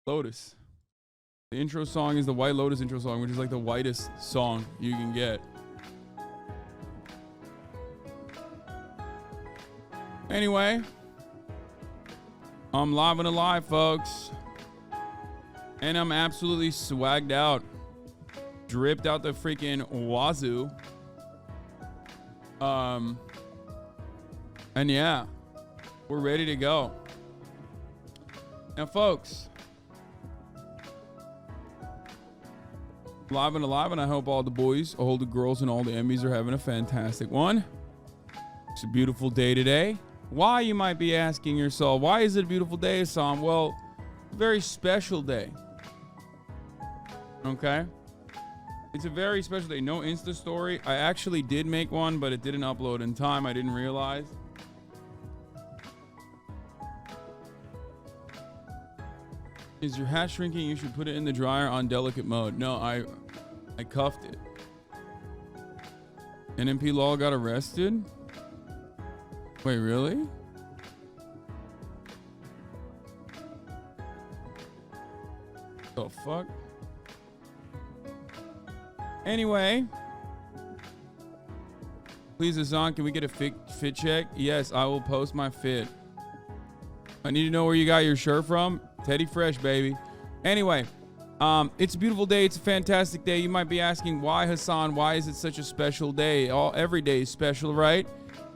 Lotus. The intro song is the White Lotus intro song, which is like the whitest song you can get. Anyway, I'm live and alive, folks. And I'm absolutely swagged out. Dripped out the freaking wazoo. And yeah, we're ready to go. Now, folks, live and alive, and I hope all the boys, all the girls, and all the Emmys are having a fantastic one. It's a beautiful day today. Why, you might be asking yourself, why is it a beautiful day, Sam? Well, very special day. Okay? It's a very special day. No Insta story. I actually did make one, but it didn't upload in time. I didn't realize. Is your hat shrinking? You should put it in the dryer on delicate mode. No, I cuffed it. NMP Lol got arrested? Wait, really? The fuck? Anyway. Please, Azan, can we get a fit check? Yes, I will post my fit. I need to know where you got your shirt from. Teddy Fresh, baby. Anyway, it's a beautiful day. It's a fantastic day. You might be asking, why, Hassan? Why is it such a special day? Every day is special, right?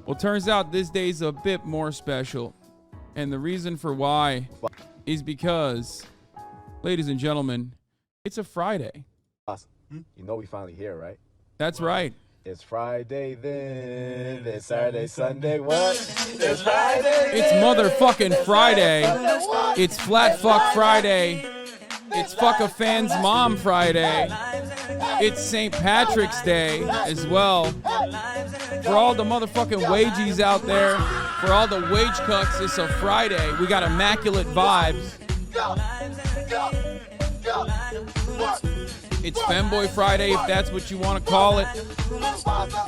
Well, turns out this day is a bit more special. And the reason for why is because, ladies and gentlemen, it's a Friday. You know we finally here, right? That's right. It's Friday then. It's Saturday, Sunday. What? It's Friday. It's motherfucking Friday. It's Flat Fuck Friday. It's Fuck a Fan's Mom Friday. It's St. Patrick's Day as well. For all the motherfucking wagies out there, for all the wage cucks, it's a Friday. We got immaculate vibes. It's Femboy Friday, if that's what you want to call it.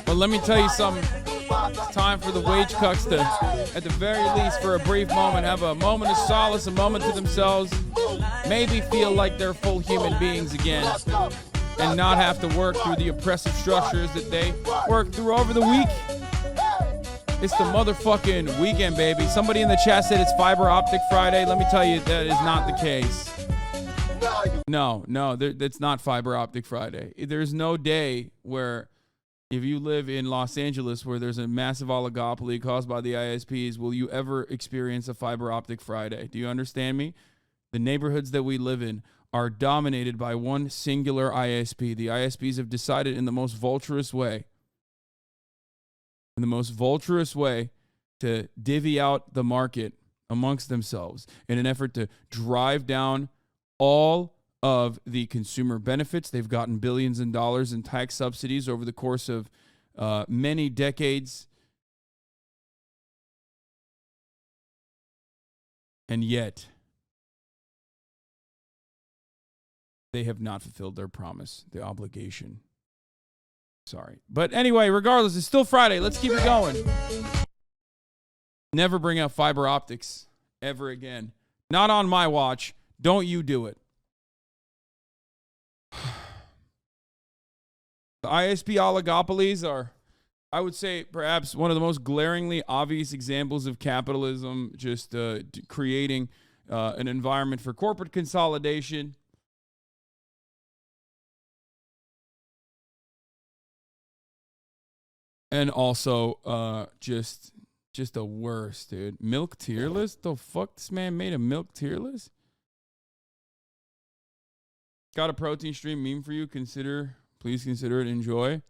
But let me tell you something. It's time for the wage cucks to, at the very least, for a brief moment, have a moment of solace, a moment to themselves. Maybe feel like they're full human beings again. And not have to work through the oppressive structures that they work through over the week. It's the motherfucking weekend, baby. Somebody in the chat said it's Fiber Optic Friday. Let me tell you, that is not the case. No, that's not Fiber Optic Friday. There's no day where, if you live in Los Angeles where there's a massive oligopoly caused by the ISPs, will you ever experience a Fiber Optic Friday? Do you understand me? The neighborhoods that we live in are dominated by one singular ISP. The ISPs have decided in the most vulturous way, to divvy out the market amongst themselves in an effort to drive down all of the consumer benefits. They've gotten billions of dollars in tax subsidies over the course of many decades. And yet, they have not fulfilled their promise, the obligation. Sorry. But anyway, regardless, it's still Friday. Let's keep it going. Never bring up fiber optics ever again. Not on my watch. Don't you do it. The ISP oligopolies are, I would say, perhaps one of the most glaringly obvious examples of capitalism, just creating an environment for corporate consolidation. And also just the worst, dude. Milk tier list? The fuck? This man made a milk tier list? Got a protein stream meme for you. Please consider it. Enjoy.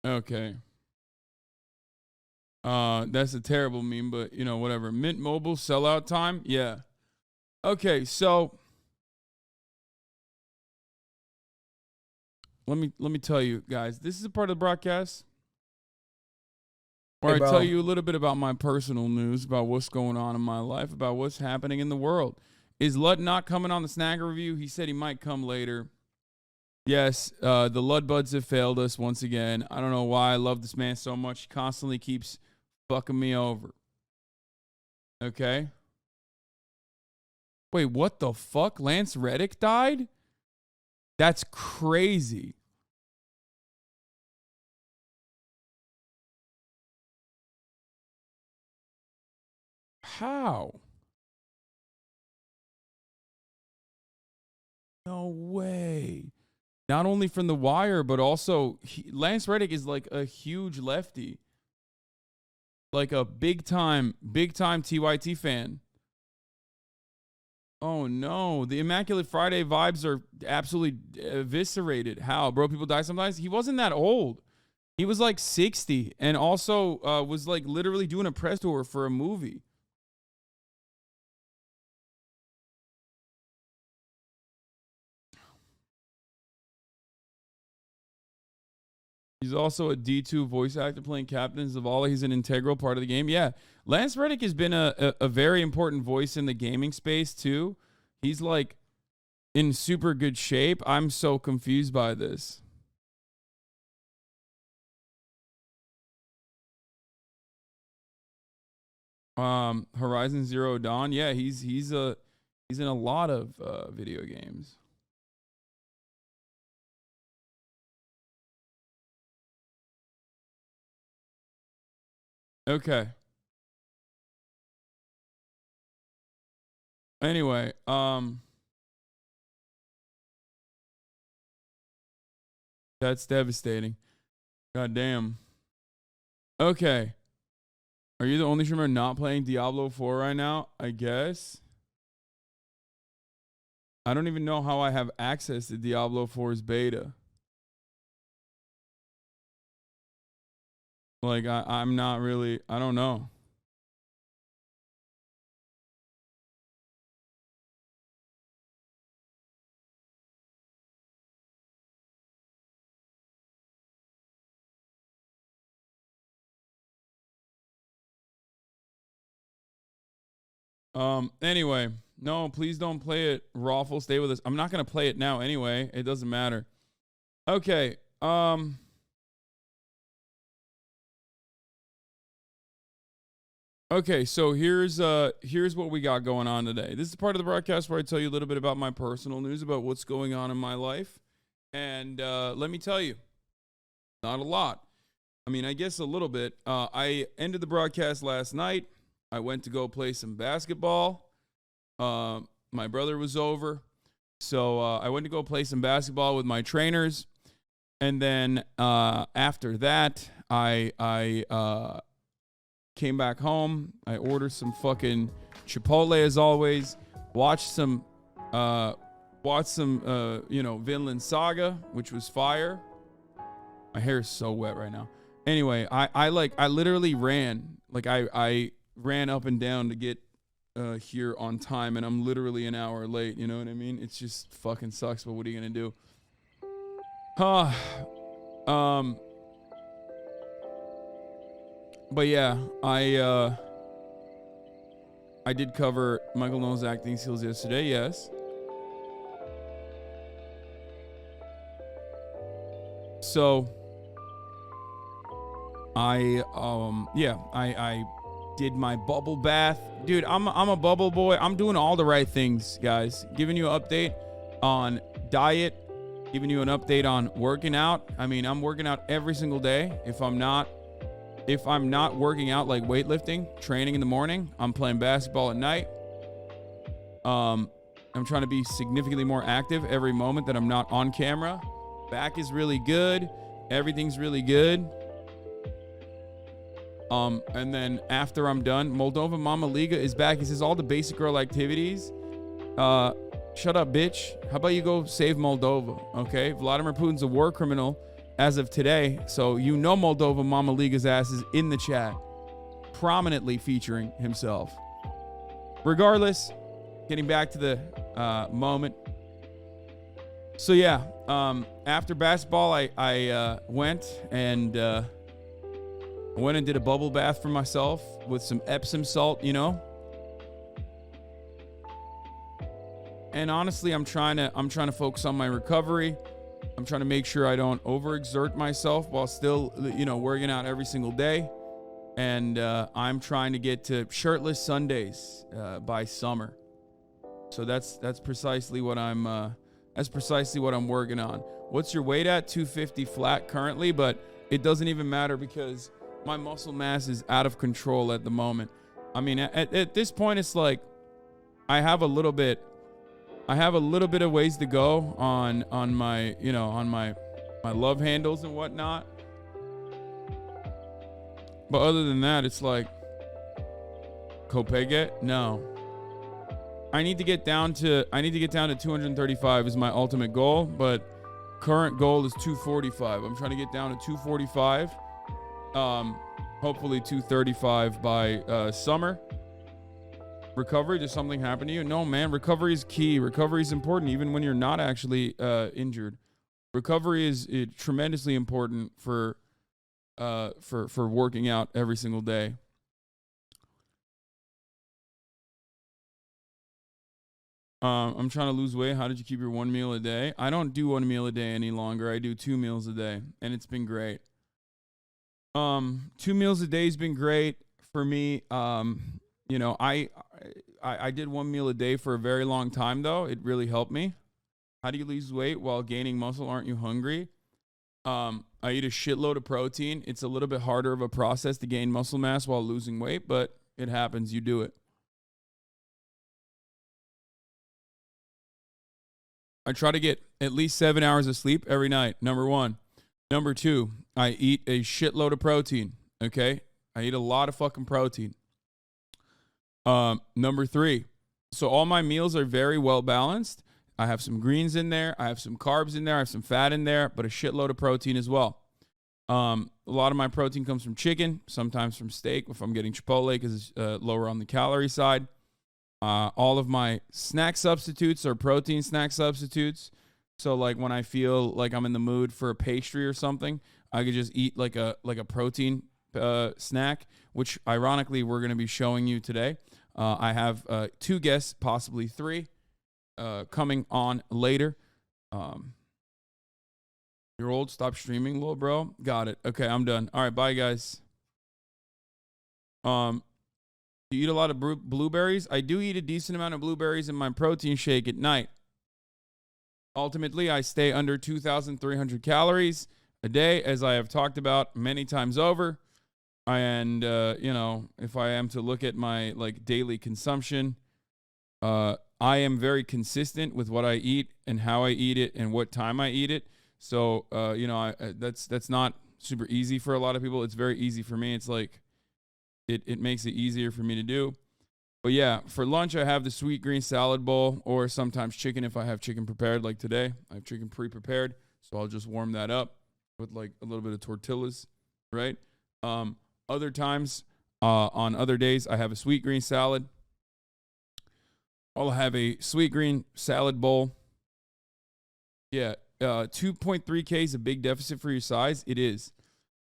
Okay. That's a terrible meme, but you know, whatever. Mint Mobile sellout time? Yeah. Okay, so let me tell you guys, this is a part of the broadcast where I tell you a little bit about my personal news, about what's going on in my life, about what's happening in the world. Is Lud not coming on the Snagger review? He said he might come later. Yes, the Lud Buds have failed us once again. I don't know why I love this man so much. He constantly keeps fucking me over. Okay. Wait, what the fuck? Lance Reddick died? That's crazy. How? No way. Not only from The Wire, but also Lance Reddick is like a huge lefty. Like a big time TYT fan. Oh no, the Immaculate Friday vibes are absolutely eviscerated. How? Bro, people die sometimes? He wasn't that old. He was like 60 and also was like literally doing a press tour for a movie. He's also a D2 voice actor playing Captain Zavala. He's an integral part of the game. Yeah, Lance Reddick has been a very important voice in the gaming space too. He's like in super good shape. I'm so confused by this. Horizon Zero Dawn. Yeah, he's in a lot of video games. Okay. Anyway, that's devastating. God damn. Okay. Are you the only streamer not playing Diablo 4 right now? I guess. I don't even know how I have access to Diablo 4's beta. Like, I'm not really, I don't know. Anyway, no, please don't play it. Rawful, stay with us. I'm not gonna play it now anyway. It doesn't matter. Okay. Okay, so here's what we got going on today. This is part of the broadcast where I tell you a little bit about my personal news about what's going on in my life. And let me tell you, not a lot. I mean, I guess a little bit. I ended the broadcast last night. I went to go play some basketball. My brother was over. So I went to go play some basketball with my trainers. And then after that, I came back home. I ordered some fucking Chipotle as always. Watched some Vinland Saga, which was fire. My hair is so wet right now. Anyway, I literally ran. Like I ran up and down to get here on time, and I'm literally an hour late. You know what I mean? It's just fucking sucks, but what are you gonna do? But yeah, I did cover Michael Knowles' acting skills yesterday, yes. So I did my bubble bath. Dude, I'm a bubble boy. I'm doing all the right things, guys. Giving you an update on diet, giving you an update on working out. I mean, I'm working out every single day. If I'm not working out like weightlifting, training in the morning, I'm playing basketball at night. I'm trying to be significantly more active every moment that I'm not on camera. Back is really good. Everything's really good. And then after I'm done, Moldova Mama Liga is back. He says all the basic girl activities. Shut up, bitch. How about you go save Moldova? Okay. Vladimir Putin's a war criminal as of today. So you know Moldova Mama Liga's ass is in the chat, prominently featuring himself. Regardless, getting back to the moment. So yeah, after basketball, I went and did a bubble bath for myself with some Epsom salt, you know. And honestly, I'm trying to focus on my recovery. I'm trying to make sure I don't overexert myself while still, you know, working out every single day. And I'm trying to get to shirtless Sundays by summer. So that's precisely what I'm working on. What's your weight at? 250 flat currently, but it doesn't even matter because my muscle mass is out of control at the moment. I mean, at this point, it's like I have a little bit of ways to go on my my love handles and whatnot. But other than that, it's like Kopege? No. I need to get down to 235 is my ultimate goal, but current goal is 245. I'm trying to get down to 245. Hopefully 235 by summer. Recovery, did something happen to you? No, man. Recovery is key. Recovery is important even when you're not actually injured. Recovery is tremendously important for working out every single day. I'm trying to lose weight. How did you keep your 1 meal a day? I don't do 1 meal a day any longer. I do 2 meals a day, and it's been great. 2 meals a day has been great for me. I did 1 meal a day for a very long time, though. It really helped me. How do you lose weight while gaining muscle? Aren't you hungry? I eat a shitload of protein. It's a little bit harder of a process to gain muscle mass while losing weight, but it happens. You do it. I try to get at least 7 hours of sleep every night, number 1. Number 2, I eat a shitload of protein, okay? I eat a lot of fucking protein. Number 3, so all my meals are very well balanced. I have some greens in there. I have some carbs in there. I have some fat in there, but a shitload of protein as well. A lot of my protein comes from chicken, sometimes from steak if I'm getting Chipotle because it's lower on the calorie side. All of my snack substitutes are protein snack substitutes. So like when I feel like I'm in the mood for a pastry or something, I could just eat like a protein snack, which ironically we're going to be showing you today. I have 2 guests, possibly 3, coming on later. You're old. Stop streaming, little bro. Got it. Okay, I'm done. All right, bye guys. You eat a lot of blueberries? I do eat a decent amount of blueberries in my protein shake at night. Ultimately, I stay under 2,300 calories a day, as I have talked about many times over. And, if I am to look at my daily consumption, I am very consistent with what I eat and how I eat it and what time I eat it. So, that's not super easy for a lot of people. It's very easy for me. It's like, it makes it easier for me to do. But yeah, for lunch, I have the sweet green salad bowl or sometimes chicken if I have chicken prepared. Like today, I have chicken pre-prepared. So I'll just warm that up with a little bit of tortillas, right? Other times, on other days, I have a sweet green salad. I'll have a sweet green salad bowl. Yeah, 2.3K is a big deficit for your size. It is.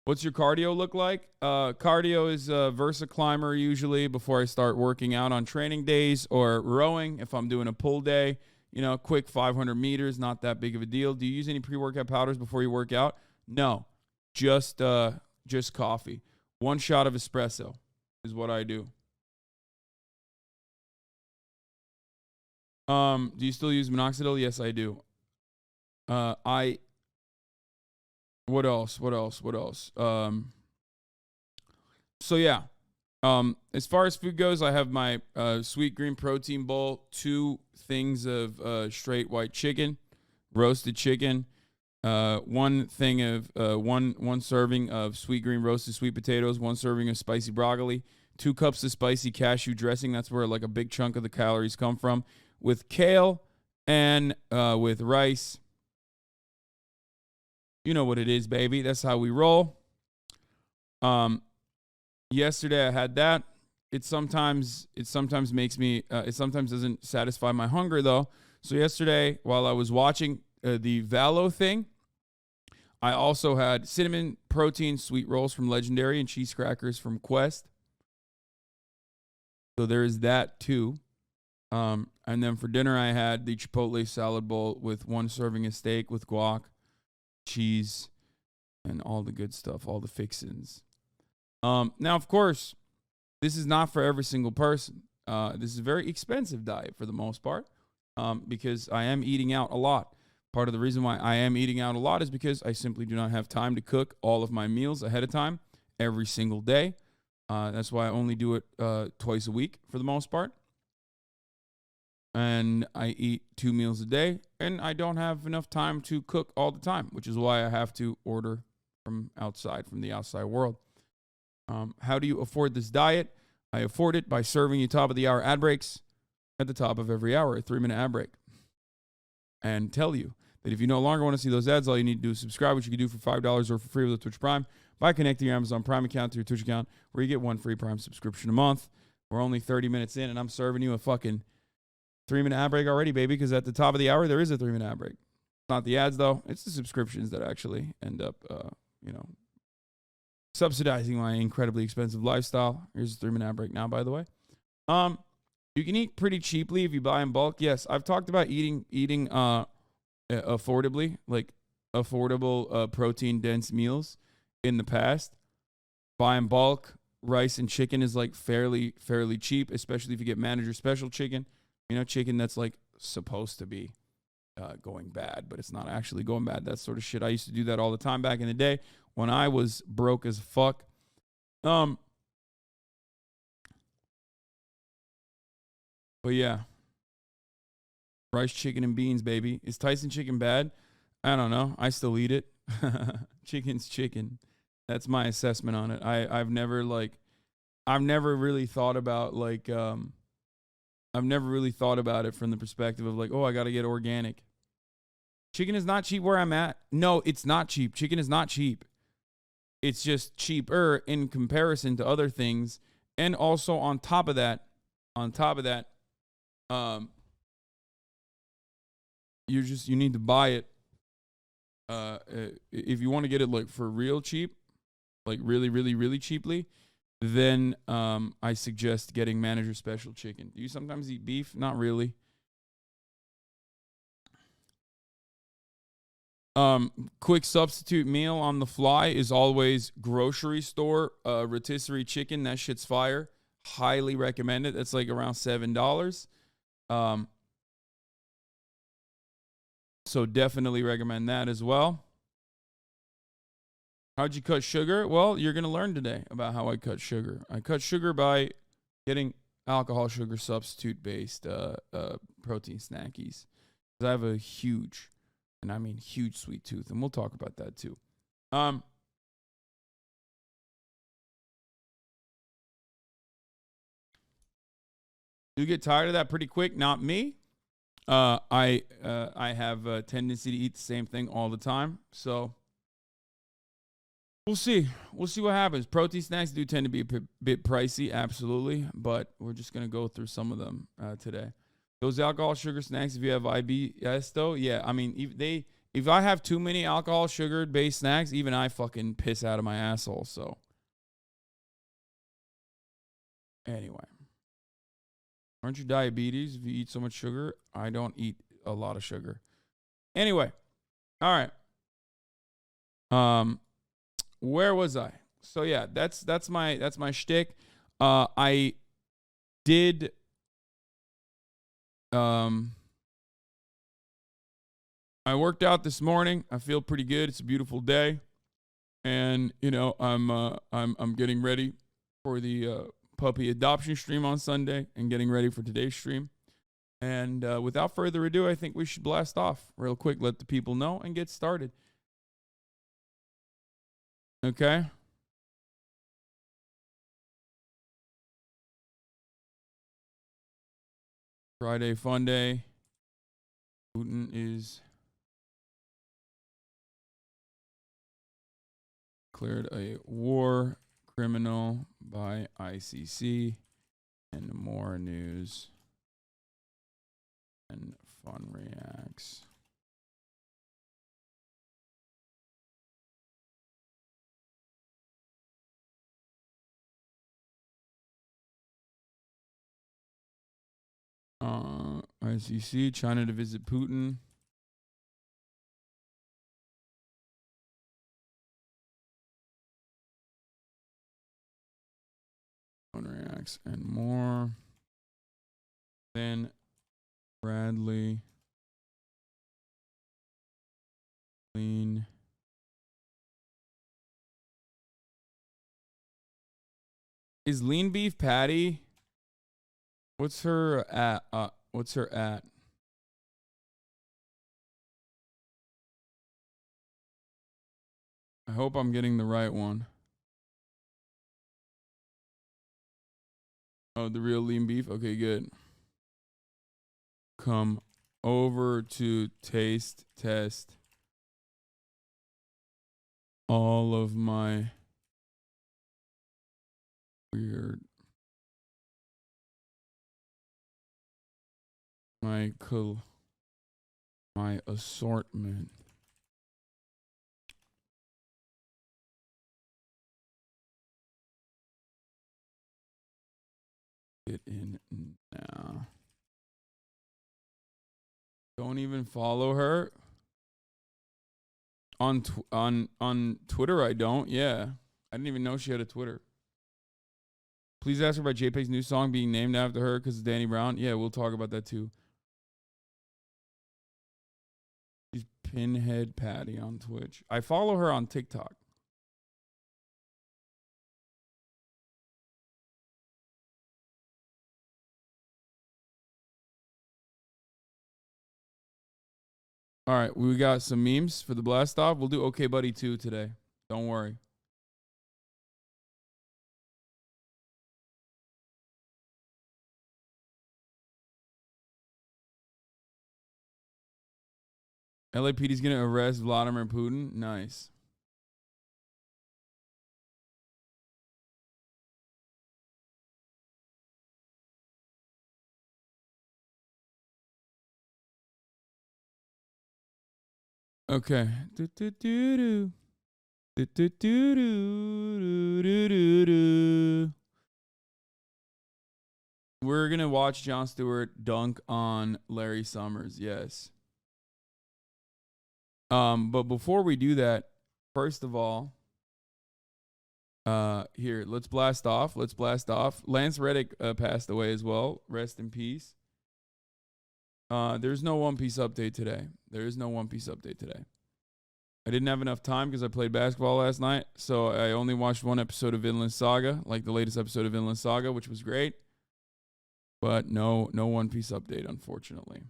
What's your cardio look like? Cardio is Versa climber usually before I start working out on training days, or rowing if I'm doing a pull day. Quick 500 meters, not that big of a deal. Do you use any pre-workout powders before you work out? No, just coffee. 1 shot of espresso is what I do. Do you still use minoxidil? Yes, I do. What else? So yeah, as far as food goes, I have my sweet green protein bowl, 2 things of straight white chicken, roasted chicken, 1 thing of one serving of sweet green roasted sweet potatoes, 1 serving of spicy broccoli, 2 cups of spicy cashew dressing. That's where a big chunk of the calories come from, with kale and with rice. You know what it is, baby. That's how we roll. Yesterday I had that. It sometimes makes me, it sometimes doesn't satisfy my hunger though. So yesterday, while I was watching the Valo thing, I also had cinnamon protein sweet rolls from Legendary and cheese crackers from Quest. So there is that too. And then for dinner, I had the Chipotle salad bowl with 1 serving of steak with guac, cheese, and all the good stuff, all the fixins. Now, of course, this is not for every single person. This is a very expensive diet for the most part, because I am eating out a lot. Part of the reason why I am eating out a lot is because I simply do not have time to cook all of my meals ahead of time every single day. That's why I only do it twice a week for the most part. And I eat 2 meals a day, and I don't have enough time to cook all the time, which is why I have to order from outside, from the outside world. How do you afford this diet? I afford it by serving you top of the hour ad breaks at the top of every hour, a 3-minute ad break. And tell you that if you no longer want to see those ads, all you need to do is subscribe, which you can do for $5 or for free with a Twitch Prime by connecting your Amazon Prime account to your Twitch account, where you get 1 free Prime subscription a month. We're only 30 minutes in, and I'm serving you a fucking 3-minute ad break already, baby, because at the top of the hour, there is a 3-minute ad break. Not the ads, though. It's the subscriptions that actually end up, subsidizing my incredibly expensive lifestyle. Here's a 3-minute ad break now, by the way. You can eat pretty cheaply if you buy in bulk. Yes, I've talked about eating affordably, like affordable protein-dense meals in the past. Buy in bulk. Rice and chicken is like fairly cheap, especially if you get manager special chicken. Chicken that's like supposed to be going bad, but it's not actually going bad. That sort of shit. I used to do that all the time back in the day when I was broke as fuck. But yeah. Rice, chicken, and beans, baby. Is Tyson chicken bad? I don't know. I still eat it. Chicken's chicken. That's my assessment on it. I've never really thought about I've never really thought about it from the perspective of like, oh, I got to get organic. Chicken is not cheap where I'm at. No, it's not cheap. Chicken is not cheap. It's just cheaper in comparison to other things. And also on top of that, you need to buy it. If you want to get it like for real cheap, like really, really, really cheaply, then I suggest getting manager special chicken. Do you sometimes eat beef? Not really. Quick substitute meal on the fly is always grocery store rotisserie chicken. That shit's fire. Highly recommend it. That's like around $7. So definitely recommend that as well. How'd you cut sugar? Well, you're going to learn today about how I cut sugar. I cut sugar by getting alcohol sugar substitute based protein snackies. Because I have a huge, and I mean huge sweet tooth, and we'll talk about that too. You get tired of that pretty quick. Not me. I have a tendency to eat the same thing all the time. So we'll see. We'll see what happens. Protein snacks do tend to be a bit pricey, absolutely. But we're just going to go through some of them today. Those alcohol sugar snacks, if you have IBS, though, yeah. I mean, if I have too many alcohol sugar-based snacks, even I fucking piss out of my asshole. So anyway. Aren't you diabetes if you eat so much sugar? I don't eat a lot of sugar. Anyway. All right. Where was I? So yeah, that's my shtick. I did I worked out this morning. I feel pretty good. It's a beautiful day. And I'm getting ready for the puppy adoption stream on Sunday and getting ready for today's stream. And without further ado, I think we should blast off real quick, let the people know, and get started. Okay? Friday Funday. Putin is declared a war criminal by ICC, and more news and fun reacts. ICC, China to visit Putin. antics and more than Bradley. Lean. Is Leanbeefpatty? What's her at? What's her at? I hope I'm getting the right one. Oh, the real lean beef? Okay, good. Come over to taste test all of my weird my assortment. Get in now. Don't even follow her on Twitter. I don't. Yeah, I didn't even know she had a Twitter. Please ask her about JPEG's new song being named after her because it's Danny Brown. Yeah, we'll talk about that too. She's Pinhead Patty on Twitch. I follow her on TikTok. All right, we got some memes for the blast off. We'll do Okay Buddy 2 today. Don't worry. LAPD's gonna arrest Vladimir Putin. Nice. Okay. We're gonna watch Jon Stewart dunk on Larry Summers. Yes. But before we do that, first of all, here, let's blast off. Lance Reddick passed away as well. Rest in peace. There's no One Piece update today. I didn't have enough time because I played basketball last night, so I only watched one episode of Vinland Saga, like the latest episode of Vinland Saga, which was great. But no One Piece update, unfortunately.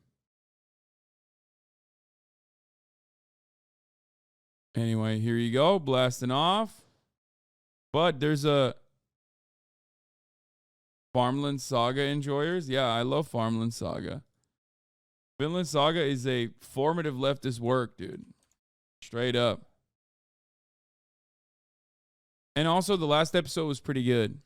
Anyway, here you go, blasting off. But there's a Farmland Saga enjoyers. Yeah, I love Farmland Saga. Vinland Saga is a formative leftist work, dude. Straight up. And also, the last episode was pretty good.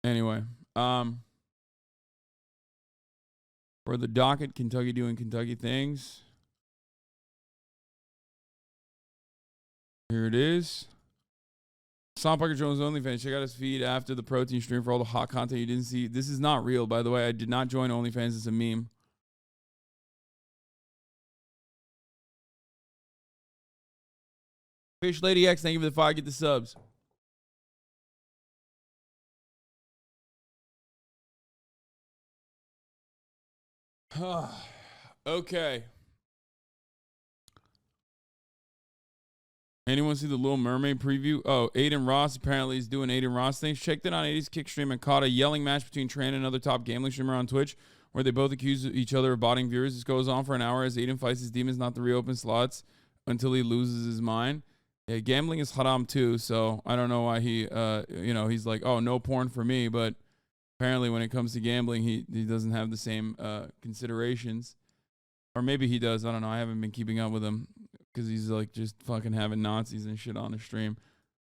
Anyway, for the docket, Kentucky doing Kentucky things. Here it is. Sean Parker Jones OnlyFans. Check out his feed after the protein stream for all the hot content you didn't see. This is not real, by the way. I did not join OnlyFans. It's a meme. Fish Lady X, thank you for the 5. Get the subs. Okay. Anyone see the Little Mermaid preview? Oh, Aiden Ross apparently is doing Aiden Ross things. Checked in on 80s kick stream and caught a yelling match between Tran and another top gambling streamer on Twitch where they both accuse each other of botting viewers. This goes on for an hour as Aiden fights his demons not to reopen slots until he loses his mind. Yeah, gambling is haram too, so I don't know why he, he's like, oh, no porn for me, but apparently when it comes to gambling, he doesn't have the same considerations. Or maybe he does. I don't know. I haven't been keeping up with him because he's like just fucking having Nazis and shit on the stream.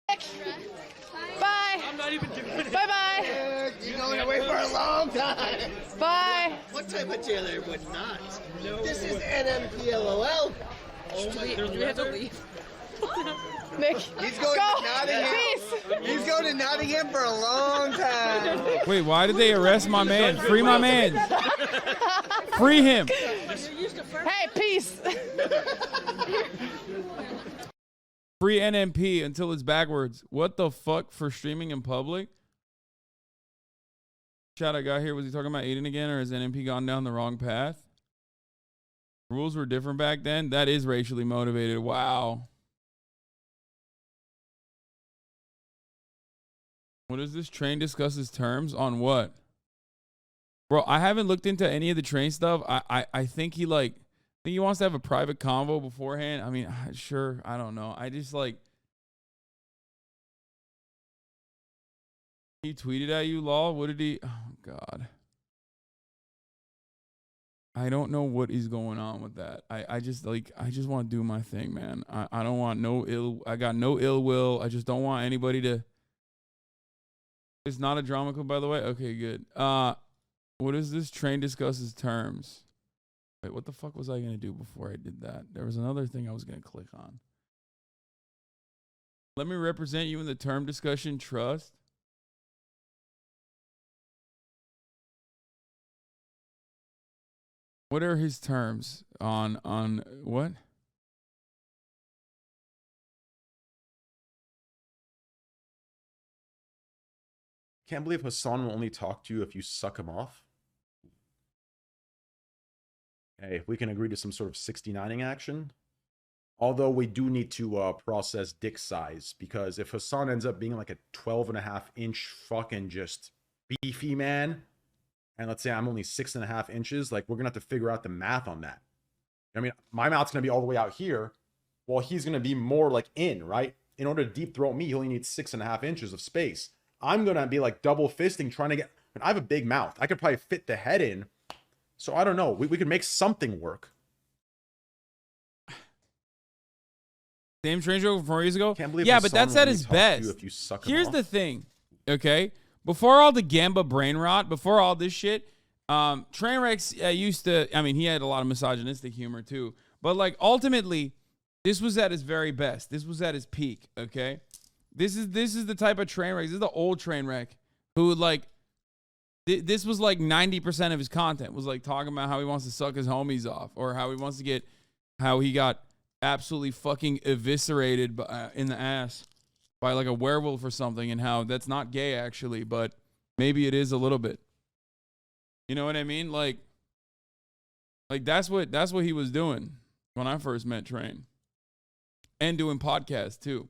Bye. I'm not even doing it. Bye-bye. You're going away for a long time. Bye. What type of jailer would not? No. This is NMPLOL. Oh my, do we have to leave? Nick, he's going go. to Nottingham. Peace. He's going to Nottingham for a long time. Wait, why did they arrest my man? Free my man. Free him. Hey, peace. Free NMP until it's backwards. What the fuck for streaming in public? Chat I got here, was he talking about Aiden again, or has NMP gone down the wrong path? Rules were different back then? That is racially motivated. Wow. What is this? Train discusses terms on what? Bro, I haven't looked into any of the train stuff. I think he he wants to have a private convo beforehand. I mean, sure, I don't know. I just he tweeted at you, lol. What did he? Oh God. I don't know what is going on with that. I just want to do my thing, man. I don't want I got no ill will. I just don't want anybody to. It's not a drama club, by the way. Okay, good. What is this? Train discusses terms. Wait, what the fuck was I gonna do before I did that? There was another thing I was gonna click on. Let me represent you in the term discussion. Trust. What are his terms on what? Can't believe Hassan will only talk to you if you suck him off. Hey, if we can agree to some sort of 69ing action. Although we do need to process dick size, because if Hassan ends up being like a 12.5-inch fucking just beefy man, and let's say I'm only 6.5 inches, like we're gonna have to figure out the math on that. I mean, my mouth's gonna be all the way out here, while he's gonna be more like in, right? In order to deep throat me, he only needs 6.5 inches of space. I'm gonna be like double fisting trying to get. I mean, I have a big mouth. I could probably fit the head in. So I don't know. We could make something work. Same Strange Joke from 4 years ago? Can't believe yeah, but that's at his best. If you suck Here's the thing, okay? Before all the Gamba brain rot, before all this shit, Trainwreck's used to, I mean, he had a lot of misogynistic humor too. But like ultimately, this was at his very best. This was at his peak, okay? This is the type of Trainwreck. This is the old Trainwreck who like, this was like 90% of his content was like talking about how he wants to suck his homies off, or how he wants to get, how he got absolutely fucking eviscerated in the ass by like a werewolf or something, and how that's not gay actually, but maybe it is a little bit. You know what I mean? Like that's what he was doing when I first met Train, and doing podcasts too.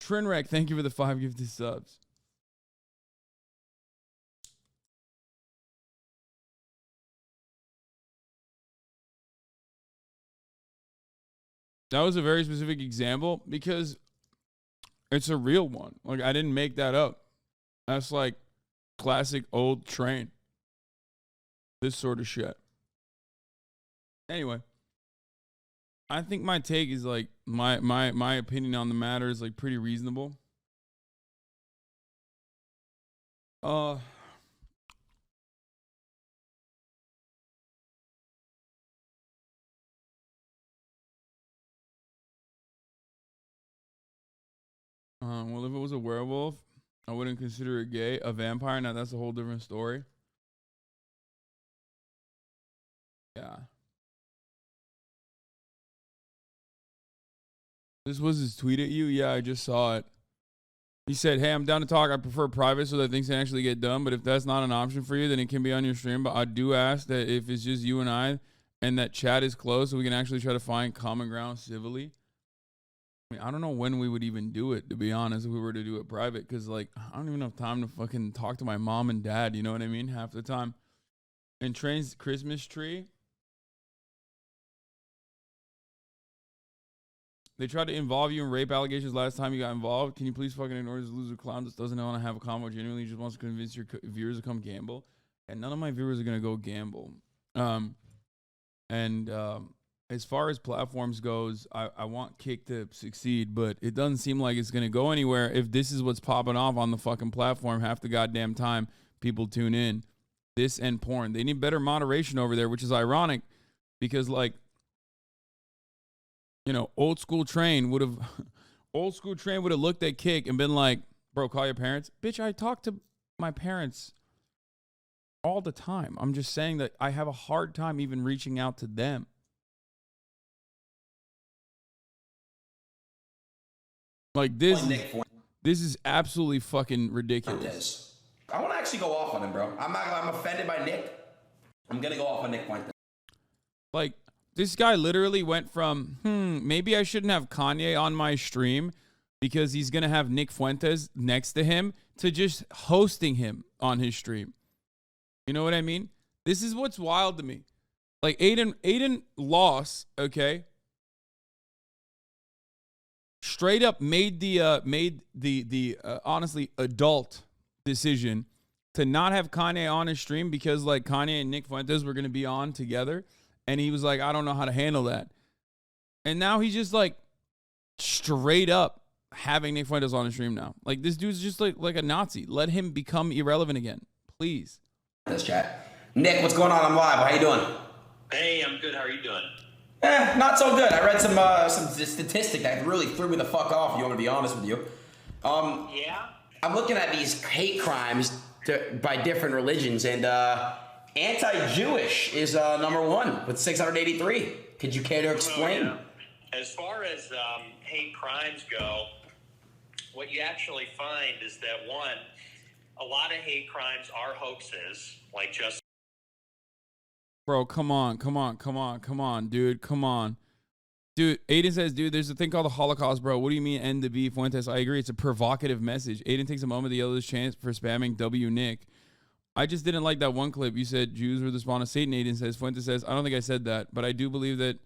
Trinrek, thank you for the 5 gifted subs. That was a very specific example because it's a real one. Like, I didn't make that up. That's like classic old Train. This sort of shit. Anyway, I think my take is like, my opinion on the matter is like pretty reasonable. Well, if it was a werewolf, I wouldn't consider it gay. A vampire, now that's a whole different story. Yeah. This was his tweet at you? Yeah, I just saw it. He said, hey, I'm down to talk. I prefer private so that things can actually get done. But if that's not an option for you, then it can be on your stream. But I do ask that if it's just you and I, and that chat is closed, so we can actually try to find common ground civilly. I mean, I don't know when we would even do it, to be honest, if we were to do it private. Because, like, I don't even have time to fucking talk to my mom and dad. You know what I mean? Half the time. And Train's Christmas tree. They tried to involve you in rape allegations last time you got involved. Can you please fucking ignore this loser clown that doesn't want to have a convo genuinely, just wants to convince your viewers to come gamble? And none of my viewers are going to go gamble. As far as platforms goes, I want Kick to succeed, but it doesn't seem like it's going to go anywhere if this is what's popping off on the fucking platform half the goddamn time people tune in. This and porn. They need better moderation over there, which is ironic because, like, you know, old school Train would have looked at Kick and been like, bro, call your parents. Bitch, I talk to my parents all the time. I'm just saying that I have a hard time even reaching out to them. Like this is absolutely fucking ridiculous. I want to actually go off on him, bro. I'm offended by Nick. I'm gonna go off on Nick Fuentes. Like, this guy literally went from, maybe I shouldn't have Kanye on my stream because he's gonna have Nick Fuentes next to him, to just hosting him on his stream. You know what I mean? This is what's wild to me. Like, Aiden lost, okay? Straight up made the honestly adult decision to not have Kanye on his stream because like Kanye and Nick Fuentes were gonna be on together, and he was like, I don't know how to handle that. And now he's just like straight up having Nick Fuentes on his stream now. Like, this dude's just like a Nazi. Let him become irrelevant again, please. This chat. Nick, what's going on? I'm live. How you doing? Hey, I'm good. How are you doing? Not so good. I read some statistic that really threw me the fuck off. You want me to be honest with you? Yeah. I'm looking at these hate crimes by different religions, and anti-Jewish is number one with 683. Could you care to explain? Oh, yeah. As far as hate crimes go, what you actually find is that, one, a lot of hate crimes are hoaxes, like just... Bro, come on, dude, come on. Dude, Aiden says, dude, there's a thing called the Holocaust, bro. What do you mean end the beef, Fuentes? I agree, it's a provocative message. Aiden takes a moment to yell his chance for spamming W Nick. I just didn't like that one clip. You said Jews were the spawn of Satan. Aiden says, Fuentes says, I don't think I said that, but I do believe that.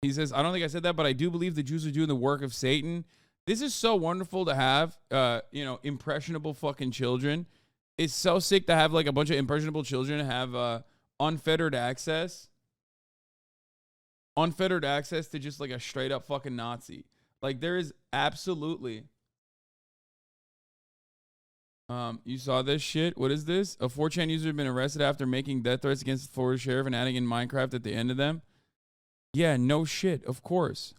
He says, I don't think I said that, but I do believe the Jews are doing the work of Satan. This is so wonderful to have, impressionable fucking children. It's so sick to have like a bunch of impressionable children have unfettered access to just like a straight up fucking Nazi. Like, there is absolutely. You saw this shit? What is this? A 4chan user has been arrested after making death threats against the Florida sheriff and adding in Minecraft at the end of them. Yeah, no shit, of course.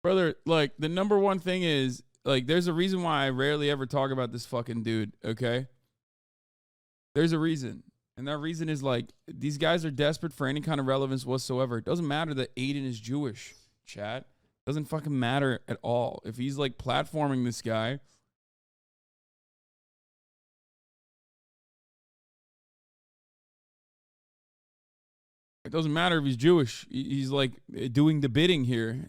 Brother, like, the number one thing is, like, there's a reason why I rarely ever talk about this fucking dude, okay? There's a reason. And that reason is, like, these guys are desperate for any kind of relevance whatsoever. It doesn't matter that Aiden is Jewish, chat. It doesn't fucking matter at all. If he's, like, platforming this guy... It doesn't matter if he's Jewish. He's like doing the bidding here,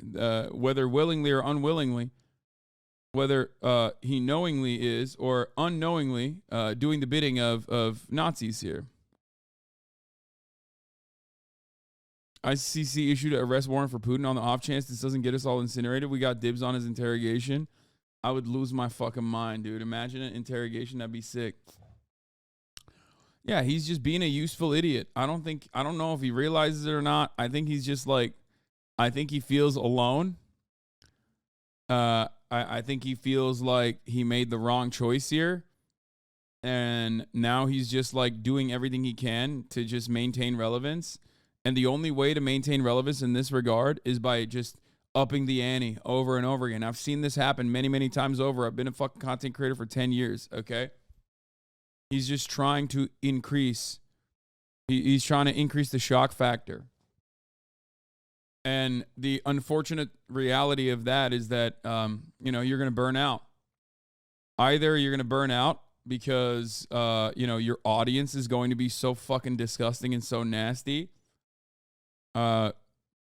whether willingly or unwillingly, whether he knowingly is or unknowingly doing the bidding of Nazis here. ICC issued an arrest warrant for Putin on the off chance this doesn't get us all incinerated. We got dibs on his interrogation. I would lose my fucking mind, dude. Imagine an interrogation. That'd be sick. Yeah, he's just being a useful idiot. I don't know if he realizes it or not. I think he's just like, I think he feels alone. I think he feels like he made the wrong choice here. And now he's just like doing everything he can to just maintain relevance. And the only way to maintain relevance in this regard is by just upping the ante over and over again. I've seen this happen many, many times over. I've been a fucking content creator for 10 years, okay? He's just trying to increase. He's trying to increase the shock factor. And the unfortunate reality of that is that, you're going to burn out. Either you're going to burn out because, your audience is going to be so fucking disgusting and so nasty that,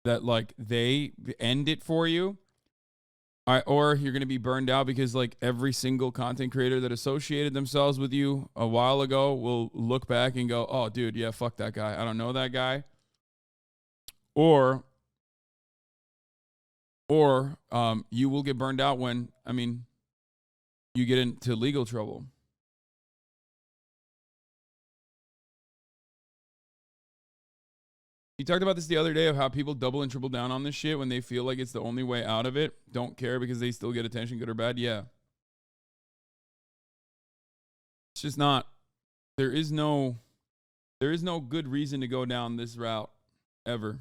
like, they end it for you. Or you're going to be burned out because, like, every single content creator that associated themselves with you a while ago will look back and go, oh, dude, yeah, fuck that guy. I don't know that guy. Or you will get burned out when, you get into legal trouble. He talked about this the other day of how people double and triple down on this shit when they feel like it's the only way out of it. Don't care because they still get attention, good or bad. Yeah. It's just not. There is no good reason to go down this route ever.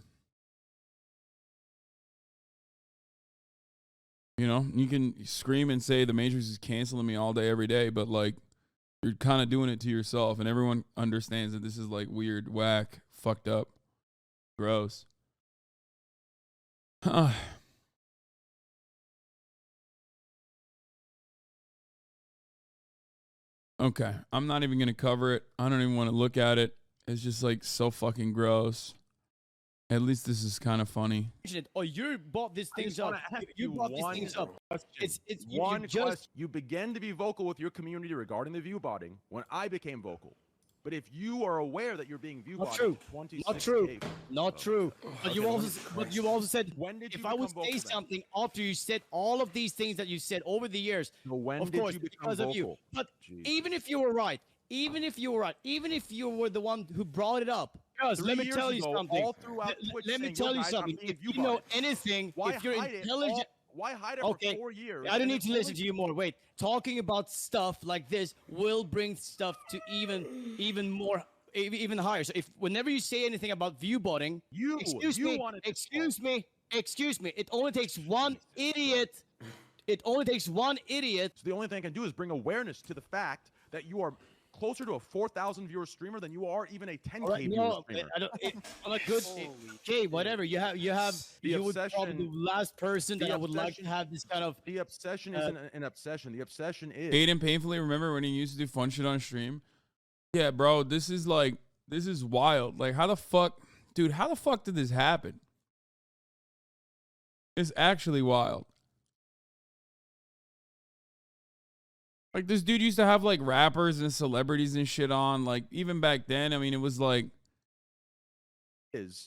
You can scream and say the Matrix is canceling me all day, every day, but like you're kind of doing it to yourself, and everyone understands that this is like weird, whack, fucked up. Gross. Okay, I'm not even gonna cover it. I don't even want to look at it. It's just like so fucking gross. At least this is kind of funny. Oh, you bought these things up. You bought these things up. It's one question. You began to be vocal with your community regarding the view botting when I became vocal. But if you are aware that you're being view botted, not true. But you also said, when did you if I would say something after you said all of these things that you said over the years, of course, because of you. But even if you were right, even if you were the one who brought it up, let me tell you something. Let me tell you something. If you know anything, if you're intelligent. Why hide it for 4 years? I don't need to listen to you more. Wait, talking about stuff like this will bring stuff to even more, even higher. So if whenever you say anything about view botting, excuse me, it only takes one idiot. It only takes one idiot. So the only thing I can do is bring awareness to the fact that you are closer to a 4,000 viewer streamer than you are even a 10K viewer streamer. I'm a good. Okay, whatever. You would probably be the last person that I would like to have this kind of. The obsession isn't an obsession. The obsession is. Aiden painfully remember when he used to do fun shit on stream. Yeah, bro, this is wild. Like, how the fuck, dude? How the fuck did this happen? It's actually wild. Like, this dude used to have, like, rappers and celebrities and shit on. Like, even back then, I mean, it was like...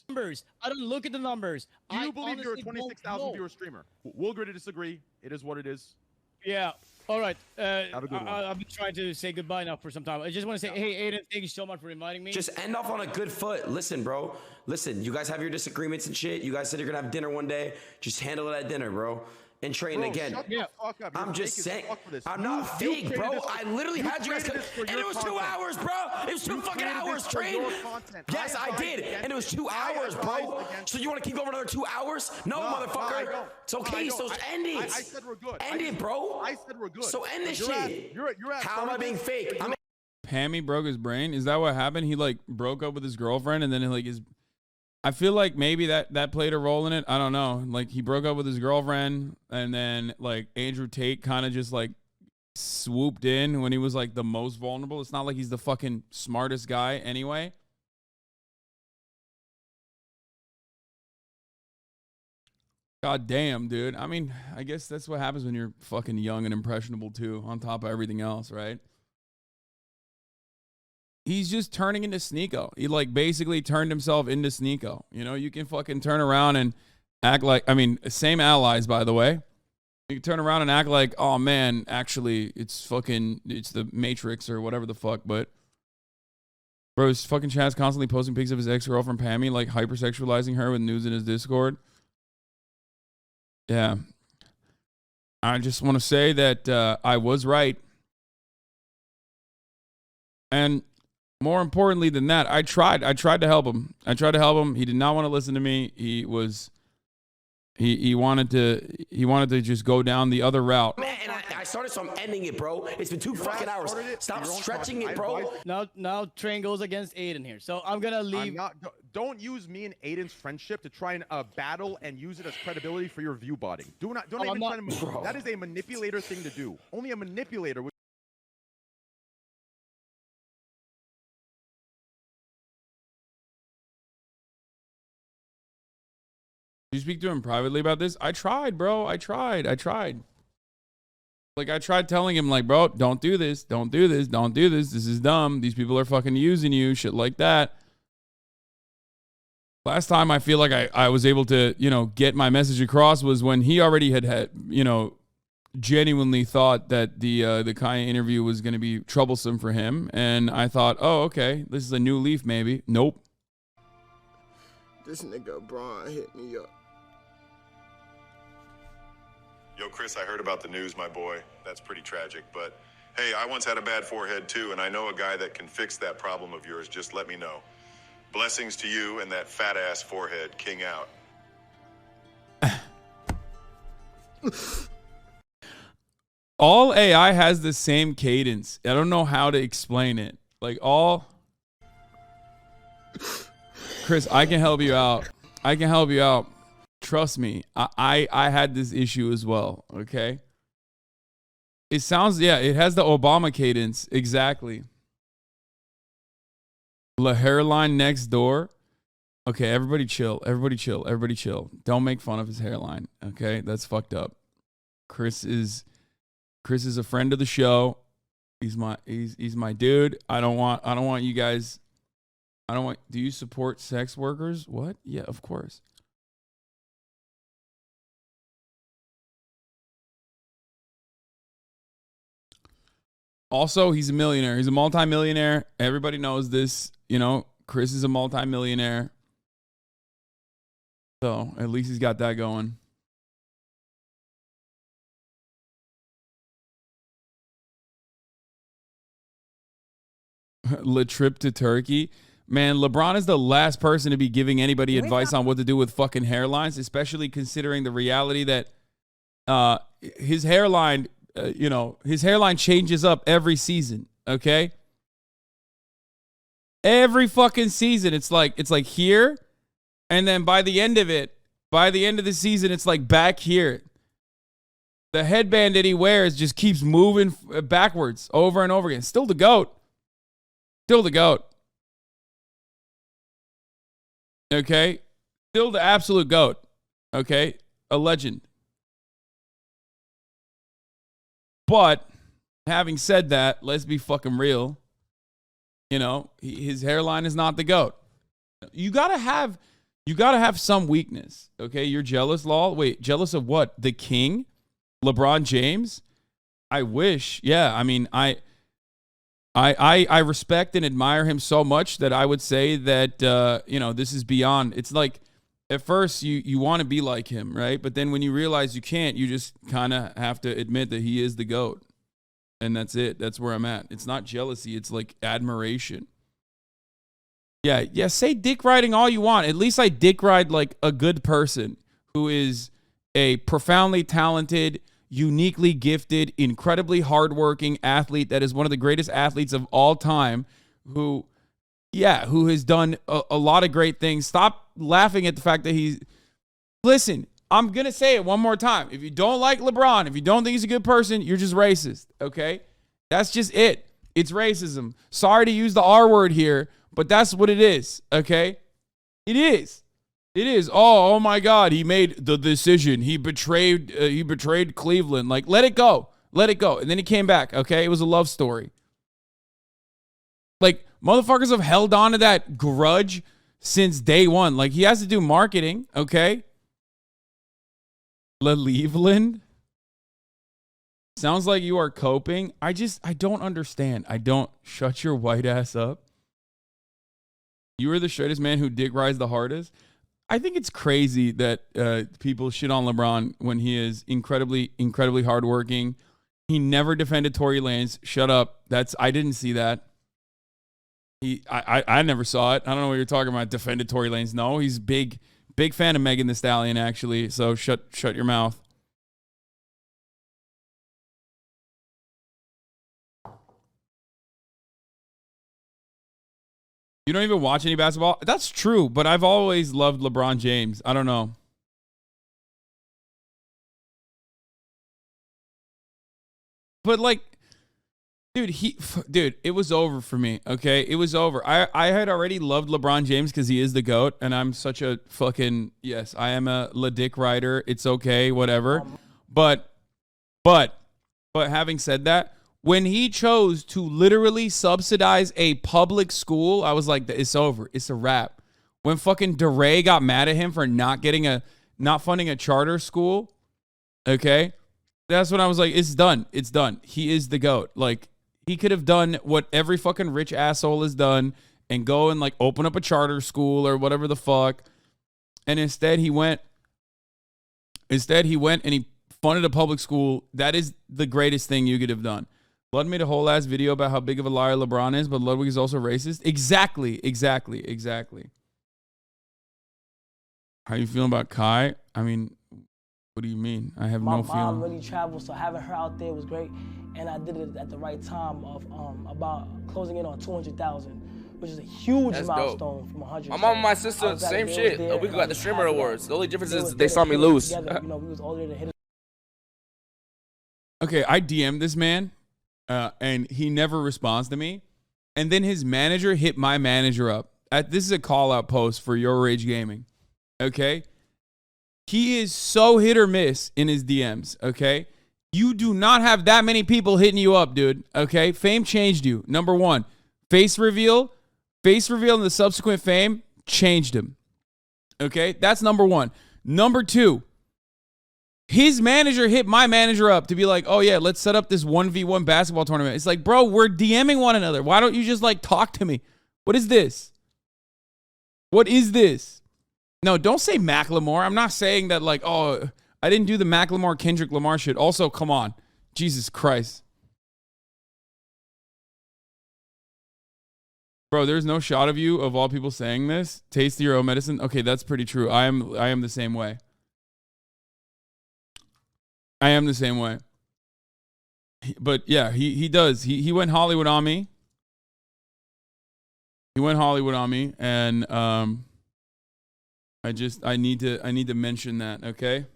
Numbers. I don't look at the numbers. Do you believe you're a 26,000 viewer streamer? We'll agree to disagree. It is what it is. Yeah. All right. Have a good one. I've been trying to say goodbye now for some time. I just want to say, hey, Aiden, thank you so much for reminding me. Just end off on a good foot. Listen, bro. Listen, you guys have your disagreements and shit. You guys said you're going to have dinner one day. Just handle it at dinner, bro. And train again. I'm just saying. I'm not fake, bro. I literally had you guys. And it was 2 hours, bro. It was 2 fucking hours, train. Yes, I did. And it was 2 hours, bro. So you want to keep going another 2 hours? No, motherfucker. It's okay. So end it. I said we're good. End it, bro. I said we're good. So end this shit. How am I being fake? Pammy broke his brain. Is that what happened? He like broke up with his girlfriend and then like his. I feel like maybe that played a role in it. I don't know. Like, he broke up with his girlfriend, and then, like, Andrew Tate kind of just, like, swooped in when he was, like, the most vulnerable. It's not like he's the fucking smartest guy anyway. God damn, dude. I mean, I guess that's what happens when you're fucking young and impressionable, too, on top of everything else, right? He's just turning into Sneeko. He like basically turned himself into Sneeko. You know, you can fucking turn around and act like, I mean, same allies, by the way. You can turn around and act like, oh man, actually, it's the Matrix or whatever the fuck. But bro, his fucking chat's constantly posting pics of his ex-girlfriend Pammy, like hypersexualizing her with nudes in his Discord. Yeah. I just want to say that I was right. And more importantly than that, I tried to help him. He did not want to listen to me. He wanted to just go down the other route. Man, and I started, so I'm ending it, bro. It's been 2 fucking hours. Stop stretching it, bro. Now Train goes against Aiden here. So I'm gonna leave. Don't use me and Aiden's friendship to try and battle and use it as credibility for your view botting. Don't even try to. That is a manipulator thing to do. Only a manipulator would. Did you speak to him privately about this? I tried, bro. I tried. Like, I tried telling him, like, bro, don't do this. This is dumb. These people are fucking using you. Shit like that. Last time I feel like I was able to, you know, get my message across was when he already had, you know, genuinely thought that the Kaya interview was going to be troublesome for him. And I thought, oh, okay, this is a new leaf maybe. Nope. This nigga Braun hit me up. Yo, Chris, I heard about the news, my boy. That's pretty tragic, but hey, I once had a bad forehead too, and I know a guy that can fix that problem of yours. Just let me know. Blessings to you and that fat-ass forehead, king out. All AI has the same cadence. I don't know how to explain it. Like, all... Chris, I can help you out. I can help you out. Trust me. I had this issue as well. Okay. It sounds, yeah, it has the Obama cadence. Exactly. The hairline next door. Okay, everybody chill. Everybody chill. Everybody chill. Don't make fun of his hairline. Okay, that's fucked up. Chris is a friend of the show. He's my dude. I don't want you guys. Do you support sex workers? What? Yeah, of course. Also, he's a millionaire. He's a multimillionaire. Everybody knows this. You know, Chris is a multimillionaire. So at least he's got that going. Le trip to Turkey. Man, LeBron is the last person to be giving anybody advice on what to do with fucking hairlines, especially considering the reality that his hairline, his hairline changes up every season, okay? Every fucking season, it's like here, and then by the end of the season, it's like back here. The headband that he wears just keeps moving backwards over and over again. Still the GOAT. Still the GOAT. Okay? Still the absolute GOAT. Okay? A legend. But, having said that, let's be fucking real. You know, his hairline is not the GOAT. You gotta have some weakness. Okay? You're jealous, Lol? Wait, jealous of what? The king? LeBron James? I wish. Yeah, I mean, I respect and admire him so much that I would say that, this is beyond. It's like, at first, you want to be like him, right? But then when you realize you can't, you just kind of have to admit that he is the GOAT. And that's it. That's where I'm at. It's not jealousy. It's like admiration. Yeah, say dick riding all you want. At least I dick ride like a good person who is a profoundly talented, uniquely gifted, incredibly hardworking athlete that is one of the greatest athletes of all time who has done a lot of great things. Stop laughing at the fact that listen, I'm going to say it one more time. If you don't like LeBron, if you don't think he's a good person, you're just racist, okay? That's just it. It's racism. Sorry to use the R word here, but that's what it is, okay? It is. It is. Oh my God, he made the decision. He betrayed Cleveland. Like, let it go. Let it go. And then he came back, okay? It was a love story. Like, motherfuckers have held on to that grudge since day one. Like, he has to do marketing, okay? Cleveland? Sounds like you are coping. I don't understand. Shut your white ass up. You are the straightest man who dick rides the hardest. I think it's crazy that people shit on LeBron when he is incredibly, incredibly hardworking. He never defended Tory Lanez. Shut up. I didn't see that. I never saw it. I don't know what you're talking about. Defended Tory Lanez. No, he's big fan of Megan Thee Stallion, actually. So shut your mouth. You don't even watch any basketball? That's true, but I've always loved LeBron James. I don't know. But like, dude, it was over for me, okay? It was over. I had already loved LeBron James because he is the GOAT, and I'm such a fucking, yes, I am a dick rider. It's okay, whatever. But having said that, when he chose to literally subsidize a public school, I was like, it's over. It's a wrap. When fucking DeRay got mad at him for not funding a charter school, okay? That's when I was like, it's done. It's done. He is the GOAT. Like, he could have done what every fucking rich asshole has done and go and like open up a charter school or whatever the fuck. And instead he went and he funded a public school. That is the greatest thing you could have done. Blood made a whole ass video about how big of a liar LeBron is, but Ludwig is also racist. Exactly. How you feeling about Kai? I mean, what do you mean? I have no feeling. My mom really traveled, so having her out there was great. And I did it at the right time of about closing in on 200,000. which is a huge That's milestone dope. from 100. My mom and my sister, same shit. We got the streamer awards. The only difference is they saw me lose. You know, we was all there to hit it. Okay, I DM'd this man, and he never responds to me. And then his manager hit my manager up. This is a call-out post for Your Rage Gaming, okay? He is so hit or miss in his DMs, okay? You do not have that many people hitting you up, dude, okay? Fame changed you. Number one, face reveal and the subsequent fame changed him, okay? That's number one. Number two, his manager hit my manager up to be like, oh, yeah, let's set up this 1v1 basketball tournament. It's like, bro, we're DMing one another. Why don't you just, like, talk to me? What is this? What is this? No, don't say Macklemore. I'm not saying that, like, oh, I didn't do the Macklemore, Kendrick Lamar shit. Also, come on. Jesus Christ. Bro, there's no shot of you, of all people, saying this. Taste your own medicine. Okay, that's pretty true. I am the same way. I am the same way. But yeah, he does. He went Hollywood on me. He went Hollywood on me, and I need to mention that, okay?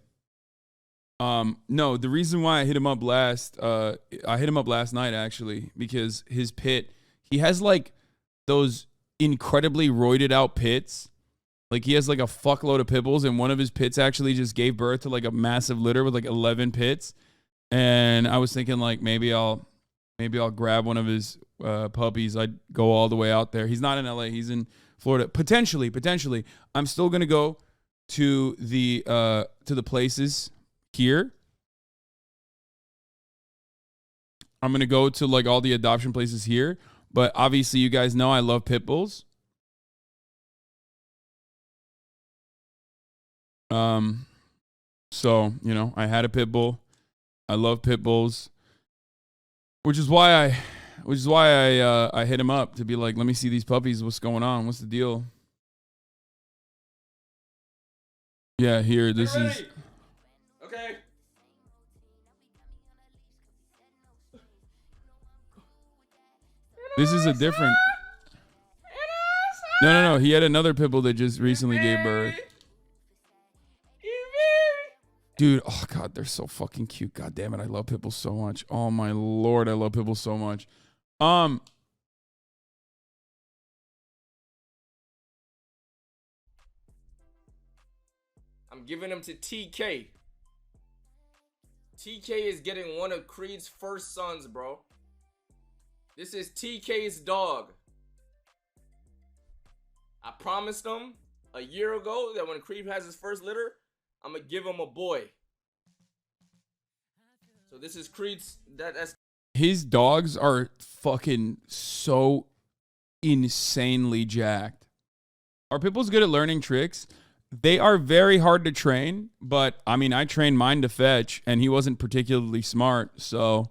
No, the reason why I hit him up last night actually, because his pit, he has like those incredibly roided out pits. Like he has like a fuckload of pit bulls, and one of his pits actually just gave birth to like a massive litter with like 11 pits. And I was thinking like maybe I'll grab one of his puppies. I'd go all the way out there. He's not in LA. He's in Florida. Potentially. I'm still gonna go to the places here. I'm gonna go to like all the adoption places here. But obviously, you guys know I love pit bulls. So, you know, I had a pit bull. I love pit bulls, which is why I hit him up to be like, let me see these puppies. What's going on? What's the deal? Yeah, here, this is. Okay. This is a different. No. He had another pit bull that just recently gave birth. Dude, oh God, they're so fucking cute. God damn it, I love pit bulls so much. Oh my Lord, I love pit bulls so much. I'm giving him to TK. TK is getting one of Creed's first sons, bro. This is TK's dog. I promised him a year ago that when Creed has his first litter, I'm gonna give him a boy. So this is Creed's. That's his dogs are fucking so insanely jacked. Are pit bulls good at learning tricks? They are very hard to train, but I mean, I trained mine to fetch, and he wasn't particularly smart. So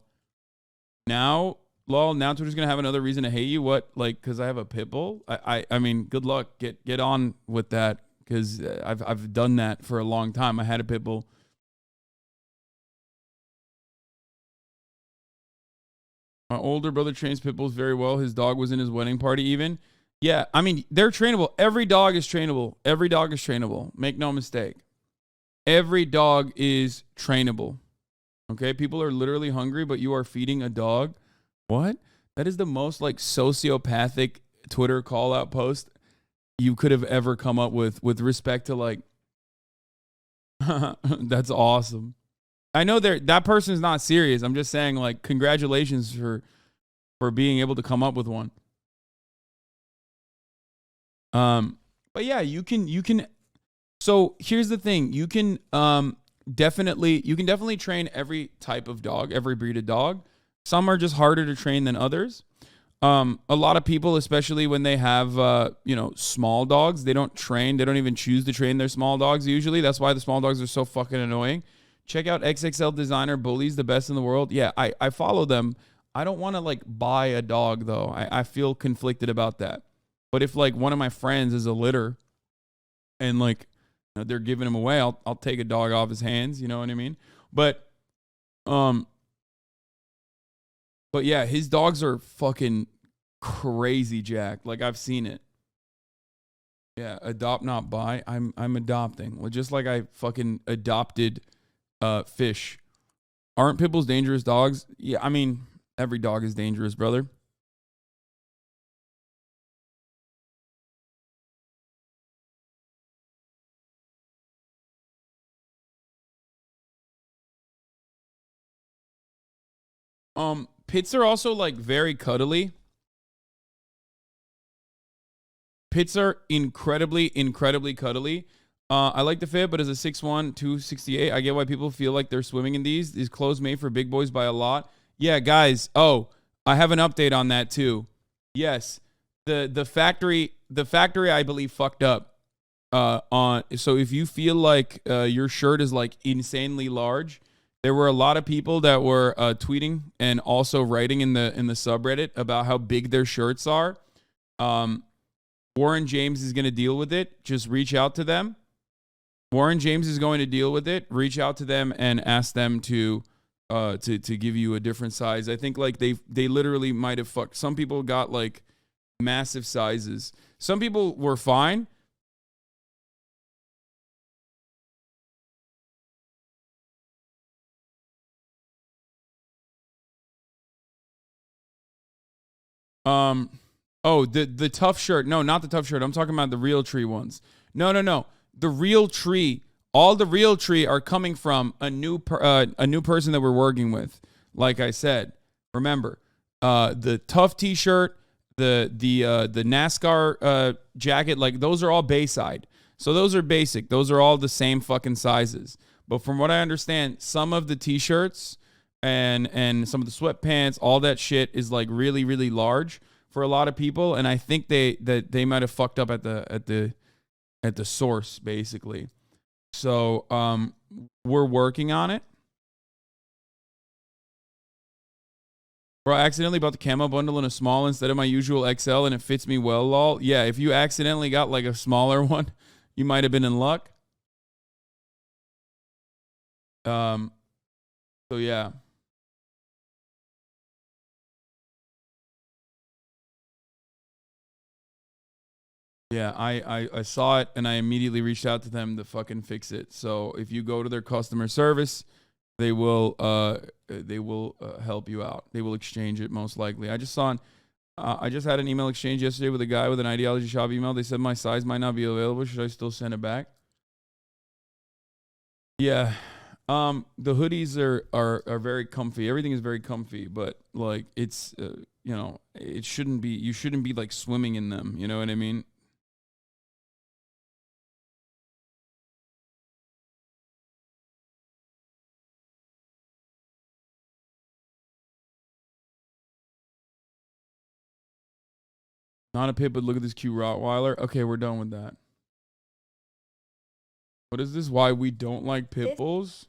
now Twitter's gonna have another reason to hate you. What, like, because I have a pit bull? I mean, good luck. Get on with that, because I've done that for a long time. I had a pit bull. My older brother trains pit bulls very well. His dog was in his wedding party even. Yeah, I mean, they're trainable. Every dog is trainable. Every dog is trainable. Make no mistake. Every dog is trainable. Okay? People are literally hungry, but you are feeding a dog. What? That is the most, like, sociopathic Twitter call-out post you could have ever come up with respect to, like, that's awesome. I know that person's not serious. I'm just saying, like, congratulations for being able to come up with one. But yeah, you can. So here's the thing: you can definitely train every type of dog, every breed of dog. Some are just harder to train than others. A lot of people, especially when they have small dogs, they don't even choose to train their small dogs usually. That's why the small dogs are so fucking annoying. Check out XXL Designer Bullies, the best in the world. Yeah, I follow them. I don't want to like buy a dog though. I feel conflicted about that. But if like one of my friends is a litter and like they're giving him away, I'll take a dog off his hands, you know what I mean? But yeah, his dogs are fucking crazy, Jack. Like, I've seen it. Yeah, adopt, not buy. I'm adopting. Well, just like I fucking adopted fish. Aren't pit bulls dangerous dogs? Yeah, I mean, every dog is dangerous, brother. Pits are also like very cuddly. Pits are incredibly cuddly. I like the fit, but as a 6'1", 268, I get why people feel like they're swimming in these. These clothes made for big boys by a lot. Yeah, guys. Oh, I have an update on that too. Yes, the factory I believe fucked up. So if you feel like your shirt is like insanely large, there were a lot of people that were tweeting and also writing in the subreddit about how big their shirts are. Warren James is going to deal with it. Just reach out to them. Warren James is going to deal with it. Reach out to them and ask them to give you a different size. I think like they literally might have fucked. Some people got like massive sizes. Some people were fine. Oh, the tough shirt. No, not the tough shirt. I'm talking about the real tree ones. No. The real tree. All the real tree are coming from a new person that we're working with. Like I said, remember, the tough T-shirt, the NASCAR jacket, like those are all Bayside. So those are basic. Those are all the same fucking sizes. But from what I understand, some of the T-shirts and some of the sweatpants, all that shit is like really, really large for a lot of people. And I think they might have fucked up at the source, basically. So we're working on it. Bro, I accidentally bought the camo bundle in a small instead of my usual XL, and it fits me well, lol. Yeah, if you accidentally got like a smaller one, you might have been in luck. So yeah. Yeah, I saw it and I immediately reached out to them to fucking fix it. So if you go to their customer service, they will help you out. They will exchange it most likely. I just had an email exchange yesterday with a guy with an ideology shop email. They said my size might not be available. Should I still send it back? Yeah. The hoodies are very comfy. Everything is very comfy, but like it's it shouldn't be. You shouldn't be like swimming in them. You know what I mean? Not a pit, but look at this cute Rottweiler. Okay, we're done with that. What is this? Why we don't like pit bulls?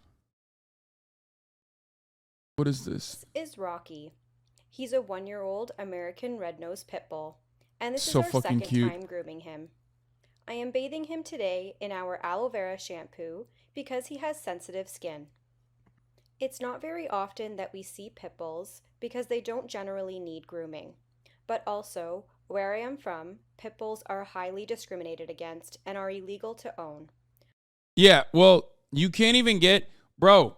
What is this? This is Rocky. He's a 1-year-old American red-nosed pit bull, and this So is our fucking second cute. time grooming him. I am bathing him today in our aloe vera shampoo because he has sensitive skin. It's not very often that we see pit bulls because they don't generally need grooming, but also, where I am from, pit bulls are highly discriminated against and are illegal to own. Yeah, well, you can't even get, bro.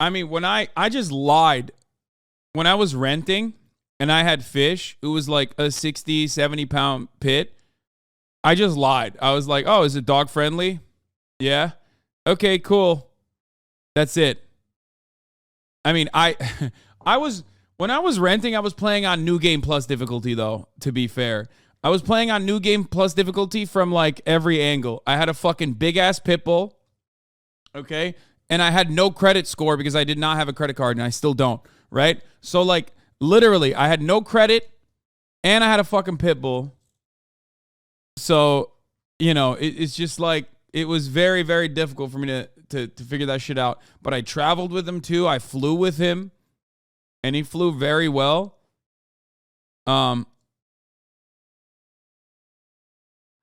I mean, when I just lied. When I was renting and I had fish, it was like a 60, 70 pound pit. I just lied. I was like, oh, is it dog friendly? Yeah. Okay, cool. That's it. I mean, when I was renting, I was playing on New Game Plus difficulty, though, to be fair. I was playing on New Game Plus difficulty from, like, every angle. I had a fucking big-ass pit bull, okay? And I had no credit score because I did not have a credit card, and I still don't, right? So, like, literally, I had no credit, and I had a fucking pit bull. So, you know, it's just, like, it was very, very difficult for me to figure that shit out. But I traveled with him, too. I flew with him. And he flew very well. But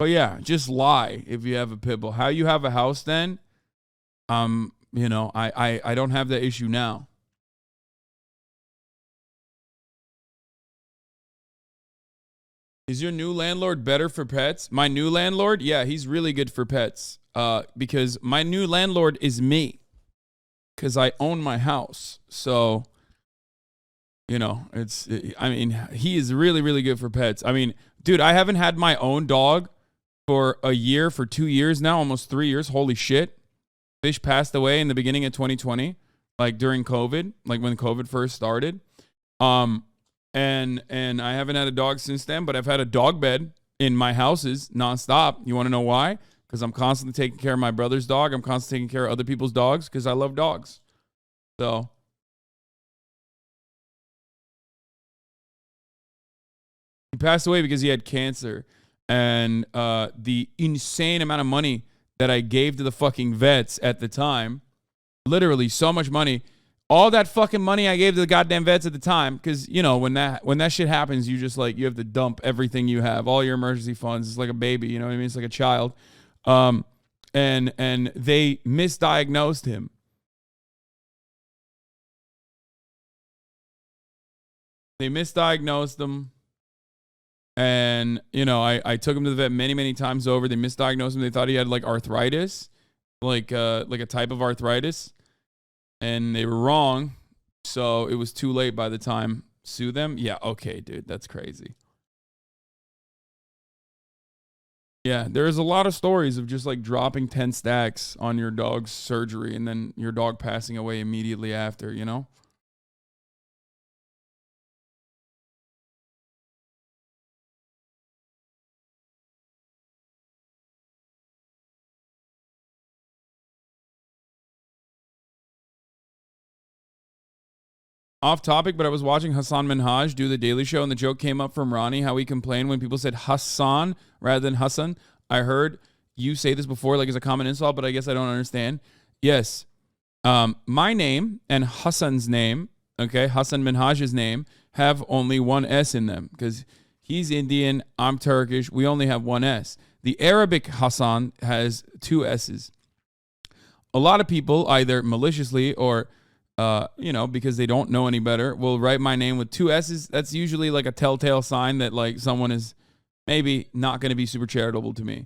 yeah, just lie if you have a pit bull. How you have a house then? You know, I don't have that issue now. Is your new landlord better for pets? My new landlord? Yeah, he's really good for pets. Because my new landlord is me. Because I own my house. So, you know, he is really, really good for pets. I mean, dude, I haven't had my own dog for a year, for 2 years now, almost 3 years. Holy shit. Fish passed away in the beginning of 2020, like during COVID, like when COVID first started. And I haven't had a dog since then, but I've had a dog bed in my houses nonstop. You want to know why? Because I'm constantly taking care of my brother's dog. I'm constantly taking care of other people's dogs because I love dogs. So he passed away because he had cancer. And the insane amount of money that I gave to the fucking vets at the time, literally so much money. All that fucking money I gave to the goddamn vets at the time, because, you know, when that shit happens, you just, like, you have to dump everything you have, all your emergency funds. It's like a baby, you know what I mean? It's like a child. And they misdiagnosed him. They misdiagnosed him. And, you know, I took him to the vet many, many times over. They misdiagnosed him. They thought he had, like, arthritis, like a type of arthritis. And they were wrong, so it was too late by the time sue them. Yeah, okay, dude, that's crazy. Yeah, there's a lot of stories of just like dropping 10 stacks on your dog's surgery and then your dog passing away immediately after, you know? Off topic, but I was watching Hassan Minhaj do the Daily Show, and the joke came up from Ronnie, how he complained when people said Hassan rather than Hassan. I heard you say this before, like as a common insult, but I guess I don't understand. Yes. My name and Hassan's name, okay, Hassan Minhaj's name, have only one S in them, because he's Indian, I'm Turkish, we only have one S. The Arabic Hassan has 2 S's. A lot of people, either maliciously or you know, because they don't know any better, will write my name with 2 S's. That's usually like a telltale sign that like someone is maybe not going to be super charitable to me.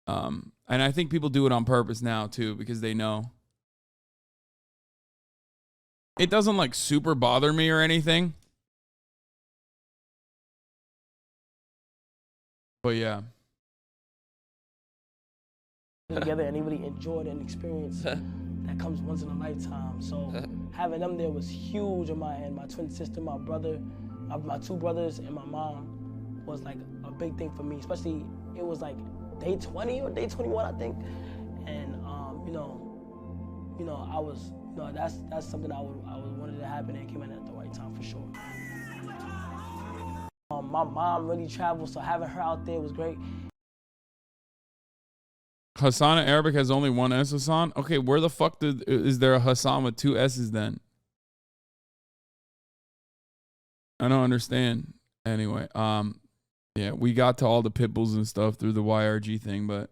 And I think people do it on purpose now too, because they know. It doesn't like super bother me or anything. But yeah. Together and they really enjoyed an experience that comes once in a lifetime. So having them there was huge on my end. My twin sister, my brother, my 2 brothers, and my mom was like a big thing for me. Especially it was like day 20 or day 21, I think. And you know, I was, you know, that's something I wanted to happen and came in at the right time for sure. My mom really traveled, so having her out there was great. Hassan in Arabic has only 1 S, Hassan? Okay, where the fuck is there a Hassan with 2 S's then? I don't understand. Anyway, yeah, we got to all the pit bulls and stuff through the YRG thing, but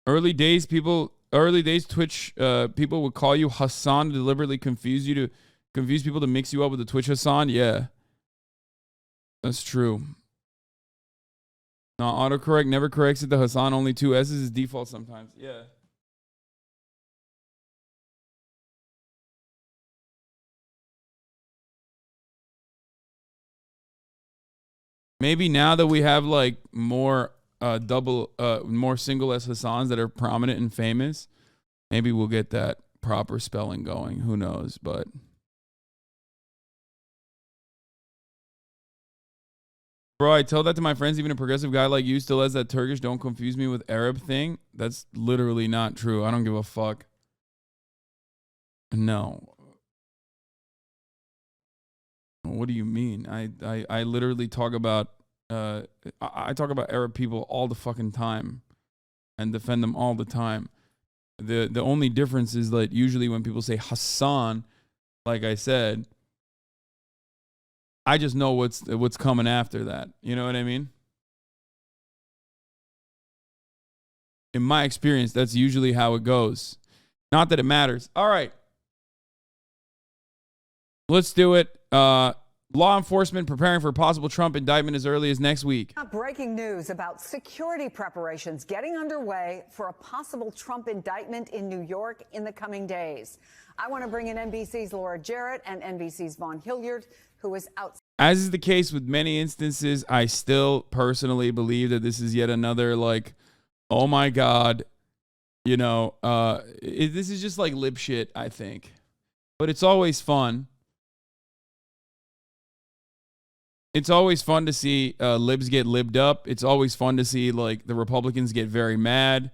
early days Twitch people would call you Hassan to deliberately confuse people to mix you up with the Twitch Hassan. Yeah. That's true. No, autocorrect never corrects it. The Hassan only 2 S's is default sometimes. Yeah. Maybe now that we have like more more single S Hassans that are prominent and famous, maybe we'll get that proper spelling going. Who knows? But bro, I tell that to my friends. Even a progressive guy like you still has that Turkish "don't confuse me with Arab" thing. That's literally not true. I don't give a fuck. No. What do you mean? I literally talk about I talk about Arab people all the fucking time and defend them all the time. The only difference is that usually when people say Hassan, like I said, I just know what's coming after that. You know what I mean? In my experience, that's usually how it goes. Not that it matters. All right. Let's do it. Law enforcement preparing for possible Trump indictment as early as next week. Breaking news about security preparations getting underway for a possible Trump indictment in New York in the coming days. I want to bring in NBC's Laura Jarrett and NBC's Vaughn Hilliard, who is out. As is the case with many instances, I still personally believe that this is yet another, like, oh my God, you know, this is just like lib shit, I think. But it's always fun. It's always fun to see libs get libbed up. It's always fun to see, like, the Republicans get very mad.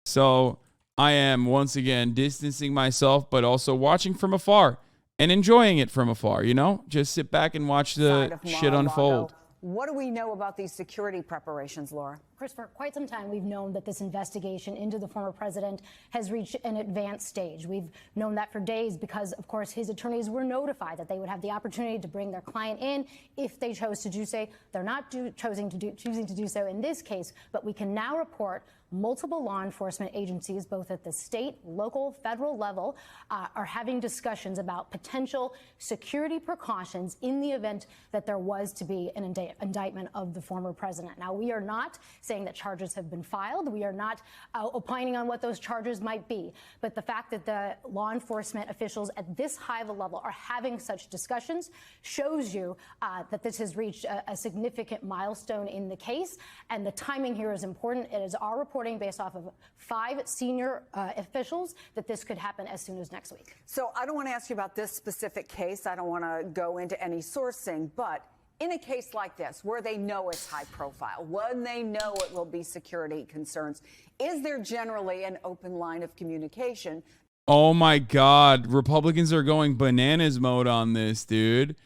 So I am, once again, distancing myself, but also watching from afar and enjoying it from afar, you know? Just sit back and watch the shit unfold. What do we know about these security preparations, Laura? Chris, for quite some time, we've known that this investigation into the former president has reached an advanced stage. We've known that for days because, of course, his attorneys were notified that they would have the opportunity to bring their client in if they chose to do so. They're not choosing to do so in this case, but we can now report multiple law enforcement agencies, both at the state, local, federal level, are having discussions about potential security precautions in the event that there was to be an indictment of the former president. Now, we are not saying that charges have been filed. We are not opining on what those charges might be. But the fact that the law enforcement officials at this high of a level are having such discussions shows you that this has reached a significant milestone in the case. And the timing here is important. It is our reporting based off of 5 senior officials that this could happen as soon as next week. So I don't want to ask you about this specific case. I don't want to go into any sourcing, but in a case like this, where they know it's high profile, when they know it will be security concerns, is there generally an open line of communication? Oh my God. Republicans are going bananas mode on this, dude.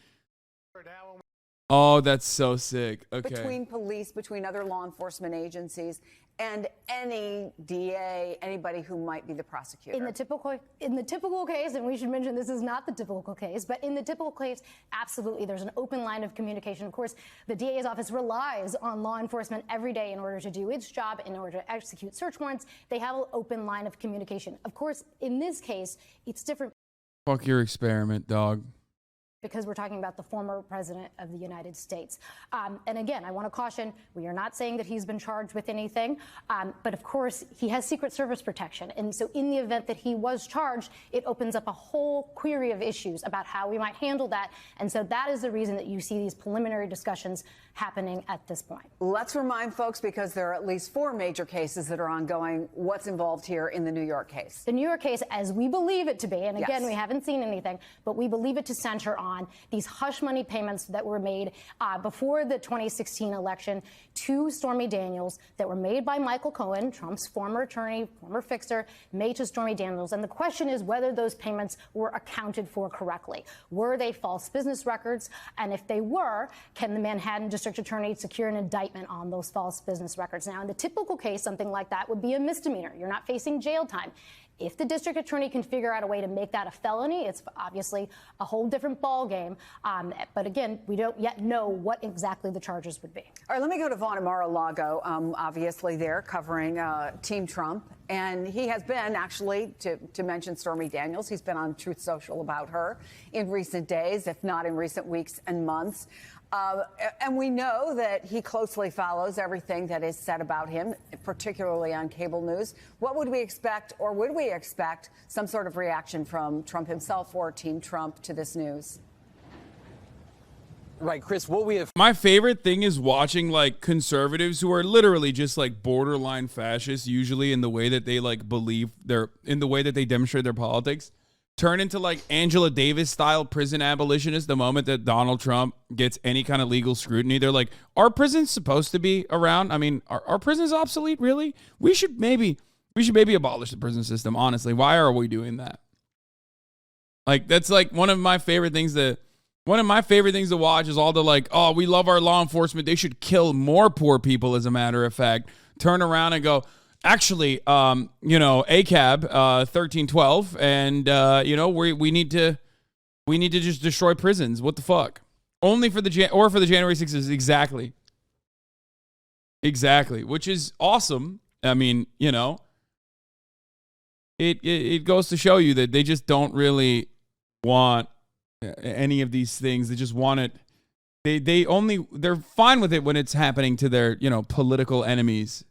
Oh, that's so sick. Okay. Between police, between other law enforcement agencies, and any DA, anybody who might be the prosecutor. In the typical case, and we should mention this is not the typical case, but in the typical case, absolutely, there's an open line of communication. Of course, the DA's office relies on law enforcement every day in order to do its job, in order to execute search warrants. They have an open line of communication. Of course, in this case, it's different. Fuck your experiment, dog. Because we're talking about the former president of the United States. And again, I want to caution, we are not saying that he's been charged with anything, but of course, he has Secret Service protection. And so in the event that he was charged, it opens up a whole query of issues about how we might handle that. And so that is the reason that you see these preliminary discussions happening at this point. Let's remind folks, because there are at least 4 major cases that are ongoing, what's involved here in the New York case. The New York case, as we believe it to be, and again, Yes. we haven't seen anything, but we believe it to center on these hush money payments that were made before the 2016 election to Stormy Daniels that were made by Michael Cohen, Trump's former attorney, former fixer, made to Stormy Daniels. And the question is whether those payments were accounted for correctly. Were they false business records? And if they were, can the Manhattan District Attorney secure an indictment on those false business records? Now, in the typical case, something like that would be a misdemeanor. You're not facing jail time. If the district attorney can figure out a way to make that a felony, it's obviously a whole different ballgame. But again, we don't yet know what exactly the charges would be. All right, let me go to Vaughn Mar-a-Lago, obviously there covering Team Trump. And he has been, actually, to mention Stormy Daniels, he's been on Truth Social about her in recent days, if not in recent weeks and months. And we know that he closely follows everything that is said about him, particularly on cable news. What would we expect, or would we expect some sort of reaction from Trump himself or Team Trump to this news? Right, Chris, what we have... My favorite thing is watching, like, conservatives who are literally just, like, borderline fascists, usually in the way that they, like, believe in the way that they demonstrate their politics, turn into, like, Angela Davis style prison abolitionists the moment that Donald Trump gets any kind of legal scrutiny. They're like, are prisons supposed to be around? I mean, are prisons obsolete, really? We should maybe abolish the prison system, honestly. Why are we doing that? Like, that's like one of my favorite things to watch is all the, like, oh, we love our law enforcement. They should kill more poor people, as a matter of fact. Turn around and go, actually, ACAB 1312, and we need to just destroy prisons. What the fuck? Only for the January 6th. Exactly, which is awesome. I mean, it goes to show you that they just don't really want any of these things. They just want it they're fine with it when it's happening to their, political enemies.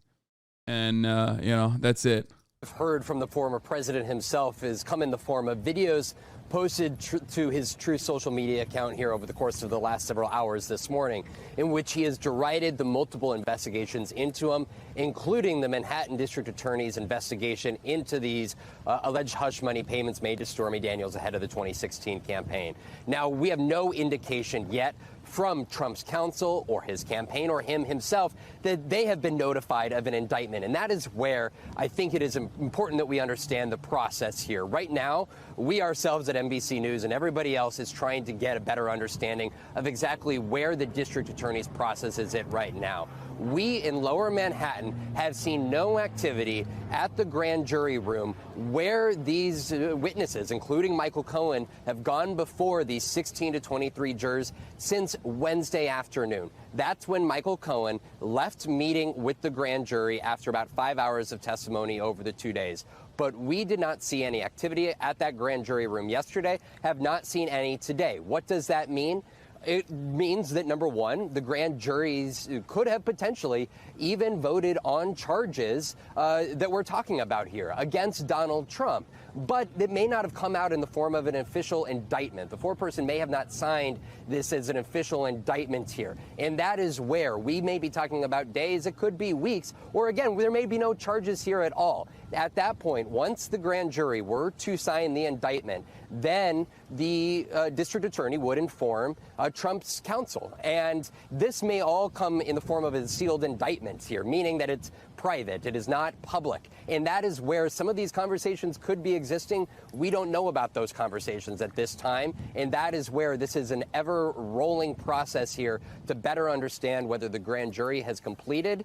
And, that's it. We've heard from the former president himself has come in the form of videos posted to his Truth social media account here over the course of the last several hours this morning, in which he has derided the multiple investigations into him, including the Manhattan District Attorney's investigation into these alleged hush money payments made to Stormy Daniels ahead of the 2016 campaign. Now, we have no indication yet from Trump's counsel or his campaign or him himself that they have been notified of an indictment. And that is where I think it is important that we understand the process here. Right now, we ourselves at NBC News and everybody else is trying to get a better understanding of exactly where the district attorney's process is at right now. We in Lower Manhattan have seen no activity at the grand jury room where these witnesses, including Michael Cohen, have gone before these 16 to 23 jurors since Wednesday afternoon. That's when Michael Cohen left meeting with the grand jury after about 5 hours of testimony over the 2 days. But we did not see any activity at that grand jury room yesterday, have not seen any today. What does that mean? It means that, number one, the grand juries could have potentially even voted on charges that we're talking about here against Donald Trump. But it may not have come out in the form of an official indictment. The foreperson may have not signed this as an official indictment here. And that is where we may be talking about days, it could be weeks, or again, there may be no charges here at all. At that point, once the grand jury were to sign the indictment, then the district attorney would inform Trump's counsel. And this may all come in the form of a sealed indictment here, meaning that it's private, it is not public. And that is where some of these conversations could be existing. We don't know about those conversations at this time. And that is where this is an ever rolling process here to better understand whether the grand jury has completed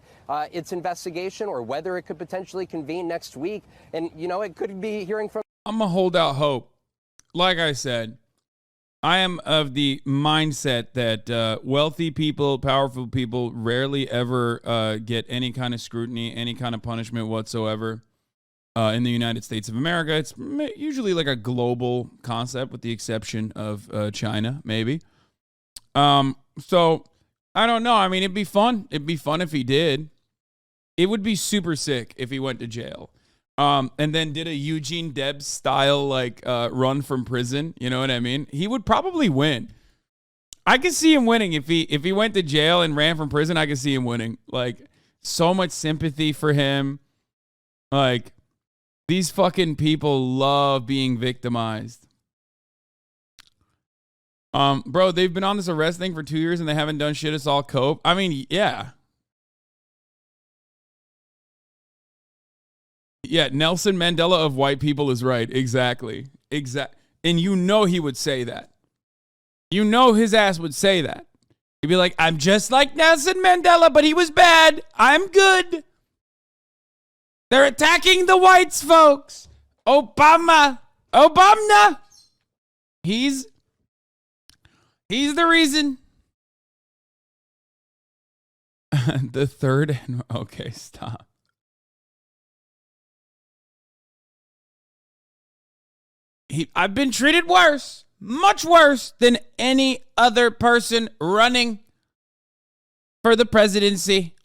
its investigation or whether it could potentially convene next week. And, it could be hearing from. I'm going to hold out hope. Like I said, I am of the mindset that wealthy people, powerful people rarely ever get any kind of scrutiny, any kind of punishment whatsoever in the United States of America. It's usually like a global concept with the exception of China, maybe. So I don't know. I mean, it'd be fun. It'd be fun if he did. It would be super sick if he went to jail. And then did a Eugene Debs style run from prison. You know what I mean? He would probably win. I could see him winning if he went to jail and ran from prison. I could see him winning. Like, so much sympathy for him. Like, these fucking people love being victimized. Bro, they've been on this arrest thing for 2 years and they haven't done shit. It's all cope. I mean, yeah. Yeah, Nelson Mandela of white people is right. Exactly. And he would say that. His ass would say that. He'd be like, I'm just like Nelson Mandela, but he was bad. I'm good. They're attacking the whites, folks. Obama. He's the reason. The third. Okay, stop. I've been treated worse, much worse than any other person running for the presidency.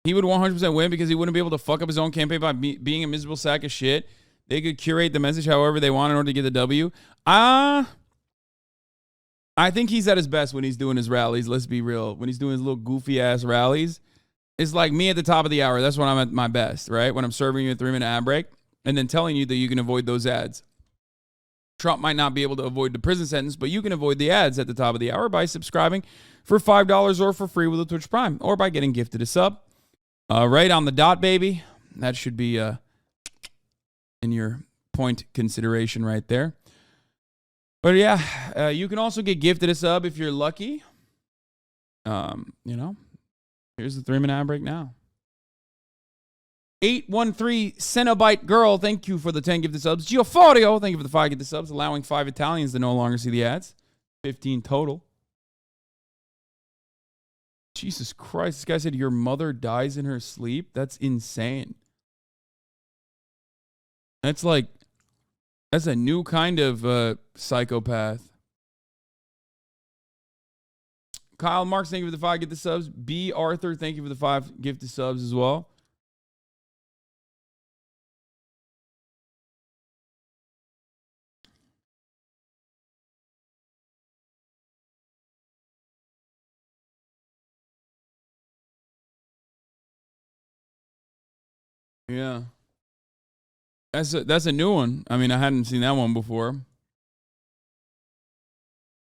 He would 100% win because he wouldn't be able to fuck up his own campaign by being a miserable sack of shit. They could curate the message however they want in order to get the W. I think he's at his best when he's doing his rallies. Let's be real. When he's doing his little goofy ass rallies. It's like me at the top of the hour. That's when I'm at my best, right? When I'm serving you a 3-minute ad break and then telling you that you can avoid those ads. Trump might not be able to avoid the prison sentence, but you can avoid the ads at the top of the hour by subscribing for $5 or for free with a Twitch Prime or by getting gifted a sub. Right on the dot, baby. That should be in your point consideration right there. But yeah, you can also get gifted a sub if you're lucky. Here's the 3-minute ad break now. 813 Cenobite Girl, thank you for the 10 gifted subs. Gioforio, thank you for the 5 gifted subs, allowing 5 Italians to no longer see the ads. 15 total. Jesus Christ, this guy said your mother dies in her sleep? That's insane. That's like That's a new kind of psychopath. Kyle Marks, thank you for the 5 gifted subs. B. Arthur, thank you for the 5 gifted subs as well. Yeah. That's a new one. I mean, I hadn't seen that one before.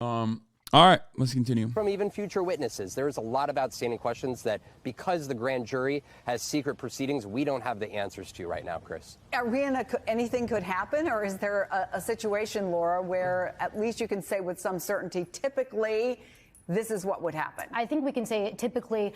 All right, let's continue. From even future witnesses, there's a lot of outstanding questions that, because the grand jury has secret proceedings, we don't have the answers to right now, Chris. Rihanna, anything could happen, or is there a situation, Laura, where at least you can say with some certainty, typically, this is what would happen? I think we can say typically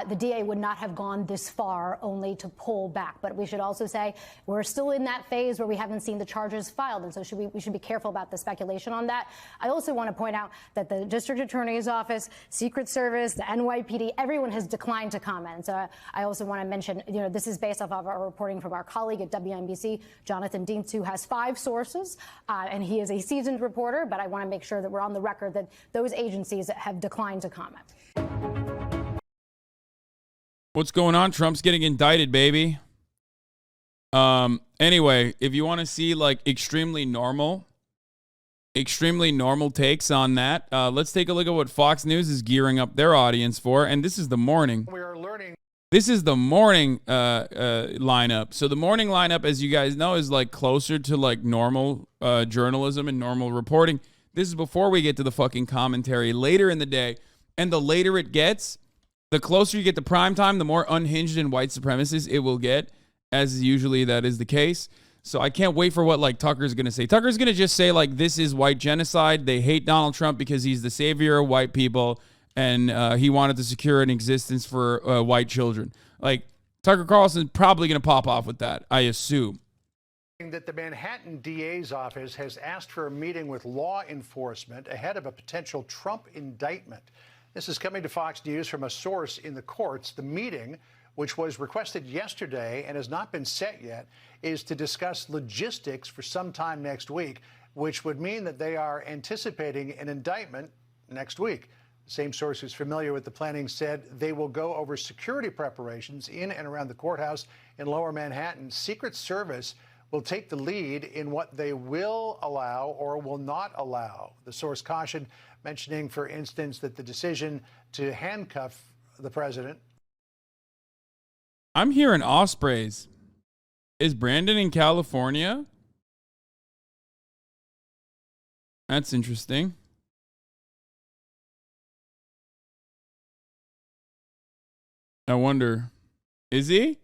the DA would not have gone this far only to pull back. But we should also say we're still in that phase where we haven't seen the charges filed. And so we should be careful about the speculation on that. I also want to point out that the district attorney's office, Secret Service, the NYPD, everyone has declined to comment. So I also want to mention, this is based off of our reporting from our colleague at WNBC, Jonathan Dientz, who has 5 sources. And he is a seasoned reporter. But I want to make sure that we're on the record that those agencies have declined to comment. What's going on? Trump's getting indicted, baby. Anyway, if you want to see like extremely normal takes on that, let's take a look at what Fox News is gearing up their audience for. And this is the morning. We are learning. This is the morning lineup. So the morning lineup, as you guys know, is like closer to like normal journalism and normal reporting. This is before we get to the fucking commentary later in the day. And the later it gets, the closer you get to prime time, the more unhinged and white supremacist it will get, as usually that is the case. So I can't wait for what like Tucker's going to say. Tucker's going to just say like, this is white genocide. They hate Donald Trump because he's the savior of white people. And he wanted to secure an existence for white children. Like Tucker Carlson's probably going to pop off with that, I assume. That the Manhattan DA's office has asked for a meeting with law enforcement ahead of a potential Trump indictment. This is coming to Fox News from a source in the courts. The meeting, which was requested yesterday and has not been set yet, is to discuss logistics for sometime next week, which would mean that they are anticipating an indictment next week. The same source who's familiar with the planning said they will go over security preparations in and around the courthouse in Lower Manhattan. Secret Service will take the lead in what they will allow or will not allow. The source cautioned, mentioning, for instance, that the decision to handcuff the president. I'm hearing Ospreys. Is Brandon in California? That's interesting. I wonder, is he?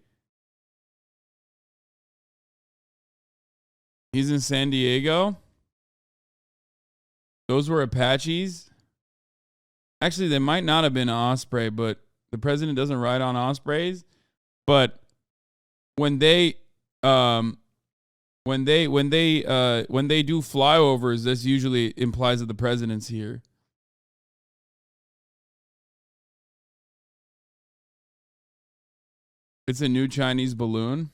He's in San Diego. Those were Apaches. Actually, they might not have been an Osprey, but the president doesn't ride on Ospreys. But when they do flyovers, this usually implies that the president's here. It's a new Chinese balloon.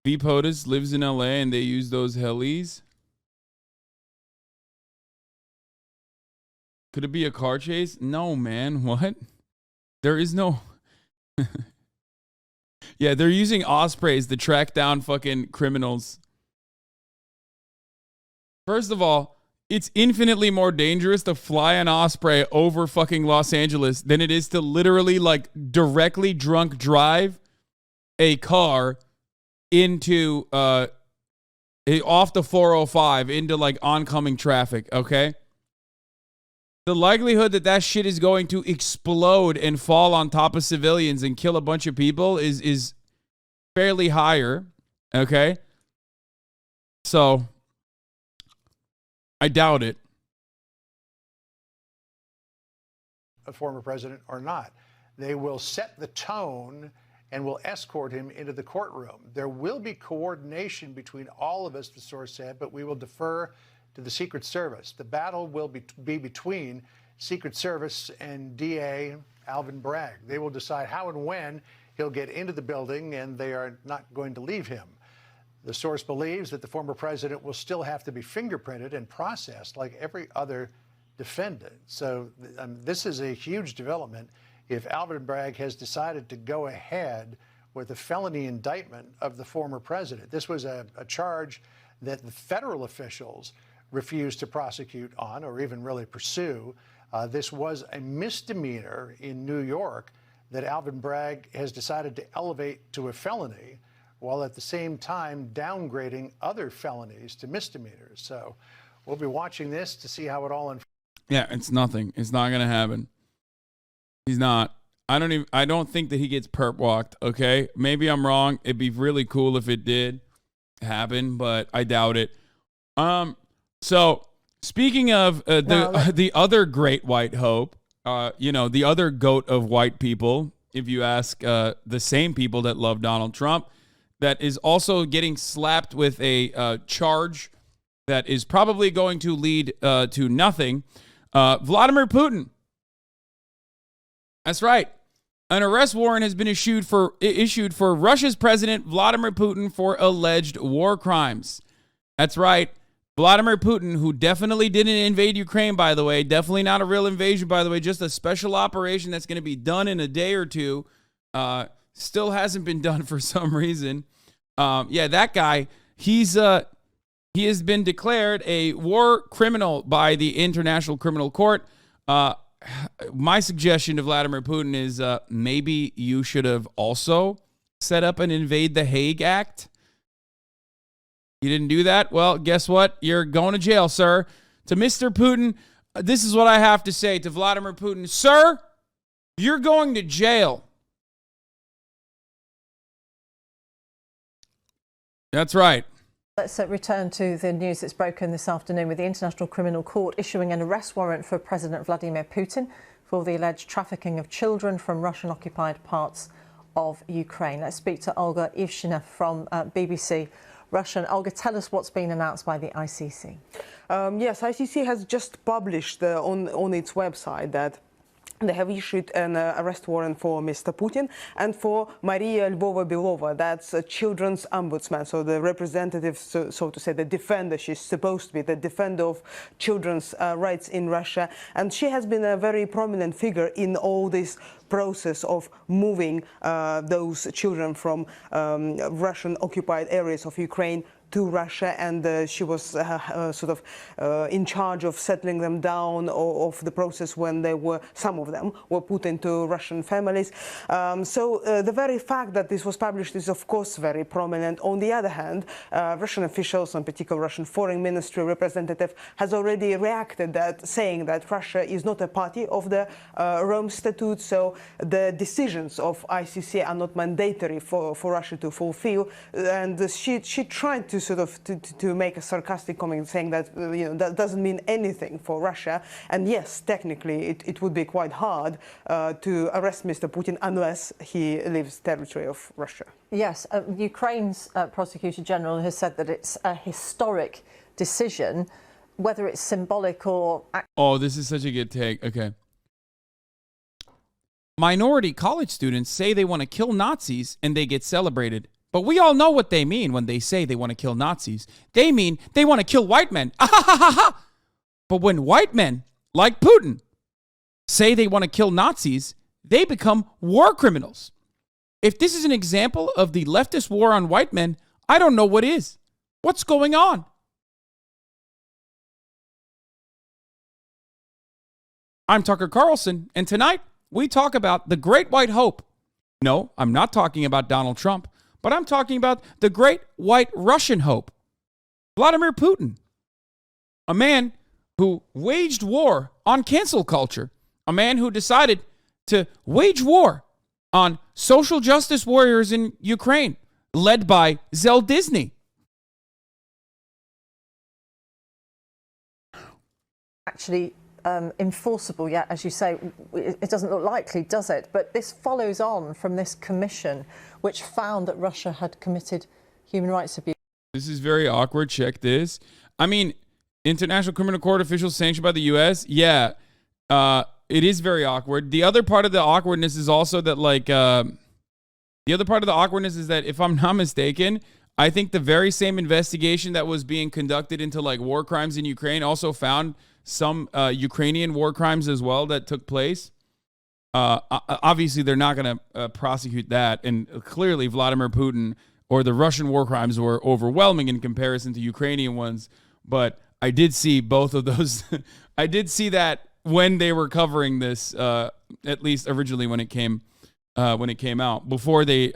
V. POTUS lives in LA and they use those helis. Could it be a car chase? No, man. What? There is no. Yeah, they're using Ospreys to track down fucking criminals. First of all, it's infinitely more dangerous to fly an Osprey over fucking Los Angeles than it is to literally like directly drunk drive a car into off the 405 into like oncoming traffic, okay? The likelihood that that shit is going to explode and fall on top of civilians and kill a bunch of people is fairly higher, okay? So I doubt it. A former president or not. They will set the tone and will escort him into the courtroom. There will be coordination between all of us, the source said, but we will defer to the Secret Service. The battle will be between Secret Service and DA Alvin Bragg. They will decide how and when he'll get into the building, and they are not going to leave him. The source believes that the former president will still have to be fingerprinted and processed like every other defendant. So this is a huge development if Alvin Bragg has decided to go ahead with a felony indictment of the former president. This was a charge that the federal officials refused to prosecute on or even really pursue. This was a misdemeanor in New York that Alvin Bragg has decided to elevate to a felony, while at the same time downgrading other felonies to misdemeanors. So we'll be watching this to see how it all unfolds. Yeah, it's nothing. It's not gonna happen. He's not. I don't think that he gets perp walked. Okay, maybe I'm wrong. It'd be really cool if it did happen, but I doubt it. So speaking of the other great white hope, the other goat of white people, if you ask the same people that love Donald Trump, that is also getting slapped with a charge that is probably going to lead to nothing. Vladimir Putin. That's right. An arrest warrant has been issued for Russia's President Vladimir Putin for alleged war crimes. That's right. Vladimir Putin, who definitely didn't invade Ukraine, by the way, definitely not a real invasion, by the way, just a special operation that's going to be done in a day or two, still hasn't been done for some reason. That guy, he has been declared a war criminal by the International Criminal Court. My suggestion to Vladimir Putin is maybe you should have also set up an Invade the Hague Act. You didn't do that? Well, guess what? You're going to jail, sir. To Mr. Putin, this is what I have to say to Vladimir Putin. Sir, you're going to jail. That's right. Let's return to the news that's broken this afternoon with the International Criminal Court issuing an arrest warrant for President Vladimir Putin for the alleged trafficking of children from Russian-occupied parts of Ukraine. Let's speak to Olga Ivshina from BBC Russian. Olga, tell us what's been announced by the ICC. Yes, ICC has just published on its website that they have issued an arrest warrant for Mr. Putin and for Maria Lvova-Belova. That's a children's ombudsman, so the representative, so to say, the defender. She's supposed to be the defender of children's rights in Russia. And she has been a very prominent figure in all this process of moving those children from Russian-occupied areas of Ukraine to Russia, and she was in charge of settling them down, of the process when some of them were put into Russian families. So the very fact that this was published is of course very prominent. On the other hand, Russian officials, in particular Russian Foreign Ministry representative, has already reacted saying that Russia is not a party of the Rome Statute, so the decisions of ICC are not mandatory for Russia to fulfill. And she tried to make a sarcastic comment saying that that doesn't mean anything for Russia. And yes, technically it would be quite hard to arrest Mr. Putin unless he leaves territory of Russia. Yes, Ukraine's Prosecutor General has said that it's a historic decision, whether it's symbolic or... Oh, this is such a good take. Okay. Minority college students say they want to kill Nazis and they get celebrated. But we all know what they mean when they say they want to kill Nazis. They mean they want to kill white men. But when white men, like Putin, say they want to kill Nazis, they become war criminals. If this is an example of the leftist war on white men, I don't know what is. What's going on? I'm Tucker Carlson, and tonight we talk about the great white hope. No, I'm not talking about Donald Trump. But I'm talking about the great white Russian hope, Vladimir Putin, a man who waged war on cancel culture, a man who decided to wage war on social justice warriors in Ukraine, led by Zell Disney. Actually enforceable yet, as you say. It doesn't look likely, does it? But this follows on from this commission which found that Russia had committed human rights abuse. This is very awkward. Check this. I mean, International Criminal Court officials sanctioned by the U.S. Yeah. It is very awkward. The other part of the awkwardness is also that, like, the other part of the awkwardness is that, if I'm not mistaken, I think the very same investigation that was being conducted into, like, war crimes in Ukraine also found some Ukrainian war crimes as well that took place. Obviously, they're not going to prosecute that. And clearly, Vladimir Putin or the Russian war crimes were overwhelming in comparison to Ukrainian ones. But I did see both of those. I did see that when they were covering this, at least originally when it came out, before they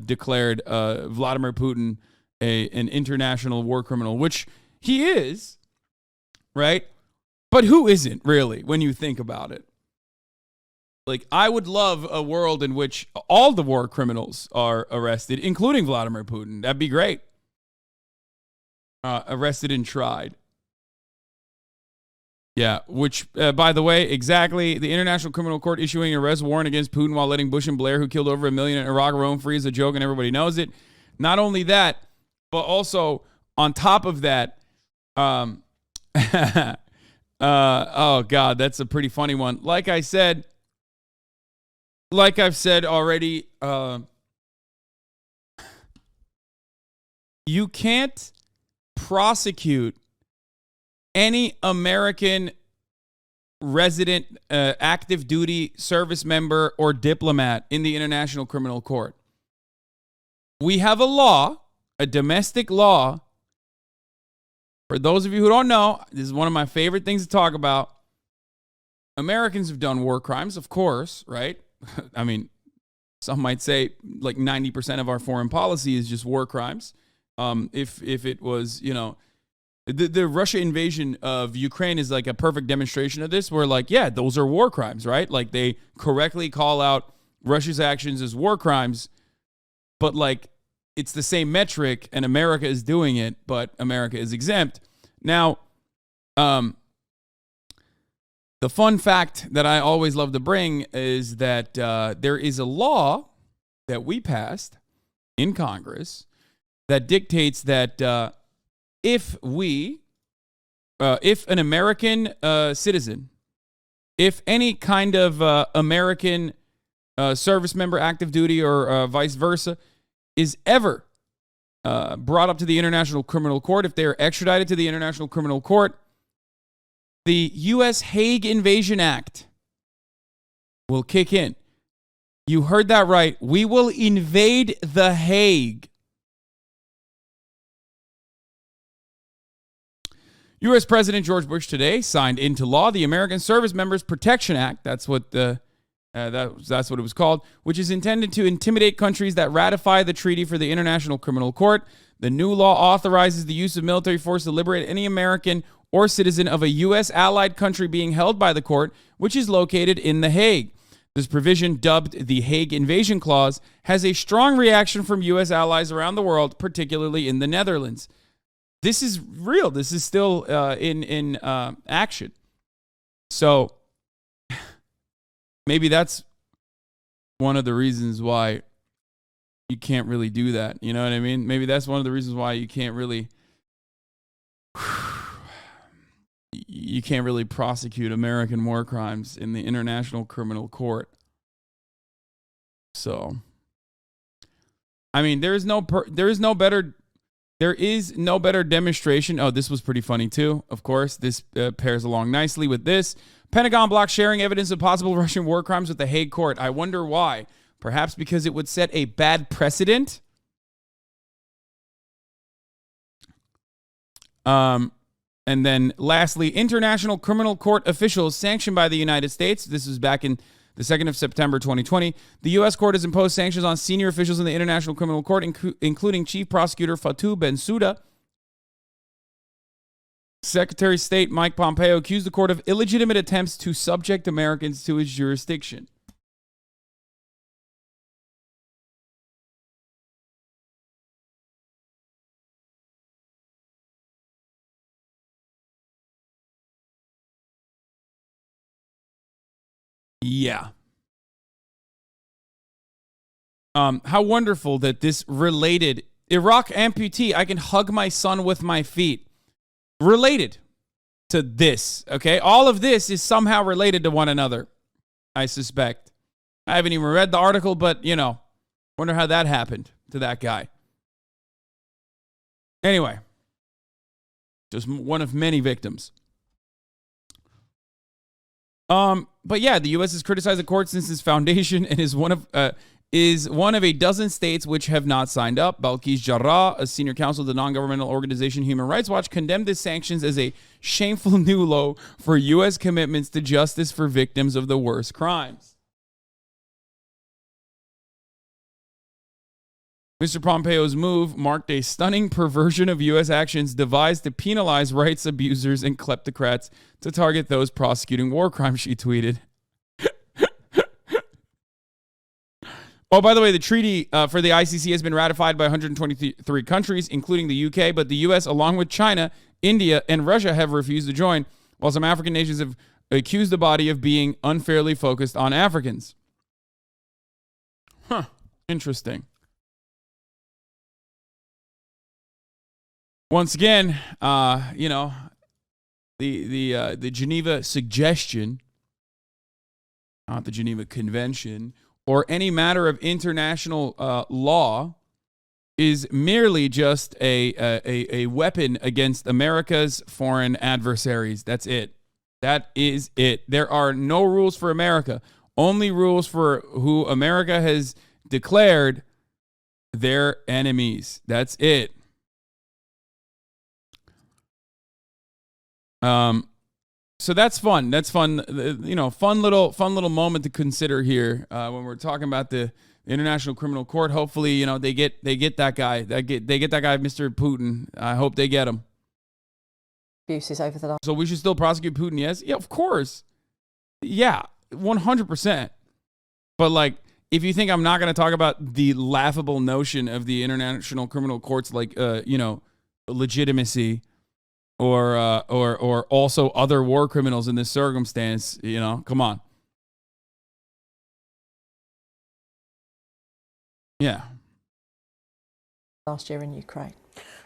declared Vladimir Putin an international war criminal, which he is, right? But who isn't, really, when you think about it? Like, I would love a world in which all the war criminals are arrested, including Vladimir Putin. That'd be great. Arrested and tried. Yeah, which, by the way, exactly, the International Criminal Court issuing an arrest warrant against Putin while letting Bush and Blair, who killed over 1 million in Iraq, roam free, is a joke and everybody knows it. Not only that, but also on top of that, oh God, that's a pretty funny one. Like I've said already, you can't prosecute any American resident, active duty service member or diplomat in the International Criminal Court. We have a law, a domestic law. For those of you who don't know, this is one of my favorite things to talk about. Americans have done war crimes, of course, right? I mean, some might say like 90% of our foreign policy is just war crimes. If it was, you know, the Russia invasion of Ukraine is like a perfect demonstration of this, where, like, yeah, those are war crimes, right? Like, they correctly call out Russia's actions as war crimes, but, like, it's the same metric and America is doing it, but America is exempt. Now, the fun fact that I always love to bring is that there is a law that we passed in Congress that dictates that if an American citizen, if any kind of American service member, active duty, or vice versa, is ever brought up to the International Criminal Court, if they are extradited to the International Criminal Court, the U.S. Hague Invasion Act will kick in. You heard that right. We will invade The Hague. U.S. President George Bush today signed into law the American Service Members Protection Act. That's what that's what it was called, which is intended to intimidate countries that ratify the treaty for the International Criminal Court. The new law authorizes the use of military force to liberate any American or citizen of a U.S. allied country being held by the court, which is located in The Hague. This provision, dubbed the Hague Invasion Clause, has a strong reaction from U.S. allies around the world, particularly in the Netherlands. This is real. This is still in action. So maybe that's one of the reasons why you can't really do that. You know what I mean? Maybe that's one of the reasons why you can't really prosecute American war crimes in the International Criminal Court. So, I mean, there is no better demonstration. Oh, this was pretty funny too. Of course, this pairs along nicely with this. Pentagon blocks sharing evidence of possible Russian war crimes with the Hague Court. I wonder why. Perhaps because it would set a bad precedent. And then lastly, International Criminal Court officials sanctioned by the United States. This was back in the 2nd of September 2020. The U.S. court has imposed sanctions on senior officials in the International Criminal Court, including Chief Prosecutor Fatou Bensouda. Secretary of State Mike Pompeo accused the court of illegitimate attempts to subject Americans to its jurisdiction. Yeah. How wonderful that this related. Iraq amputee, I can hug my son with my feet. Related. to this, okay? All of this is somehow related to one another, I suspect. I haven't even read the article, but, you know, wonder how that happened to that guy. Anyway, just one of many victims. But yeah, the U.S. has criticized the court since its foundation and is one of a dozen states which have not signed up. Balkis Jarrah, a senior counsel of the non-governmental organization Human Rights Watch, condemned the sanctions as a shameful new low for U.S. commitments to justice for victims of the worst crimes. Mr. Pompeo's move marked a stunning perversion of U.S. actions devised to penalize rights abusers and kleptocrats to target those prosecuting war crimes, she tweeted. Oh, by the way, the treaty for the ICC has been ratified by 123 countries, including the UK, but the U.S., along with China, India, and Russia, have refused to join, while some African nations have accused the body of being unfairly focused on Africans. Huh. Interesting. Once again, you know, the Geneva suggestion, not the Geneva Convention, or any matter of international law is merely just a weapon against America's foreign adversaries. That's it. That is it. There are no rules for America. Only rules for who America has declared their enemies. That's it. So that's fun. That's fun. You know, fun little moment to consider here when we're talking about the International Criminal Court. Hopefully, you know, they get that guy. They get that guy, Mr. Putin. I hope they get him. Abuses over the last. So we should still prosecute Putin. Yes, yeah, of course. Yeah, 100%. But like, if you think I'm not going to talk about the laughable notion of the International Criminal Court's like, you know, legitimacy. Or also other war criminals in this circumstance, you know, come on. Yeah. Last year in Ukraine.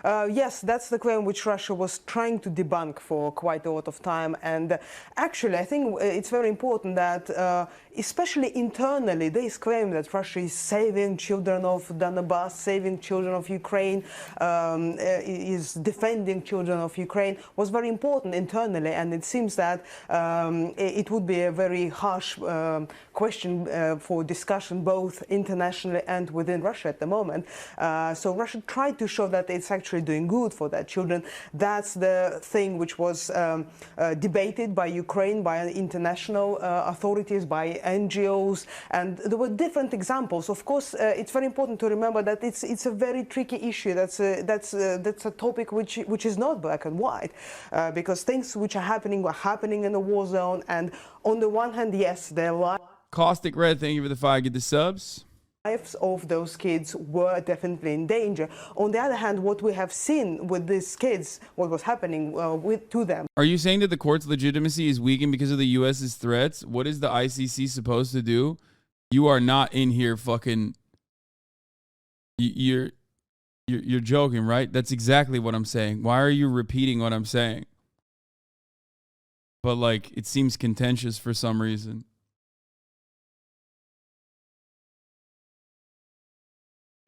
Yes, that's the claim which Russia was trying to debunk for quite a lot of time. And actually, I think it's very important that, especially internally, this claim that Russia is saving children of Donbass, saving children of Ukraine, is defending children of Ukraine, was very important internally. And it seems that it would be a very harsh question for discussion, both internationally and within Russia at the moment. So Russia tried to show that it's actually doing good for their children. That's the thing which was debated by Ukraine, by international authorities, by NGOs, and there were different examples. Of course, it's very important to remember that it's a very tricky issue. That's a topic which is not black and white, because things which are happening in a war zone. And on the one hand, yes, their Caustic Red, thank you for the 5. Get the subs. Lives of those kids were definitely in danger. On the other hand, what we have seen with these kids, what was happening to them. Are you saying that the court's legitimacy is weakened because of the U.S.'s threats? What is the ICC supposed to do? You are not in here fucking... You're joking, right? That's exactly what I'm saying. Why are you repeating what I'm saying? But like, it seems contentious for some reason.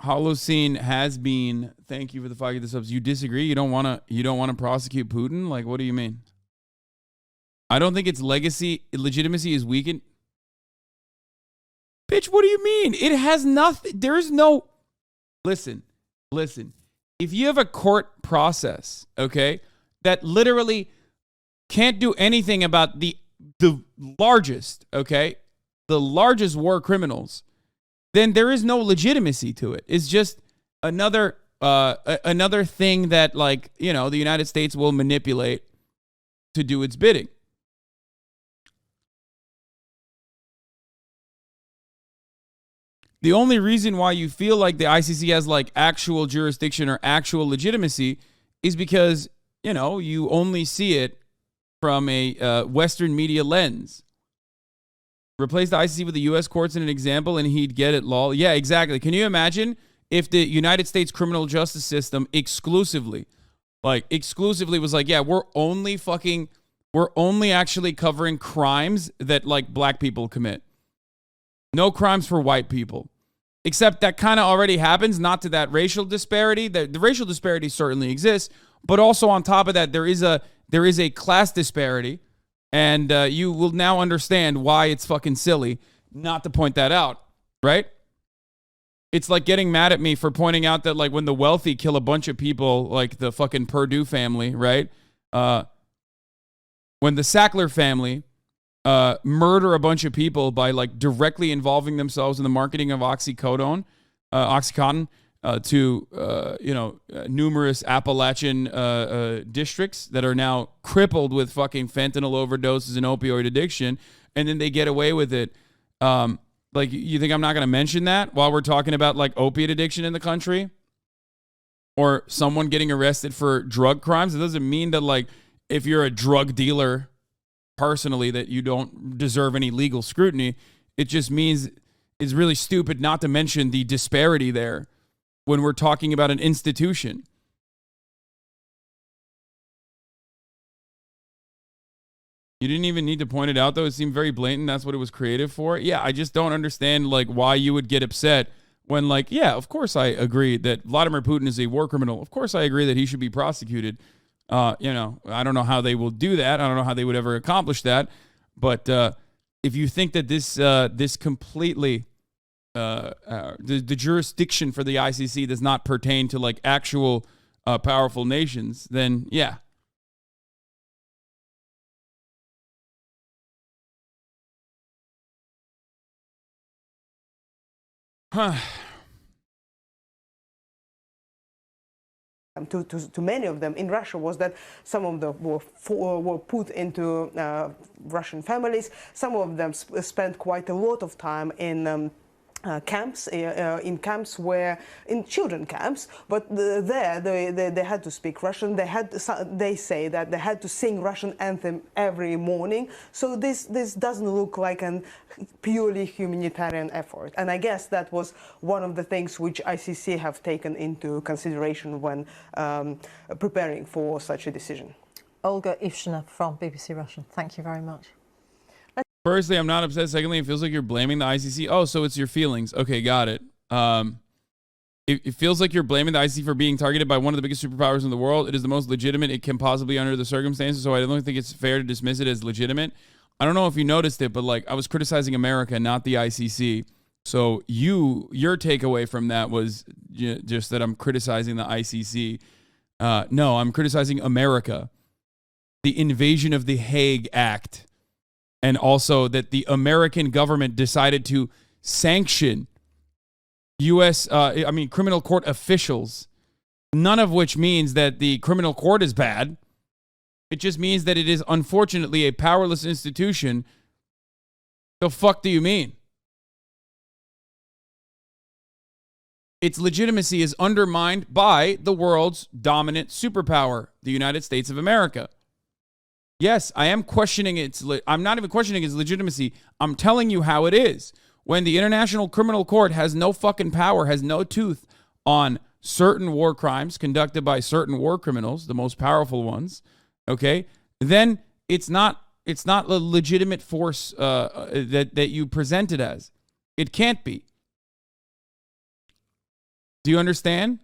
Holocene has been. Thank you for the 5 the subs. You disagree? You don't want to prosecute Putin? Like, what do you mean? I don't think its legitimacy is weakened. Bitch, what do you mean? It has nothing. There is no. Listen. If you have a court process, okay, that literally can't do anything about the largest, okay, the largest war criminals, then there is no legitimacy to it. It's just another thing that, like, you know, the United States will manipulate to do its bidding. The only reason why you feel like the ICC has like actual jurisdiction or actual legitimacy is because, you know, you only see it from a Western media lens. Replace the ICC with the U.S. courts in an example and he'd get it, lol. Yeah, exactly. Can you imagine if the United States criminal justice system exclusively was like, yeah, we're only fucking we're only actually covering crimes that like black people commit. No crimes for white people. Except that kind of already happens, not to that racial disparity. The racial disparity certainly exists, but also on top of that, there is a class disparity, and you will now understand why it's fucking silly not to point that out, right? It's like getting mad at me for pointing out that like when the wealthy kill a bunch of people, like the fucking Purdue family, right? When the Sackler family murder a bunch of people by like directly involving themselves in the marketing of Oxycodone, Oxycontin, to numerous Appalachian districts that are now crippled with fucking fentanyl overdoses and opioid addiction, and then they get away with it. Like, you think I'm not going to mention that while we're talking about like opiate addiction in the country, or someone getting arrested for drug crimes? It doesn't mean that like if you're a drug dealer personally that you don't deserve any legal scrutiny. It just means it's really stupid not to mention the disparity there when we're talking about an institution. You didn't even need to point it out, though. It seemed very blatant. That's what it was created for. Yeah, I just don't understand like why you would get upset when, like, yeah, of course I agree that Vladimir Putin is a war criminal. Of course I agree that he should be prosecuted. I don't know how they will do that. I don't know how they would ever accomplish that. But if you think that this completely the jurisdiction for the ICC does not pertain to like actual powerful nations, then yeah. To many of them in Russia was that some of them were put into Russian families. Some of them spent quite a lot of time in camps, in children camps, but there they had to speak Russian. They say that they had to sing Russian anthem every morning. So this doesn't look like an purely humanitarian effort. And I guess that was one of the things which ICC have taken into consideration when preparing for such a decision. Olga Ivshina from BBC Russian. Thank you very much. Firstly, I'm not upset. Secondly, it feels like you're blaming the ICC. Oh, so it's your feelings. Okay, got it. It feels like you're blaming the ICC for being targeted by one of the biggest superpowers in the world. It is the most legitimate it can possibly under the circumstances, so I don't think it's fair to dismiss it as legitimate. I don't know if you noticed it, but like I was criticizing America, not the ICC. So your takeaway from that was just that I'm criticizing the ICC. No, I'm criticizing America. The invasion of the Hague Act. And also that the American government decided to sanction criminal court officials, none of which means that the criminal court is bad. It just means that it is unfortunately a powerless institution. The fuck do you mean? Its legitimacy is undermined by the world's dominant superpower, the United States of America. Yes, I am questioning I'm not even questioning its legitimacy. I'm telling you how it is. When the International Criminal Court has no fucking power, has no tooth on certain war crimes conducted by certain war criminals, the most powerful ones, okay, then it's not a legitimate force that you present it as. It can't be. Do you understand?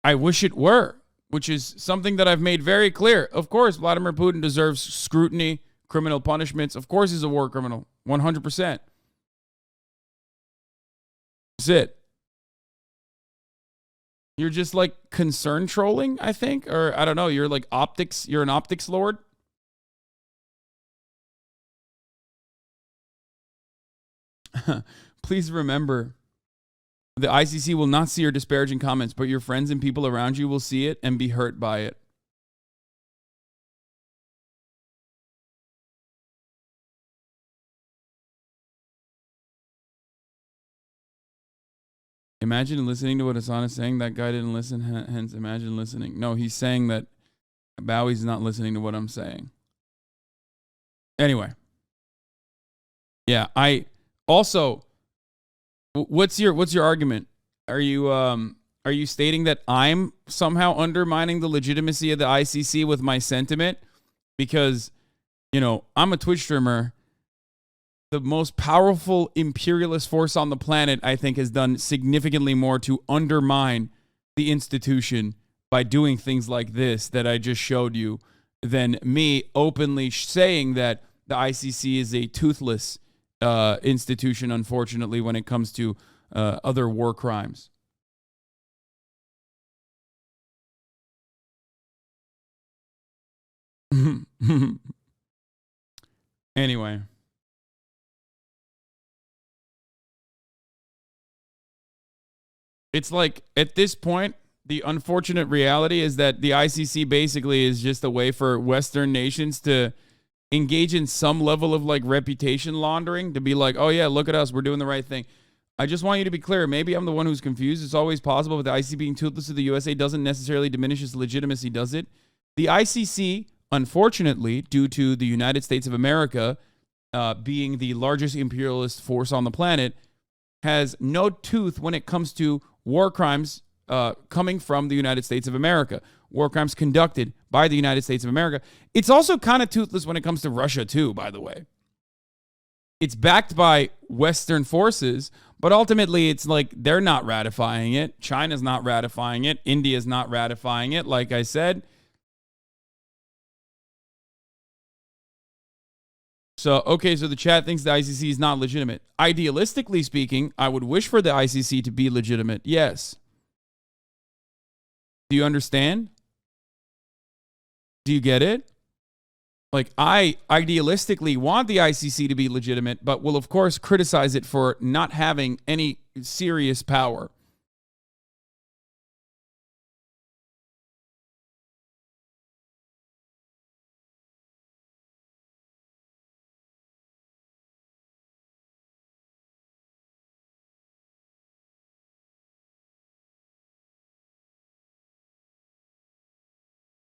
I wish it were. Which is something that I've made very clear. Of course, Vladimir Putin deserves scrutiny, criminal punishments. Of course, he's a war criminal. 100%. That's it. You're just like concern trolling, I think. Or I don't know. You're like optics. You're an optics lord. Please remember, the ICC will not see your disparaging comments, but your friends and people around you will see it and be hurt by it. Imagine listening to what Hassan is saying. That guy didn't listen, hence imagine listening. No, he's saying that Bowie's not listening to what I'm saying. Anyway. Yeah, I also... What's your argument? Are you Are you stating that I'm somehow undermining the legitimacy of the ICC with my sentiment? Because, you know, I'm a Twitch streamer. The most powerful imperialist force on the planet, I think, has done significantly more to undermine the institution by doing things like this that I just showed you than me openly saying that the ICC is a toothless institution, unfortunately, when it comes to other war crimes. Anyway. It's like, at this point, the unfortunate reality is that the ICC basically is just a way for Western nations to engage in some level of like reputation laundering, to be like, oh yeah, look at us, we're doing the right thing. I just want you to be clear. Maybe I'm the one who's confused. It's always possible, but the ICC being toothless to the USA doesn't necessarily diminish its legitimacy, does it? The ICC, unfortunately, due to the United States of America being the largest imperialist force on the planet, has no tooth when it comes to war crimes coming from the United States of America. War crimes conducted by the United States of America. It's also kind of toothless when it comes to Russia too, by the way. It's backed by Western forces, but ultimately it's like they're not ratifying it. China's not ratifying it. India's not ratifying it, like I said. So, okay, so the chat thinks the ICC is not legitimate. Idealistically speaking, I would wish for the ICC to be legitimate. Yes. Do you understand? Do you get it? Like, I idealistically want the ICC to be legitimate, but will, of course, criticize it for not having any serious power.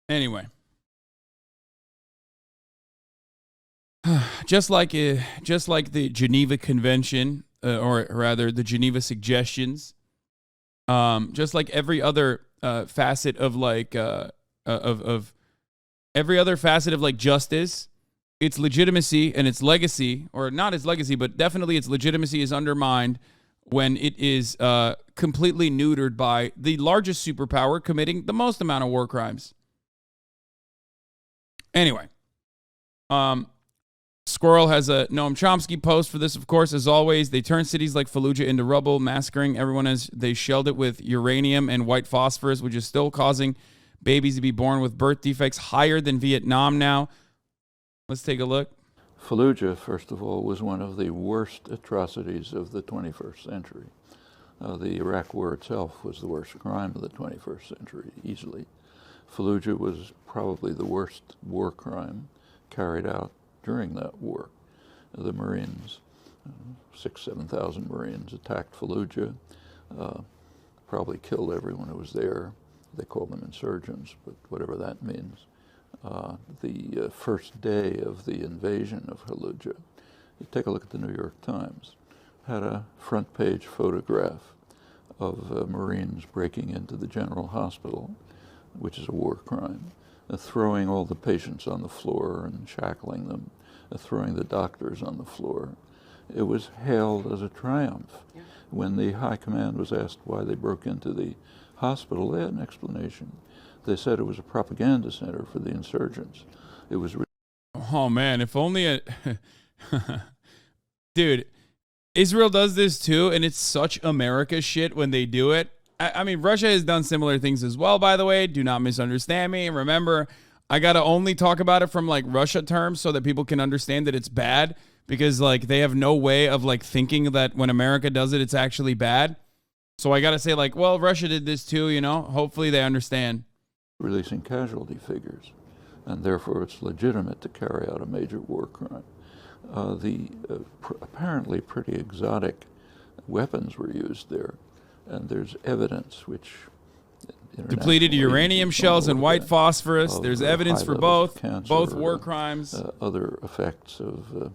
Anyway. Just like the Geneva Convention, or rather the Geneva Suggestions, just like every other facet of like of every other facet of like justice, its legitimacy and its legacy, or not its legacy, but definitely its legitimacy is undermined when it is completely neutered by the largest superpower committing the most amount of war crimes. Anyway, Squirrel has a Noam Chomsky post for this, of course, as always. They turned cities like Fallujah into rubble, massacring everyone as they shelled it with uranium and white phosphorus, which is still causing babies to be born with birth defects higher than Vietnam now. Let's take a look. Fallujah, first of all, was one of the worst atrocities of the 21st century. The Iraq War itself was the worst crime of the 21st century, easily. Fallujah was probably the worst war crime carried out during that war. The Marines, 6,000 to 7,000 Marines attacked Fallujah, probably killed everyone who was there. They called them insurgents, but whatever that means. The first day of the invasion of Fallujah, you take a look at the New York Times, had a front page photograph of Marines breaking into the General Hospital, which is a war crime, throwing all the patients on the floor and shackling them, throwing the doctors on the floor. It was hailed as a triumph. Yeah. When the high command was asked why they broke into the hospital, they had an explanation. They said it was a propaganda center for the insurgents. It was... Oh, man, if only a... Dude, Israel does this too, and it's such America shit when they do it. I mean, Russia has done similar things as well, by the way. Do not misunderstand me. Remember, I got to only talk about it from, like, Russia terms so that people can understand that it's bad, because, like, they have no way of, like, thinking that when America does it, it's actually bad. So I got to say, like, well, Russia did this too, you know? Hopefully they understand. Releasing casualty figures, and therefore it's legitimate to carry out a major war crime. Apparently pretty exotic weapons were used there, and there's evidence which... Depleted uranium shells and white phosphorus. There's evidence for both war crimes. Other effects of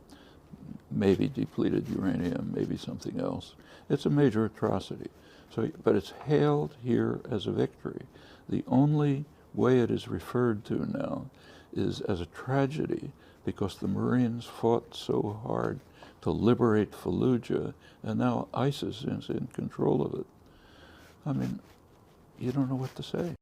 maybe depleted uranium, maybe something else. It's a major atrocity. So, but it's hailed here as a victory. The only way it is referred to now is as a tragedy because the Marines fought so hard to liberate Fallujah, and now ISIS is in control of it. I mean, you don't know what to say.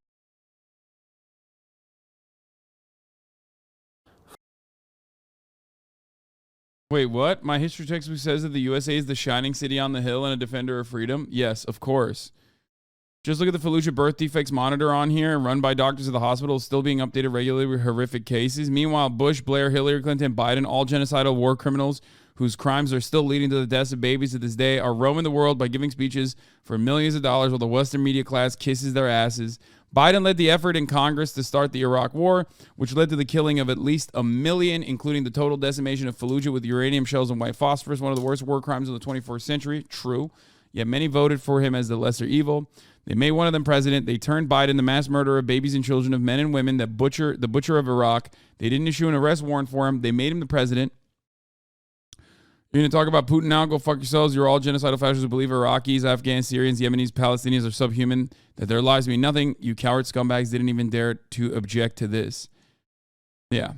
Wait, what? My history textbook says that the USA is the shining city on the hill and a defender of freedom? Yes, of course. Just look at the Fallujah birth defects monitor on here, run by doctors at the hospital, still being updated regularly with horrific cases. Meanwhile, Bush, Blair, Hillary Clinton, Biden, all genocidal war criminals whose crimes are still leading to the deaths of babies to this day, are roaming the world by giving speeches for millions of dollars while the Western media class kisses their asses. Biden led the effort in Congress to start the Iraq War, which led to the killing of at least 1 million, including the total decimation of Fallujah with uranium shells and white phosphorus, one of the worst war crimes of the 21st century. True. Yet many voted for him as the lesser evil. They made one of them president. They turned Biden the mass murderer of babies and children, of men and women, the butcher of Iraq. They didn't issue an arrest warrant for him. They made him the president. You're going to talk about Putin now? Go fuck yourselves. You're all genocidal fascists who believe Iraqis, Afghans, Syrians, Yemenis, Palestinians are subhuman, that their lives mean nothing. You coward scumbags didn't even dare to object to this. Yeah.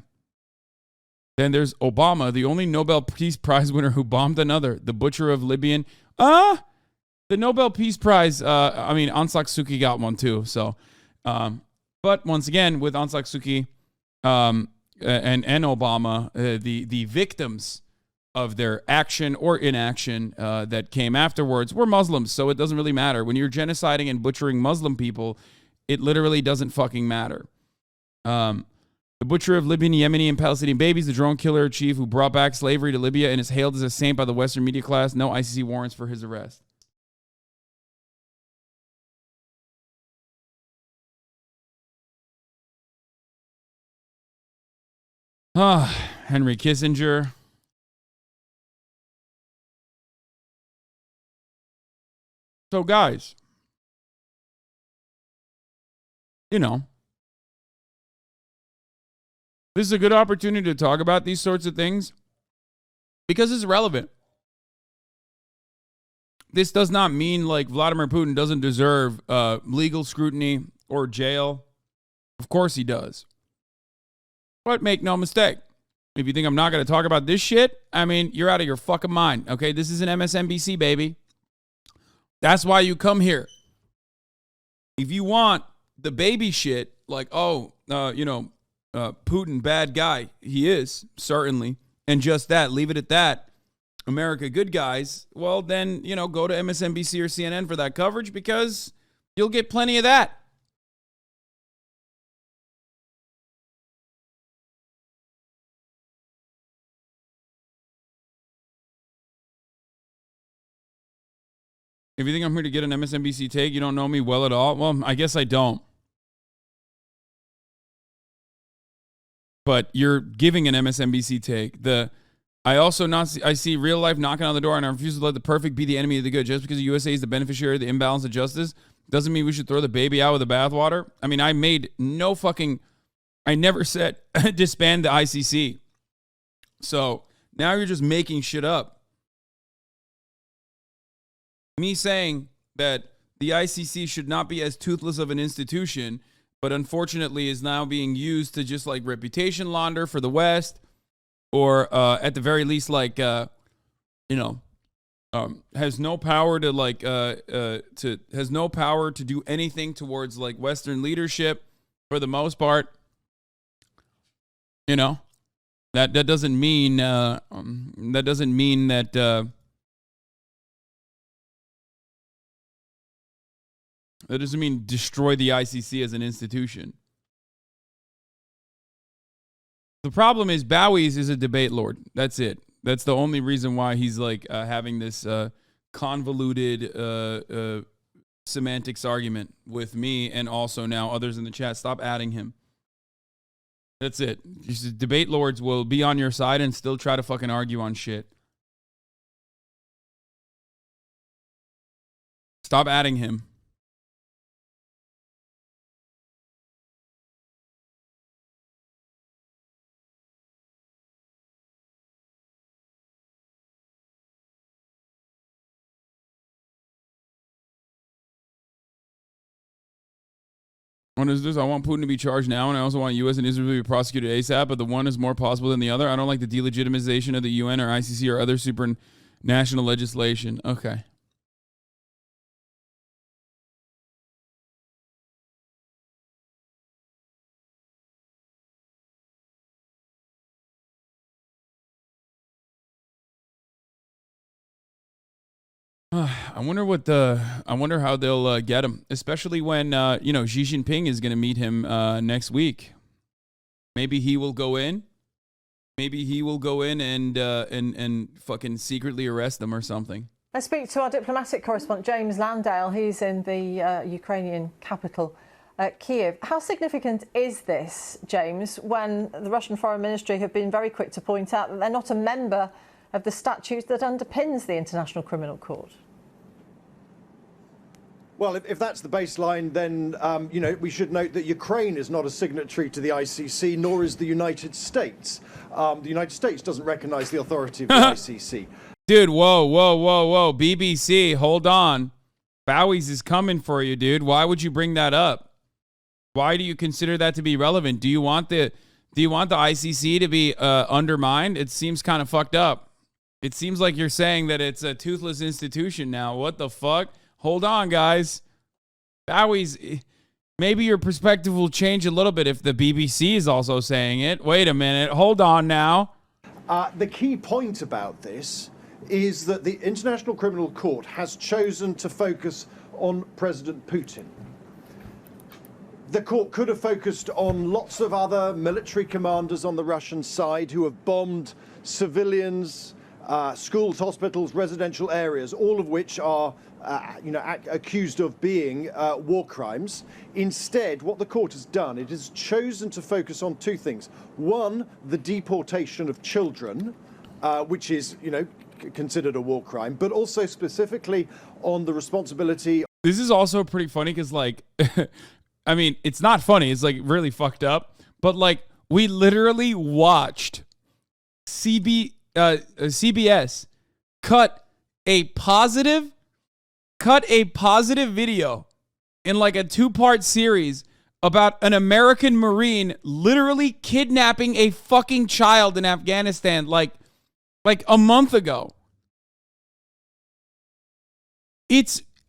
Then there's Obama, the only Nobel Peace Prize winner who bombed another, the butcher of Libyan. The Nobel Peace Prize, Aung San Suu Kyi got one too. So, but once again, with Aung San Suu Kyi and Obama, the victims of their action or inaction that came afterwards were Muslims. So it doesn't really matter. When you're genociding and butchering Muslim people, it literally doesn't fucking matter. The butcher of Libyan, Yemeni, and Palestinian babies, the drone killer chief who brought back slavery to Libya and is hailed as a saint by the Western media class. No ICC warrants for his arrest. Henry Kissinger. So, guys, you know, this is a good opportunity to talk about these sorts of things because it's relevant. This does not mean like Vladimir Putin doesn't deserve legal scrutiny or jail. Of course he does. But make no mistake, if you think I'm not going to talk about this shit, I mean, you're out of your fucking mind, okay? This is an MSNBC, baby. That's why you come here. If you want the baby shit, like, Putin, bad guy. He is, certainly. And just that, leave it at that. America, good guys. Well, then, go to MSNBC or CNN for that coverage because you'll get plenty of that. If you think I'm here to get an MSNBC take, you don't know me well at all. Well, I guess I don't. But you're giving an MSNBC take. I see real life knocking on the door, and I refuse to let the perfect be the enemy of the good. Just because the USA is the beneficiary of the imbalance of justice doesn't mean we should throw the baby out with the bathwater. I mean, I never said disband the ICC. So now you're just making shit up. Me saying that the ICC should not be as toothless of an institution, but unfortunately is now being used to just like reputation launder for the West, or at the very least, like, has no power to has no power to do anything towards like Western leadership for the most part. That doesn't mean that doesn't mean destroy the ICC as an institution. The problem is Bowie's is a debate lord. That's it. That's the only reason why he's like having this convoluted semantics argument with me and also now others in the chat. Stop adding him. That's it. Just debate lords will be on your side and still try to fucking argue on shit. Stop adding him. One is this: I want Putin to be charged now, and I also want U.S. and Israel to be prosecuted ASAP. But the one is more possible than the other. I don't like the delegitimization of the UN or ICC or other supranational legislation. Okay. I wonder how they'll get him, especially when Xi Jinping is going to meet him next week. Maybe he will go in. Maybe he will go in and fucking secretly arrest them or something. Let's speak to our diplomatic correspondent James Landale. He's in the Ukrainian capital, Kiev. How significant is this, James, when the Russian Foreign Ministry have been very quick to point out that they're not a member of the statute that underpins the International Criminal Court? Well, if that's the baseline, then, we should note that Ukraine is not a signatory to the ICC, nor is the United States. The United States doesn't recognize the authority of the ICC. Dude, whoa. BBC, hold on. Bowie's is coming for you, dude. Why would you bring that up? Why do you consider that to be relevant? Do you want the ICC to be undermined? It seems kind of fucked up. It seems like you're saying that it's a toothless institution now. What the fuck? Hold on, guys. Bowie's, maybe your perspective will change a little bit if the BBC is also saying it. Wait a minute. Hold on now. The key point about this is that the International Criminal Court has chosen to focus on President Putin. The court could have focused on lots of other military commanders on the Russian side who have bombed civilians, schools, hospitals, residential areas, all of which are, accused of being war crimes. Instead, what the court has done, it has chosen to focus on two things. One, the deportation of children, which is, considered a war crime, but also specifically on the responsibility. This is also pretty funny because, like, I mean, it's not funny. It's, like, really fucked up. But, like, we literally watched CBS cut a positive video in like a 2-part series about an American Marine literally kidnapping a fucking child in Afghanistan like a month ago.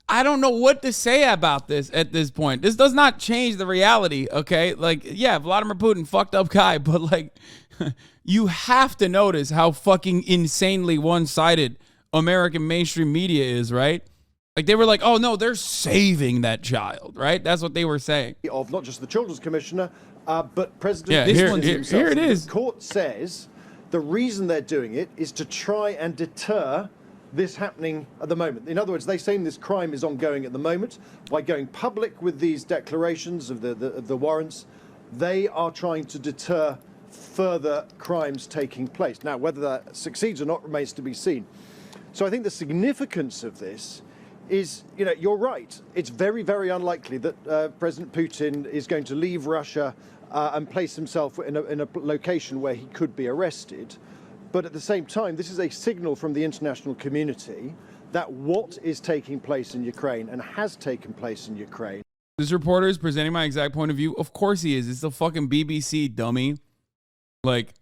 I don't know what to say about this at this point. This does not change the reality, okay? Like, yeah, Vladimir Putin, fucked up guy, but like, you have to notice how fucking insanely one-sided American mainstream media is, right? Like, they were like, oh no, they're saving that child, right? That's what they were saying. Of not just the Children's Commissioner, but President. Yeah, here it is. The court says the reason they're doing it is to try and deter this happening at the moment. In other words, they say this crime is ongoing at the moment. By going public with these declarations of the warrants, they are trying to deter further crimes taking place. Now, whether that succeeds or not remains to be seen. So I think the significance of this is, you're right. It's very, very unlikely that President Putin is going to leave Russia and place himself in a location where he could be arrested. But at the same time, this is a signal from the international community that what is taking place in Ukraine and has taken place in Ukraine. This reporter is presenting my exact point of view. Of course he is. It's the fucking BBC, dummy. Like,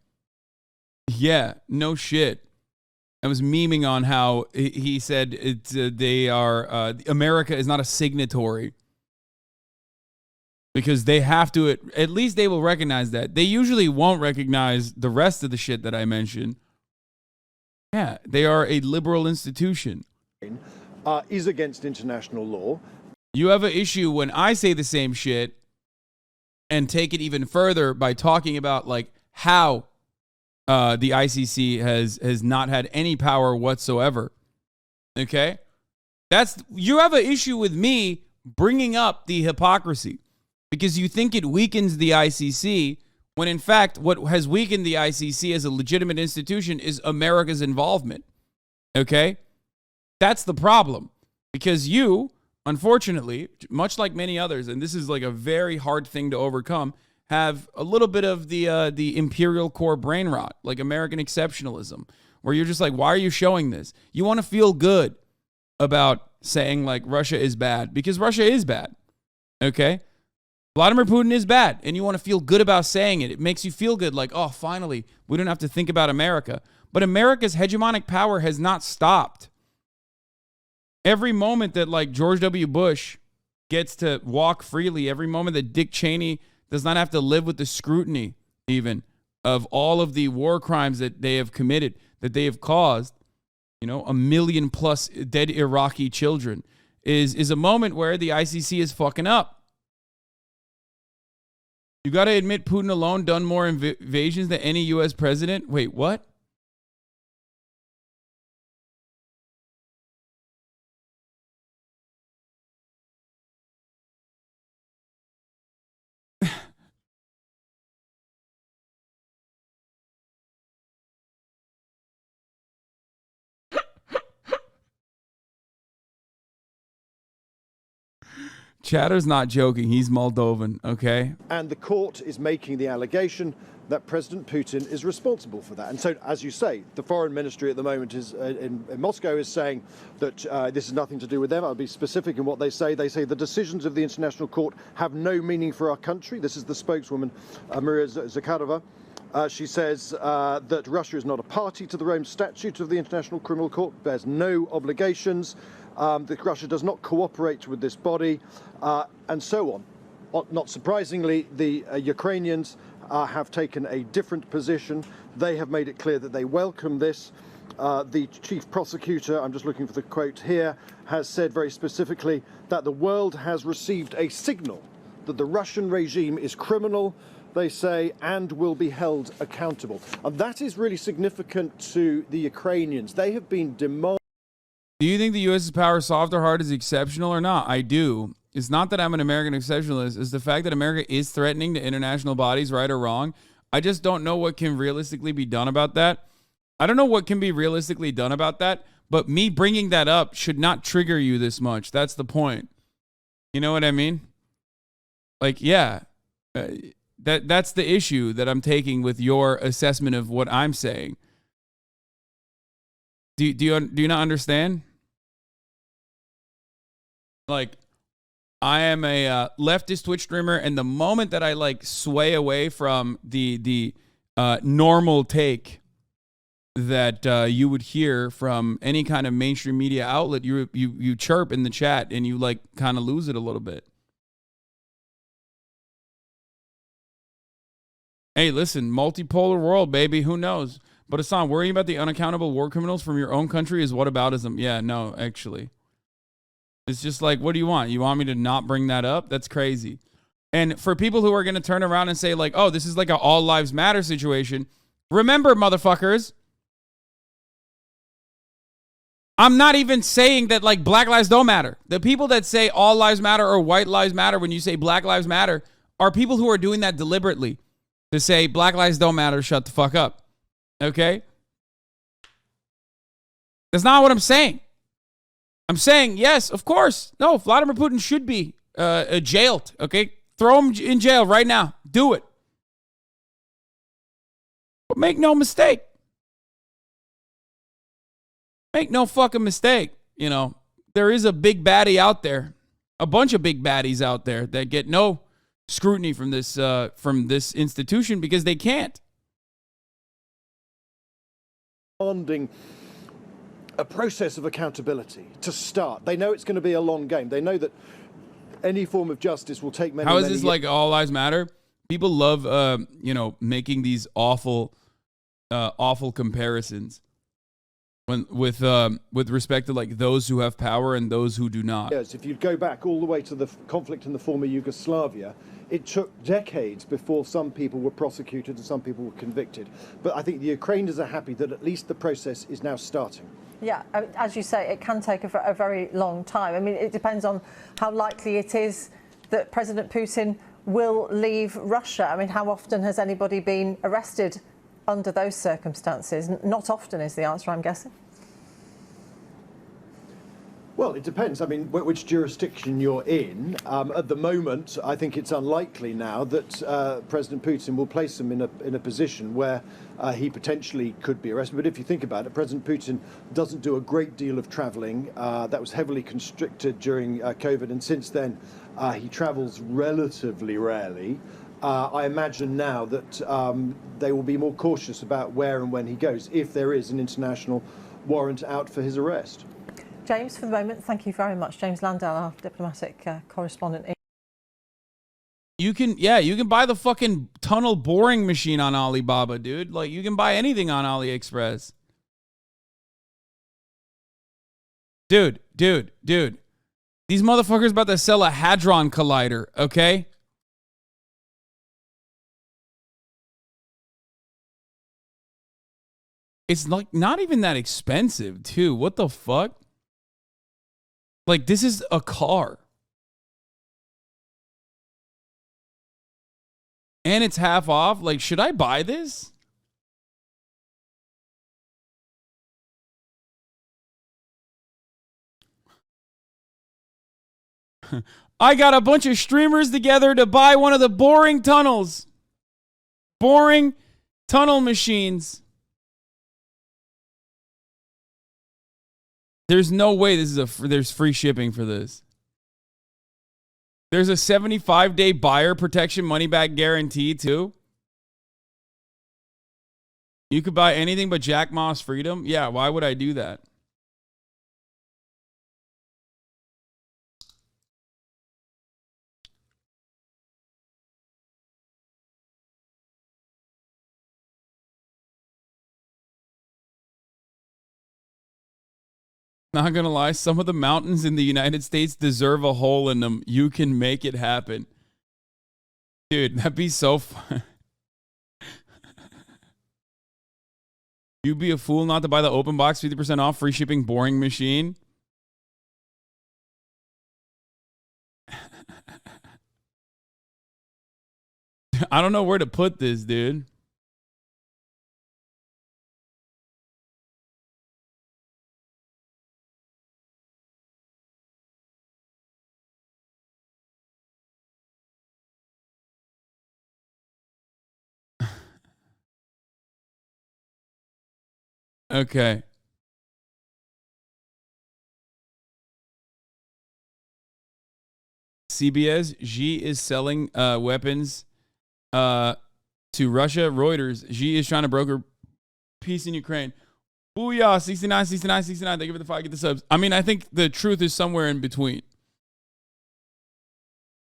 yeah, no shit. I was memeing on how he said America is not a signatory because they have to, at least they will recognize that. They usually won't recognize the rest of the shit that I mentioned. Yeah, they are a liberal institution. Is against international law. You have an issue when I say the same shit and take it even further by talking about like how the ICC has not had any power whatsoever. Okay? You have an issue with me bringing up the hypocrisy because you think it weakens the ICC when in fact what has weakened the ICC as a legitimate institution is America's involvement. Okay? That's the problem. Because you, unfortunately, much like many others, and this is like a very hard thing to overcome, have a little bit of the imperial core brain rot, like American exceptionalism, where you're just like, why are you showing this? You want to feel good about saying like Russia is bad because Russia is bad. Okay? Vladimir Putin is bad, and you want to feel good about saying it. It makes you feel good, like, oh, finally, we don't have to think about America. But America's hegemonic power has not stopped. Every moment that, like, George W. Bush gets to walk freely, every moment that Dick Cheney does not have to live with the scrutiny, even, of all of the war crimes that they have committed, that they have caused, you know, 1 million plus dead Iraqi children, is a moment where the ICC is fucking up. You got to admit Putin alone done more invasions than any U.S. president. Wait, what? Chatter's not joking. He's Moldovan, okay? And the court is making the allegation that President Putin is responsible for that. And so, as you say, the foreign ministry at the moment is in Moscow is saying that this is nothing to do with them. I'll be specific in what they say. They say the decisions of the International Court have no meaning for our country. This is the spokeswoman, Maria Zakharova. She says that Russia is not a party to the Rome Statute of the International Criminal Court, bears no obligations, that Russia does not cooperate with this body, and so on. Not surprisingly, the Ukrainians have taken a different position. They have made it clear that they welcome this. The chief prosecutor, I'm just looking for the quote here, has said very specifically that the world has received a signal that the Russian regime is criminal, they say, and will be held accountable. And that is really significant to the Ukrainians. They have been demanding. Do you think the U.S.'s power, soft or hard, is exceptional or not? I do. It's not that I'm an American exceptionalist. It's the fact that America is threatening to international bodies, right or wrong. I just don't know what can realistically be done about that. I don't know what can be realistically done about that, but me bringing that up should not trigger you this much. That's the point. You know what I mean? Like, yeah, that's the issue that I'm taking with your assessment of what I'm saying. Do you not understand? Like, I am a leftist Twitch streamer, and the moment that I like sway away from the normal take that you would hear from any kind of mainstream media outlet, you chirp in the chat and you like kind of lose it a little bit. Hey, listen, multipolar world, baby. Who knows? But Hassan, worrying about the unaccountable war criminals from your own country is whataboutism. Yeah, no, actually. It's just like, what do you want? You want me to not bring that up? That's crazy. And for people who are going to turn around and say like, oh, this is like an all lives matter situation. Remember, motherfuckers, I'm not even saying that like black lives don't matter. The people that say all lives matter or white lives matter when you say black lives matter are people who are doing that deliberately to say black lives don't matter, shut the fuck up. Okay? That's not what I'm saying. I'm saying, yes, of course. No, Vladimir Putin should be jailed, okay? Throw him in jail right now. Do it. But make no mistake. Make no fucking mistake. You know, there is a big baddie out there, a bunch of big baddies out there that get no scrutiny from this institution because they can't. Demanding a process of accountability to start. They know it's going to be a long game. They know that any form of justice will take many. How is this like all lives matter? People love, making these awful comparisons with respect to like those who have power and those who do not. Yes, if you go back all the way to the conflict in the former Yugoslavia, it took decades before some people were prosecuted and some people were convicted. But I think the Ukrainians are happy that at least the process is now starting. Yeah, as you say, it can take a very long time. I mean, it depends on how likely it is that President Putin will leave Russia. I mean, how often has anybody been arrested under those circumstances? Not often is the answer, I'm guessing. Well, it depends. I mean, which jurisdiction you're in. At the moment, I think it's unlikely now that President Putin will place him in a position where he potentially could be arrested. But if you think about it, President Putin doesn't do a great deal of travelling. That was heavily constricted during COVID, and since then, He travels relatively rarely. I imagine now that they will be more cautious about where and when he goes, if there is an international warrant out for his arrest. James, for the moment, thank you very much. James Landau, our diplomatic correspondent. You can buy the fucking tunnel boring machine on Alibaba, dude. Like, you can buy anything on AliExpress. Dude. These motherfuckers about to sell a Hadron Collider, okay? It's like not even that expensive, too. What the fuck? Like, this is a car. And it's half off. Like, should I buy this? I got a bunch of streamers together to buy one of the boring tunnels. Boring tunnel machines. There's no way this is there's free shipping for this. There's a 75-day buyer protection money back guarantee too. You could buy anything but Jack Ma's Freedom. Yeah, why would I do that? Not gonna lie, some of the mountains in the United States deserve a hole in them. You can make it happen. Dude, that'd be so fun. You'd be a fool not to buy the open box 50% off free shipping boring machine. I don't know where to put this, dude. Okay. CBS, Xi is selling weapons to Russia. Reuters, Xi is trying to broker peace in Ukraine. Booyah, 69. Thank you for the 5. Get the subs. I mean, I think the truth is somewhere in between.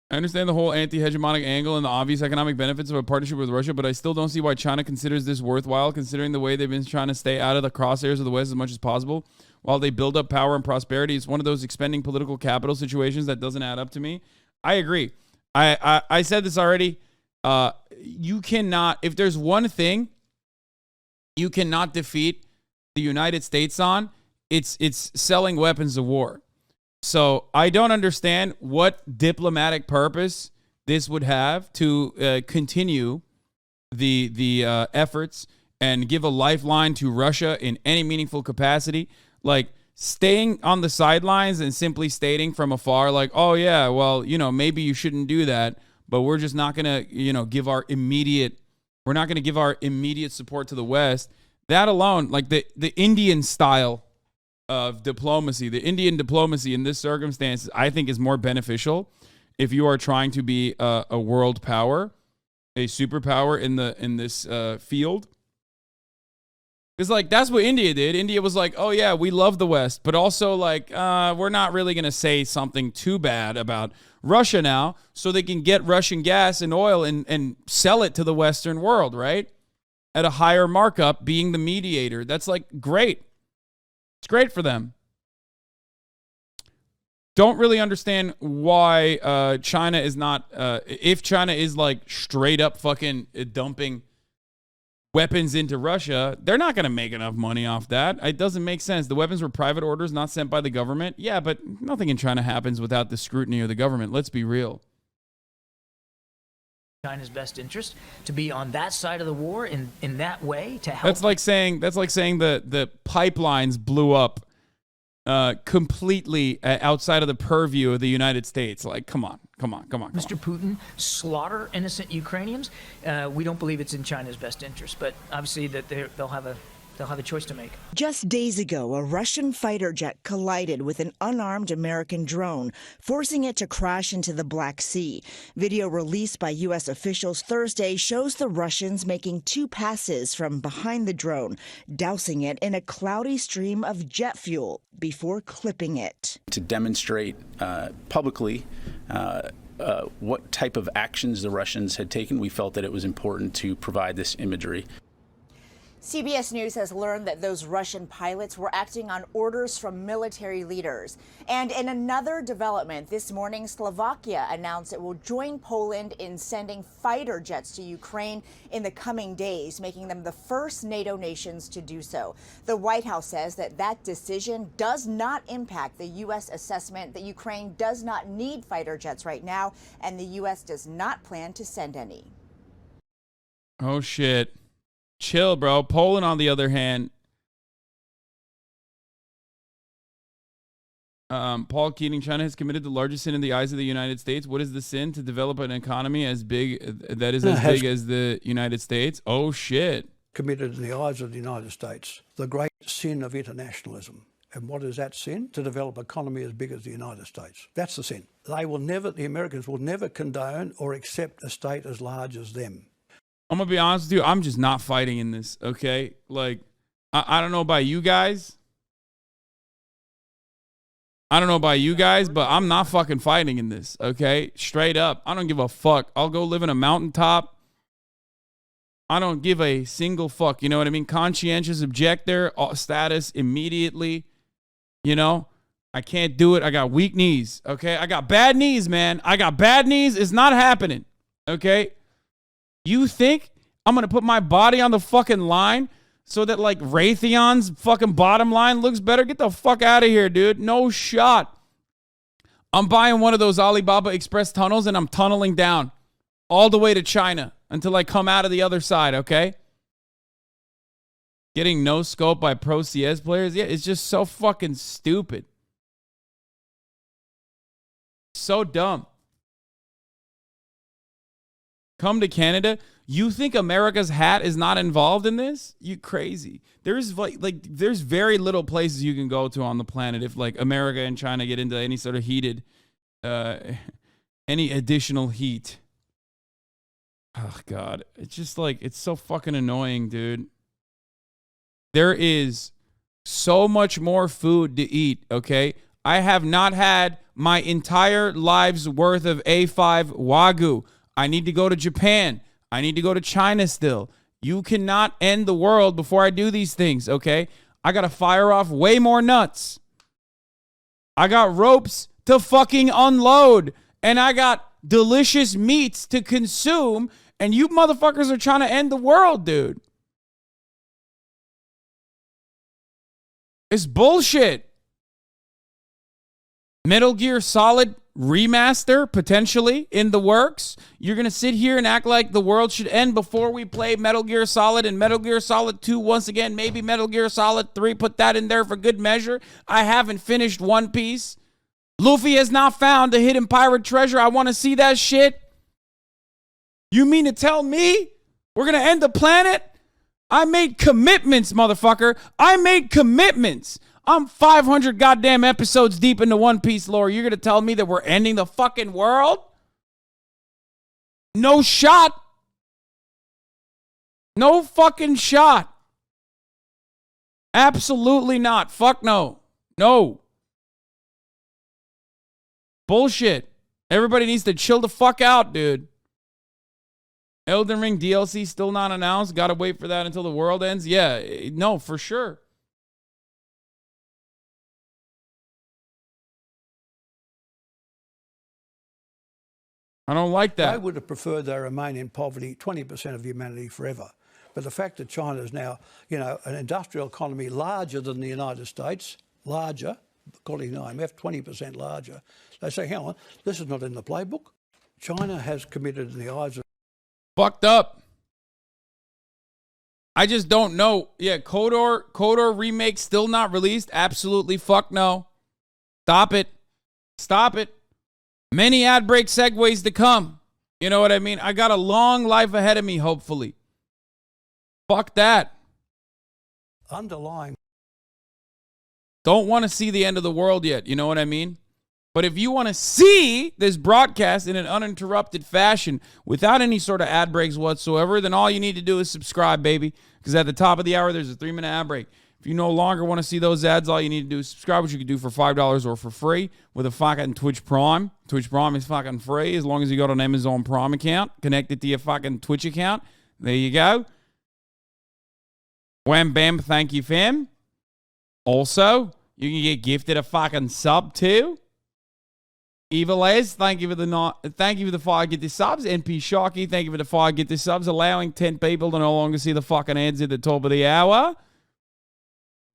I understand the whole anti-hegemonic angle and the obvious economic benefits of a partnership with Russia, but I still don't see why China considers this worthwhile, considering the way they've been trying to stay out of the crosshairs of the West as much as possible while they build up power and prosperity. It's one of those expending political capital situations that doesn't add up to me. I agree. I said this already. You cannot, if there's one thing you cannot defeat the United States on, it's selling weapons of war. So I don't understand what diplomatic purpose this would have to continue the efforts and give a lifeline to Russia in any meaningful capacity. Like staying on the sidelines and simply stating from afar, like, oh yeah, well, you know, maybe you shouldn't do that, but we're just not gonna, you know, give our immediate support to the West. That alone, like the Indian style of diplomacy, the Indian diplomacy in this circumstance, I think is more beneficial if you are trying to be a world power, a superpower in this field. It's like that's what India did. India was like, oh yeah, we love the West, but also like we're not really gonna say something too bad about Russia now, so they can get Russian gas and oil and sell it to the Western world, right? At a higher markup, being the mediator. That's like great. It's great for them. Don't really understand why China is not, if China is like straight up fucking dumping weapons into Russia, they're not going to make enough money off that. It doesn't make sense. The weapons were private orders, not sent by the government. Yeah, but nothing in China happens without the scrutiny of the government. Let's be real. China's best interest to be on that side of the war in that way to help. That's like saying the pipelines blew up completely outside of the purview of the United States. Like, come on. Mr. Putin slaughter innocent Ukrainians. We don't believe it's in China's best interest, but obviously that they'll have a they'll have a choice to make. Just days ago, a Russian fighter jet collided with an unarmed American drone, forcing it to crash into the Black Sea. Video released by U.S. officials Thursday shows the Russians making 2 passes from behind the drone, dousing it in a cloudy stream of jet fuel before clipping it. To demonstrate publicly what type of actions the Russians had taken, we felt that it was important to provide this imagery. CBS News has learned that those Russian pilots were acting on orders from military leaders. And in another development, this morning, Slovakia announced it will join Poland in sending fighter jets to Ukraine in the coming days, making them the first NATO nations to do so. The White House says that that decision does not impact the U.S. assessment that Ukraine does not need fighter jets right now, and the U.S. does not plan to send any. Oh, shit. Chill, bro. Poland, on the other hand, Paul Keating, China has committed the largest sin in the eyes of the United States. What is the sin? To develop an economy as big that is as big as the United States? Oh, shit. Committed in the eyes of the United States, the great sin of internationalism. And what is that sin? To develop an economy as big as the United States. That's the sin. They will never, the Americans will never condone or accept a state as large as them. I'm going to be honest with you. I'm just not fighting in this, okay? Like, I don't know about you guys. I don't know about you guys, but I'm not fucking fighting in this, okay? Straight up. I don't give a fuck. I'll go live in a mountaintop. I don't give a single fuck. You know what I mean? Conscientious objector status immediately. You know? I can't do it. I got weak knees, okay? I got bad knees, man. I got bad knees. It's not happening, okay? You think I'm going to put my body on the fucking line so that, like, Raytheon's fucking bottom line looks better? Get the fuck out of here, dude. No shot. I'm buying one of those Alibaba Express tunnels and I'm tunneling down all the way to China until I come out of the other side, okay? Getting no scope by pro CS players? Yeah, it's just so fucking stupid. So dumb. Come to Canada. You think America's hat is not involved in this? You crazy. There's there's very little places you can go to on the planet if like America and China get into any sort of heated, any additional heat. Oh God, it's just like, it's so fucking annoying, dude. There is so much more food to eat, okay? I have not had my entire life's worth of A5 Wagyu. I need to go to Japan. I need to go to China still. You cannot end the world before I do these things, okay? I got to fire off way more nuts. I got ropes to fucking unload. And I got delicious meats to consume. And you motherfuckers are trying to end the world, dude. It's bullshit. Metal Gear Solid remaster potentially in the works. You're going to sit here and act like the world should end before we play Metal Gear Solid and Metal Gear Solid 2 once again. Maybe Metal Gear Solid 3. Put that in there for good measure. I haven't finished One Piece. Luffy has not found the hidden pirate treasure. I want to see that shit. You mean to tell me we're going to end the planet? I made commitments, motherfucker. I made commitments. I'm 500 goddamn episodes deep into One Piece lore. You're going to tell me that we're ending the fucking world? No shot. No fucking shot. Absolutely not. Fuck no. No. Bullshit. Everybody needs to chill the fuck out, dude. Elden Ring DLC still not announced. Gotta wait for that until the world ends. Yeah, no, for sure. I don't like that. I would have preferred they remain in poverty, 20% of humanity forever. But the fact that China is now, you know, an industrial economy larger than the United States, larger, according to IMF, 20% larger. They say, hang on, this is not in the playbook. China has committed in the eyes of... Fucked up. I just don't know. Yeah, KOTOR remake still not released. Absolutely fuck no. Stop it. Stop it. Many ad break segues to come. You know what I mean? I got a long life ahead of me, hopefully. Fuck that. underlying. Don't want to see the end of the world yet. You know what I mean? But if you want to see this broadcast in an uninterrupted fashion without any sort of ad breaks whatsoever, then all you need to do is subscribe, baby. Because at the top of the hour, there's a 3-minute ad break. If you no longer want to see those ads, all you need to do is subscribe, which you can do for $5 or for free with a fucking Twitch Prime. Twitch Prime is fucking free as long as you got an Amazon Prime account. Connect it to your fucking Twitch account. There you go. Wham bam, thank you, fam. Also, you can get gifted a fucking sub too. Eva Les, thank you for the 5 get this subs. NP Shocky, thank you for the 5 get this subs, allowing 10 people to no longer see the fucking ads at the top of the hour.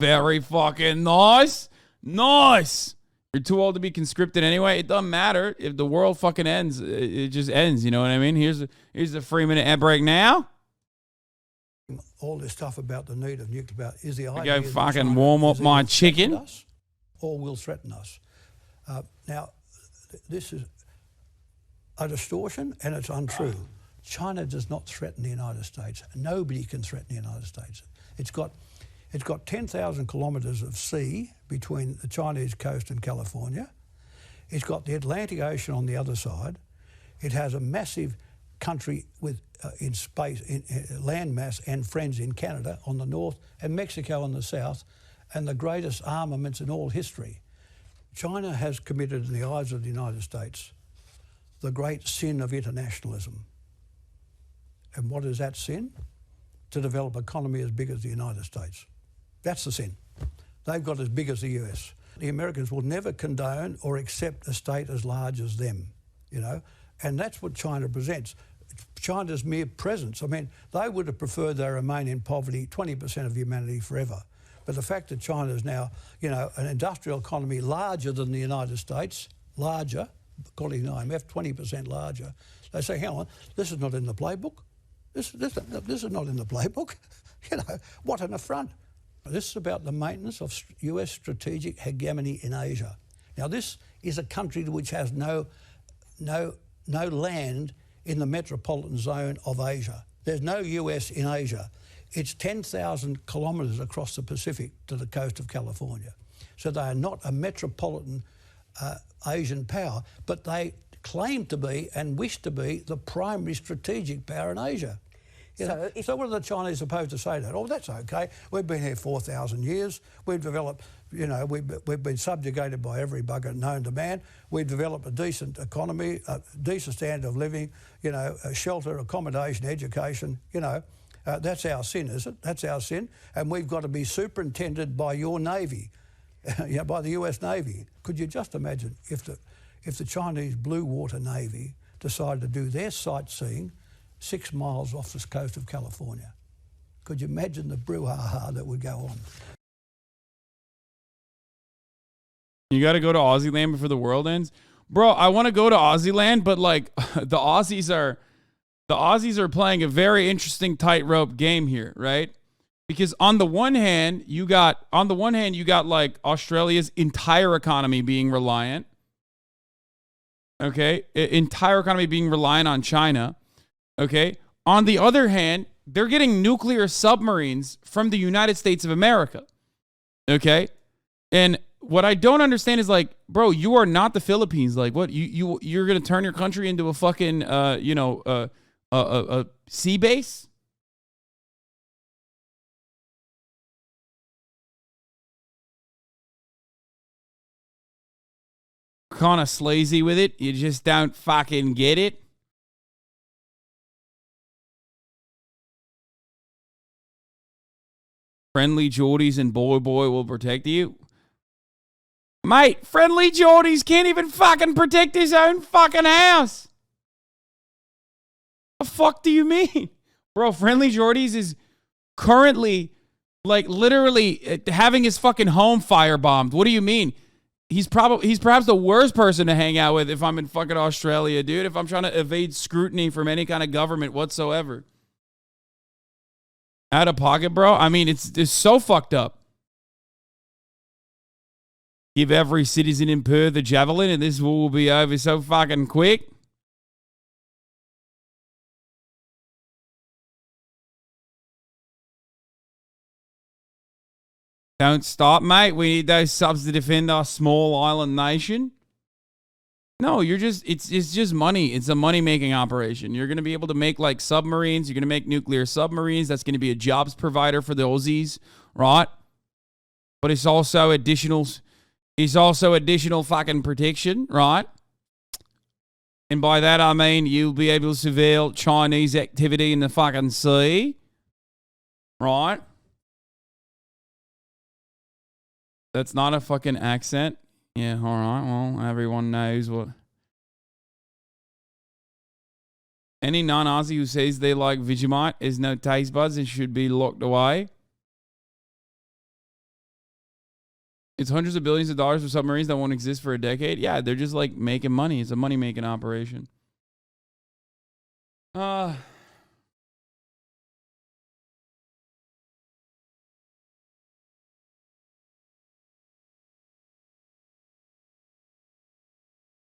Very fucking nice. Nice. You're too old to be conscripted anyway. It doesn't matter. If the world fucking ends, it just ends. You know what I mean? Here's the 3-minute ad break now. All this stuff about the need of nuclear power is the I idea. go fucking warm up my chicken. Us, or will threaten us. Now, this is a distortion and it's untrue. China does not threaten the United States. Nobody can threaten the United States. It's got 10,000 kilometres of sea between the Chinese coast and California. It's got the Atlantic Ocean on the other side. It has a massive country with in space, land mass and friends in Canada on the north and Mexico on the south, and the greatest armaments in all history. China has committed, in the eyes of the United States, the great sin of internationalism. And what is that sin? To develop an economy as big as the United States. That's the sin. They've got as big as the US. The Americans will never condone or accept a state as large as them, you know, and that's what China presents. China's mere presence. I mean, they would have preferred they remain in poverty, 20% of humanity forever. But the fact that China is now, you know, an industrial economy larger than the United States, larger, according to the IMF, 20% larger, they say, hang on, this is not in the playbook. This is not in the playbook. You know, what an affront. This is about the maintenance of US strategic hegemony in Asia. Now, this is a country which has no land in the metropolitan zone of Asia. There's no US in Asia. It's 10,000 kilometres across the Pacific to the coast of California. So they are not a metropolitan Asian power, but they claim to be and wish to be the primary strategic power in Asia. So what are the Chinese supposed to say to that? Oh, that's okay. We've been here 4,000 years. We've developed, you know, we've been subjugated by every bugger known to man. We've developed a decent economy, a decent standard of living, you know, shelter, accommodation, education, you know. That's our sin, is it? That's our sin. And we've got to be superintended by your Navy, you know, by the US Navy. Could you just imagine if the Chinese Blue Water Navy decided to do their sightseeing 6 miles off the coast of California? Could you imagine the brouhaha that would go on? You got to go to Aussie land before the world ends? Bro, I want to go to Aussie land, but like the Aussies are playing a very interesting tightrope game here, right? Because on the one hand, you got like Australia's entire economy being reliant. Okay? Entire economy being reliant on China. Okay? On the other hand, they're getting nuclear submarines from the United States of America. Okay? And what I don't understand is like, bro, you are not the Philippines. Like, what? You're going to turn your country into a fucking a sea base? Kind of sleazy with it. You just don't fucking get it. Friendly Geordies and boy will protect you. Mate, friendly Geordies can't even fucking protect his own fucking house. The fuck do you mean? Bro, Friendly Geordies is currently, like, literally having his fucking home firebombed. What do you mean? He's perhaps the worst person to hang out with if I'm in fucking Australia, dude. If I'm trying to evade scrutiny from any kind of government whatsoever. Out of pocket, bro. I mean, it's so fucked up. Give every citizen in Perth a javelin and this war will be over so fucking quick. Don't stop, mate. We need those subs to defend our small island nation. No, it's just money. It's a money-making operation. You're going to be able to make, like, submarines. You're going to make nuclear submarines. That's going to be a jobs provider for the Aussies, right? But it's also additional fucking protection, right? And by that, I mean you'll be able to surveil Chinese activity in the fucking sea, right? That's not a fucking accent. Yeah, all right. Well, everyone knows what. Any non-Aussie who says they like Vegemite is no taste buds and should be locked away. It's hundreds of billions of dollars for submarines that won't exist for a decade. Yeah, they're just like making money. It's a money-making operation.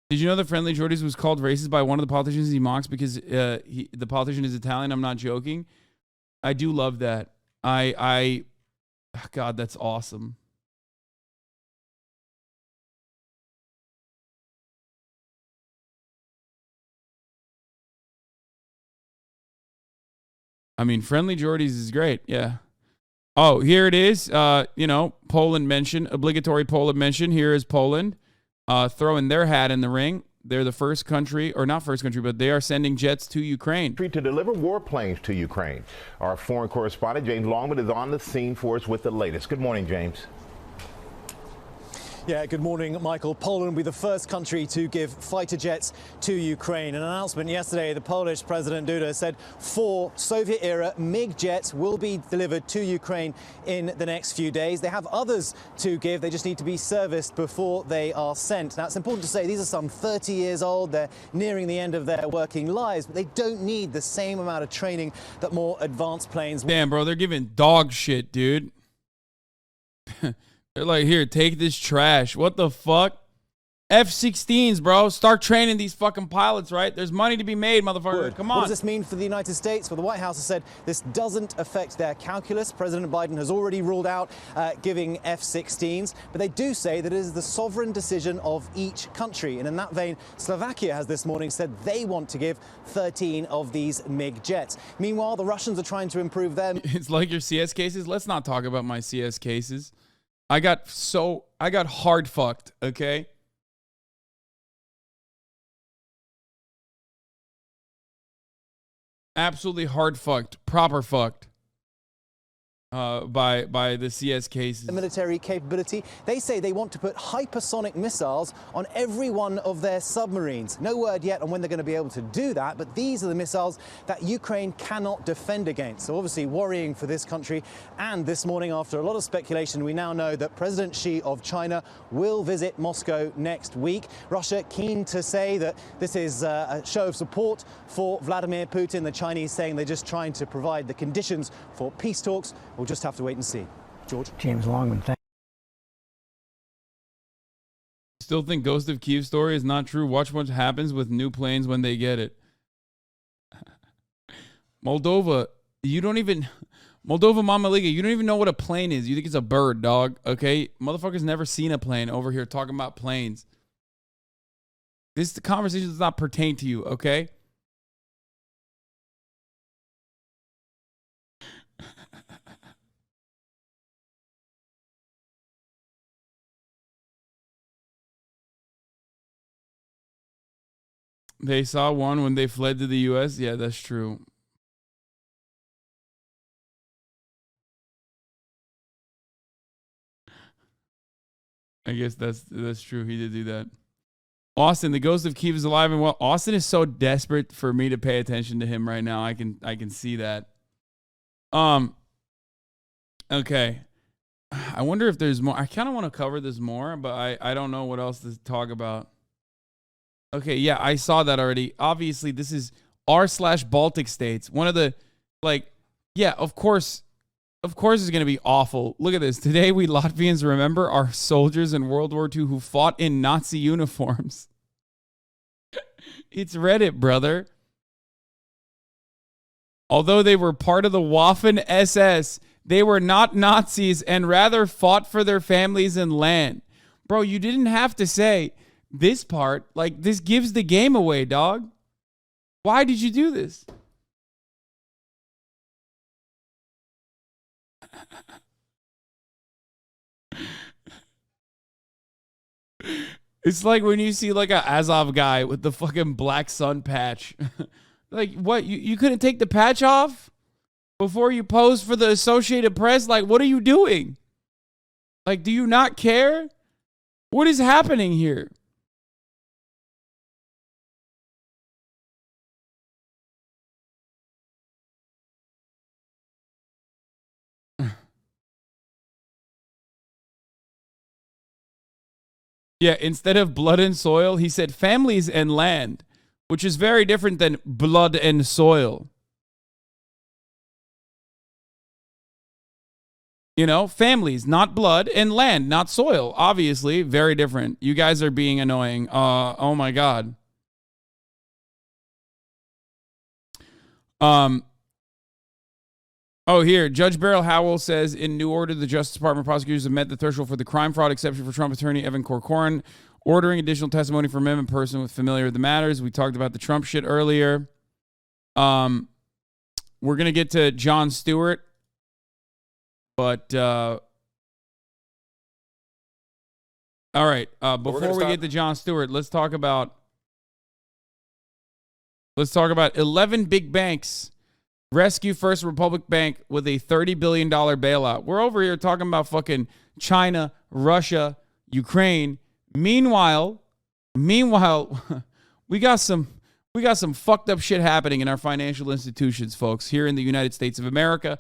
Did you know that Friendly Jordies was called racist by one of the politicians he mocks because the politician is Italian? I'm not joking. I do love that. God, that's awesome. I mean, Friendly Jordies is great. Yeah. Oh, here it is. Poland mention, obligatory Poland mention. Here is Poland. Throwing their hat in the ring. They're the first country, or not first country, but they are sending jets to Ukraine. To deliver warplanes to Ukraine. Our foreign correspondent, James Longman, is on the scene for us with the latest. Good morning, James. Yeah, good morning, Michael. Poland will be the first country to give fighter jets to Ukraine. An announcement yesterday, the Polish President Duda said 4 Soviet-era MiG jets will be delivered to Ukraine in the next few days. They have others to give. They just need to be serviced before they are sent. Now, it's important to say these are some 30 years old. They're nearing the end of their working lives, but they don't need the same amount of training that more advanced planes... Damn, bro, they're giving dog shit, dude. They're like, here, take this trash. What the fuck? F-16s, bro. Start training these fucking pilots, right? There's money to be made, motherfucker. Come on. What does this mean for the United States? Well, the White House has said this doesn't affect their calculus. President Biden has already ruled out giving F-16s, but they do say that it is the sovereign decision of each country. And in that vein, Slovakia has this morning said they want to give 13 of these MiG jets. Meanwhile, the Russians are trying to improve them. It's like your CS cases. Let's not talk about my CS cases. I got hard fucked, okay? Absolutely hard fucked, proper fucked. By the CS cases. The military capability. They say they want to put hypersonic missiles on every one of their submarines. No word yet on when they're going to be able to do that, but these are the missiles that Ukraine cannot defend against. So obviously worrying for this country. And this morning, after a lot of speculation, we now know that President Xi of China will visit Moscow next week. Russia keen to say that this is a show of support for Vladimir Putin. The Chinese saying they're just trying to provide the conditions for peace talks. We'll just have to wait and see. George? James Longman, thank Still think Ghost of Kyiv story is not true. Watch what happens with new planes when they get it. Moldova, Mama Liga, you don't even know what a plane is. You think it's a bird, dog, okay? Motherfuckers never seen a plane over here talking about planes. The conversation does not pertain to you, okay? They saw one when they fled to the U.S. Yeah, that's true. I guess that's true. He did do that. Austin, the ghost of Kyiv is alive and well. Austin is so desperate for me to pay attention to him right now. I can see that. Okay. I wonder if there's more. I kind of want to cover this more, but I don't know what else to talk about. Okay, yeah, I saw that already. Obviously, this is r/Baltic states. One of the, yeah, of course it's going to be awful. Look at this. Today, we Latvians remember our soldiers in World War II who fought in Nazi uniforms. It's Reddit, brother. Although they were part of the Waffen SS, They were not Nazis and rather fought for their families and land. Bro, you didn't have to say this part. Like, this gives the game away, dog. Why did you do this? It's like when you see like a Azov guy with the fucking black sun patch. Like, what? You couldn't take the patch off before you posed for the Associated Press? Like, what are you doing? Like, do you not care? What is happening here? Yeah, instead of blood and soil, he said families and land, which is very different than blood and soil. You know, families, not blood, and land, not soil. Obviously, very different. You guys are being annoying. Oh my God. Oh, here, Judge Beryl Howell says, in new order, the Justice Department prosecutors have met the threshold for the crime fraud exception for Trump attorney Evan Corcoran, ordering additional testimony from him in person with familiar with the matters. We talked about the Trump shit earlier. We're going to get to Jon Stewart, but all right, before we get to Jon Stewart, let's talk about 11 big banks rescue First Republic Bank with a $30 billion bailout. We're over here talking about fucking China, Russia, Ukraine. Meanwhile, we got some fucked up shit happening in our financial institutions, folks, here in the United States of America.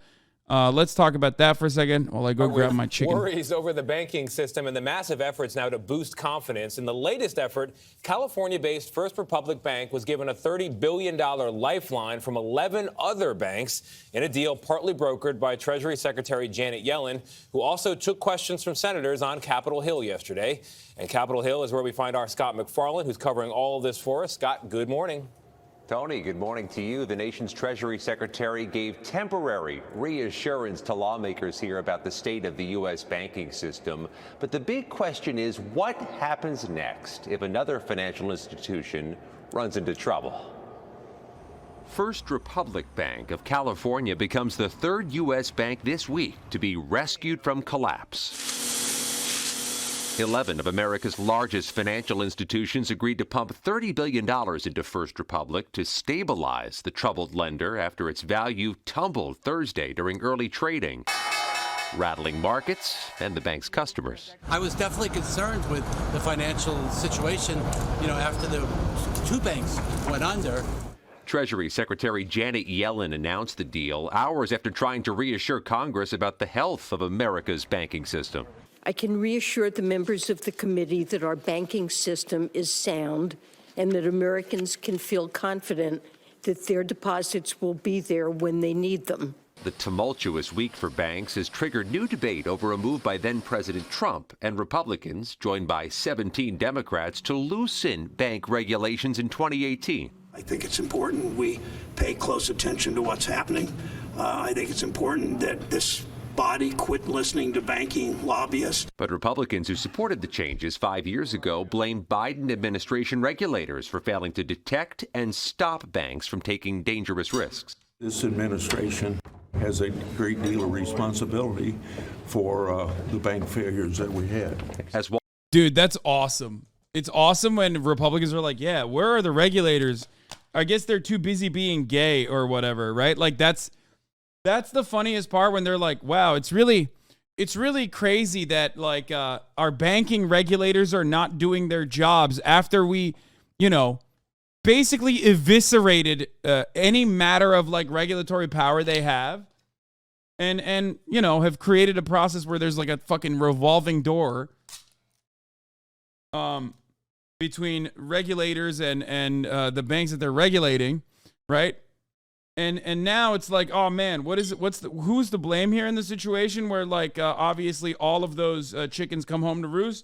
Let's talk about that for a second while I go grab my chicken. Worries over the banking system and the massive efforts now to boost confidence. In the latest effort, California-based First Republic Bank was given a $30 billion lifeline from 11 other banks in a deal partly brokered by Treasury Secretary Janet Yellen, who also took questions from senators on Capitol Hill yesterday. And Capitol Hill is where we find our Scott McFarland, who's covering all of this for us. Scott, good morning. Tony, good morning to you. The nation's Treasury Secretary gave temporary reassurance to lawmakers here about the state of the U.S. banking system. But the big question is, what happens next if another financial institution runs into trouble? First Republic Bank of California becomes the third U.S. bank this week to be rescued from collapse. 11 of America's largest financial institutions agreed to pump $30 billion into First Republic to stabilize the troubled lender after its value tumbled Thursday during early trading, rattling markets and the bank's customers. I was definitely concerned with the financial situation, after the two banks went under. Treasury Secretary Janet Yellen announced the deal hours after trying to reassure Congress about the health of America's banking system. I can reassure the members of the committee that our banking system is sound and that Americans can feel confident that their deposits will be there when they need them. The tumultuous week for banks has triggered new debate over a move by then-President Trump and Republicans, joined by 17 Democrats, to loosen bank regulations in 2018. I think it's important we pay close attention to what's happening. I think it's important that this body quit listening to banking lobbyists. But Republicans who supported the changes 5 years ago blamed Biden administration regulators for failing to detect and stop banks from taking dangerous risks. This administration has a great deal of responsibility for the bank failures that we had. Dude, that's awesome. It's awesome when Republicans are like, yeah, where are the regulators? I guess they're too busy being gay or whatever, right? Like that's the funniest part when they're like, wow, it's really crazy that like our banking regulators are not doing their jobs after we, basically eviscerated any matter of like regulatory power they have and have created a process where there's like a fucking revolving door between regulators and the banks that they're regulating, right? And now it's like, oh man, who's to blame here in the situation where like obviously all of those chickens come home to roost?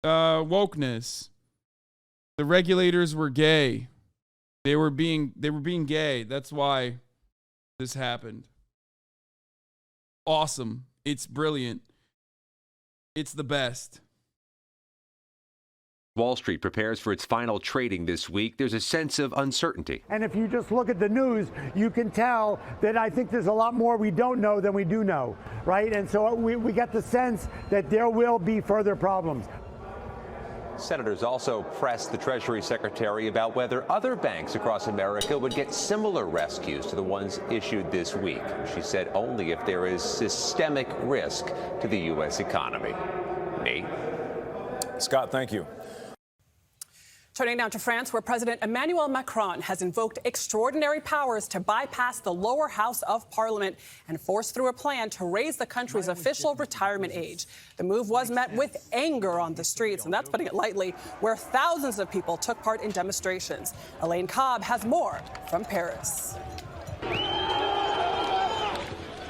Wokeness. The regulators were gay. They were being gay. That's why this happened. awesome. It's brilliant. It's the best. Wall Street prepares for its final trading this week. There's a sense of uncertainty. And if you just look at the news, you can tell that I think there's a lot more we don't know than we do know, right? And so we get the sense that there will be further problems. Senators also pressed the Treasury Secretary about whether other banks across America would get similar rescues to the ones issued this week. She said only if there is systemic risk to the U.S. economy. Nate? Scott, thank you. Turning now to France, where President Emmanuel Macron has invoked extraordinary powers to bypass the lower house of parliament and force through a plan to raise the country's official retirement age. The move was met with anger on the streets, and that's putting it lightly, where thousands of people took part in demonstrations. Elaine Cobb has more from Paris.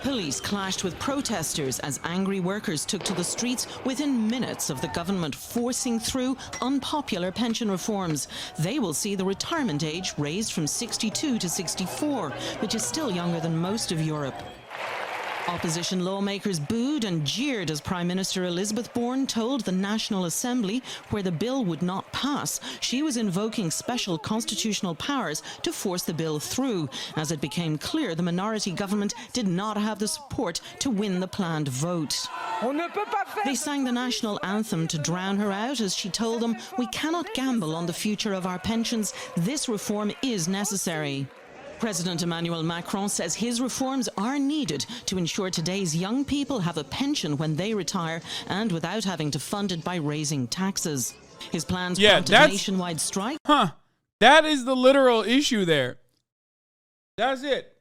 Police clashed with protesters as angry workers took to the streets within minutes of the government forcing through unpopular pension reforms. They will see the retirement age raised from 62 to 64, which is still younger than most of Europe. Opposition lawmakers booed and jeered as Prime Minister Elizabeth Bourne told the National Assembly, where the bill would not pass, she was invoking special constitutional powers to force the bill through, as it became clear the minority government did not have the support to win the planned vote. They sang the national anthem to drown her out as she told them, "We cannot gamble on the future of our pensions. This reform is necessary." President Emmanuel Macron says his reforms are needed to ensure today's young people have a pension when they retire and without having to fund it by raising taxes. His plans prompted a nationwide strike. That is the literal issue there. That's it.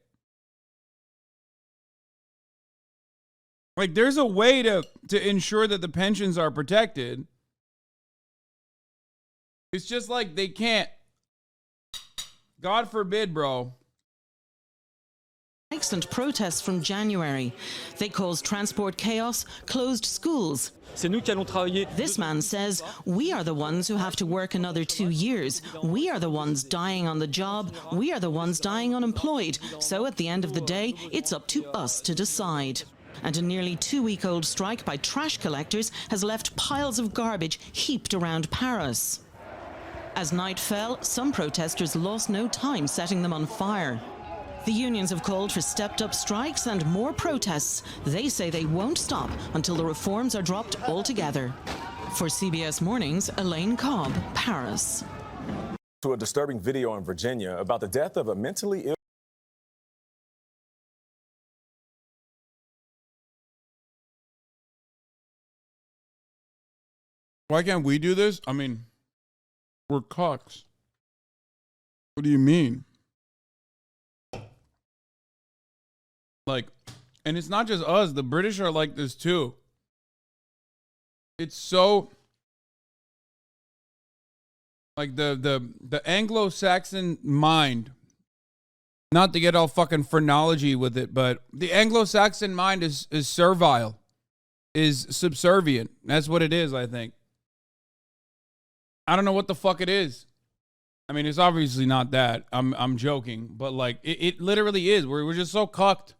Like, there's a way to ensure that the pensions are protected. It's just like they can't. God forbid, bro. And protests from January. They caused transport chaos, closed schools. This man says, "We are the ones who have to work another 2 years. We are the ones dying on the job. We are the ones dying unemployed. So at the end of the day, it's up to us to decide." And a nearly 2-week-old strike by trash collectors has left piles of garbage heaped around Paris. As night fell, some protesters lost no time setting them on fire. The unions have called for stepped-up strikes and more protests. They say they won't stop until the reforms are dropped altogether. For CBS Mornings, Elaine Cobb, Paris. To a disturbing video in Virginia about the death of a mentally ill. Why can't we do this? I mean, we're cucks. What do you mean? Like, and it's not just us. The British are like this too. It's so like the Anglo-Saxon mind. Not to get all fucking phrenology with it, but the Anglo-Saxon mind is servile, is subservient. That's what it is, I think. I don't know what the fuck it is. I mean, it's obviously not that. I'm joking, but like it literally is. We're just so cucked.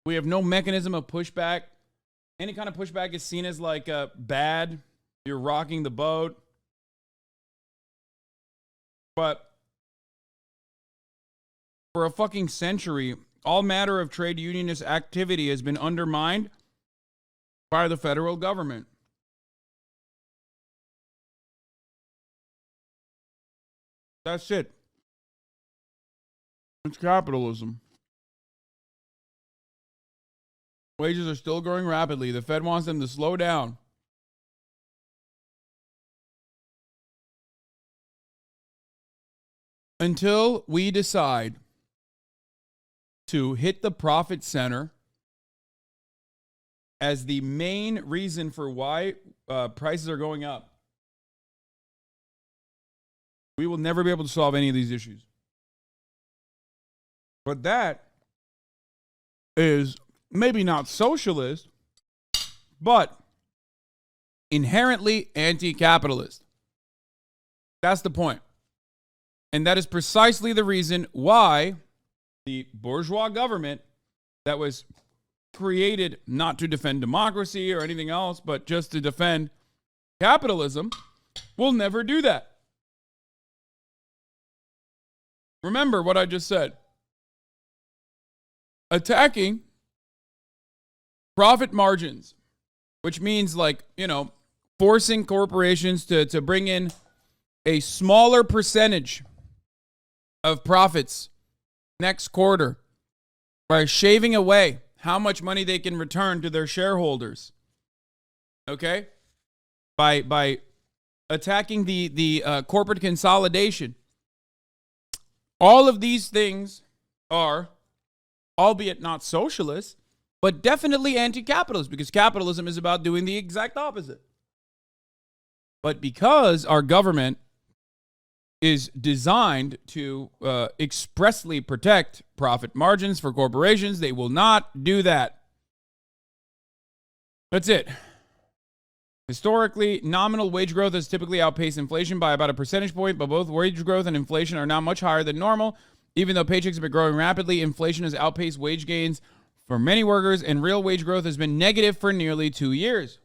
We have no mechanism of pushback. Any kind of pushback is seen as like bad. You're rocking the boat. But for a fucking century, all matter of trade unionist activity has been undermined by the federal government. That's it. It's capitalism. Wages are still growing rapidly. The Fed wants them to slow down. Until we decide to hit the profit center as the main reason for why prices are going up, we will never be able to solve any of these issues. But that is maybe not socialist, but inherently anti-capitalist. That's the point. And that is precisely the reason why the bourgeois government that was created not to defend democracy or anything else, but just to defend capitalism, will never do that. Remember what I just said. Attacking profit margins, which means like, forcing corporations to bring in a smaller percentage of profits next quarter by shaving away how much money they can return to their shareholders. Okay? By attacking the corporate consolidation. All of these things are, albeit not socialist, but definitely anti-capitalist, because capitalism is about doing the exact opposite. But because our government is designed to expressly protect profit margins for corporations, they will not do that. That's it. Historically, nominal wage growth has typically outpaced inflation by about a percentage point, but both wage growth and inflation are now much higher than normal. Even though paychecks have been growing rapidly, inflation has outpaced wage gains for many workers, and real wage growth has been negative for nearly 2 years.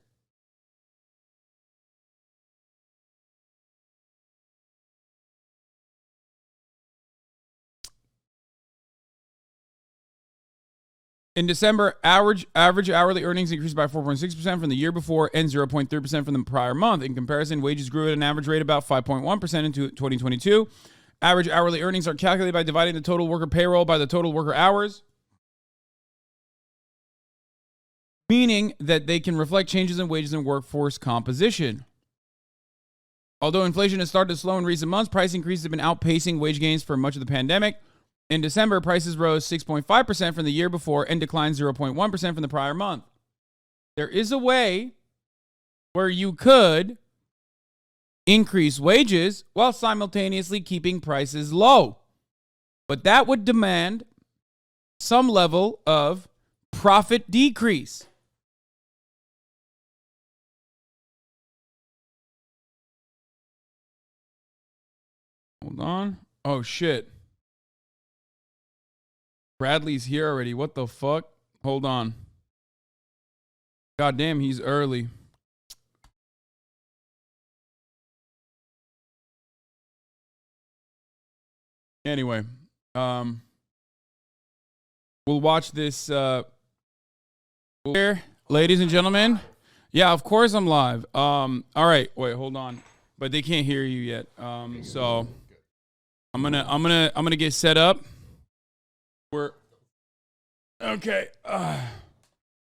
In December, average hourly earnings increased by 4.6% from the year before and 0.3% from the prior month. In comparison, wages grew at an average rate about 5.1% in 2022. Average hourly earnings are calculated by dividing the total worker payroll by the total worker hours, meaning that they can reflect changes in wages and workforce composition. Although inflation has started to slow in recent months, price increases have been outpacing wage gains for much of the pandemic. In December, prices rose 6.5% from the year before and declined 0.1% from the prior month. There is a way where you could increase wages while simultaneously keeping prices low. But that would demand some level of profit decrease. Hold on. Oh, shit. Bradley's here already. What the fuck? Hold on. God damn, he's early. Anyway, we'll watch this here, ladies and gentlemen. Yeah, of course I'm live. All right, wait, hold on. But they can't hear you yet. So I'm gonna get set up. We're okay.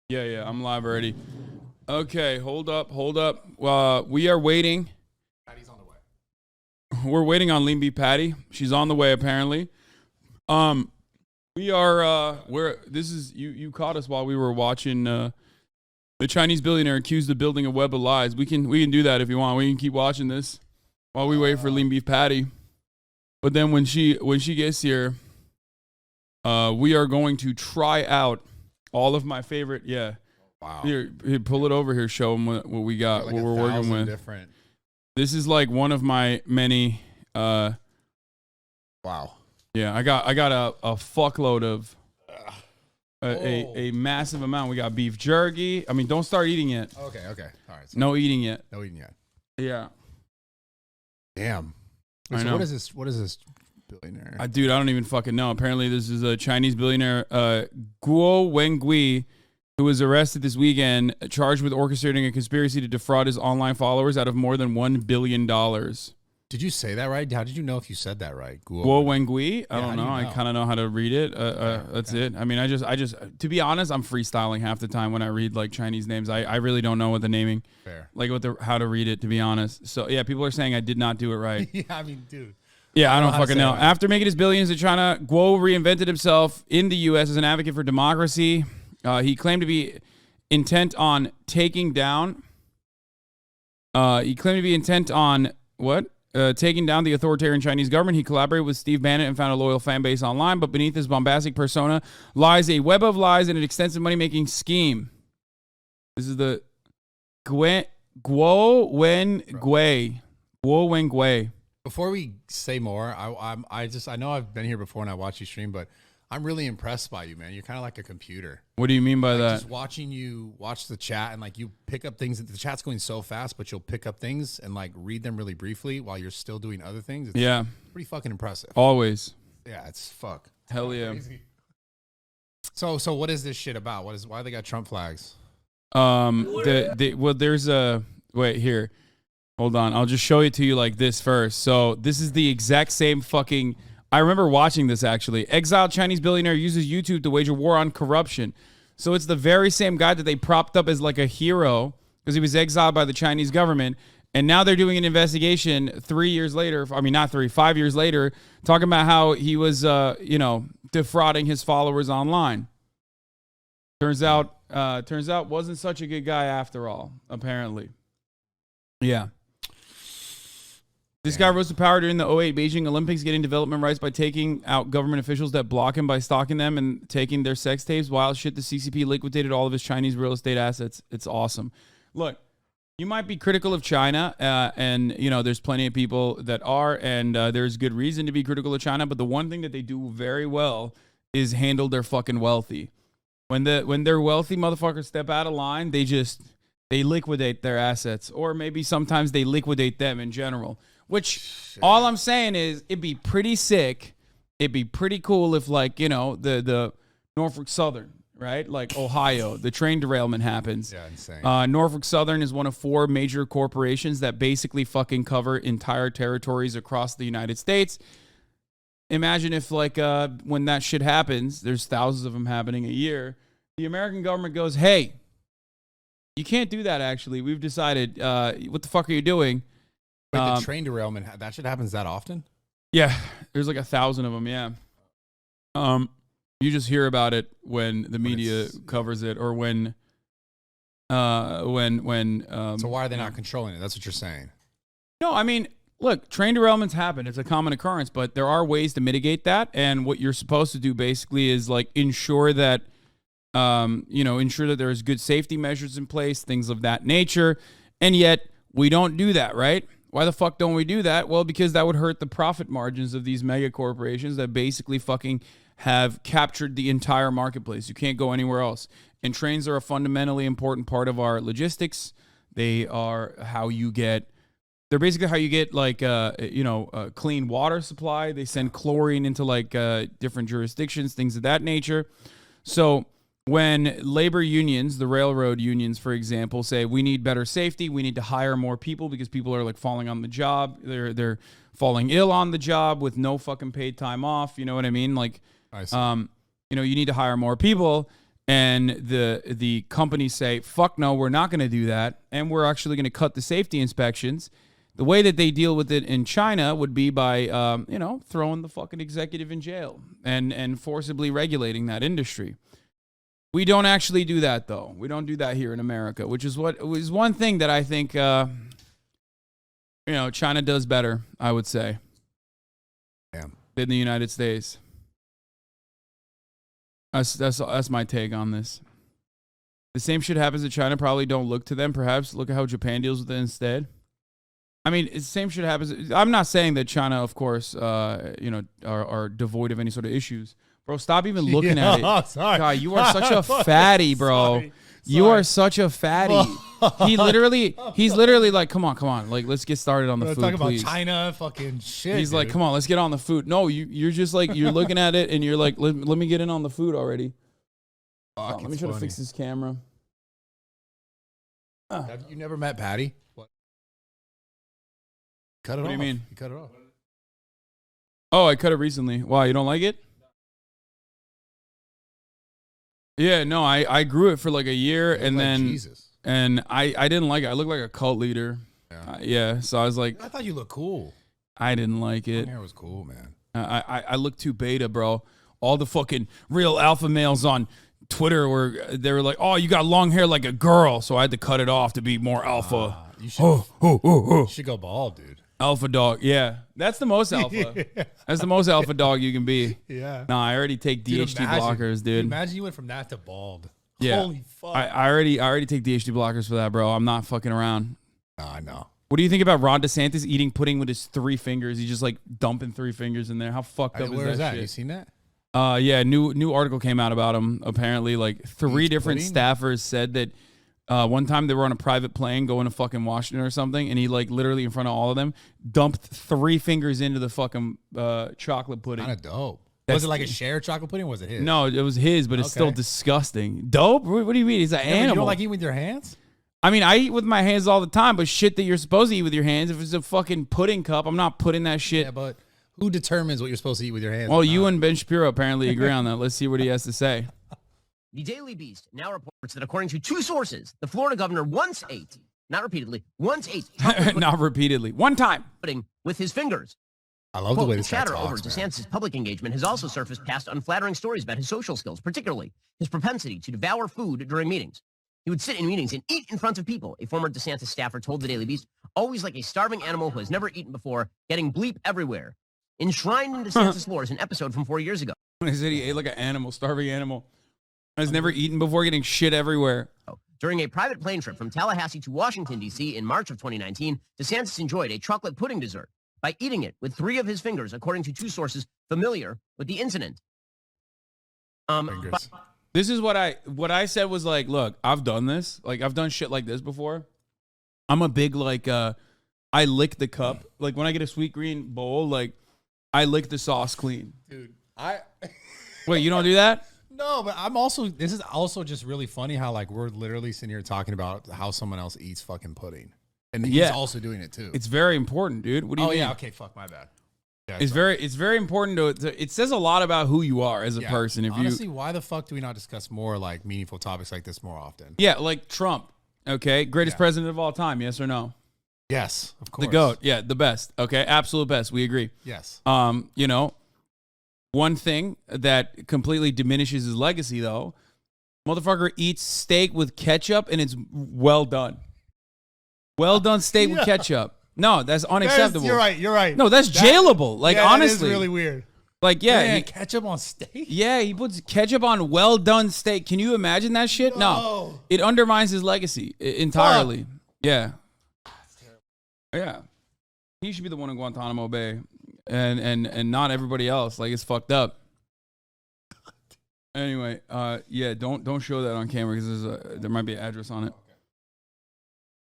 Yeah, I'm live already. Okay, hold up. We are waiting. Patty's on the way. We're waiting on Leanbeefpatty. She's on the way apparently. We are you caught us while we were watching the Chinese billionaire accused of building a web of lies. We can do that if you want. We can keep watching this while we wait for Leanbeefpatty. But then when she gets here, we are going to try out all of my favorite. Yeah. Wow. Here, pull it over here. Show them what we got. Like what we're working with. Different. This is like one of my many. Wow. Yeah, I got a fuckload of a massive amount. We got beef jerky. I mean, don't start eating yet. Okay. All right. Sorry. No eating yet. No eating yet. Yeah. Damn. I So know. what is this billionaire? Dude, I don't even fucking know. Apparently, this is a Chinese billionaire, Guo Wengui, who was arrested this weekend, charged with orchestrating a conspiracy to defraud his online followers out of more than $1 billion. Did you say that right? How did you know if you said that right? Guo Wengui? I don't know. I kind of know how to read it. That's it. I mean, I just, to be honest, I'm freestyling half the time when I read like Chinese names. I really don't know what the naming, like how to read it, to be honest. So yeah, people are saying I did not do it right. Yeah, I mean, dude. Yeah, I don't fucking know. After making his billions in China, Guo reinvented himself in the U.S. as an advocate for democracy. He claimed to be intent on taking down. Taking down the authoritarian Chinese government. He collaborated with Steve Bannon and found a loyal fan base online. But beneath his bombastic persona lies a web of lies and an extensive money-making scheme. This is the Guo Wengui. Before we say more, I know I've been here before and I watched you stream, but I'm really impressed by you, man. You're kind of like a computer. What do you mean by that? Just watching you watch the chat and like you pick up things. The chat's going so fast, but you'll pick up things and like read them really briefly while you're still doing other things. It's pretty fucking impressive. Always. Yeah, it's fuck. Hell yeah. Crazy. So what is this shit about? Why they got Trump flags? Well, there's a wait here. Hold on. I'll just show it to you like this first. So this is the exact same fucking. I remember watching this actually. Exiled Chinese billionaire uses YouTube to wage a war on corruption. So it's the very same guy that they propped up as like a hero because he was exiled by the Chinese government. And now they're doing an investigation 3 years later. I mean, not 3, 5 years later, talking about how he was, defrauding his followers online. Turns out wasn't such a good guy after all, apparently. Yeah. This guy rose to power during the 2008 Beijing Olympics, getting development rights by taking out government officials that block him by stalking them and taking their sex tapes. Wild shit. The CCP liquidated all of his Chinese real estate assets. It's awesome. Look, you might be critical of China, and, there's plenty of people that are, and there's good reason to be critical of China, but the one thing that they do very well is handle their fucking wealthy. When their wealthy motherfuckers step out of line, they liquidate their assets, or maybe sometimes they liquidate them in general. Which all I'm saying is it'd be pretty sick. It'd be pretty cool if the Norfolk Southern, right? Like Ohio, the train derailment happens. Yeah, insane. Norfolk Southern is one of 4 major corporations that basically fucking cover entire territories across the United States. Imagine if when that shit happens, there's thousands of them happening a year. The American government goes, hey, you can't do that actually. We've decided, what the fuck are you doing? Wait, the train derailment, that shit happens that often? Yeah, there's like 1,000 of them, yeah. You just hear about it when the media covers it or when so why are they not controlling it? That's what you're saying. No, I mean, look, train derailments happen. It's a common occurrence, but there are ways to mitigate that. And what you're supposed to do basically is ensure that there's good safety measures in place, things of that nature. And yet we don't do that, right? Why the fuck don't we do that? Well, because that would hurt the profit margins of these mega corporations that basically fucking have captured the entire marketplace. You can't go anywhere else. And trains are a fundamentally important part of our logistics. They are they're basically how you get clean water supply. They send chlorine into different jurisdictions, things of that nature. So when labor unions, the railroad unions, for example, say we need better safety, we need to hire more people because people are falling on the job. They're falling ill on the job with no fucking paid time off. You know what I mean? You need to hire more people. And the companies say, fuck no, we're not going to do that. And we're actually going to cut the safety inspections. The way that they deal with it in China would be by, throwing the fucking executive in jail and forcibly regulating that industry. We don't actually do that, though. We don't do that here in America, which is one thing that I think, China does better, I would say, than the United States. That's my take on this. The same shit happens to China. Probably don't look to them. Perhaps look at how Japan deals with it instead. I mean, the same shit happens. I'm not saying that China, of course, are devoid of any sort of issues. Bro, stop even looking at it. Sorry. God, you are such a fatty, bro. Sorry. You are such a fatty. He's literally like, come on. Like, let's get started on the food, talking please. about China, fucking shit. He's like, come on, let's get on the food. No, you're just you're looking at it and you're like, let me get in on the food already. Let me try to fix this camera. Have you never met Patty? What? Cut it off. What do you mean? You cut it off. Oh, I cut it recently. Why, you don't like it? Yeah, no, I grew it for like a year and then Jesus. And I didn't like it. I looked like a cult leader. Yeah, so I was like, I thought you looked cool. I didn't like it. My hair was cool, man. I looked too beta, bro. All the fucking real alpha males on Twitter they were like, "Oh, you got long hair like a girl," so I had to cut it off to be more alpha. You should go bald, dude. Alpha dog, yeah. That's the most alpha. That's the most alpha dog you can be. Yeah. Nah, I already take DHT blockers, dude. Imagine you went from that to bald. Yeah. Holy fuck. I already take DHT blockers for that, bro. I'm not fucking around. I know. What do you think about Ron DeSantis eating pudding with his 3 fingers? He's just dumping 3 fingers in there. How fucked up is that shit? You seen that? Yeah, new article came out about him. Apparently, like 3 different staffers said that one time they were on a private plane going to fucking Washington or something, and he like literally in front of all of them dumped 3 fingers into the fucking chocolate pudding. Kind of dope. Was it like a shared chocolate pudding? Or was it his? No, it was his, but it's still disgusting. Dope? What do you mean? He's an animal. You don't like eating with your hands? I mean, I eat with my hands all the time, but shit that you're supposed to eat with your hands. If it's a fucking pudding cup, I'm not putting that shit. Yeah, but who determines what you're supposed to eat with your hands? Well, you and Ben Shapiro apparently agree on that. Let's see what he has to say. The Daily Beast now reports that according to 2 sources, the Florida governor once ate, not repeatedly, once ate not repeatedly, one time, pudding with his fingers. I love the way The this guy chatter over talks, DeSantis' public engagement has also surfaced past unflattering stories about his social skills, particularly his propensity to devour food during meetings. He would sit in meetings and eat in front of people, a former DeSantis staffer told the Daily Beast, always like a starving animal who has never eaten before, getting bleep everywhere. Enshrined in DeSantis lore is an episode from 4 years ago. He said he ate like an animal, starving animal. Has never eaten before, getting shit everywhere. During a private plane trip from Tallahassee to Washington, D.C. in March of 2019, DeSantis enjoyed a chocolate pudding dessert by eating it with 3 of his fingers, according to 2 sources familiar with the incident. This is what I said was like, look, I've done this. Like, I've done shit like this before. I'm a big, like, I lick the cup. Like, when I get a sweet green bowl, like, I lick the sauce clean. Dude, Wait, you don't do that? No, but this is also just really funny how, like, we're literally sitting here talking about how someone else eats fucking pudding. And he's also doing it too. It's very important, dude. What do you mean? Oh, yeah, okay, fuck, my bad. Yeah, it's very important to it says a lot about who you are as a person. If honestly, why the fuck do we not discuss more, like, meaningful topics like this more often? Yeah, like Trump, okay? Greatest president of all time, yes or no? Yes, of course. The GOAT, yeah, the best, okay? Absolute best, we agree. Yes. You know, one thing that completely diminishes his legacy, though, motherfucker eats steak with ketchup, and it's well done. Well done steak with ketchup. No, that's unacceptable. You're right. No, that's jailable. Like, honestly. That is really weird. Like, yeah. Man, ketchup on steak? Yeah, he puts ketchup on well done steak. Can you imagine that shit? No. It undermines his legacy entirely. Yeah. Yeah. He should be the one in Guantanamo Bay and not everybody else. Like, it's fucked up. Anyway, yeah, don't show that on camera because there might be an address on it.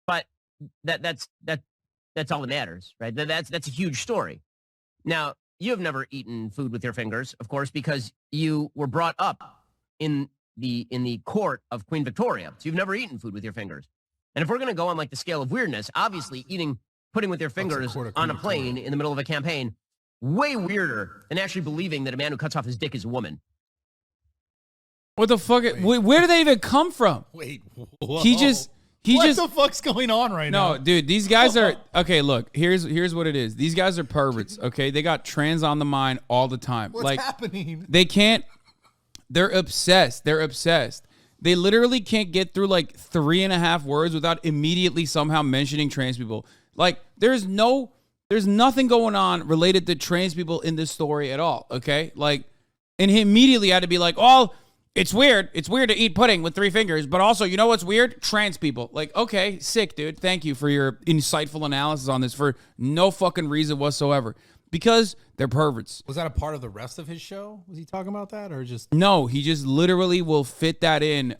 But that's all that matters, right? That's a huge story. Now, you have never eaten food with your fingers, of course, because you were brought up in the court of Queen Victoria. So you've never eaten food with your fingers. And if we're going to go on like the scale of weirdness, obviously putting with your fingers on a plane in the middle of a campaign, way weirder than actually believing that a man who cuts off his dick is a woman. What the fuck? Where do they even come from? Wait, What the fuck's going on right now? No, dude, these guys are okay. Look, here's what it is. These guys are perverts. Okay, they got trans on the mind all the time. What's happening? They can't. They're obsessed. They literally can't get through like 3.5 words without immediately somehow mentioning trans people. Like, there's nothing going on related to trans people in this story at all. Okay, like, and he immediately had to be like, oh. It's weird. It's weird to eat pudding with 3 fingers, but also, you know what's weird? Trans people. Like, okay, sick, dude. Thank you for your insightful analysis on this for no fucking reason whatsoever. Because they're perverts. Was that a part of the rest of his show? Was he talking about that or just? No, he just literally will fit that in.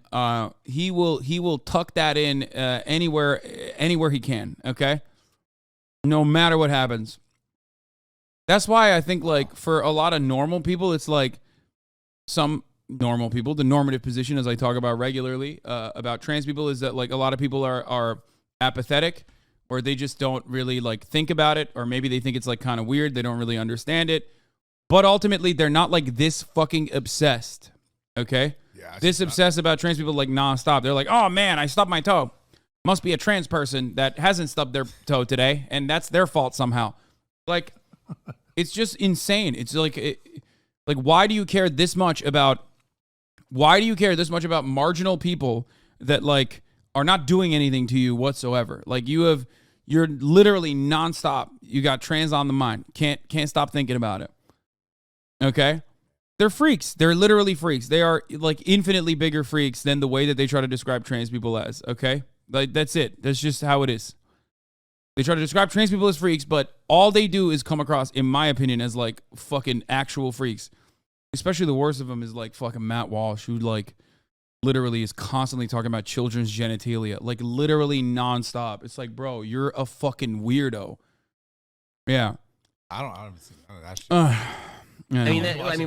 He will tuck that in anywhere he can. Okay, no matter what happens. That's why I think, like, for a lot of normal people, it's like some normal people, the normative position, as I talk about regularly about trans people, is that, like, a lot of people are apathetic, or they just don't really, like, think about it, or maybe they think it's, like, kind of weird. They don't really understand it. But ultimately, they're not, like, this fucking obsessed. Okay? Yeah, this obsessed about trans people, like, nonstop. They're like, oh man, I stubbed my toe. Must be a trans person that hasn't stubbed their toe today, and that's their fault somehow. Like, it's just insane. It's like, like, why do you care this much about marginal people that, like, are not doing anything to you whatsoever? Like, you're literally nonstop. You got trans on the mind. Can't stop thinking about it. Okay? They're freaks. They're literally freaks. They are, like, infinitely bigger freaks than the way that they try to describe trans people as. Okay? Like, that's it. That's just how it is. They try to describe trans people as freaks, but all they do is come across, in my opinion, as, like, fucking actual freaks. Especially the worst of them is like fucking Matt Walsh, who like literally is constantly talking about children's genitalia, like literally nonstop. It's like, bro, you're a fucking weirdo. Yeah. I don't see none of that shit.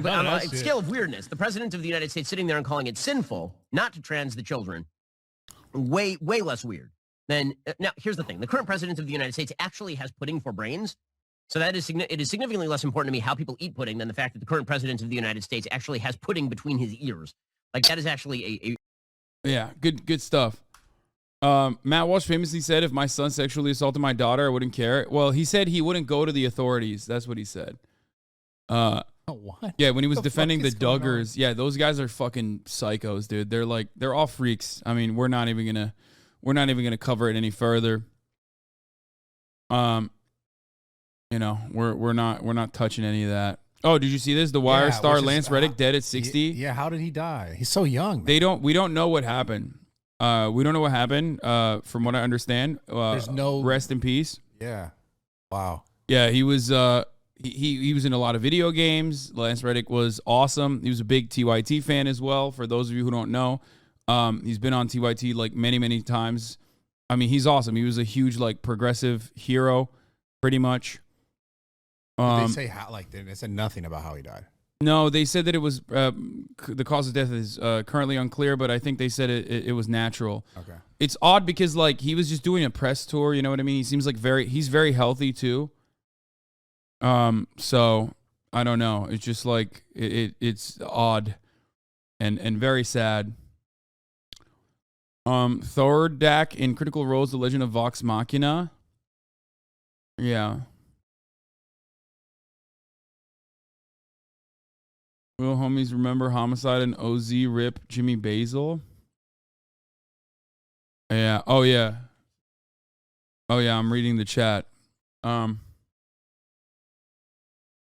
But on a scale of weirdness, the president of the United States sitting there and calling it sinful not to trans the children, way less weird than. Now, here's the thing: the current president of the United States actually has pudding for brains, so it is significantly less important to me how people eat pudding than the fact that the current president of the United States actually has pudding between his ears. Like that is actually Yeah, good stuff. Matt Walsh famously said, if my son sexually assaulted my daughter, I wouldn't care. Well, he said he wouldn't go to the authorities. That's what he said. What? Yeah, when he was defending the Duggars. Yeah, those guys are fucking psychos, dude. They're all freaks. I mean, we're not even gonna cover it any further. We're not touching any of that. Oh, did you see this? The Wire star Lance Reddick dead at 60. Yeah, how did he die? He's so young. Man. We don't know what happened. We don't know what happened. From what I understand, there's no rest in peace. Yeah. Wow. Yeah, he was he was in a lot of video games. Lance Reddick was awesome. He was a big TYT fan as well. For those of you who don't know, he's been on TYT like many times. I mean, he's awesome. He was a huge like progressive hero, pretty much. Did they say how? Like they said nothing about how he died. No, they said that it was the cause of death is currently unclear, but I think they said it was natural. Okay. It's odd because like he was just doing a press tour. You know what I mean? He seems like he's very healthy too. So I don't know. It's just like it's odd and very sad. Thordak in Critical Role's The Legend of Vox Machina. Yeah. Will homies remember Homicide and OZ rip Jimmy Basil? Yeah. Oh yeah. I'm reading the chat.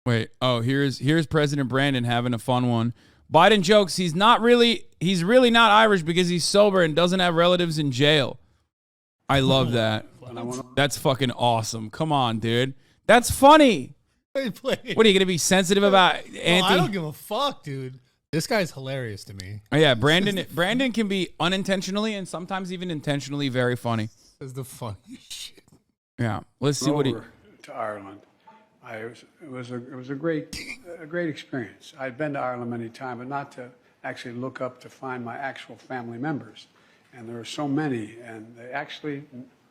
Wait. Oh, here's President Brandon having a fun one. Biden jokes he's really not Irish because he's sober and doesn't have relatives in jail. I love that. That's fucking awesome. Come on, dude. That's funny. What are you going to be sensitive about? I don't give a fuck, dude. This guy's hilarious to me. Oh, yeah, Brandon can be unintentionally and sometimes even intentionally very funny. That's the funniest shit. Yeah, let's see what he. To Ireland, it was a great experience. I'd been to Ireland many times, but not to actually look up to find my actual family members, and there were so many, and they actually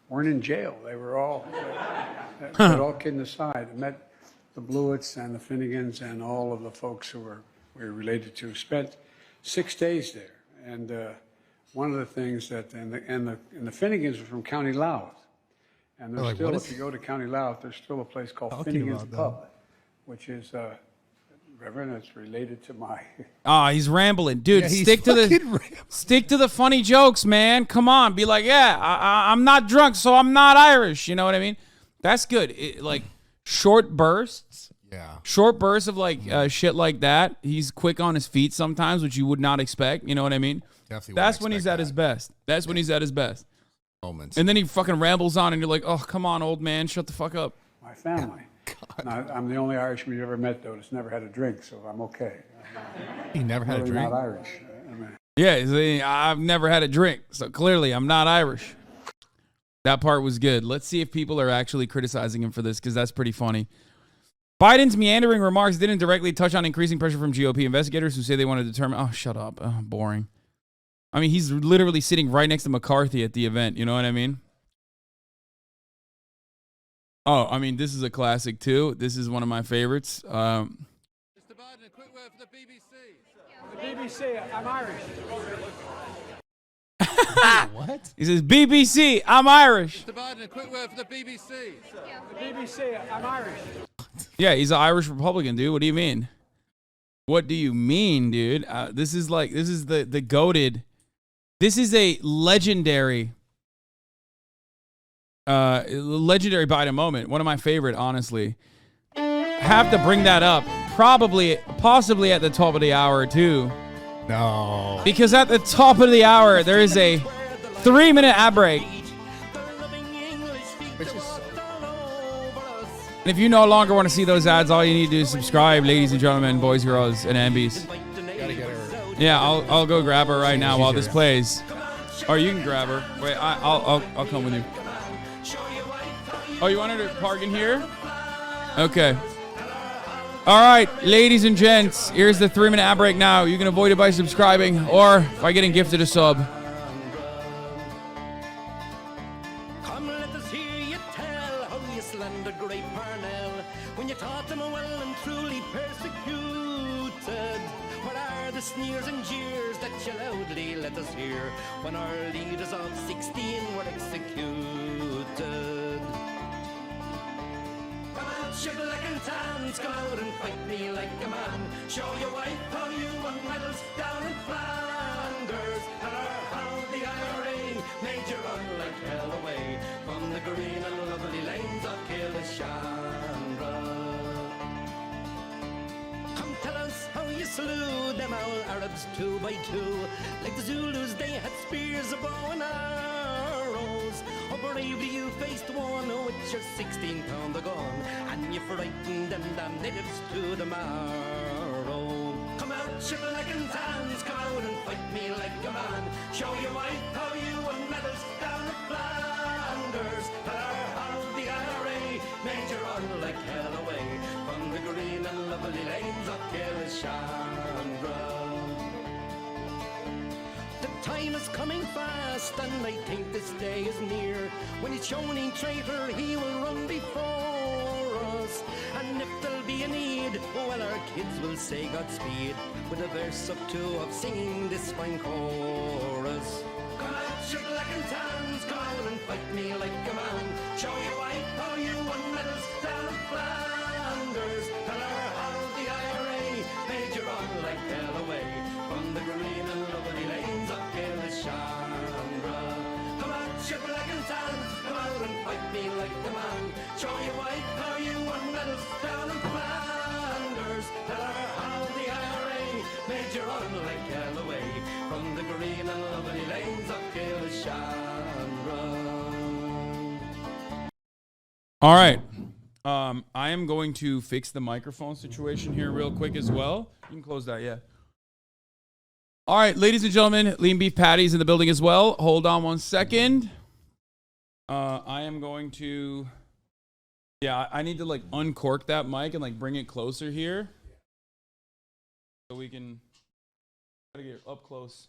weren't in jail. They were all, but all kidding aside, I met the Blewitts and the Finnegans and all of the folks who we were related to. Spent 6 days there, and one of the things that and the Finnegans were from County Louth, and there's still, if you go to County Louth, there's still a place called Finnegan's Pub, which is Reverend, it's related to my. He's rambling, dude. Yeah, stick to the funny jokes, man. Come on, be like, I'm not drunk, so I'm not Irish. You know what I mean? That's good. Like short bursts. Yeah. Short bursts of like shit like that. He's quick on his feet sometimes, which you would not expect. You know what I mean? Definitely. That's when he's at his best. That's when he's at his best. Moments. And then he fucking rambles on, and you're like, oh, come on, old man, shut the fuck up. My family. I'm the only Irishman you ever met, though, that's never had a drink, so I'm okay. He never had a drink? Not Irish. Yeah, I've never had a drink, so clearly I'm not Irish. That part was good. Let's see if people are actually criticizing him for this, because that's pretty funny. Biden's meandering remarks didn't directly touch on increasing pressure from GOP investigators who say they want to determine... Oh, shut up. Oh, boring. I mean, he's literally sitting right next to McCarthy at the event. You know what I mean? Oh, I mean, this is a classic, too. This is one of my favorites. Mr. Biden, a quick word for the BBC. The BBC, I'm Irish. What? He says, BBC, I'm Irish. Mr. Biden, a quick word for the BBC. The BBC, I'm Irish. Yeah, he's an Irish Republican, dude. What do you mean? What do you mean, dude? This is the goated. This is a legendary Biden moment. One of my favorite, honestly. Have to bring that up. Possibly at the top of the hour, too. No. Because at the top of the hour, there is a 3-minute ad break. And if you no longer want to see those ads, all you need to do is subscribe, ladies and gentlemen, boys, girls, and ambies. Gotta get her. Yeah, I'll go grab her right now while this plays. Or you can grab her. Wait, I'll come with you. Oh, you want her to park in here? Okay. All right, ladies and gents, here's the 3-minute ad break now. You can avoid it by subscribing or by getting gifted a sub. Come, let us hear you tell how you slandered great Parnell when you taught them well and truly persecuted. What are the sneers and jeers that you loudly let us hear when our leaders of 16 were executed? Come out, you black and tans, come out and fight me like a man. Show your wife how you won medals down in Flanders. Tell her how the IRA made you run like hell away from the green and lovely lanes of Killishandra. Come tell us how you slew them all Arabs 2 by 2. Like the Zulus, they had spears, a bow and arrows. Oh, bravely you faced one with your 16-pounder gun, and you frightened them damn natives to the marrow. Come out, you black and tans, come out and fight me like a man. Show your wife how you won medals down in Flanders. Tell her how the IRA made you run like hell away from the green and lovely lanes of Killishandra. The time is coming fast, and I think this day is near, when he's shown traitor, he will run before us. And if there'll be a need, well, our kids will say Godspeed with a verse or two of singing this fine chorus. Come out, you black and tans, come out and fight me like a man. Show your wife how you won medals down in Flanders. Tell her how the IRA made you run like hell away from the green and lovely lanes of Killishandra. Come out, you black and tans, come out and fight me like a man. Show your wife how you won medals down in Flanders. Tell her how the IRA made you run like hell away from the green and lovely lanes of Killishandra. All right. I am going to fix the microphone situation here real quick as well. You can close that, yeah. All right, ladies and gentlemen, Leanbeefpatty's in the building as well. Hold on one second. I am going to... Yeah, I need to, like, uncork that mic and, like, bring it closer here. So we can... Gotta get up close.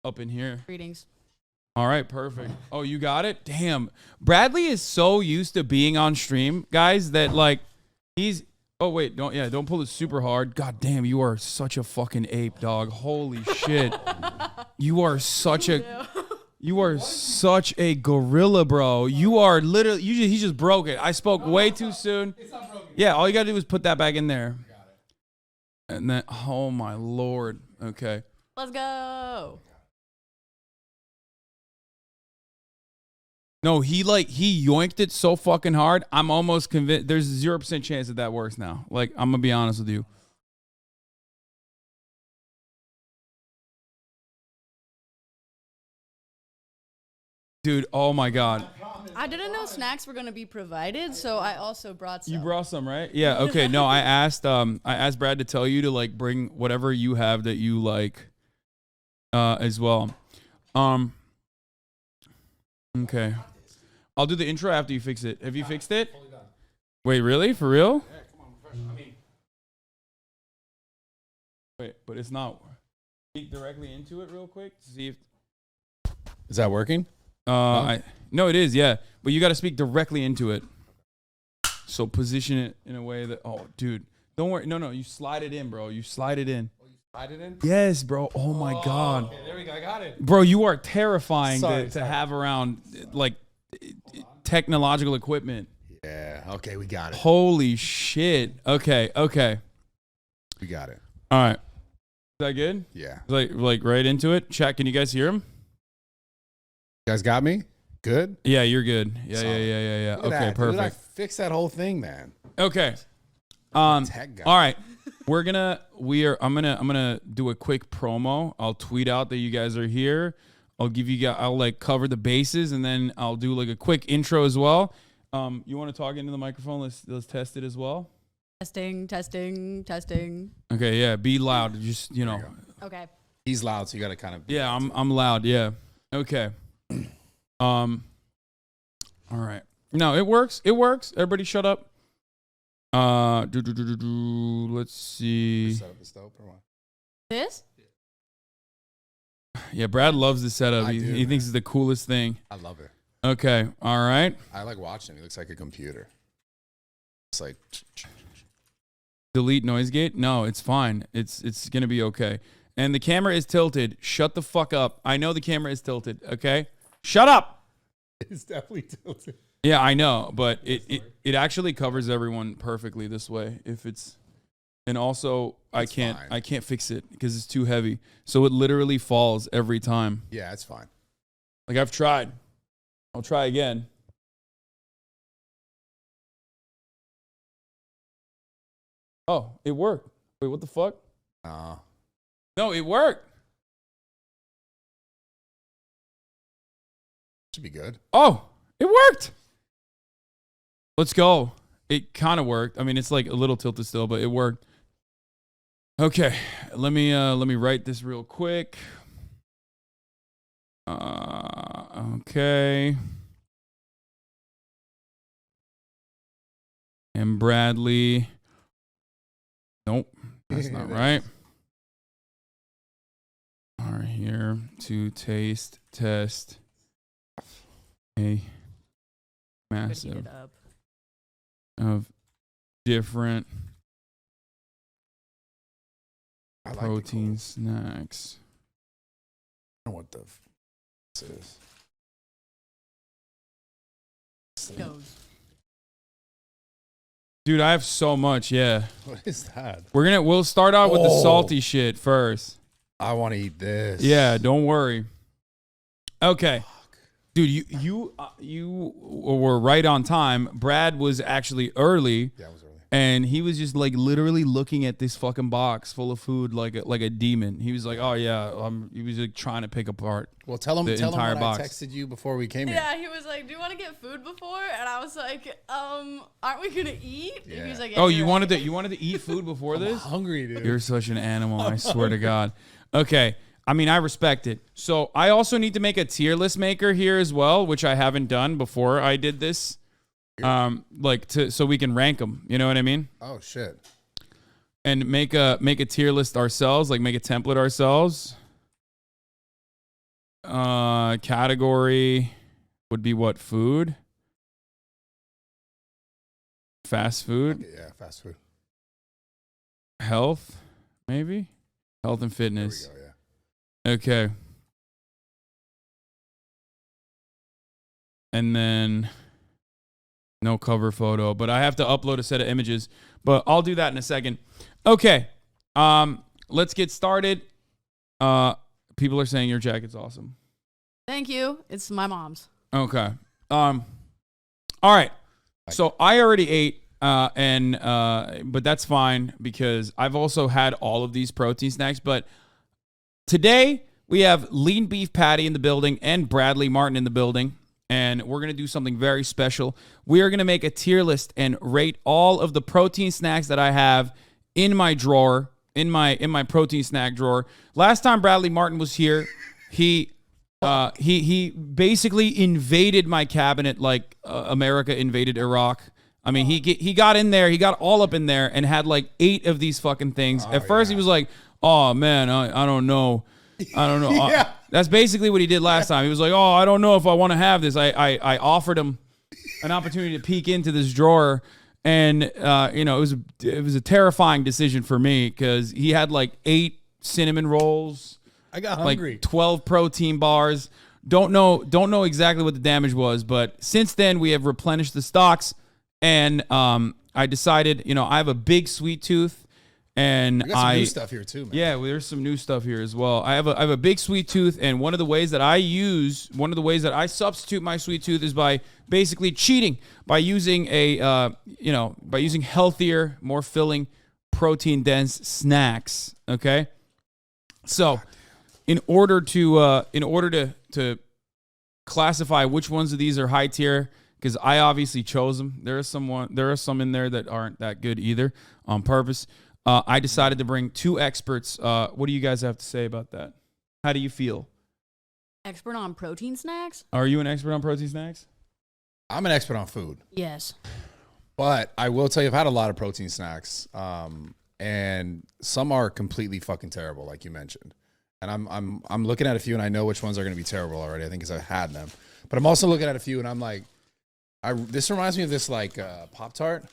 Up in here. Greetings. All right, perfect. Oh, you got it? Damn. Bradley is so used to being on stream, guys, that, like, he's... Oh, wait, don't pull it super hard. God damn, you are such a fucking ape, dog. Holy shit. You are such a... You are such a gorilla, bro. You are literally... he just broke it. I spoke way too soon. It's not broken. Yeah, all you gotta do is put that back in there. Got it. And then... Oh, my Lord. Okay. Let's go. No, he yoinked it so fucking hard. I'm almost convinced there's 0% chance that works now. Like, I'm gonna be honest with you. Dude, oh my God. I didn't know snacks were gonna be provided, so I also brought some. You brought some, right? Yeah, okay. No, I asked Brad to tell you to, like, bring whatever you have that you like as well. Okay. I'll do the intro after you fix it. Have you fixed it? Wait, really? For real? Yeah, come on, I mean... Wait, but it's not. Speak directly into it real quick to see if... Is that working? No, it is, yeah. But you got to speak directly into it. So position it in a way that... Oh, dude. Don't worry. No, you slide it in, bro. You slide it in. Oh, you slide it in? Yes, bro. Oh, my God. Okay, there we go. I got it. Bro, you are terrifying Sorry. to have around, like, technological equipment. Yeah. Okay, we got it. Holy shit. Okay. We got it. All right. Is that good? Yeah. Like right into it. Chat, can you guys hear him? You guys got me? Good? Yeah, you're good. Yeah. Look at Okay, that, perfect. Dude, I fixed that whole thing, man. Okay. Tech guy. All right. I'm gonna do a quick promo. I'll tweet out that you guys are here. I'll like cover the bases, and then I'll do like a quick intro as well. You want to talk into the microphone? Let's test it as well. Testing, testing, testing. Okay, yeah. Be loud. Just Okay. He's loud, so you got to kind of. Yeah, I'm loud. Yeah. Okay. All right. No, it works. It works. Everybody, shut up. Let's see. Set up the stove or what? This? Yeah, Brad loves the setup. He thinks it's the coolest thing. I love it. Okay. All right. I like watching him. He looks like a computer. It's like. Delete noise gate? No, it's fine. It's gonna be okay. And the camera is tilted. Shut the fuck up. I know the camera is tilted. Okay. Shut up. It's definitely tilted. Yeah, I know, but it actually covers everyone perfectly this way. If it's, and also I can't fix it because it's too heavy. So it literally falls every time. Yeah, it's fine. Like I've tried. I'll try again. Oh, it worked. Wait, what the fuck? No, it worked. Should be good. Oh, it worked. Let's go. It kind of worked. I mean, it's like a little tilted still, but it worked. Okay, let me write this real quick. Okay. And Bradley. Nope, that's not right. Are here to taste test a massive of different protein snacks. I don't know what the this is. Dude, I have so much. Yeah. What is that? We'll start out with the salty shit first. I want to eat this. Yeah, don't worry. Okay. Dude, you were right on time. Brad was actually early. Yeah, I was early. And he was just like literally looking at this fucking box full of food like a demon. He was like, "Oh yeah," he was like trying to pick apart. Well, tell him the entire what box. I texted you before we came here. Yeah, he was like, "Do you want to get food before?" And I was like, aren't we gonna eat?" Yeah. And he was like, "Oh, you wanted to eat food before this?" I'm hungry, dude. You're such an animal. I swear to God. Okay. I mean, I respect it. So I also need to make a tier list maker here as well, which I haven't done before I did this. So we can rank them. You know what I mean? Oh shit. And make a tier list ourselves, like make a template ourselves. Category would be what? Food? Fast food? Okay, yeah, fast food. Health, maybe? Health and fitness. There we go, yeah. Okay. And then no cover photo, but I have to upload a set of images, but I'll do that in a second. Okay. Let's get started. People are saying your jacket's awesome. "Thank you. It's my mom's." Okay. All right. So I already ate, but that's fine because I've also had all of these protein snacks. But today we have Leanbeefpatty in the building and Bradley Martin in the building, and we're gonna do something very special. We are gonna make a tier list and rate all of the protein snacks that I have in my drawer, in my protein snack drawer. Last time Bradley Martin was here, he basically invaded my cabinet like America invaded Iraq. I mean, he got in there, he got all up in there and had like 8 of these fucking things. At first, he was like, "Oh man, I don't know." Yeah. That's basically what he did last time. He was like, "Oh, I don't know if I want to have this." I offered him an opportunity to peek into this drawer, and it was a terrifying decision for me because he had like 8 cinnamon rolls. I got hungry. Like 12 protein bars. Don't know exactly what the damage was, but since then we have replenished the stocks, and I decided, I have a big sweet tooth. And we got some new stuff here too, man. Yeah, there's some new stuff here as well. I have a big sweet tooth, and one of the ways that I substitute my sweet tooth is by basically cheating, by using healthier, more filling, protein dense snacks. Okay, so in order to classify which ones of these are high tier because I obviously chose them. There are some in there that aren't that good either on purpose. I decided to bring 2 experts. What do you guys have to say about that? How do you feel? Expert on protein snacks? Are you an expert on protein snacks? I'm an expert on food. Yes. But I will tell you, I've had a lot of protein snacks, and some are completely fucking terrible, like you mentioned. And I'm looking at a few, and I know which ones are going to be terrible already. I think because I've had them. But I'm also looking at a few, and I'm like, this reminds me of this like Pop-Tart,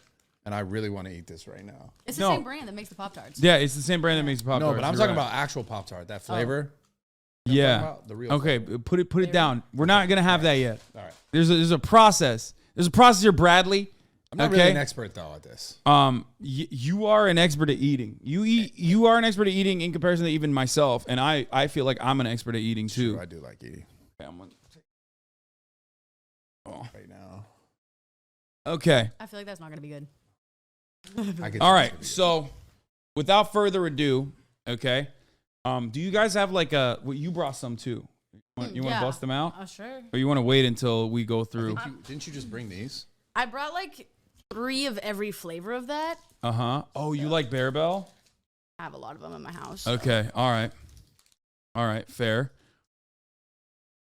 and I really want to eat this right now. It's the same brand that makes the Pop-Tarts. Yeah, it's the same brand that makes the Pop-Tarts. No, but I'm talking about actual Pop-Tart, that flavor. Yeah. The real okay, put it down. We're not gonna have that yet. All right. There's a process. There's a process here, Bradley. I'm not really an expert though at this. You are an expert at eating. You are an expert at eating in comparison to even myself, and I feel like I'm an expert at eating too. Sure, I do like eating. Right now. Okay. I feel like that's not going to be good. All right. So, without further ado, okay. Do you guys have like you brought some too? You want to bust them out? Oh, sure. Or you want to wait until we go through? Didn't you just bring these? I brought like 3 of every flavor of that. Oh, you like Bear Bell? I have a lot of them in my house. Okay. All right. Fair.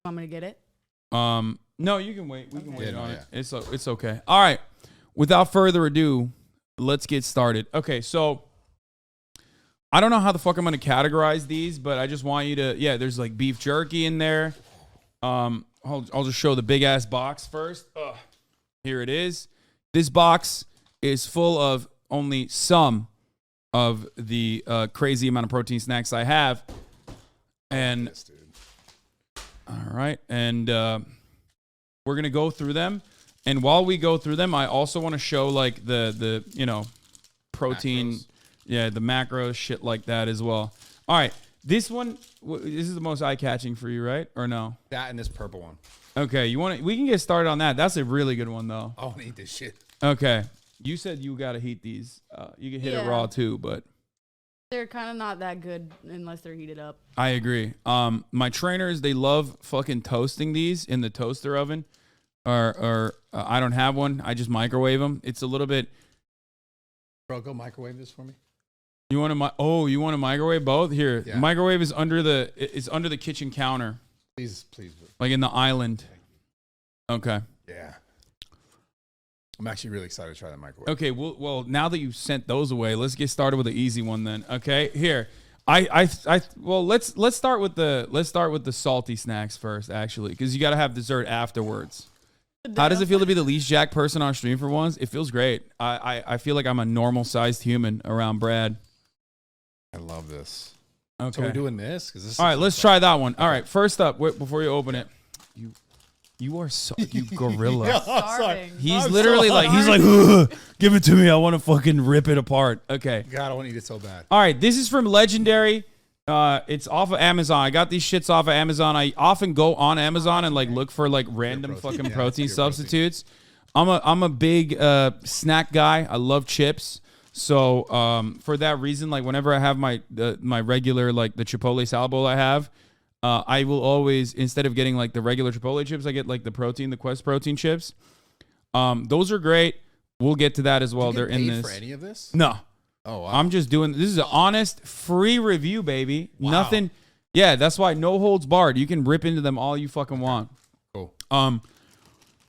I'm going to get it. No, you can wait. We can wait on it. It's okay. All right. Without further ado, let's get started. Okay, so I don't know how the fuck I'm going to categorize these, but I just want you to, there's like beef jerky in there. I'll just show the big ass box first. Here it is. This box is full of only some of the crazy amount of protein snacks I have. And all right, and we're going to go through them. And while we go through them, I also want to show like the protein, macros. The macros, shit like that as well. All right, this one, this is the most eye-catching for you, right? Or no? That and this purple one. Okay, we can get started on that. That's a really good one though. I want to eat this shit. Okay, you said you got to heat these. You can hit it raw too, but they're kind of not that good unless they're heated up. I agree. My trainers, they love fucking toasting these in the toaster oven. Or I don't have one. I just microwave them. It's a little bit. Bro, go microwave this for me. You want to? You want to microwave both? Here, microwave is under the kitchen counter. Please. Like in the island. Okay. Yeah. I'm actually really excited to try that microwave. Okay. Well, now that you've sent those away, let's get started with the easy one then. Okay. Here. Let's start with the salty snacks first, actually, because you got to have dessert afterwards. How does it feel to be the least jacked person on stream for once? It feels great. I feel like I'm a normal sized human around Brad. I love this. Okay. So we're doing this? All right, let's try that one. All right, first up, before you open it, you are so you gorilla. He's literally he's like, give it to me. I want to fucking rip it apart. Okay. God, I want to eat it so bad. All right, this is from Legendary. It's off of Amazon. I got these shits off of Amazon. I often go on Amazon and look for random fucking protein substitutes. I'm a big snack guy. I love chips. So for that reason, whenever I have my regular the Chipotle salad bowl I have, I will always, instead of getting the regular Chipotle chips, I get the Quest protein chips. Those are great. We'll get to that as well. They're in this. For any of this? No. Oh, wow. I'm just doing this is an honest, free review, baby. Wow. Nothing. Yeah, that's why no holds barred. You can rip into them all you fucking want. Cool.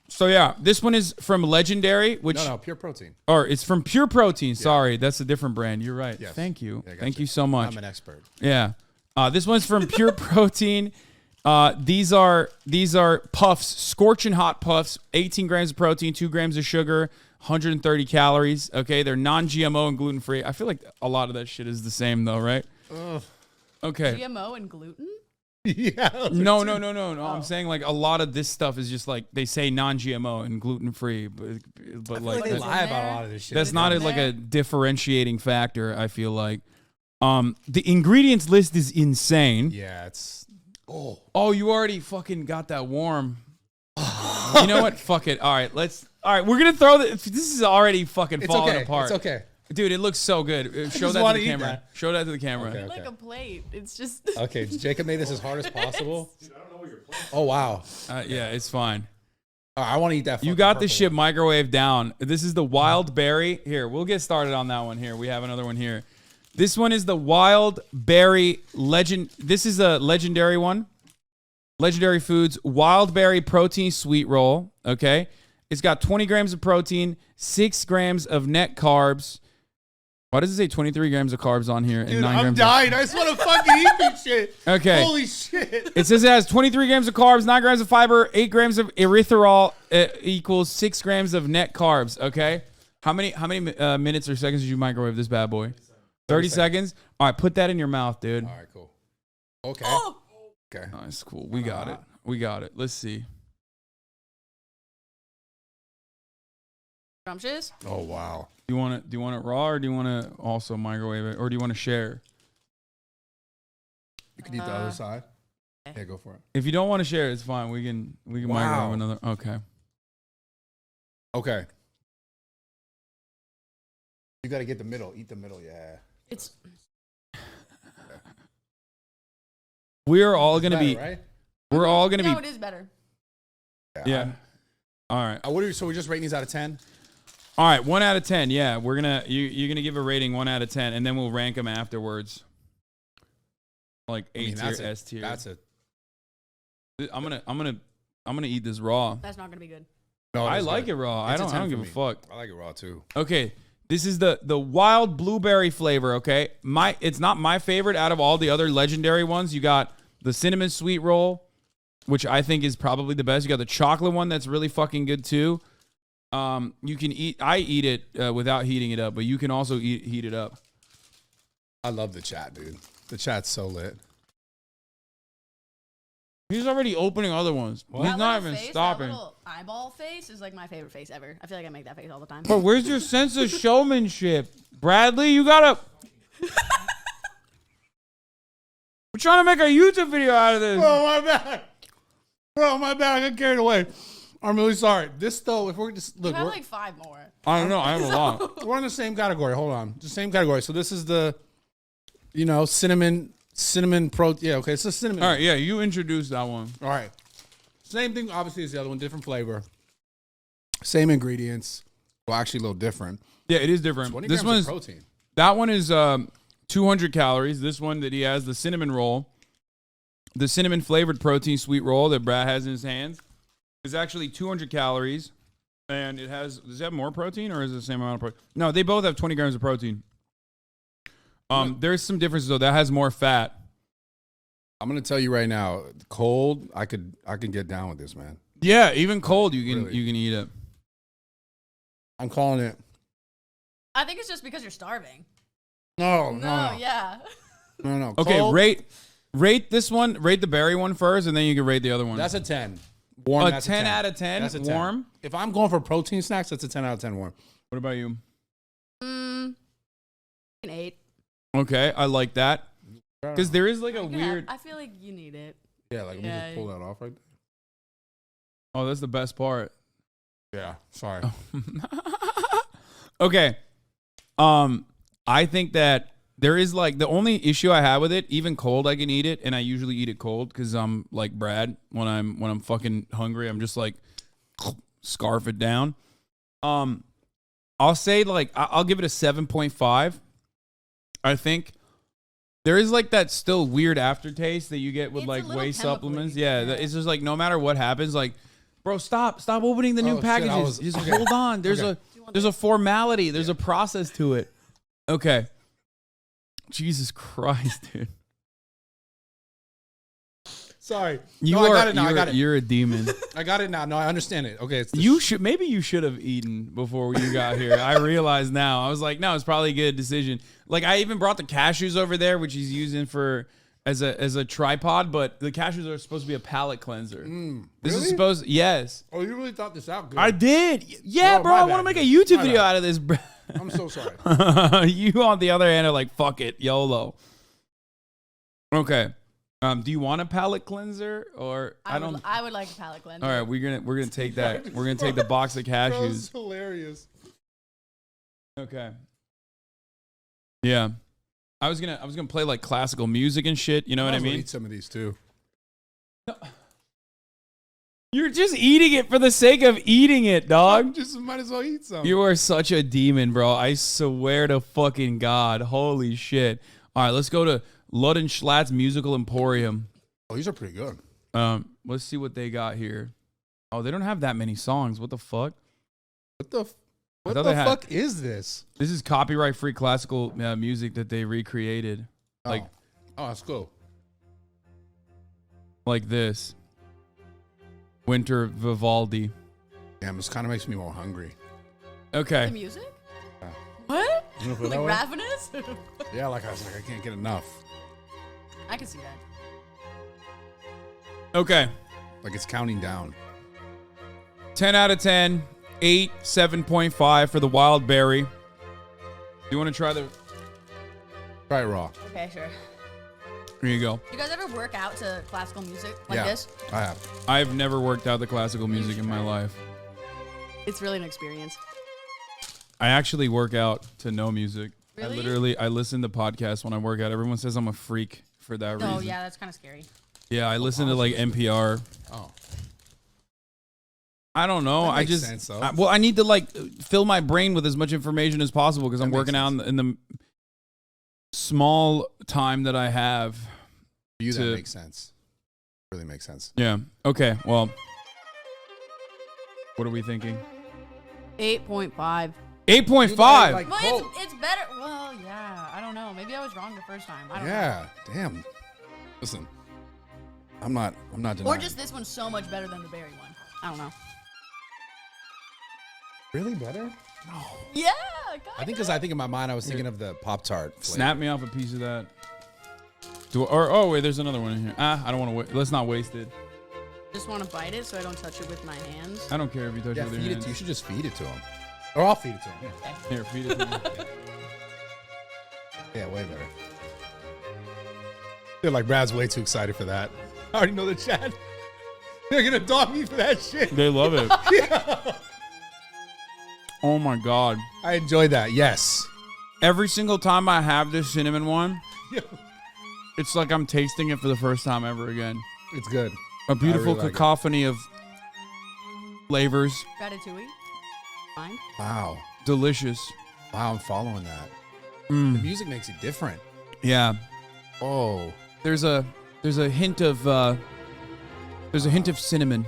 So yeah, this one is from Legendary, which no, Pure Protein. Or it's from Pure Protein. Sorry, that's a different brand. You're right. Yes. Thank you. Yeah, Thank you so much. I'm an expert. Yeah. This one's from Pure Protein. These are puffs, scorching hot puffs, 18 grams of protein, 2 grams of sugar, 130 calories. Okay, they're non-GMO and gluten-free. I feel like a lot of that shit is the same though, right? Ugh. Okay. GMO and gluten? Yeah. No. I'm saying a lot of this stuff is just they say non-GMO and gluten-free, but they lie about a lot of this shit. That's not a differentiating factor. I feel like. The ingredients list is insane. Yeah, it's. Oh, you already fucking got that warm. You know what? Fuck it. All right, we're gonna throw this is already fucking falling apart. It's okay. Dude, it looks so good. Show that to the camera. Show that to the camera. Okay. Like a plate. It's just. Okay, Jacob made this as hard as possible. Dude, I don't know what you're playing. Oh wow. Yeah, it's fine. I want to eat that. You got this shit microwave down. This is the wild berry. Here, we'll get started on that one here. We have another one here. This one is the wild berry legend. This is a legendary one. Legendary Foods wild berry protein sweet roll. Okay. It's got 20 grams of protein, 6 grams of net carbs. Why does it say 23 grams of carbs on here? Dude, and 9 I'm grams dying. I just want to fucking eat this shit. Okay. Holy shit. It says it has 23 grams of carbs, 9 grams of fiber, 8 grams of erythritol equals 6 grams of net carbs. Okay. How many minutes or seconds did you microwave this bad boy? 30 seconds. All right, put that in your mouth, dude. All right, cool. Okay. Oh. Okay. Nice, cool. We got it. We got it. Let's see. Scrumptious? Oh wow. Do you want it raw, or do you want to also microwave it, or do you want to share? You can eat the other side. Yeah, go for it. If you don't want to share, it's fine. We can microwave another. Okay. Okay. You got to get the middle. Eat the middle. Yeah. It's. We are all gonna better, be. Right? We're all gonna No, be. it is better. Yeah. All right. So we're just rating these out of 10. All right, 1 out of 10. Yeah, you're gonna give a rating 1 out of 10, and then we'll rank them afterwards. Like A tier, S tier. That's a. I'm gonna eat this raw. That's not gonna be good. No, I like it raw. I don't give a fuck. I like it raw too. Okay, this is the wild blueberry flavor. Okay, it's not my favorite out of all the other legendary ones. You got the cinnamon sweet roll, which I think is probably the best. You got the chocolate one that's really fucking good too. You can eat. I eat it without heating it up, but you can also heat it up. I love the chat, dude. The chat's so lit. He's already opening other ones. That He's not little even face, stopping. That little eyeball face is like my favorite face ever. I feel like I make that face all the time. But where's your sense of showmanship, Bradley? You gotta. We're trying to make a YouTube video out of this. Oh my bad. Bro, my bad. I got carried away. I'm really sorry. This though, if we're just look, You have we're, like 5 more. I don't know. I have a lot. We're in the same category. Hold on, the same category. So this is the, cinnamon pro. Yeah, okay. It's the cinnamon. All right, yeah, you introduced that one. All right. Same thing, obviously, as the other one. Different flavor. Same ingredients. Well, actually, a little different. Yeah, it is different. 20 This grams one of is protein. That one is 200 calories. This one that he has, the cinnamon roll, the cinnamon flavored protein sweet roll that Brad has in his hands, is actually 200 calories, and it has. Does it have more protein, or is it the same amount of protein? No, they both have 20 grams of protein. There's some differences though. That has more fat. I'm gonna tell you right now, cold. I can get down with this, man. Yeah, even cold, you can Really. you can eat it. I'm calling it. I think it's just because you're starving. No. Yeah. No. Okay, Cold, rate this one. Rate the berry one first, and then you can rate the other one. That's a 10. Warm. A That's 10 out of 10. That's a 10. Warm. If I'm going for protein snacks, that's a 10 out of 10 warm. What about you? An 8. Okay, I like that because there is like a weird. I feel like you need it. Yeah, like let me just pull that off right there. Oh, that's the best part. Yeah, sorry. Okay. I think that there is like the only issue I have with it, even cold I can eat it, and I usually eat it cold because I'm like Brad. When I'm fucking hungry, I'm just like scarf it down. I'll say like I'll give it a 7.5. I think there is like that still weird aftertaste that you get with like whey supplements. Yeah, it's just like no matter what happens, like, bro, stop opening the new packages. Just hold on. There's a formality. There's a process to it. Okay. Jesus Christ, dude. Sorry. You I are. got it now. I got it. You're a demon. I got it now. No, I understand it. Okay. Maybe you should have eaten before you got here. I realize now. I was like, no, it's probably a good decision. Like I even brought the cashews over there, which he's using as a tripod, but the cashews are supposed to be a palate cleanser. This is supposed. Yes. Oh, you really thought this out good. I did. Yeah, bro. I want to make a YouTube video out of this, bro. I'm so sorry. You, on the other hand, are like, fuck it, YOLO. Okay. Do you want a palate cleanser or I would like a palate cleanser. All right, we're gonna take that. We're gonna take the box of cashews. Bro, this is hilarious. Okay. Yeah. I was gonna play like classical music and shit. You know what I mean? Eat some of these too. You're just eating it for the sake of eating it, dog. Just might as well eat some. You are such a demon, bro. I swear to fucking God. Holy shit. All right, let's go to Ludenschlatt's Musical Emporium. Oh, these are pretty good. Let's see what they got here. Oh, they don't have that many songs. What the fuck? What the fuck is this? This is copyright-free classical music that they recreated. Oh, that's cool. Like this. Winter Vivaldi. Damn, this kind of makes me more hungry. Okay. The music? What? You wanna put it Like that way? ravenous? Yeah, like I was like, I can't get enough. I can see that. Okay. Like it's counting down. 10 out of 10. 8, 7.5 for the wild berry. You want to try the... Try it raw. Okay, sure. Here you go. You guys ever work out to classical music like Yeah, this? I have. I've never worked out the classical music in my life. It's really an experience. I actually work out to no music. Really? I listen to podcasts when I work out. Everyone says I'm a freak for that reason. Oh, yeah, that's kind of scary. Yeah, I listen to like NPR. Oh. I don't know. That I makes just sense, though. I need to like fill my brain with as much information as possible because I'm working out in the small time that I have. For you, that makes sense. Really makes sense. Yeah. Okay. Well, what are we thinking? 8.5. 8.5. Well, it's better. Well, yeah. I don't know. Maybe I was wrong the first time. I don't know. Yeah. Damn. Listen, I'm not denying. Or just this one's so much better than the berry one. I don't know. Really better? No. Yeah. I think because in my mind I was thinking of the Pop-Tart flavor. Snap me off a piece of that. Wait, there's another one in here. I don't want to. Let's not waste it. Just want to bite it so I don't touch it with my hands. I don't care if you touch it with your hands. You should just feed it to him. Or I'll feed it to him. Here, feed it to me. Yeah, way better. They're like, Brad's way too excited for that. I already know the chat. They're going to dog me for that shit. They love it. Yeah. Oh my God. I enjoy that, yes. Every single time I have this cinnamon one, Yeah. it's like I'm tasting it for the first time ever again. It's good. A beautiful I really like cacophony of flavors. Ratatouille. Fine. Wow. Delicious. Wow, I'm following that. Mm. The music makes it different. Yeah. Oh. There's a hint of cinnamon. Cinnamon.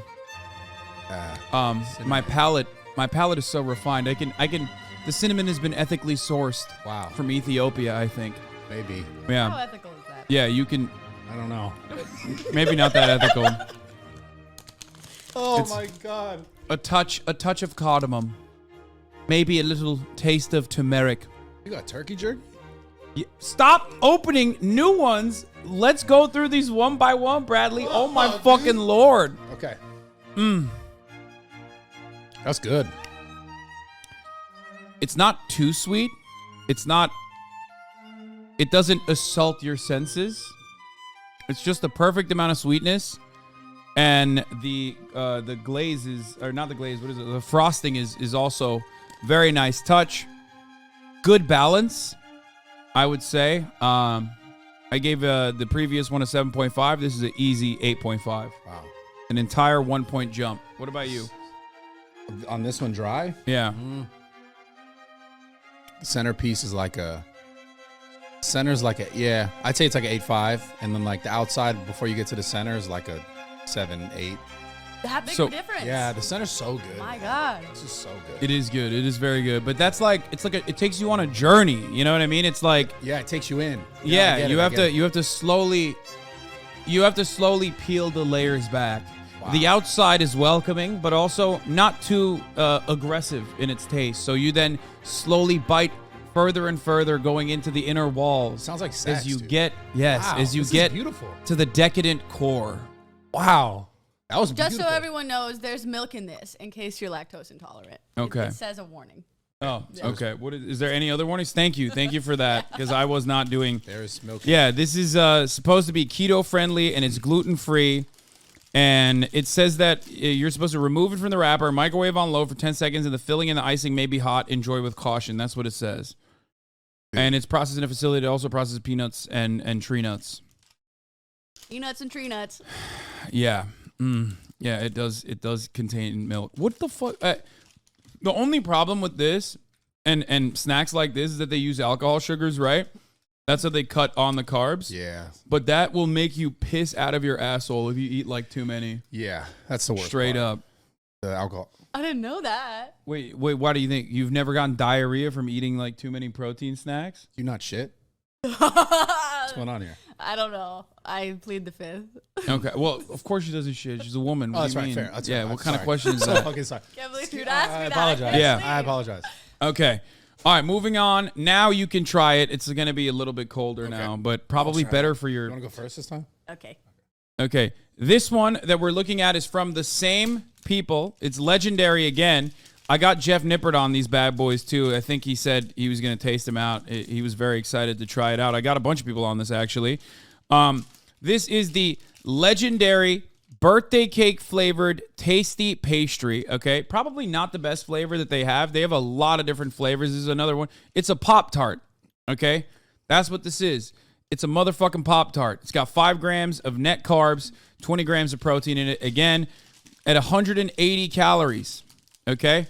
My palate is so refined. The cinnamon has been ethically sourced. Wow. From Ethiopia, I think. Maybe. Yeah. How ethical is that? Yeah, you can. I don't know. Maybe not that ethical. Oh It's my God. A touch of cardamom. Maybe a little taste of turmeric. You got turkey jerky? Yeah. Stop opening new ones. Let's go through these one by one, Bradley. Oh my fucking Lord. Okay. Mm. That's good. It's not too sweet. It doesn't assault your senses. It's just the perfect amount of sweetness. And the glaze is, or not the glaze, what is it? The frosting is also very nice touch. Good balance, I would say. I gave the previous one a 7.5. This is an easy 8.5. Wow. An entire 1 point jump. What about you? On this one, dry? Yeah. The centerpiece is like a... Center's like a... Yeah, I'd say it's like an 8.5. And then like the outside before you get to the center is like a 7, 8. That big of a difference. Yeah, the center's so good. My God. This is so good. It is good. It is very good. But that's like, it takes you on a journey. You know what I mean? It's like... Yeah, it takes you in. Yeah, you have to slowly peel the layers back. Wow. The outside is welcoming, but also not too aggressive in its taste. So you then slowly bite further and further, going into the inner walls. Sounds like sex, as you dude. get Wow, as you this is get beautiful. to the decadent core. Wow, that was Just beautiful. so everyone knows, there's milk in this in case you're lactose intolerant. Okay. It says a warning. Oh, okay. What is there any other warnings? Thank you for that, because I was not doing. There's milk. Yeah, this is supposed to be keto friendly and it's gluten free. And it says that you're supposed to remove it from the wrapper, microwave on low for 10 seconds, and the filling and the icing may be hot. Enjoy with caution. That's what it says. And it's processed in a facility that also processes peanuts and tree nuts. Peanuts and tree nuts. Yeah. Yeah, it does. It does contain milk. What the fuck? The only problem with this and snacks like this is that they use alcohol sugars, right? That's how they cut on the carbs. Yeah. But that will make you piss out of your asshole if you eat like too many. Yeah, that's the worst. Straight up. The alcohol. I didn't know that. Wait, why do you think you've never gotten diarrhea from eating like too many protein snacks? You not shit? What's going on here? I don't know. I plead the fifth. Okay, well, of course she doesn't shit. She's a woman. What Oh, do that's you right. mean? Fair. That's yeah, fair. what kind of Sorry. question is So that? fucking sorry. Can't believe you'd ask me I that. apologize. Yeah. I apologize. Okay. All right, moving on. Now you can try it. It's going to be a little bit colder now, but probably try better it. for your... You want to go first this time? Okay. Okay. This one that we're looking at is from the same people. It's legendary again. I got Jeff Nippert on these bad boys too. I think he said he was going to taste them out. He was very excited to try it out. I got a bunch of people on this actually. This is the legendary birthday cake flavored tasty pastry. Okay, probably not the best flavor that they have. They have a lot of different flavors. This is another one. It's a Pop-Tart. Okay, that's what this is. It's a motherfucking Pop-Tart. It's got 5 grams of net carbs, 20 grams of protein in it. Again, at 180 calories. Okay,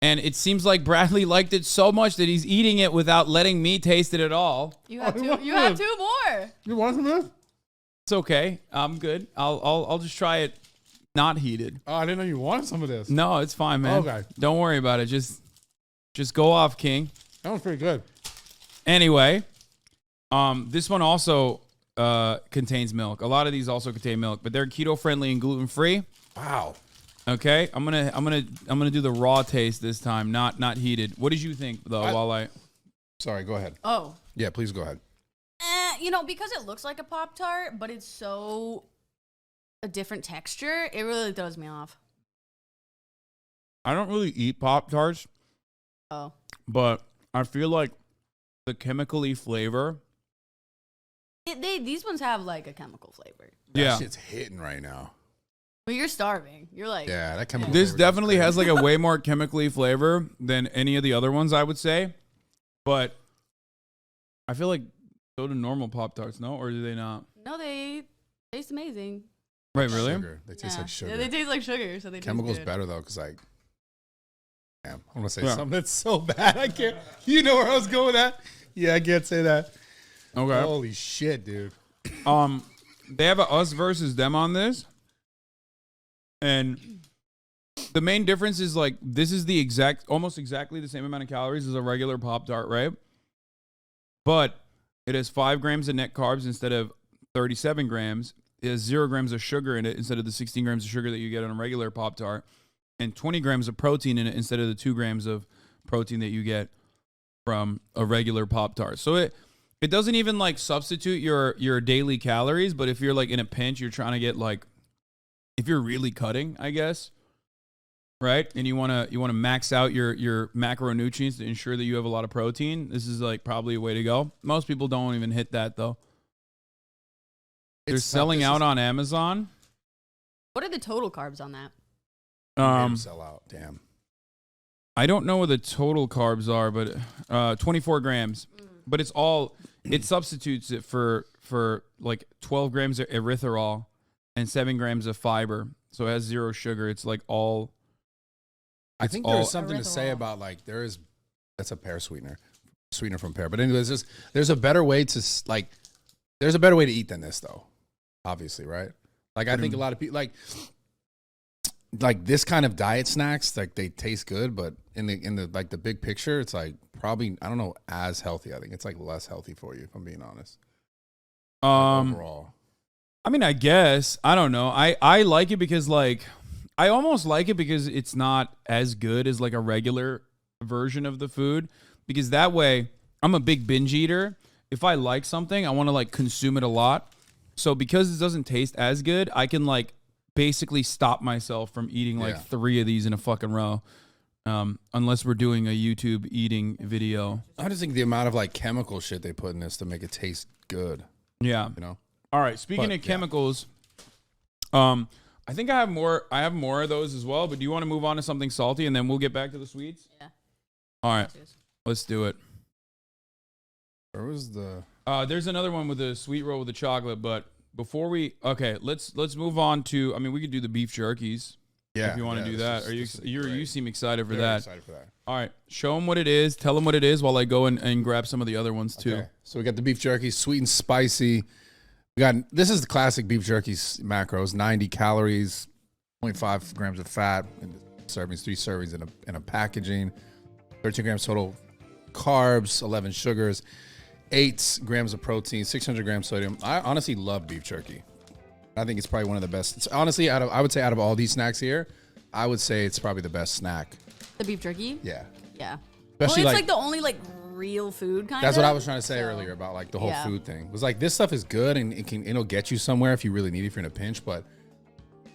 and it seems like Bradley liked it so much that he's eating it without letting me taste it at all. You have two. You have 2 more. You want some of this? It's okay. I'm good. I'll just try it not heated. Oh, I didn't know you wanted some of this. No, it's fine, man. Okay. Don't worry about it. Just go off, King. That one's pretty good. Anyway, this one also contains milk. A lot of these also contain milk, but they're keto friendly and gluten free. Wow. Okay, I'm gonna do the raw taste this time, not heated. What did you think though? Sorry, go ahead. Oh. Yeah, please go ahead. You know, because it looks like a Pop-Tart, but it's so a different texture, it really throws me off. I don't really eat Pop-Tarts. Oh. But I feel like the chemically flavor. These ones have like a chemical flavor. That shit's hitting right now. But you're starving. You're like, yeah, that chemical. This definitely has like a way more chemically flavor than any of the other ones, I would say. But I feel like so do normal Pop-Tarts, no? Or do they not? No, they taste amazing. Right, really? Sugar. They taste like sugar. Yeah, they taste like sugar, so they Chemicals taste good. better though, because like, damn, I want to say Yeah. something that's so bad. I can't. You know where I was going with that? Yeah, I can't say that. Okay. Holy shit, dude. They have a us versus them on this. And the main difference is like this is the almost exactly the same amount of calories as a regular Pop-Tart, right? But it has 5 grams of net carbs instead of 37 grams. It has 0 grams of sugar in it instead of the 16 grams of sugar that you get on a regular Pop-Tart. And 20 grams of protein in it instead of the 2 grams of protein that you get from a regular Pop-Tart. So it doesn't even like substitute your daily calories, but if you're like in a pinch, you're trying to get like, if you're really cutting, I guess, right? And you want to max out your macronutrients to ensure that you have a lot of protein. This is like probably a way to go. Most people don't even hit that though. They're selling out on Amazon. What are the total carbs on that? Sell out. Damn. I don't know what the total carbs are, but 24 grams. But it substitutes it for like 12 grams of erythritol and 7 grams of fiber. So it has 0 sugar. It's like all. I think there's something to say about like that's a pear sweetener from pear. But anyways, there's a better way to there's a better way to eat than this though. Obviously, right? Like I think a lot of people like this kind of diet snacks, like they taste good, but in the like the big picture, it's like probably, I don't know, as healthy. I think it's like less healthy for you, if I'm being honest. Overall. I mean, I guess. I don't know. I like it because like I almost like it because it's not as good as like a regular version of the food. Because that way, I'm a big binge eater. If I like something, I want to like consume it a lot. So because it doesn't taste as good, I can like basically stop myself from eating like 3 of these in a fucking row. Unless we're doing a YouTube eating video. I just think the amount of like chemical shit they put in this to make it taste good. Yeah. You know? All right. Speaking of chemicals, I think I have more of those as well, but do you want to move on to something salty and then we'll get back to the sweets? Yeah. All right. Let's do it. Where was the... There's another one with a sweet roll with the chocolate, but before we let's move on to. I mean, we could do the beef jerkies. Yeah, if you want to do that. You seem excited for Very that. excited for that. All right, show them what it is. Tell them what it is while I go and grab some of the other ones too. Okay. So we got the beef jerky, sweet and spicy. This is the classic beef jerky macros: 90 calories, 0.5 grams of fat, and servings, 3 servings in a packaging, 13 grams total carbs, 11 sugars, 8 grams of protein, 600 grams sodium. I honestly love beef jerky. I think it's probably one of the best. It's honestly, I would say out of all these snacks here, I would say it's probably the best snack. The beef jerky? Yeah. Yeah. Especially well, it's like the only like real food kind of. That's what I was trying to say earlier about like the whole food thing. It was like this stuff is good and it'll get you somewhere if you really need it if you're in a pinch, but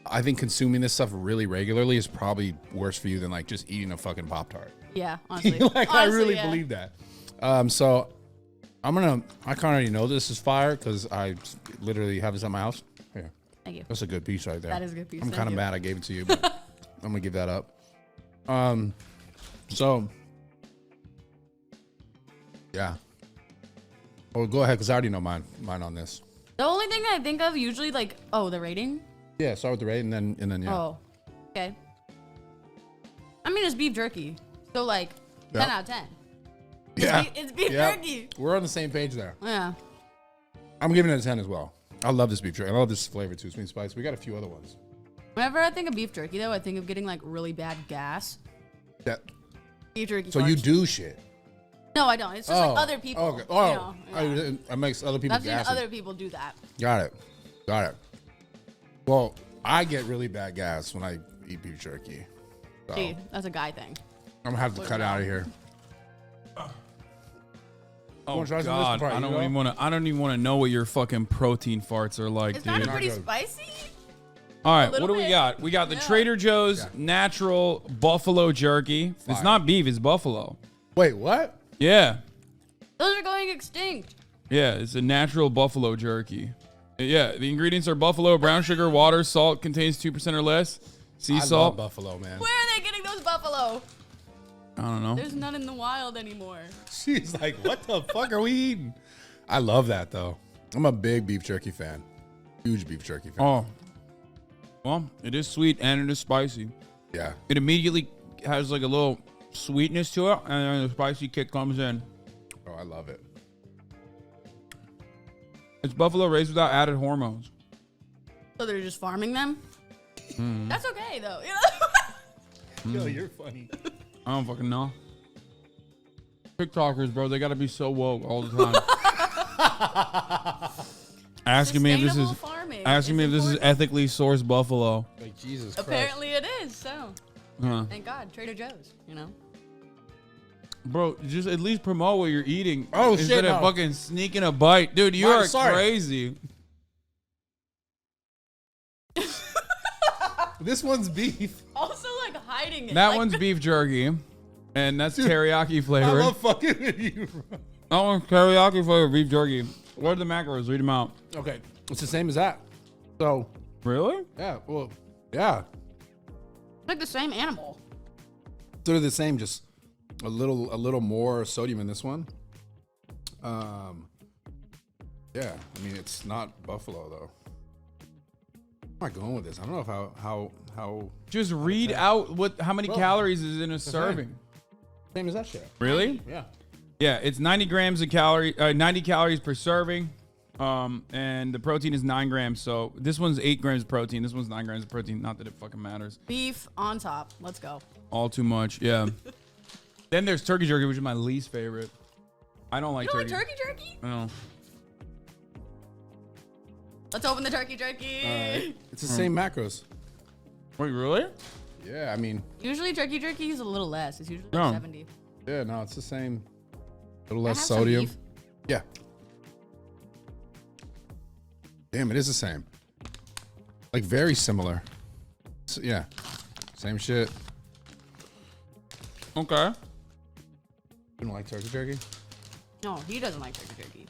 I think consuming this stuff really regularly is probably worse for you than like just eating a fucking Pop-Tart. Yeah, honestly. I really believe that. So I kind of already know this is fire because I literally have this at my house. Here. Thank you. That's a good piece right there. That is a good piece. I'm kind of mad I gave it to you, but I'm gonna give that up. So yeah. Oh, go ahead because I already know mine on this. The only thing I think of usually like the rating. Yeah, start with the rating and then yeah. Oh, okay. I mean, it's beef jerky, so like 10 out of 10. Yeah, it's beef jerky. We're on the same page there. Yeah. I'm giving it a 10 as well. I love this beef jerky. I love this flavor too, sweet and spicy. We got a few other ones. Whenever I think of beef jerky, though, I think of getting like really bad gas. That. Beef jerky. So you do shit. No, I don't. It's just like other people. Okay. Oh, It makes other people I've seen gassy. other people do that. Got it. Well, I get really bad gas when I eat beef jerky. So Gee, that's a guy thing. I'm gonna have to cut out of here. Oh God, I don't even want to know what your fucking protein farts are like, It's dude. not pretty spicy. All right, what do we got? We got the Trader Joe's natural buffalo jerky. It's not beef, it's buffalo. Wait, what? Yeah. Those are going extinct. Yeah, it's a natural buffalo jerky. Yeah, the ingredients are buffalo, brown sugar, water, salt, contains 2% or less, sea salt. I love buffalo, man. Where are they getting those buffalo? I don't know. There's none in the wild anymore. She's like, what the fuck are we eating? I love that though. I'm a big beef jerky fan. Huge beef jerky fan. Oh. Well, it is sweet and it is spicy. Yeah. It immediately has like a little sweetness to it, and then the spicy kick comes in. Oh, I love it. It's buffalo raised without added hormones. So they're just farming them? Mm. That's okay, though. Yo, you're funny. I don't fucking know. TikTokers, bro, they gotta be so woke all the time. Asking me if this is ethically sourced buffalo. Like Jesus Christ. Apparently it is, so. Huh. Thank God, Trader Joe's, you know? Bro, just at least promote what you're eating. Oh, shit, instead of no. fucking sneaking a bite. Dude, you are crazy. This one's beef. Also, like, hiding it. That like, one's beef jerky. And that's teriyaki flavored. I love fucking with you, bro. That one's teriyaki flavored beef jerky. What are the macros? Read them out. Okay. It's the same as that. So. Really? Yeah. Well, yeah. like the same animal. So they're the same, just a little more sodium in this one. Yeah. I mean, it's not buffalo though. Where am I going with this? I don't know if how. Just read out how many calories is in a serving. Same as that shit. Really? Yeah. Yeah, it's 90 grams of 90 calories per serving, and the protein is 9 grams. So this one's 8 grams of protein. This one's 9 grams of protein. Not that it fucking matters. Beef on top. Let's go. All too much. Yeah. Then there's turkey jerky, which is my least favorite. I don't like You don't turkey. like turkey jerky? No. Let's open the turkey jerky. It's the same macros. Wait, really? Yeah, I mean. Usually turkey jerky is a little less. It's usually No. like 70. Yeah, no, it's the same. A little I less have some sodium. beef. Yeah. Damn, it is the same. Like very similar. So, yeah. Same shit. Okay. You don't like turkey jerky? No, he doesn't like turkey jerky.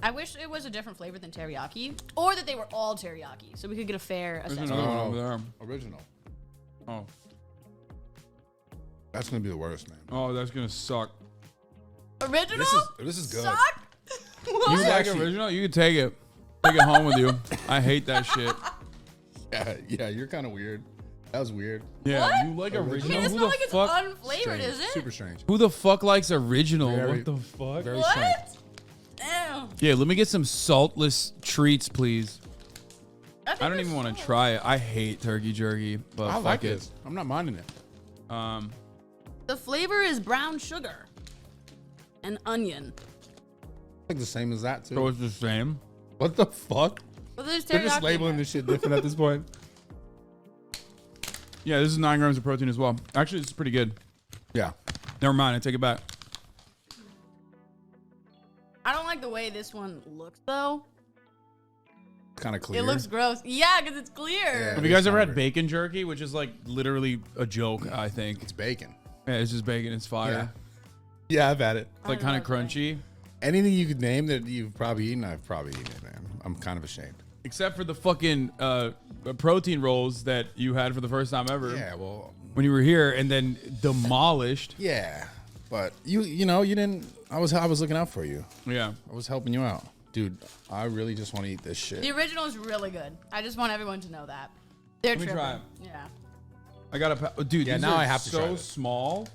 I wish it was a different flavor than teriyaki, or that they were all teriyaki, so we could get a fair There's assessment. another one over there. Original. Oh. That's gonna be the worst, man. Oh, that's gonna suck. Original? This is good. Suck? You like original? You can take it. Take it home with you. I hate that shit. Yeah, you're kind of weird. That was weird. Yeah, What? you like I original? mean, it's Who not the like it's fuck? unflavored, Strange. is it? Super strange. Who the fuck likes original? Very- what the fuck? Very What? strange. Ew. Yeah, let me get some saltless treats, please. I I don't even want to try it. I hate turkey jerky, but I fuck like it. this. I'm not minding it. The flavor is brown sugar and onion. Like the same as that too. So it's the same. What the fuck? Well, there's They're just teriyaki in labeling there. this shit different at this point. Yeah, this is 9 grams of protein as well. Actually, this is pretty good. Yeah. Never mind. I take it back. I don't like the way this one looks though. Kind of clear. It looks gross. Yeah, because it's clear. Yeah, Have you guys ever had bacon jerky, which is like literally a joke? I think It's bacon. Yeah, it's just bacon. It's fire. Yeah, I've had it. It's like kind of crunchy, Anything you could name that you've probably eaten, I've probably eaten it, man. I'm kind of ashamed. except for the fucking protein rolls that you had for the first time ever. Yeah, well, when you were here and then demolished. Yeah, but you know you didn't. I was looking out for you. Yeah, I was helping you out, dude. I really just want to eat this shit. The original is really good. I just want everyone to know that. They're Let me tripping. try it. Yeah. I got a dude. Yeah, these now are I have to try so this. small.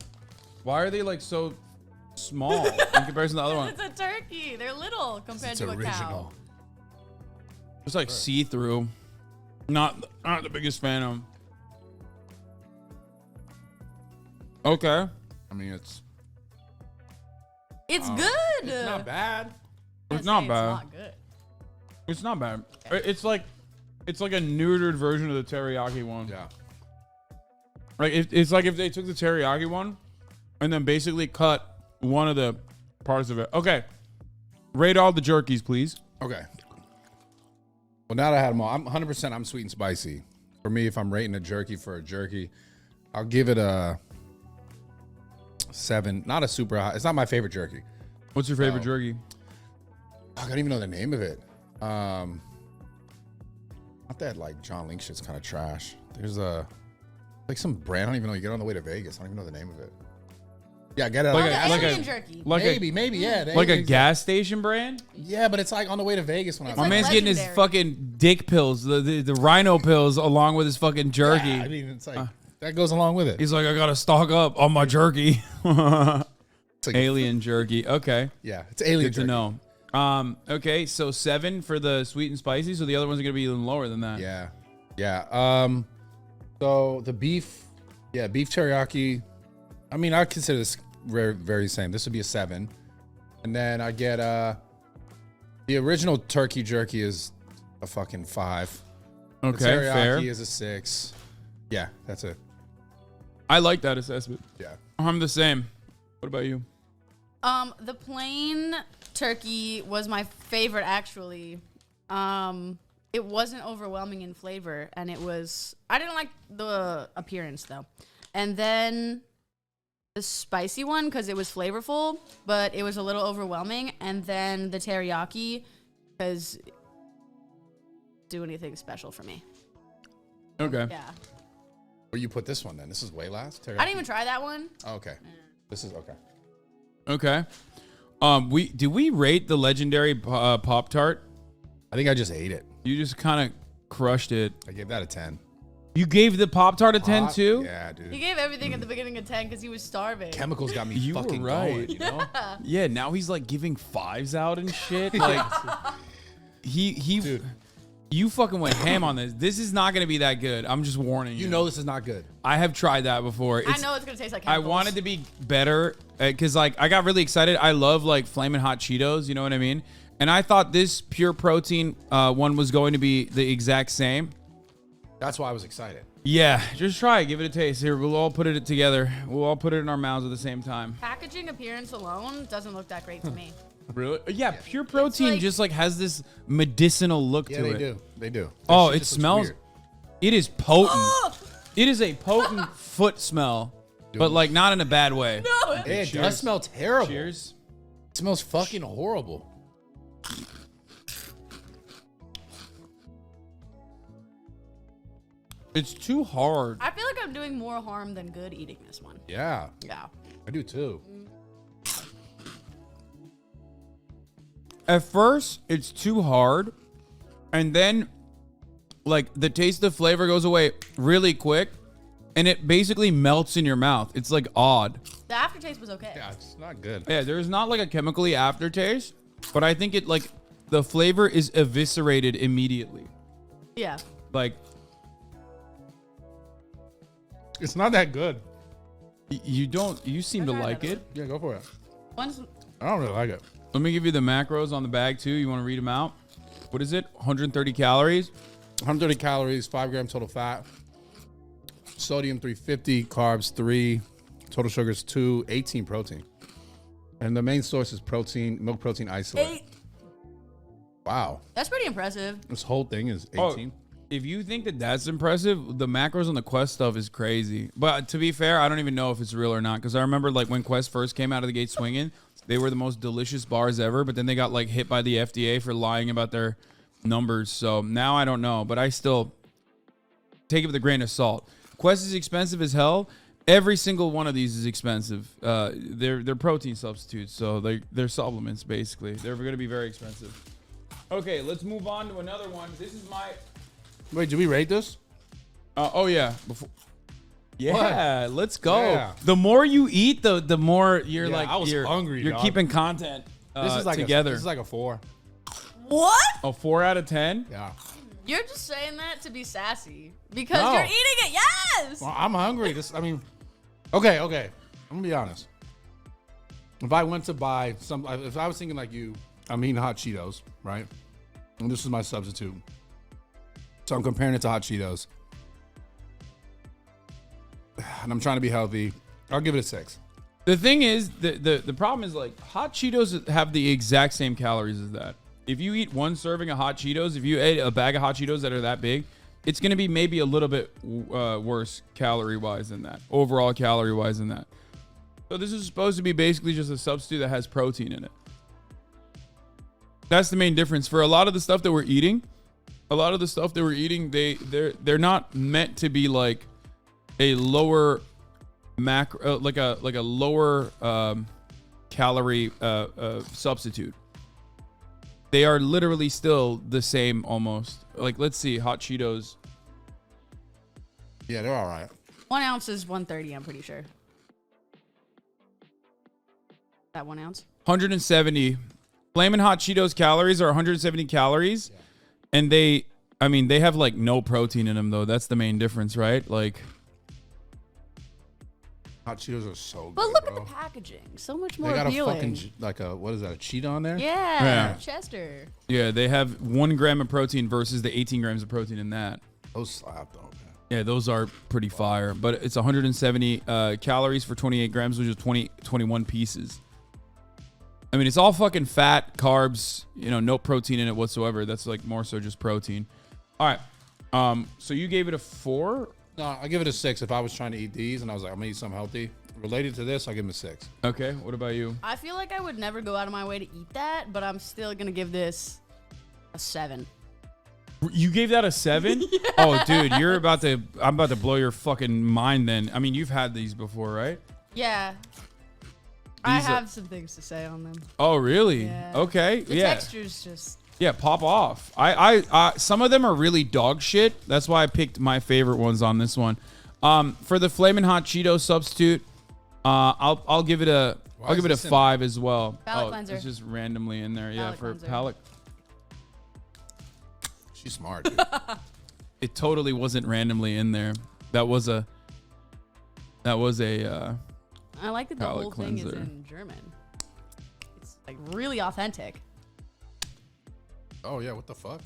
Why are they like so small in comparison to the other one? It's a turkey. They're little compared It's to a cow. original. It's like see through. Not the biggest fan of 'em. Okay. I mean, it's It's good. It's not bad. It's not It's bad. not good. It's not bad. It's like a neutered version of the teriyaki one. Yeah. Like it's like if they took the teriyaki one and then basically cut one of the parts of it. Okay. Rate all the jerkies, please. Okay. Well, now that I had them all, I'm 100%. I'm sweet and spicy. For me, if I'm rating a jerky for a jerky, I'll give it a 7. Not a super high. It's not my favorite jerky. What's your favorite jerky? I don't even know the name of it. Not that like John Link shit's kind of trash. There's like some brand I don't even know. You get on the way to Vegas. I don't even know the name of it. Yeah, get it. Alien jerky. Maybe, yeah. Like a gas station brand? Yeah, but it's like on the way to Vegas when I was. My man's getting his fucking dick pills, the rhino pills, along with his fucking jerky. Yeah, I mean, it's like that goes along with it. He's like, I gotta stock up on my jerky. Like alien jerky. Okay. Yeah, it's alien Good jerky. to know. Okay, so 7 for the sweet and spicy. So the other ones are gonna be even lower than that. Yeah, yeah. So the beef teriyaki. I mean, I consider this very, very same. This would be a 7, and then I get the original turkey jerky is a fucking 5. Okay, the teriyaki fair. is a 6. Yeah, that's it. I like that assessment. Yeah, I'm the same. What about you? The plain turkey was my favorite actually. It wasn't overwhelming in flavor, and I didn't like the appearance though. And then the spicy one, because it was flavorful, but it was a little overwhelming. And then the teriyaki, because do anything special for me. Okay. Yeah. Where you put this one then? This is way last. I didn't even try that one. Oh, okay. This is okay. Okay. Did we rate the legendary Pop-Tart? I think I just ate it. You just kind of crushed it. I gave that a 10. You gave the Pop-Tart a 10 too? Yeah, dude. He gave everything at the beginning a 10 because he was starving. Chemicals got me You were fucking right. going, you know? Yeah, now he's like giving 5s out and shit. Like he you fucking went ham on this. This is not gonna be that good. I'm just warning you. You know this is not good. I have tried that before. I know it's gonna taste like I chemicals. wanted to be better because like I got really excited. I love like flaming hot Cheetos. You know what I mean? And I thought this pure protein one was going to be the exact same. That's why I was excited. Yeah, just try it. Give it a taste. Here, we'll all put it together. We'll all put it in our mouths at the same time. Packaging appearance alone doesn't look that great to me. Really? Yeah, pure protein just like has this medicinal look Yeah, to it. they do. They do. Oh, That shit it just looks smells. weird. It is potent. It is a potent foot smell, but like not in a bad way. No. Yeah, it Cheers. does smell terrible. Cheers. It smells fucking horrible. It's too hard. I feel like I'm doing more harm than good eating this one. Yeah. Yeah. I do too. At first, it's too hard, and then like the taste of flavor goes away really quick, and it basically melts in your mouth. It's like odd. The aftertaste was okay. Yeah, it's not good. Yeah, there's not like a chemically aftertaste, but I think it like the flavor is eviscerated immediately. Yeah. Like it's not that good. You seem to like it. Yeah, go for it. One's I don't really like it. Let me give you the macros on the bag too. You want to read them out? What is it? 130 calories. 130 calories, 5 grams total fat, sodium 350, carbs 3, total sugars 2, 18 protein. And the main source is protein, milk protein isolate. 8. Wow. That's pretty impressive. This whole thing is 18. Oh, if you think that that's impressive, the macros on the Quest stuff is crazy. But to be fair, I don't even know if it's real or not, because I remember like when Quest first came out of the gate swinging, they were the most delicious bars ever, but then they got like hit by the FDA for lying about their numbers. So now I don't know, but I still take it with a grain of salt. Quest is expensive as hell. Every single one of these is expensive. They're protein substitutes, so they're supplements basically. They're going to be very expensive. Okay, let's move on to another one. This is my. Wait, did we rate this? Oh yeah. Yeah, What? let's go. Yeah. The more you eat, the more you're I was hungry. You're dog. keeping content This is like together. This is like a 4. What? A 4 out of 10. Yeah. You're just saying that to be sassy because No. you're eating it. Yes. Well, I'm hungry. Okay. I'm gonna be honest. If I went to buy if I was thinking like you, I'm eating hot Cheetos, right? And this is my substitute. So I'm comparing it to hot Cheetos. And I'm trying to be healthy. I'll give it a 6. The thing is, the problem is like hot Cheetos have the exact same calories as that. If you eat one serving of hot Cheetos, if you ate a bag of hot Cheetos that are that big, it's going to be maybe a little bit worse calorie-wise than that. Overall calorie-wise than that. So this is supposed to be basically just a substitute that has protein in it. That's the main difference. For a lot of the stuff that we're eating, they're not meant to be like a lower macro, like a lower calorie substitute. They are literally still the same almost. Like, let's see, hot Cheetos. Yeah, they're all right. 1 ounce is 130. I'm pretty sure. That 1 ounce. 170. Flamin' Hot Cheetos calories are 170 calories, and they have like no protein in them though. That's the main difference, right? Like. Hot Cheetos are so good. But look bro. at the packaging. So much more They got appealing. a fucking what is that? A Cheeto on there? Yeah, Chester. Yeah, they have 1 gram of protein versus the 18 grams of protein in that. Those slap though, man. Yeah, those are pretty fire. But it's 170 calories for 28 grams, which is 21 pieces. I mean, it's all fucking fat, carbs, no protein in it whatsoever. That's like more so just protein. All right. So you gave it a 4? No, I give it a 6 if I was trying to eat these and I was like, I'm gonna eat something healthy. Related to this, I give them a 6. Okay, what about you? I feel like I would never go out of my way to eat that, but I'm still gonna give this a 7. You gave that a 7? Yes. Oh, dude, I'm about to blow your fucking mind then. I mean, you've had these before, right? Yeah. I have some things to say on them. Oh, really? Yeah. Okay. The yeah. texture's just. Yeah, pop off. I some of them are really dog shit. That's why I picked my favorite ones on this one. For the Flamin' Hot Cheeto substitute, I'll give it a 5 as well. Palate cleanser. It's just randomly in there. Yeah, for palate. She's smart, dude. It totally wasn't randomly in there. That was a. I like that the palate whole cleanser. thing is in German. It's like really authentic. Oh yeah, what the fuck?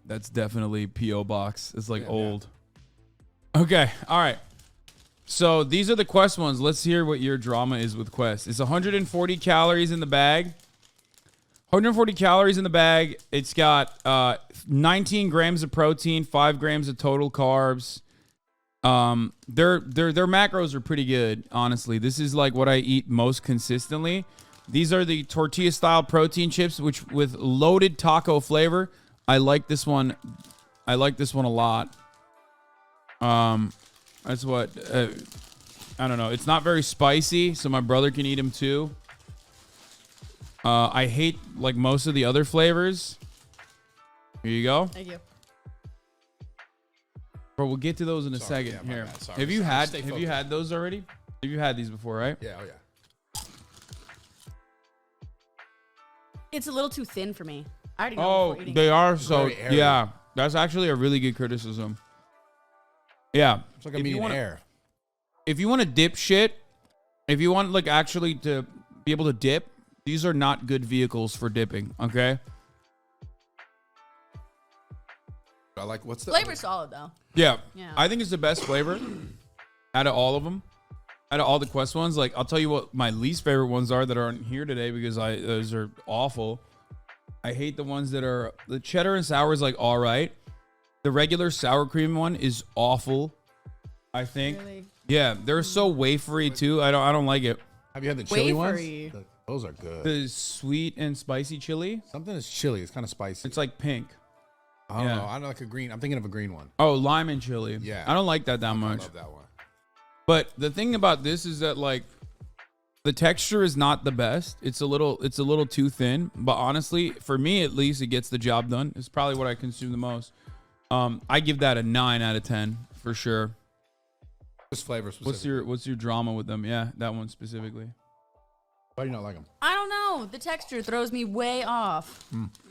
That's definitely P.O. Box. It's like old. Okay, all right. So these are the Quest ones. Let's hear what your drama is with Quest. It's 140 calories in the bag. 140 calories in the bag. It's got 19 grams of protein, 5 grams of total carbs. Their macros are pretty good, honestly. This is like what I eat most consistently. These are the tortilla style protein chips, which with loaded taco flavor. I like this one. I like this one a lot. That's what I don't know. It's not very spicy, so my brother can eat them too. I hate like most of the other flavors. Here you go. Thank you. But we'll get to those in a second. Yeah, my Here, bad. Sorry. have you had Stay have you had those already? Have you had these before, right? Yeah, oh yeah. It's a little too thin for me. I already know Oh, before eating they it. are so. Very airy. Yeah, that's actually a really good criticism. Yeah, It's like I'm eating air. If you want to dip shit, if you want like actually to be able to dip, these are not good vehicles for dipping. Okay. I like what's the Flavor's solid though. Yeah. Yeah. I think it's the best flavor out of all of them. Out of all the Quest ones, like I'll tell you what my least favorite ones are that aren't here today because those are awful. I hate the ones that are the cheddar and sour is like all right. The regular sour cream one is awful. I think. Really? Yeah, they're so wafery too. I don't like it. Have you had the chili Wafery. ones? Those are good. The sweet and spicy chili. Something is chili. It's kind of spicy. It's like pink. I don't yeah. know. I don't like a green. I'm thinking of a green one. Oh, lime and chili. Yeah. I don't like that much. I love that one. But the thing about this is that like the texture is not the best. It's a little too thin. But honestly, for me at least, it gets the job done. It's probably what I consume the most. I give that a 9 out of 10 for sure. This flavor specifically. What's your drama with them? Yeah, that one specifically. Why do you not like them? I don't know. The texture throws me way off.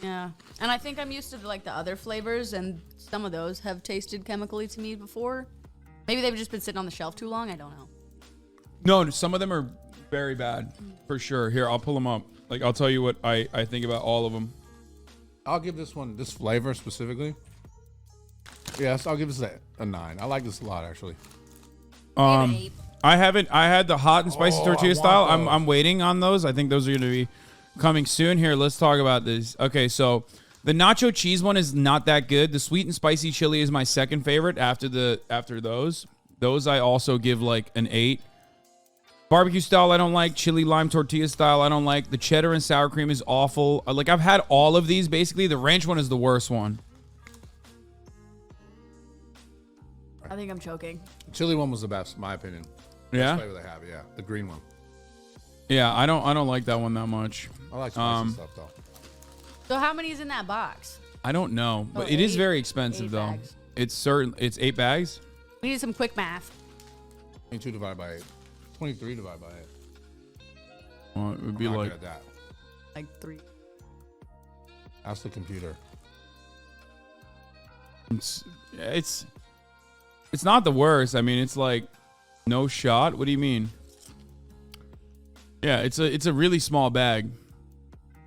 Yeah. And I think I'm used to like the other flavors, and some of those have tasted chemically to me before. Maybe they've just been sitting on the shelf too long. I don't know. No, some of them are very bad for sure. Here, I'll pull them up. Like I'll tell you what I think about all of them. I'll give this one, this flavor specifically. Yes, I'll give this a 9. I like this a lot actually. I had the hot and spicy tortilla style. those. I'm waiting on those. I think those are going to be coming soon. Here, let's talk about this. Okay, so the nacho cheese one is not that good. The sweet and spicy chili is my second favorite after those. Those I also give like an 8. Barbecue style I don't like. Chili lime tortilla style I don't like. The cheddar and sour cream is awful. Like I've had all of these basically. The ranch one is the worst one. I think I'm choking. The chili one was the best, in my opinion. Yeah? Best flavor they have, yeah. The green one. Yeah, I don't like that one that much. I like spicy stuff though. So how many is in that box? I don't know, but Oh, it is 8 very expensive though. bags. It's 8 bags. We need some quick math. 22 divided by 8. 23 divided by 8. Well, it would be I'm not like good at that. Like 3. Ask the computer. it's not the worst. I mean, it's like no shot. What do you mean? Yeah, it's a really small bag.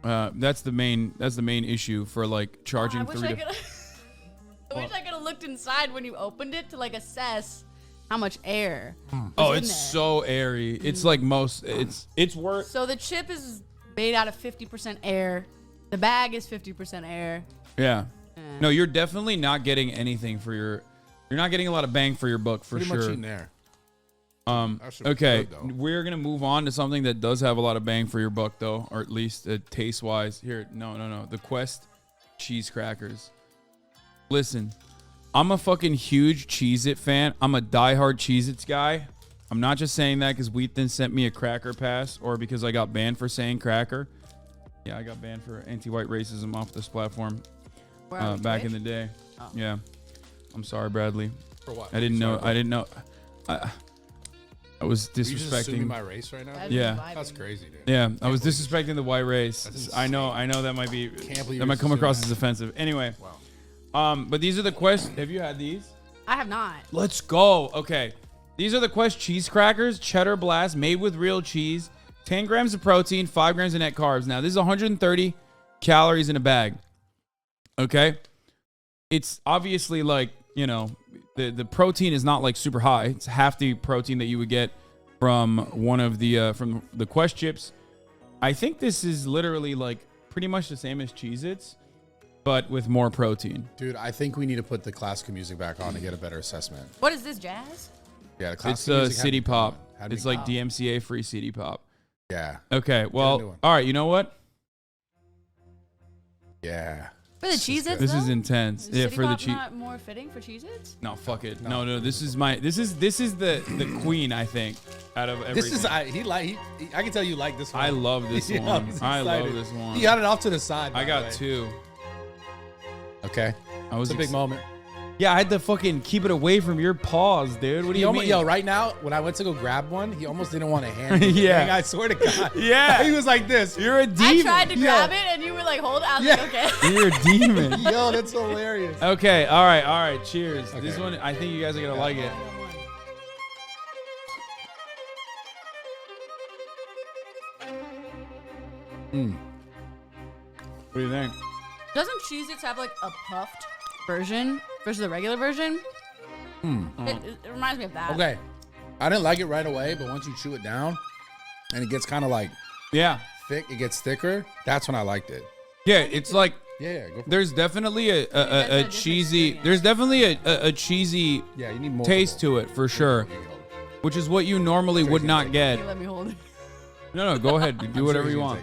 That's the main issue for like charging I wish 3 I to. could. I wish I could have looked inside when you opened it to like assess how much air. Oh, was in it's there. so airy. It's like most. It's worth. So the chip is made out of 50% air. The bag is 50% air. Yeah. No, you're definitely not getting anything for your. You're not getting a lot of bang for your buck for Pretty sure. much eating there. Okay, good, though. we're gonna move on to something that does have a lot of bang for your buck, though, or at least taste-wise. Here, no, the Quest cheese crackers. Listen, I'm a fucking huge Cheez-It fan. I'm a diehard Cheez-Its guy. I'm not just saying that because Wheaton sent me a cracker pass or because I got banned for saying cracker. Yeah, I got banned for anti-white racism off this platform back in the day. Oh. Yeah, I'm sorry, Bradley. For what? I didn't know. I was Are you just assuming disrespecting my race right now? Yeah. That's crazy, dude. Yeah, I was disrespecting the white race. That's I know that might be Can't believe that might you're come across assuming as offensive. Anyway, but these are the Quest. Have you had these? I have not. Let's go. Okay, these are the Quest cheese crackers, cheddar blast, made with real cheese, 10 grams of protein, 5 grams of net carbs. Now this is 130 calories in a bag. Okay, it's obviously like the protein is not like super high. It's half the protein that you would get from one of the from the Quest chips. I think this is literally like pretty much the same as Cheez-Its, but with more protein. Dude, I think we need to put the classical music back on to get a better assessment. What is this, jazz? Yeah, the It's classical music. City Pop. Had to It's be like gone. DMCA free City Pop. Yeah. Okay, new well, one. all right. You know what? Yeah. For the Cheez-Its, This is though? intense. Is Yeah, City for the Pop Cheez. not more fitting for Cheez-Its? No, fuck it. No. This is the queen. I think out of everything. This is I can tell you like this one. I love this Yeah, one. he's I love excited. this one. He got it off to the side. I by got the way. 2. Okay. I was It's a big moment. Yeah, I had to fucking keep it away from your paws, dude. What do you mean? Yo, right now, when I went to go grab one, he almost didn't want to hand it. Yeah. I swear to God. Yeah. He was like this. You're a demon. I tried to grab it, and you were like, hold it. I was like, okay. You're a demon. Yo, that's hilarious. Okay, all right. Cheers. This one, I think you guys are gonna like it. What do you think? Doesn't Cheez-Its have like a puffed version versus the regular version? It reminds me of that. Okay. I didn't like it right away, but once you chew it down and it gets kind of like thick, it gets thicker. That's when I liked it. Yeah, it's like go for there's definitely a cheesy. There's definitely a cheesy Yeah, you need more taste to it for sure, which is what you normally would not get. Let me hold it. No, go ahead. Do whatever you want.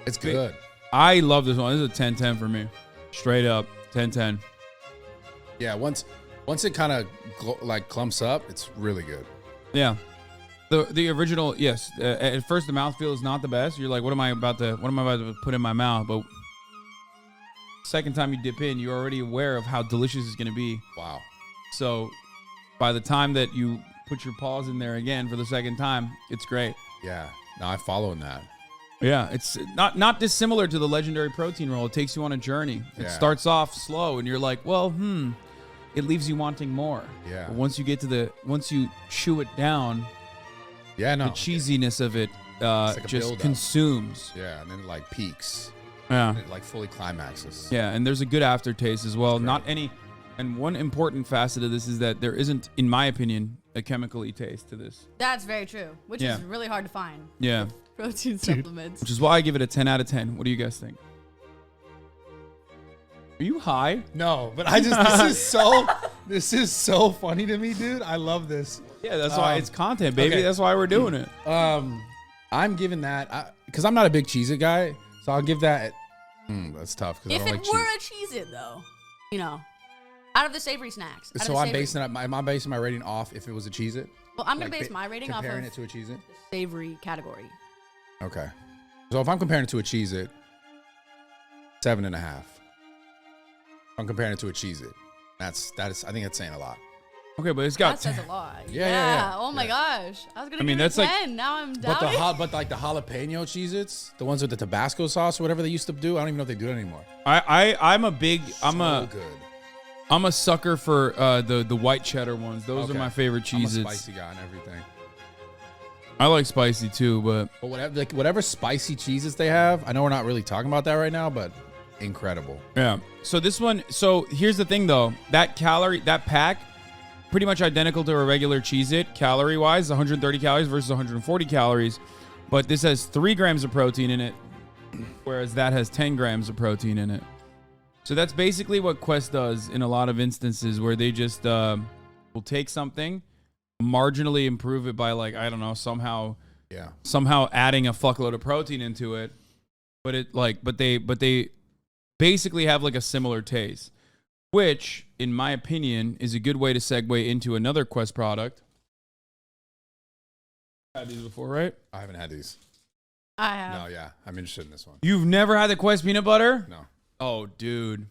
It's good. I love this one. This is a 10-10 for me. Straight up 10-10. Yeah, once it kind of like clumps up, it's really good. Yeah. The original, yes. At first, the mouthfeel is not the best. You're like, what am I about to put in my mouth? But second time you dip in, you're already aware of how delicious it's going to be. Wow. So by the time that you put your paws in there again for the second time, it's great. Yeah. No, I'm following that. Yeah, it's not dissimilar to the legendary protein roll. It takes you on a journey. It starts off slow, and you're like, well, it leaves you wanting more. Yeah. But once you chew it down, the cheesiness of it like just build-up. consumes. Yeah, and then it like peaks. Yeah. And it like fully climaxes. Yeah, and there's a good aftertaste as well. And one important facet of this is that there isn't, in my opinion, a chemically taste to this. That's very true, which is really hard to find. Yeah. Protein supplements. Which is why I give it a 10 out of 10. What do you guys think? Are you high? No, but this is so funny to me, dude. I love this. Yeah, that's why it's content, baby. Okay. That's why we're doing it. I'm giving that because I'm not a big Cheez-It guy, so I'll give that. That's tough. If it were a Cheez-It, though, out of the savory snacks. So I'm basing my rating off if it was a Cheez-It. Well, I'm gonna base my rating off of comparing it to a Cheez-It. The savory category. Okay, so if I'm comparing it to a Cheez-It, 7.5. I'm comparing it to a Cheez-It. That is. I think that's saying a lot. Okay, but it's got. That says a lot. Yeah. Oh my gosh, I was gonna. mean, give that's it a like. 10. Now I'm down. But like the jalapeno Cheez-Its, the ones with the Tabasco sauce or whatever they used to do, I don't even know if they do it anymore. I'm a big. Good. I'm a sucker for the white cheddar ones. Those are my favorite Cheez-Its. I'm a spicy guy and everything. I like spicy too, but whatever spicy Cheez-Its they have, I know we're not really talking about that right now, but incredible. Yeah. So this one. So here's the thing, though. That pack, pretty much identical to a regular Cheez-It, calorie-wise, 130 calories versus 140 calories, but this has 3 grams of protein in it, whereas that has 10 grams of protein in it. So that's basically what Quest does in a lot of instances, where they just will take something, marginally improve it by somehow adding a fuckload of protein into it, but they basically have like a similar taste, which in my opinion is a good way to segue into another Quest product. Had these before, right? I haven't had these. I have. No, yeah, I'm interested in this one. You've never had the Quest peanut butter? No. Oh, dude.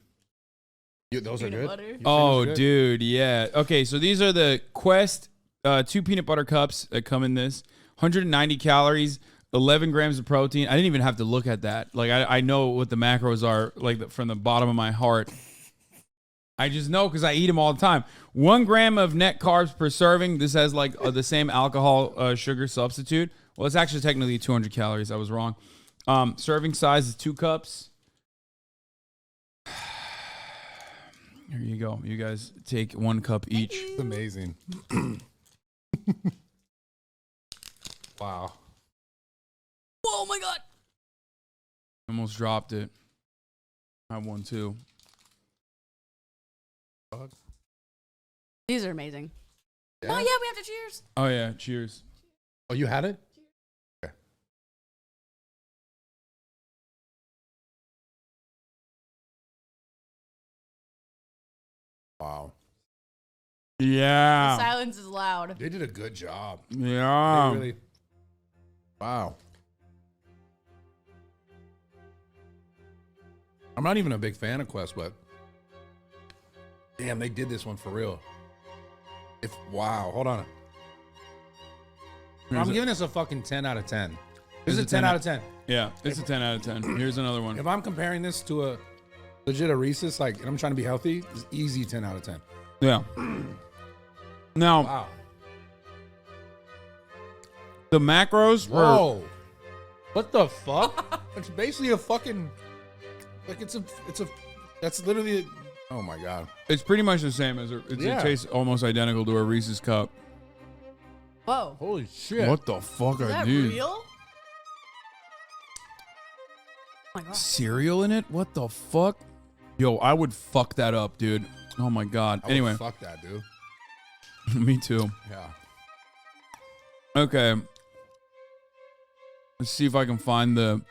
Those are good? Oh, dude, yeah. Okay, so these are the Quest 2 peanut butter cups that come in this. 190 calories, 11 grams of protein. I didn't even have to look at that. Like, I know what the macros are, like, from the bottom of my heart. I just know because I eat them all the time. 1 gram of net carbs per serving. This has, like, the same alcohol sugar substitute. Well, it's actually technically 200 calories. I was wrong. Serving size is 2 cups. Here you go. You guys take 1 cup each. It's amazing. Wow. Oh my god. Almost dropped it. I have one too. These are amazing. Yeah? Oh yeah, we have to cheers. Oh yeah, cheers. Oh, you had it? Wow. Yeah. The silence is loud. They did a good job. Yeah. They really. Wow. I'm not even a big fan of Quest, but damn, they did this one for real. Wow, hold on. I'm giving this a fucking 10 out of 10. This is a 10 out of 10. Yeah, it's a 10 out of 10. Here's another one. If I'm comparing this to a legit a Reese's, like, and I'm trying to be healthy, it's easy 10 out of 10. Yeah. Now, Wow. the macros were. Whoa. What the fuck? It's basically a fucking, like, it's a, that's literally, oh my God. It's pretty much the same as it tastes almost identical to a Reese's cup. Whoa. Holy shit. What the fuck Is are that these? real? Oh my God. Cereal in it? What the fuck? Yo, I would fuck that up, dude. Oh my God. Anyway. Fuck that, dude. Me too. Yeah. Okay. Let's see if I can find the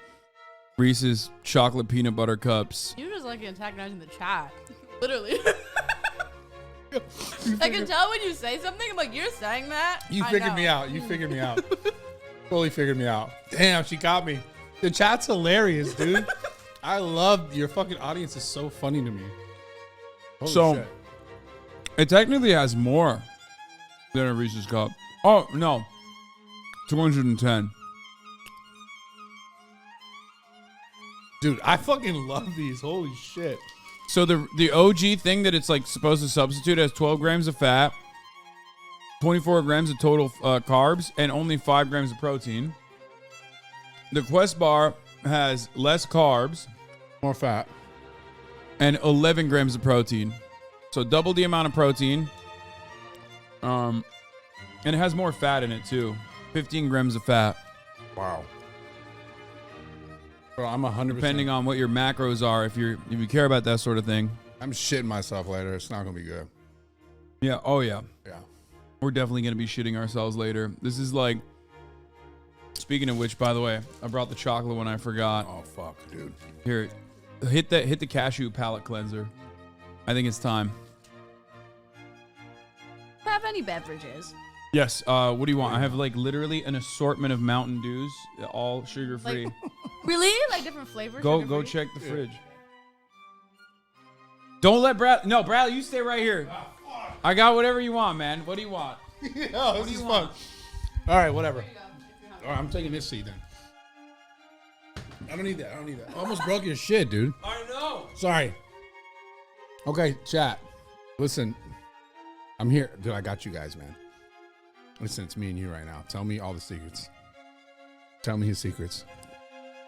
Reese's chocolate peanut butter cups. You're just like antagonizing the chat. Literally. I can tell when you say something. I'm like, you're saying that? You I figured know. me out. You figured me out. Totally figured me out. Damn, she got me. The chat's hilarious, dude. I love your fucking audience is so funny to me. Holy So, shit. it technically has more than a Reese's cup. Oh, no. 210. Dude, I fucking love these. Holy shit. So the OG thing that it's like supposed to substitute has 12 grams of fat, 24 grams of total carbs, and only 5 grams of protein. The Quest bar has less carbs, more fat, and 11 grams of protein. So double the amount of protein. And it has more fat in it too. 15 grams of fat. Wow. Bro, I'm 100%. Depending on what your macros are, if you care about that sort of thing. I'm shitting myself later. It's not gonna be good. Yeah. Oh yeah. Yeah. We're definitely gonna be shitting ourselves later. This is like. Speaking of which, by the way, I brought the chocolate when I forgot. Oh fuck, dude. Here, hit the cashew palate cleanser. I think it's time. Have any beverages? Yes. What do you want? I have like literally an assortment of Mountain Dews, all sugar free. Like, really? Like different flavors? Go sugar-free? check the fridge. Don't let Brad. Bradley, you stay right here. I got whatever you want, man. What do you want? What do you want? All right, whatever. All right, I'm taking this seat then. I don't need that. I almost broke your shit, dude. I know. Sorry. Okay, chat. Listen, I'm here. Dude, I got you guys, man. Listen, it's me and you right now. Tell me all the secrets. Tell me his secrets.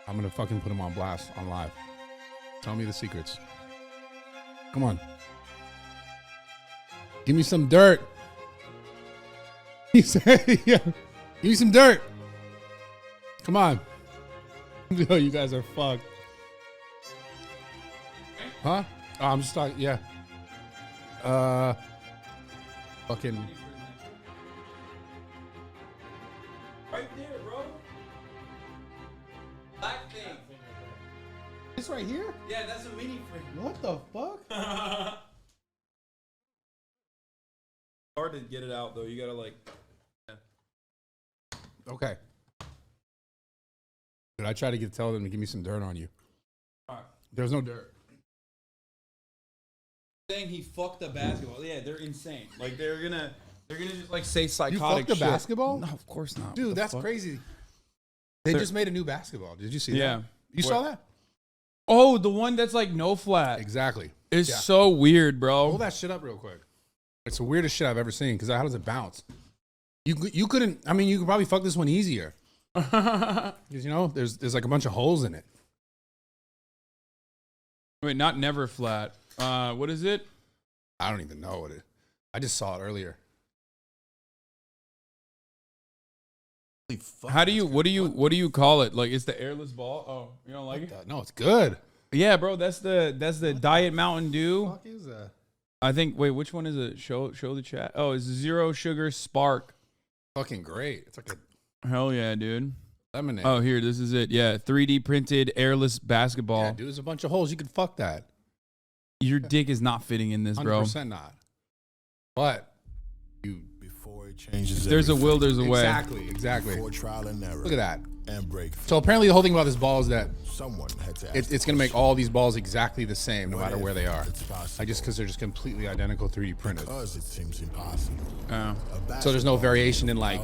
I'm going to fucking put him on blast on live. Tell me the secrets. Come on. Give me some dirt. He said, yeah. Give me some dirt. Come on. Yo, you guys are fucked. Huh? Oh, I'm just talking, yeah. Fucking. Right there, bro. Black thing. This right here? Yeah, that's a mini fridge. What the fuck? Hard to get it out though. You gotta like. Yeah. Okay. Did I try to tell them to give me some dirt on you? All right. There's no dirt. Saying he fucked the basketball. Yeah, they're insane. Like they're gonna just like say You psychotic fucked the shit. basketball? No, of course not. Dude, What the that's fuck? crazy. They just made a new basketball. Did you see Yeah. that? You saw that? Oh, the one that's like no flat. Exactly. It's Yeah. so weird, bro. Hold that shit up real quick. It's the weirdest shit I've ever seen. Because how does it bounce? You couldn't. I mean, you could probably fuck this one easier. Because you know, there's like a bunch of holes in it. Wait, not never flat. What is it? I don't even know what it. I just saw it earlier. Holy fuck, How do you? What do you call it? Like it's the airless ball. Oh, you don't like it? No, it's good. Yeah, bro. That's the Diet Mountain Dew. What the fuck is that? I think. Wait, which one is it? Show the chat. Oh, it's Zero Sugar Spark. Fucking great. It's like a Hell yeah, dude. lemonade. Oh, here, this is it. Yeah, 3D printed airless basketball. Yeah, dude, there's a bunch of holes. You could fuck that. Your dick is not fitting in this, bro. 100% not. But you. Before it changes. If there's a will, there's a way. Exactly. Before trial and error. Look at that. And break. So apparently the whole thing about this ball is that someone had to. It's going to make all these balls exactly the same, no matter where they are. Like just because they're just completely identical 3D printed. Because it seems impossible. So there's no variation in like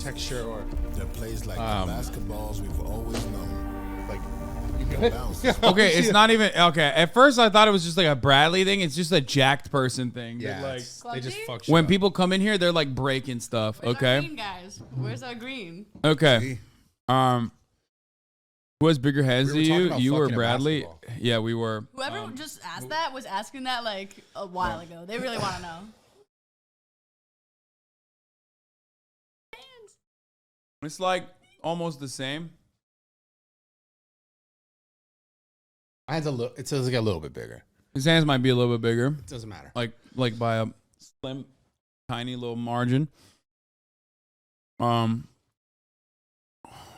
texture or. That plays like the basketballs we've always known. Like. Okay, it's not even okay. At first, I thought it was just like a Bradley thing. It's just a jacked person thing. Yeah, like they just fuck shit when up. people come in here, they're like breaking stuff. Where's okay, our green, guys? Where's our green? okay. Who has bigger heads We were to talking you? about You or fucking at Bradley? basketball. Yeah, we were. Whoever just asked that was asking that like a while ago. They really want to know. It's like almost the same. My hand's a little. It says like a little bit bigger. His hands might be a little bit bigger. It doesn't matter. Like by a slim, tiny little margin.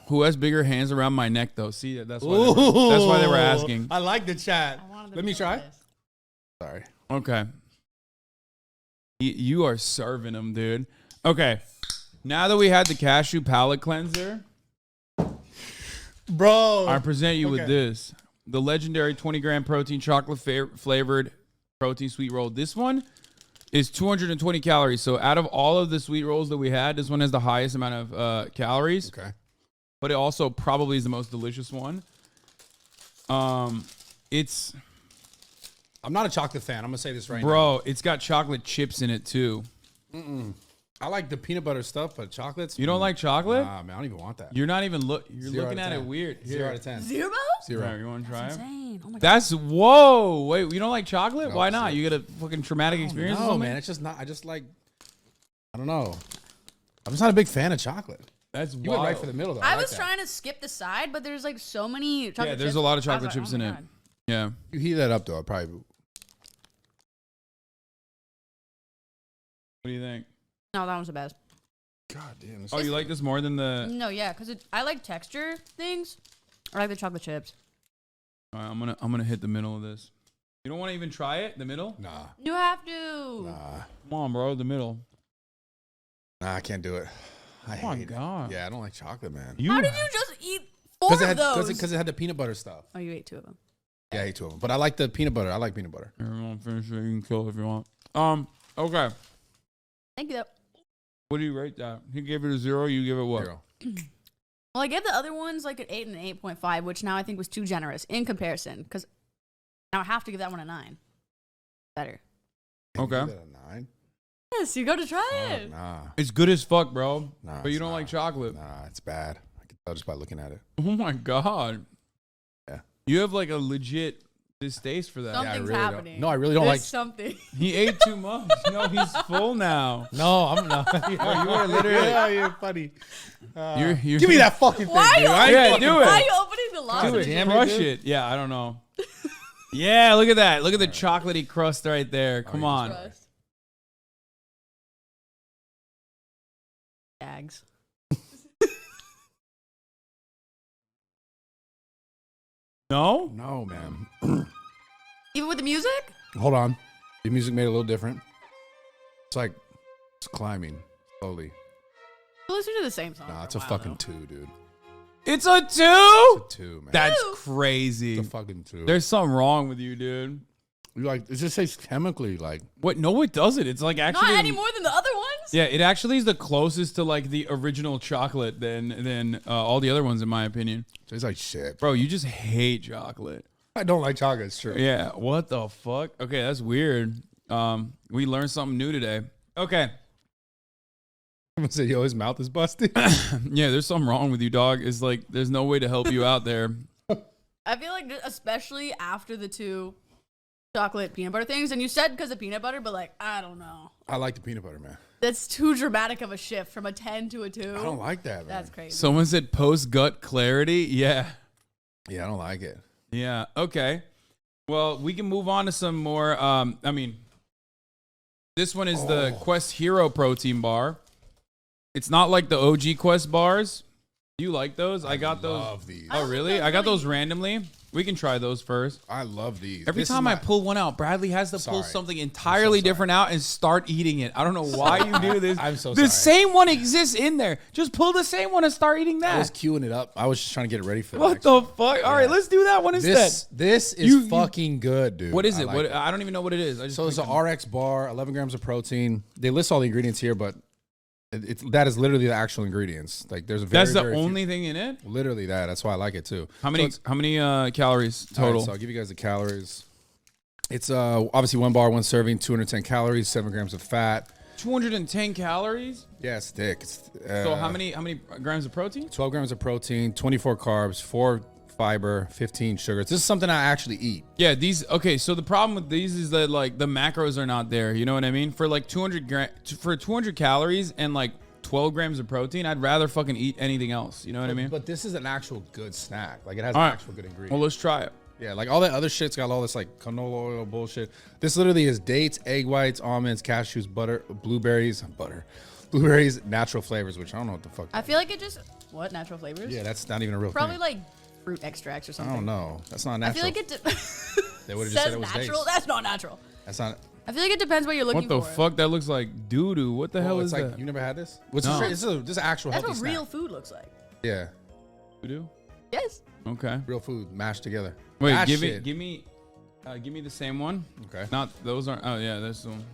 Who has bigger hands around my neck though? See, that's why they were asking. I like the chat. Let me try. Sorry. Okay. You are serving them, dude. Okay. Now that we had the cashew palate cleanser, bro, I present you with this. The legendary 20-gram protein chocolate flavored protein sweet roll. This one is 220 calories. So out of all of the sweet rolls that we had, this one has the highest amount of calories. Okay. But it also probably is the most delicious one. It's... I'm not a chocolate fan. I'm going to say this right now. Bro, it's got chocolate chips in it too. I like the peanut butter stuff, but chocolates. You don't like chocolate? Nah, man, I don't even want that. You're not even you're 0 looking out of at 10. it weird. 0 out of 10. 0? 0. You want to try it? Insane. Oh my God. That's whoa. Wait, you don't like chocolate? No, Why not? 0. You got a fucking traumatic experience? or No, something? man, it's just not. I just like. I don't know. I'm just not a big fan of chocolate. That's you went right wild. for the middle though. I like was that. trying to skip the side, but there's like so many chocolate Yeah, there's chips. a lot of I was chocolate like, chips oh in my it. God. Yeah. You heat that up though. I'll probably. What do you think? No, that one's the best. God damn. Oh, you like this more than the? No, yeah, because I like texture things. I like the chocolate chips. All right, I'm gonna hit the middle of this. You don't want to even try it? The middle? Nah. You have to. Nah. Come on, bro. The middle. Nah, I can't do it. I Oh my hate God. it. Yeah, I don't like chocolate, man. How did you just eat 4 of those? Because it had the peanut butter stuff. Oh, you ate 2 of them. Yeah, I ate 2 of them. But I like the peanut butter. I like peanut butter. Everyone finish it. You can kill it if you want. Okay. Thank you. What do you rate that? He gave it a 0. You give it what? 0. Well, I gave the other ones like an 8 and an 8.5, which now I think was too generous in comparison. Because now I have to give that one a 9. Better. Okay. Give it a 9. Yes, you got to try it. Nah. It's good as fuck, bro. Nah, but you it's don't like chocolate. Nah, it's bad. I can tell just by looking at it. Oh my God. Yeah. You have like a legit distaste for that. Something's really don't. happening. No, I really don't There's like- something. He ate too much. No, he's full now. No, I'm not. You are literally. Yeah, you're funny. You're Give me that fucking thing. Why are you dude. opening, do it. Why are you opening the Do lozenge? it. Crush it. Yeah, I don't know. Yeah, look at that. Look at the chocolatey crust right there. Come on. Crust. Jags. No? No, man. Even with the music? Hold on. The music made it a little different. It's like it's climbing slowly. We listen to the same song. Nah, for it's a while, fucking though. 2, dude. It's a 2? It's a 2, man. That's Two? crazy. It's a fucking 2. There's something wrong with you, dude. You like it just tastes chemically like. What? No, it doesn't. It's like actually. Not any more than the other ones? Yeah, it actually is the closest to like the original chocolate than all the other ones, in my opinion. Tastes like shit. Bro, you just hate chocolate. I don't like chocolate. It's true. Yeah. What the fuck? Okay, that's weird. We learned something new today. Okay. I'm gonna say, yo, his mouth is busted. Yeah, there's something wrong with you, dog. It's like there's no way to help you out there. I feel like, especially after the 2 chocolate peanut butter things, and you said because of peanut butter, but like, I don't know. I like the peanut butter, man. That's too dramatic of a shift from a 10 to a 2. I don't like that, man. That's crazy. Someone said post gut clarity. Yeah. Yeah, I don't like it. Yeah. Okay. Well, we can move on to some more. I mean, this one is the Quest Hero protein bar. It's not like the OG Quest bars. Do you like those? I got those. Love these. Oh, really? I got those randomly. We can try those first. I love these. Every This time is I my- pull one out, Bradley has to pull Sorry. something entirely different out and start eating it. I don't know why you do this. I'm so the sorry. same one exists in there. Just pull the same one and start eating I was that. queuing it up. I was just trying to get it ready for What the fuck? All right, let's do that one instead. This is fucking good, dude. What is it? I like What I don't even know what it is. I just So it's picked an RX bar, 11 grams of protein. They list all the ingredients here, but that is literally the actual ingredients. Like there's a very, That's the very few- only thing in it. Literally that. That's why I like it too. How many calories All right, total? so I'll give you guys the calories. It's obviously 1 bar, 1 serving, 210 calories, 7 grams of fat. 210 calories. Yeah, it's thick. It's, So how many grams of protein? 12 grams of protein, 24 carbs, 4 fiber, 15 sugars. This is something I actually eat. Yeah, these. Okay, so the problem with these is that like the macros are not there. You know what I mean? For like 200 calories and like 12 grams of protein, I'd rather fucking eat anything else. You know what I mean? But this is an actual good snack. Like it has All an right. actual good ingredient. Well, let's try it. Yeah, like all that other shit's got all this like canola oil bullshit. This literally is dates, egg whites, almonds, cashews, blueberries, natural flavors, which I don't know what the fuck. I feel like it just what natural flavors? Yeah, that's not even a real Probably thing. like fruit extracts or I something. don't know. That's not natural. I feel like it They would've just says said it was natural. dates. That's not natural. That's not. I feel like it depends what you're looking What the for. fuck? That looks like doo doo. What the hell it's is like that? you never had this? What's No. this is actual That's healthy what real snack. food looks like. Yeah, Doo doo. Yes. Okay. real food mashed together. Wait, That give shit. me the same one. Okay. Not those aren't. Oh yeah, that's the one.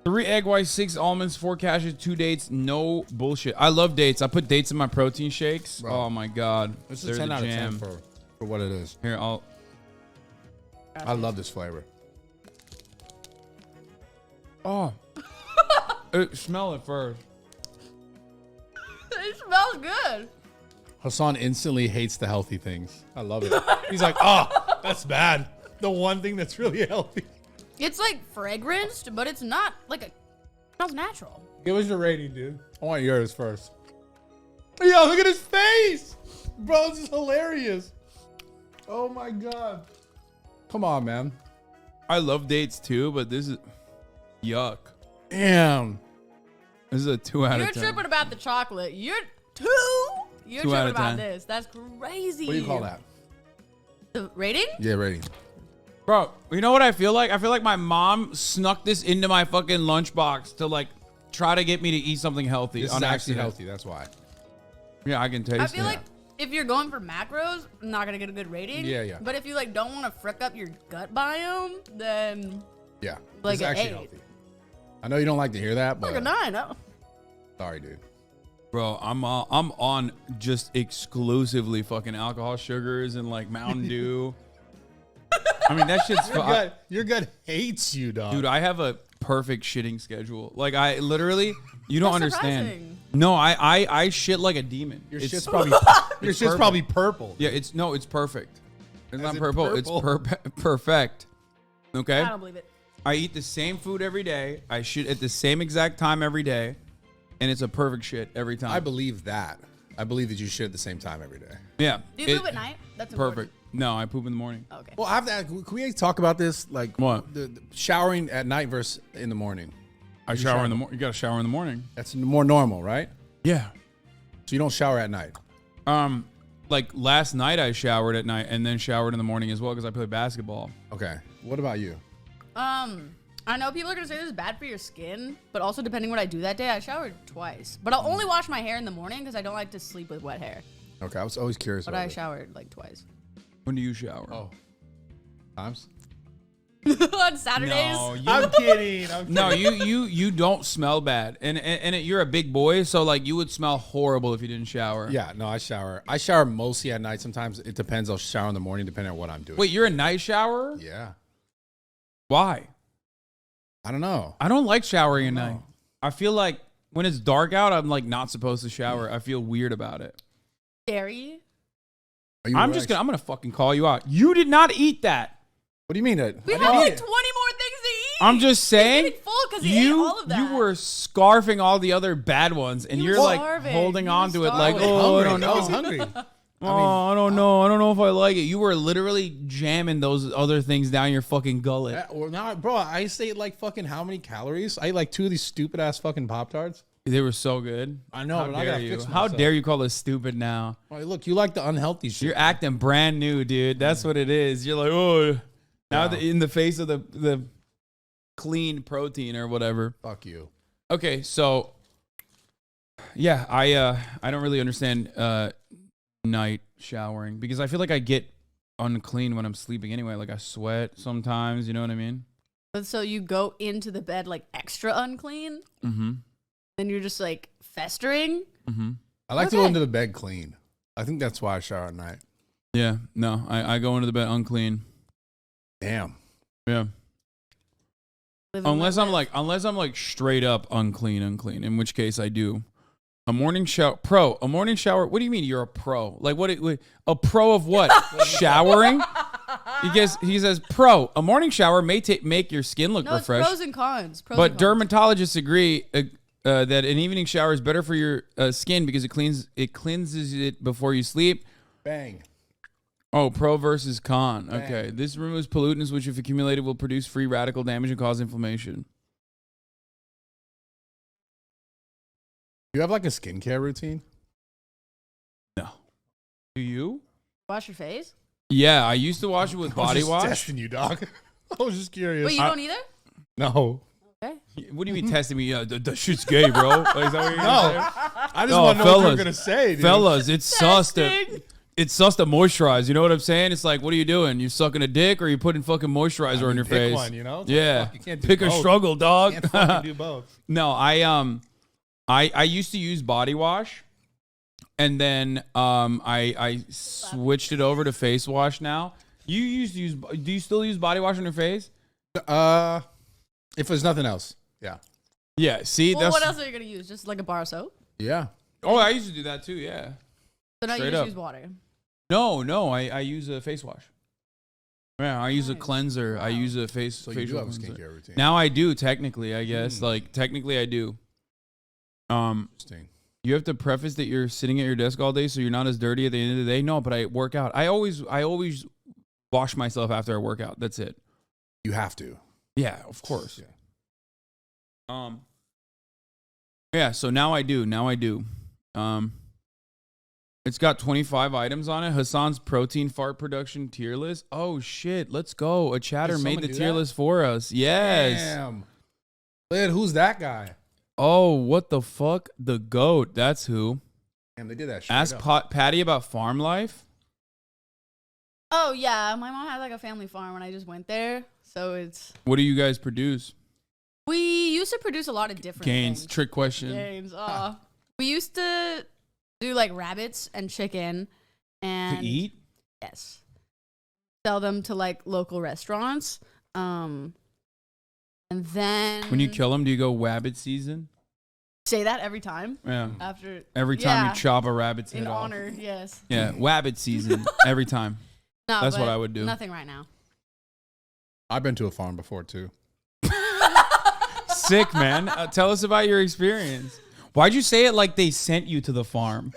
3 egg whites, 6 almonds, 4 cashews, 2 dates. No bullshit. I love dates. I put dates in my protein shakes. Bro. Oh my god, This they're is 10 the out of 10 jam. for what it is. Here, I love this flavor. Oh, smell it first. It smells good. Hassan instantly hates the healthy things. I love it. He's like, oh, that's bad. The one thing that's really healthy. It's like fragranced, but it's not like it smells natural. Give us your rating, dude. I want yours first. Yeah, look at his face. Bro, this is hilarious. Oh my God. Come on, man. I love dates too, but this is yuck. Damn. This is a 2 out You're of 10. tripping about the chocolate. You're 2. You're 2 out tripping of about 10. this. That's crazy. What do you call that? The rating? Yeah, rating. Bro, you know what I feel like? I feel like my mom snuck this into my fucking lunchbox to like try to get me to eat something healthy. This on is actually accident. healthy. That's why. Yeah, I can taste it. I feel like if you're going for macros, I'm not gonna get a good rating. Yeah, yeah. But if you like don't want to frick up your gut biome, then Yeah. like This is an actually 8. healthy. I know you don't like to hear that, Like but a 9. Oh. sorry, dude. Bro, I'm on just exclusively fucking alcohol, sugars, and like Mountain Dew. I mean, that shit's Your gut hates you, dog. dude. I have a perfect shitting schedule. Like I literally, you don't That's understand. surprising. No, I shit like a demon. Your It's- shit's probably your it's shit's perfect. probably purple. Yeah, it's perfect. It's not in purple. It's purple? perfect. Okay. I don't believe it. I eat the same food every day. I shit at the same exact time every day, and it's a perfect shit every time. I believe that. I believe that you shit at the same time every day. Yeah. Do you poop at night? That's perfect. No, I poop in the morning. Okay. Well, I have to. Can we talk about this? Like What? The showering at night versus in the morning. I shower in the morning. You got to shower in the morning. That's more normal, right? Yeah. So you don't shower at night. Like last night I showered at night and then showered in the morning as well because I play basketball. Okay. What about you? I know people are gonna say this is bad for your skin, but also depending what I do that day, I showered twice. But I'll only wash my hair in the morning because I don't like to sleep with wet hair. Okay, I was always curious. But about I it. showered like twice. When do you shower? Oh, times. On Saturdays. No, you, I'm kidding. no, you don't smell bad, and you're a big boy, so like you would smell horrible if you didn't shower. Yeah, no, I shower. I shower mostly at night. Sometimes it depends. I'll shower in the morning depending on what I'm doing. Wait, you're a night shower? Yeah. Why? I don't know. I don't like showering at night. I feel like when it's dark out, I'm like not supposed to shower. I feel weird about it. Scary. I'm gonna fucking call you out. You did not eat that. What do you mean? We have like 20 more things to eat. I'm just saying. He's getting full because he ate all of that. You were scarfing all the other bad ones, and you're like starving. holding You on were to it like, starving. oh, I hungry. don't know. I was hungry. I don't know. I don't know if I like it. You were literally jamming those other things down your fucking gullet. Or not, bro. I used to eat like fucking how many calories? I ate like 2 of these stupid ass fucking Pop-Tarts. They were so good. I know, How but I dare gotta you? fix How myself. dare you call us stupid now? Well, look, you like the unhealthy shit. You're acting brand new, dude. That's what it is. You're like, oh, now in the face of the clean protein or whatever. Fuck you. Okay, so yeah, I don't really understand night showering because I feel like I get unclean when I'm sleeping anyway. Like I sweat sometimes. You know what I mean? But so you go into the bed like extra unclean, Mm-hmm. and you're just like festering. Mm-hmm. I like to go into the bed clean. I think that's why I shower at night. Yeah, no, I go into the bed unclean. Damn. Yeah. Unless I'm like straight up unclean, in which case I do. A morning shower, a morning shower. What do you mean you're a pro? Like what? A pro of what? Showering? He says pro. A morning shower may make your skin look No, it's refreshed. pros and cons. But dermatologists agree that an evening shower is better for your skin because it cleanses it before you sleep. Bang. Oh, pro versus con. Bang. Okay. This removes pollutants which, if accumulated, will produce free radical damage and cause inflammation. Do you have like a skincare routine? No. Do you? Wash your face. Yeah, I used to wash it with body wash. Testing you, dog. I was just curious. Wait, you don't either? No. Okay. What do you mean testing me? Yeah, the shit's gay, bro. Like, is that what you're gonna say? I just want to know what you're gonna say, dude. Fellas, it's sus to moisturize. You know what I'm saying? It's like, what are you doing? You sucking a dick or you putting fucking moisturizer on your pick face? one, you know? It's Yeah. like, fuck, you can't do Pick a both. struggle, dog. Can't fucking do both. No, I used to use body wash, and then I switched it over to face wash now. You used to use. Do you still use body wash on your face? If there's nothing else, yeah. Yeah. See, Well, what else are you gonna use? Just like a bar of soap? Yeah. Oh, I used to do that too. Yeah. So now you Straight just up. use water. No, I use a face wash. Yeah, I use a cleanser. I use a face. So you facial do have a cleanser. skincare routine. Now I do technically. I guess like technically I do. Interesting. You have to preface that you're sitting at your desk all day, so you're not as dirty at the end of the day. No, but I work out. I always wash myself after I work out. That's it. You have to. Yeah, of course. Yeah. Yeah. So now I do. It's got 25 items on it. Hassan's protein fart production tier list. Oh shit! Let's go. A chatter Did made someone the do tier that? list for us. Yes. Damn. Lid, who's that guy? Oh, what the fuck? The goat. That's who. Damn, they did that shit. Ask Patty about farm life. Oh yeah, my mom had like a family farm when I just went there, so it's. What do you guys produce? We used to produce a lot of different Gains. things. Trick question. Gains. We used to do like rabbits and chicken, and To eat? Yes. Sell them to like local restaurants. And then When you kill them, do you go wabbit season? say that every time. Yeah. After Every time yeah. you chop a rabbit's head in off. honor, yes. Yeah, wabbit season every time. No, That's what but I would do. Nothing right now. I've been to a farm before too. Sick, man. Tell us about your experience. Why'd you say it like they sent you to the farm?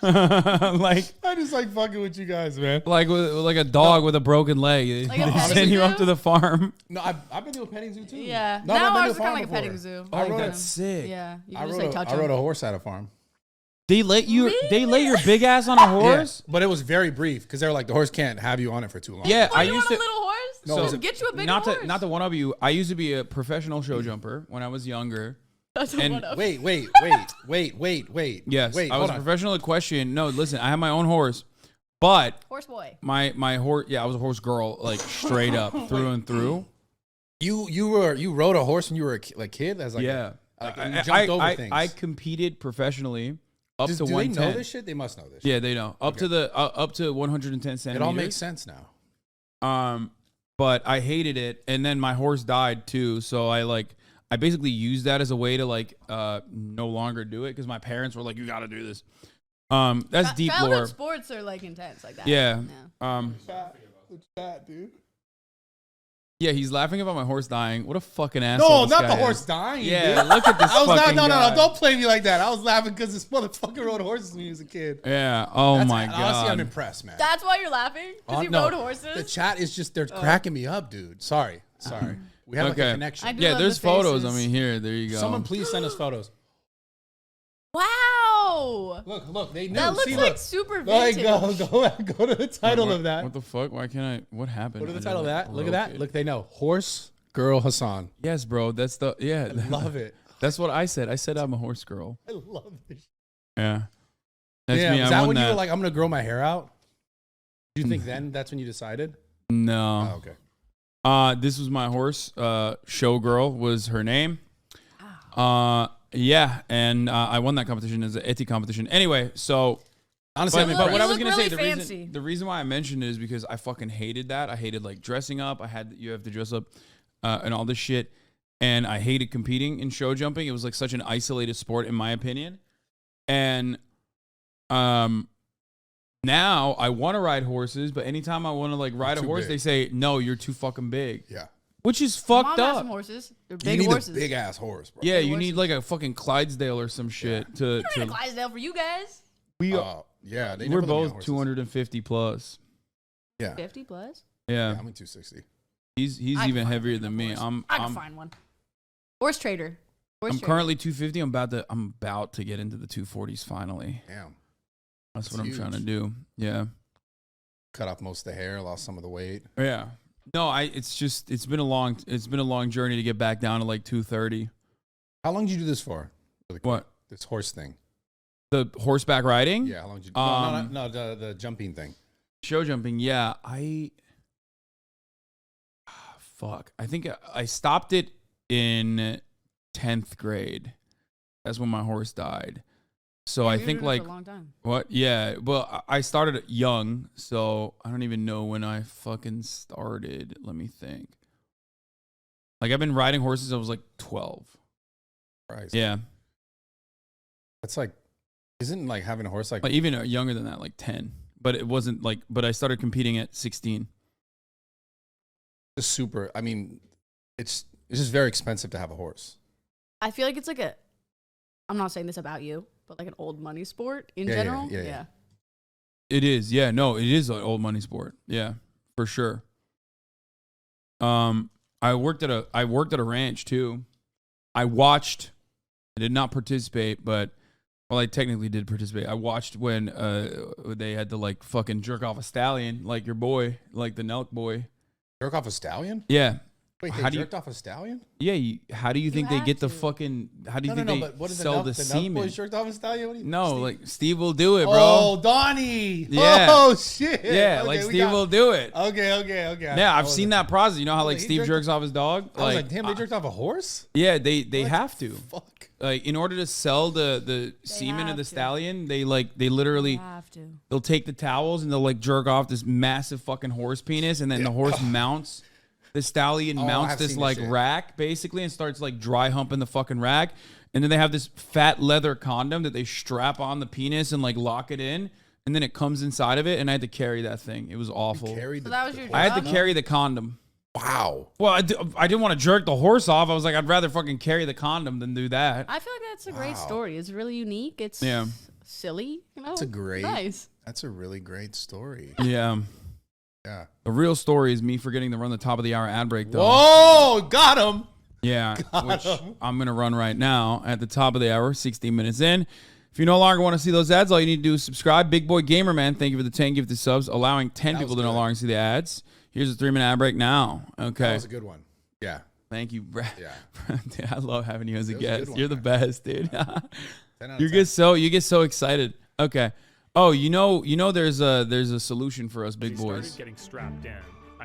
Like I just like fucking with you guys, man. like a dog with a broken leg. Like a They petting send you up zoo? to the farm. No, I've been to a petting zoo too. Yeah. No, I've now been to ours a is kind farm of like a before. petting zoo. Oh, I rode that's a- sick. Yeah. You I can just rode, like touch I rode a them. horse at a farm. They let your big ass on a horse? Yeah, but it was very brief because they were like, the horse can't have you on it for too long. Yeah, Why, I you used want to. a little horse? No, So it was a- get you a big Not horse. to one up you. I used to be a professional show jumper when I was younger. That's and- one up. Wait. Yes, Wait, I was hold a on. professional equestrian. No, listen, I had my own horse, but Horse boy. my horse. Yeah, I was a horse girl, like straight up through and through. You rode a horse when you were a kid? As like Yeah, you jumped over things. I competed professionally up to do they 110. know this shit? They must know this shit. Yeah, they know up to the up to 110 centimeters. It all makes sense now. But I hated it, and then my horse died too. So I basically used that as a way to no longer do it because my parents were like, "You got to do this." That's deep Childhood lore. sports are like intense like that. Yeah. It's that, dude. Yeah, he's laughing about my horse dying. What a fucking asshole. No, this not guy the is. horse dying. Yeah, dude. look at this I was fucking not. No, guy. don't play me like that. I was laughing because this motherfucker rode horses when he was a kid. Yeah. Oh my Honestly, god. I'm impressed, man. That's why you're laughing? Because you No, rode horses? The chat is just, they're cracking me up, dude. Sorry. We have like a connection. I do Yeah, love there's the photos. I faces. mean, here, there you go. Someone please send us photos. Wow. Look, they knew. That looks See, like look. super Like, vintage. go to the title Wait, of that. What the fuck? Why can't I? What happened? Go to the I title of just, that. Look at broke that. it. Look, they know. Horse girl Hassan. Yes, bro. That's the I love it. That's what I said. I said I'm a horse girl. I love this. Yeah. That's Yeah, me. was I that won when that. you were like, I'm gonna grow my hair out? Do you think then that's when you decided? No. Oh, okay. This was my horse. Showgirl was her name. Yeah, and I won that competition as an Eti competition. Anyway, so honestly, but what I was look gonna say, really the reason why I mentioned it is because I fucking hated that. I hated like dressing up. You have to dress up and all this shit, and I hated competing in show jumping. It was like such an isolated sport, in my opinion. And now I want to ride horses, but anytime I want to like ride a horse, they say no, you're too fucking big. Yeah. Which is Mom fucked has up. some horses. They're You big need horses. a big ass horse, bro. Yeah, you need like a fucking Clydesdale or some shit to. I need a Clydesdale for you guys. We yeah, they we're never let me on both horses. 250 plus. Yeah. 50 plus. Yeah, I'm in 260. he's I can even find heavier one. than me. I can find one. Horse trader. Horse I'm trader. currently 250. I'm about to get into the 240s finally. Damn. That's what That's I'm trying to huge. do. Yeah. Cut off most of the hair, lost some of the weight. Yeah. No, it's been a long journey to get back down to like 230. How long did you do this for? Really quick? What? This horse thing. The horseback riding? Yeah, how long did you Um, no, the jumping thing. Show jumping, yeah. Fuck. I think I stopped it in 10th grade. That's when my horse died. So I you've think been doing it like for a long time. what? Yeah. Well, I started young, so I don't even know when I fucking started. Let me think. Like I've been riding horses since I was like 12. Christ. Yeah. That's like, isn't like having a horse like Even younger than that, like 10. But it wasn't like. But I started competing at 16. just super? I mean, it's just very expensive to have a horse. I feel like it's like I'm not saying this about you, but like an old money sport in Yeah, general. yeah. It is, yeah. No, it is an old money sport. Yeah, for sure. I worked at a ranch too. I did not participate, but I technically did participate. I watched when they had to like fucking jerk off a stallion, like your boy, like the Nelk boy. Jerk off a stallion? Yeah. Wait, they jerked off a stallion? Yeah. How do you think they get the fucking? How do you think they but what is sell the Nelk semen? boys jerked off a stallion? What do you No, Steve? like Steve will do it, bro. Oh, Donnie. Yeah. Oh shit. Yeah, Okay, like we Steve got- will do it. Okay. Yeah, I've seen that process. You know how like he Steve jerked- jerks off his dog? I was like, damn, they jerked off a horse? Yeah, they have to. Fuck. Like in order to sell the semen of the stallion, they literally have to. they'll take the towels and they'll like jerk off this massive fucking horse penis, and then the horse mounts. The stallion mounts I've this seen like this shit. rack basically and starts like dry humping the fucking rack, and then they have this fat leather condom that they strap on the penis and like lock it in, and then it comes inside of it, and I had to carry that thing. It was awful. So that was your job? I had to carry the condom. Wow. Well, I didn't want to jerk the horse off. I was like, I'd rather fucking carry the condom than do that. I feel like that's a great story. It's really unique. It's silly. You know, That's a great. nice. That's a really great story. Yeah. Yeah. The real story is me forgetting to run the top of the hour ad break, though. Whoa, got him. Yeah, Got which him. I'm going to run right now at the top of the hour, 16 minutes in. If you no longer want to see those ads, all you need to do is subscribe. Big Boy Gamer Man, thank you for the 10 gifted subs, allowing 10 people to no longer see the ads. Here's a 3-minute ad break now. Okay. That was a good one. Yeah. Thank you, Brad. Yeah. Dude, I love having you as a That was a good guest. one, You're the man. best, dude. 10 out of you 10. get so excited. Okay. Oh, you know there's a solution for us big boys. Getting strapped in.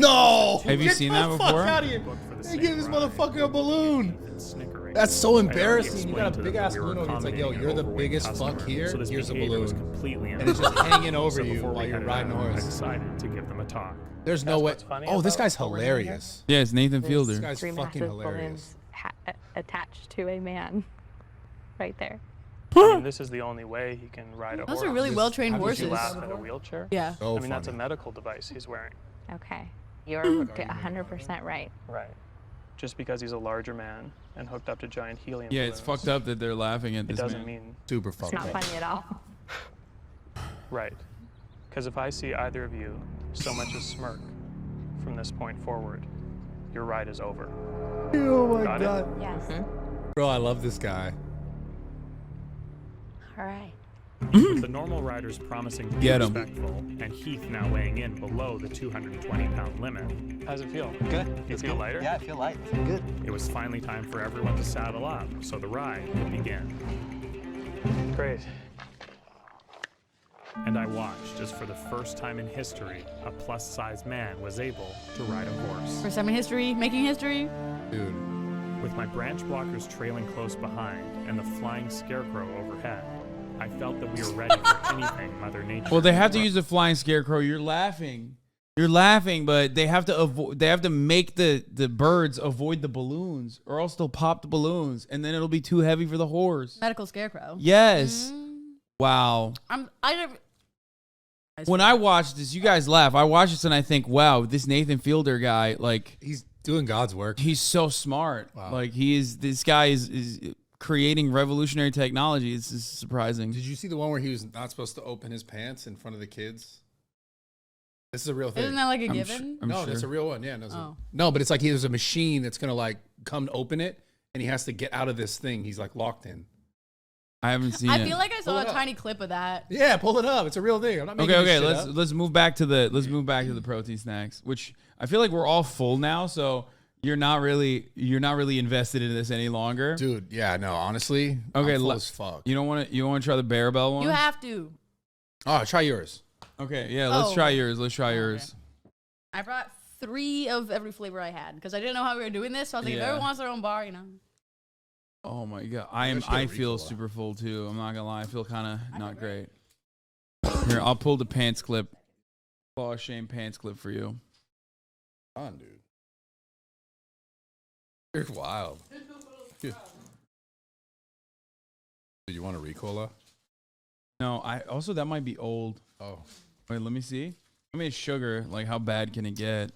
No! Have you Get seen the that fuck before? out of here. They gave this motherfucker a balloon. That's so embarrassing. You got a big ass balloon over you. It's like, yo, you're the biggest fuck here. Here's a balloon. And it's just hanging over you while you're riding a I horse. decided to give them a talk. There's no way. Oh, this guy's hilarious. Yeah, it's Nathan Fielder. This guy's Three fucking massive hilarious. balloons attached to a man right there. I mean, this is the only way he can ride a horse. Those are really well-trained Would you horses. laugh at a wheelchair? Yeah. So I mean, that's a funny. medical device he's wearing. Okay. You're 100% right. Right. Just because he's a larger man and hooked up to giant helium Yeah, it's balloons, fucked up that they're laughing at it this doesn't man. mean Super It's fucked not up. funny at all. right. Because if I see either of you so much as smirk from this point forward, your ride is over. Oh my Got it? god. Yes. Bro, I love this guy. All right. With the normal riders promising to be Get 'em. respectful, and Heath now weighing in below the 220-pound limit. How's it feel? Good. You feel lighter? Yeah, I feel light. I feel good. It was finally time for everyone to saddle up, so the ride would begin. Great. And I watched as for the first time in history, a plus-size man was able to ride a horse. First time in history, making history. Dude. With my branch blockers trailing close behind and the flying scarecrow overhead, I felt that we were ready for anything Mother Nature. Well, they have to use the flying scarecrow. You're laughing. You're laughing, but they have to avoid. They have to make the birds avoid the balloons, or else they'll pop the balloons, and then it'll be too heavy for the horse. Medical scarecrow. Yes. Wow. When I watch this, you guys laugh. I watch this and I think, wow, this Nathan Fielder guy, like he's doing God's work. He's so smart. Wow. Like this guy is creating revolutionary technology. It's just surprising. Did you see the one where he was not supposed to open his pants in front of the kids? This is a real thing. Isn't that like a given? No, that's a real one. Yeah, no, but it's like there's a machine that's gonna like come open it, and he has to get out of this thing. He's like locked in. I haven't seen it. I feel like I saw a tiny clip of that. Yeah, pull it up. It's a real thing. I'm not making Okay. this shit up. Let's move back to the protein snacks, which I feel like we're all full now. So you're not really invested in this any longer, dude. Yeah, no, honestly. Okay, I'm full as fuck. You don't want to try the Bearbell one? You have to. Oh, try yours. Okay, yeah, let's try yours. Let's try yours. I brought 3 of every flavor I had because I didn't know how we were doing this. So I was like, if everyone wants their own bar, you know. Oh my god, I feel super full too. I'm not gonna lie, I feel kind of not great. Here, I'll pull the pants clip. Claw of shame pants clip for you. Come on, dude. You're wild. Dude, you want a Ricola? No, that might be old. Oh, wait, let me see. I mean, sugar. Like, how bad can it get?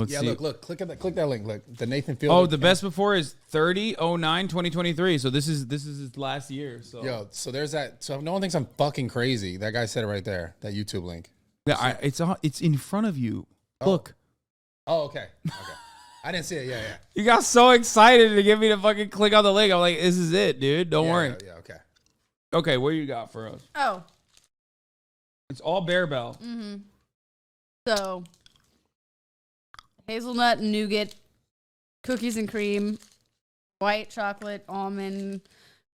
Let's see. Look. Click that link. Look, the Nathan Fielder. Oh, the best before is 30/09/2023. So this is his last year. So so there's that. So no one thinks I'm fucking crazy. That guy said it right there. That YouTube link. Yeah, it's in front of you. Look. Oh, okay. I didn't see it. Yeah. You got so excited to get me to fucking click on the link. I'm like, this is it, dude. Don't worry. Yeah. Okay. Okay, what you got for us? Oh. It's all Bearbell. Mm-hmm. So, hazelnut, nougat, cookies and cream, white chocolate, almond,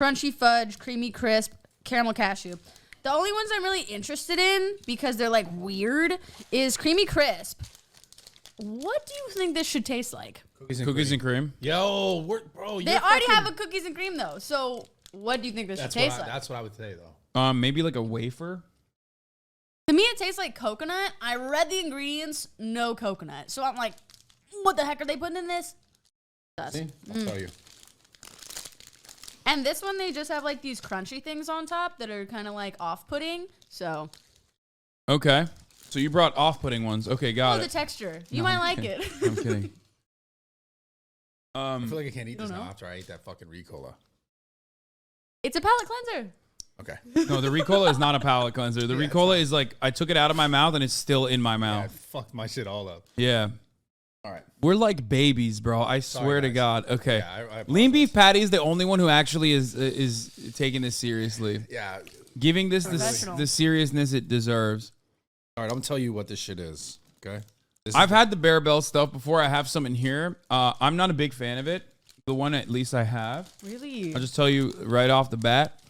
crunchy fudge, creamy crisp, caramel cashew. The only ones I'm really interested in, because they're like weird, is creamy crisp. What do you think this should taste like? Cookies and cream. Yo, bro. They already have a cookies and cream though. So, what do you think this should taste like? That's what I would say though. Maybe like a wafer. To me, it tastes like coconut. I read the ingredients, no coconut. So I'm like, what the heck are they putting in this? See? I'll tell you. And this one, they just have like these crunchy things on top that are kind of like off-putting. So. Okay. So you brought off-putting ones. Okay, got it. The texture. You might like it. I'm kidding. I feel like I can't eat this now after I ate that fucking Ricola. It's a palate cleanser. Okay. No, the Ricola is not a palate cleanser. The Ricola is like, I took it out of my mouth and it's still in my mouth. I fucked my shit all up. Yeah. All right. We're like babies, bro. I swear to God. Okay. Yeah, I Lean Beef Patty is the only one who actually is taking this seriously. Yeah. Giving this the seriousness it deserves. All right, I'm gonna tell you what this shit is. Okay. I've had the Bearbell stuff before. I have some in here. I'm not a big fan of it. The one at least I have. Really? I'll just tell you right off the bat.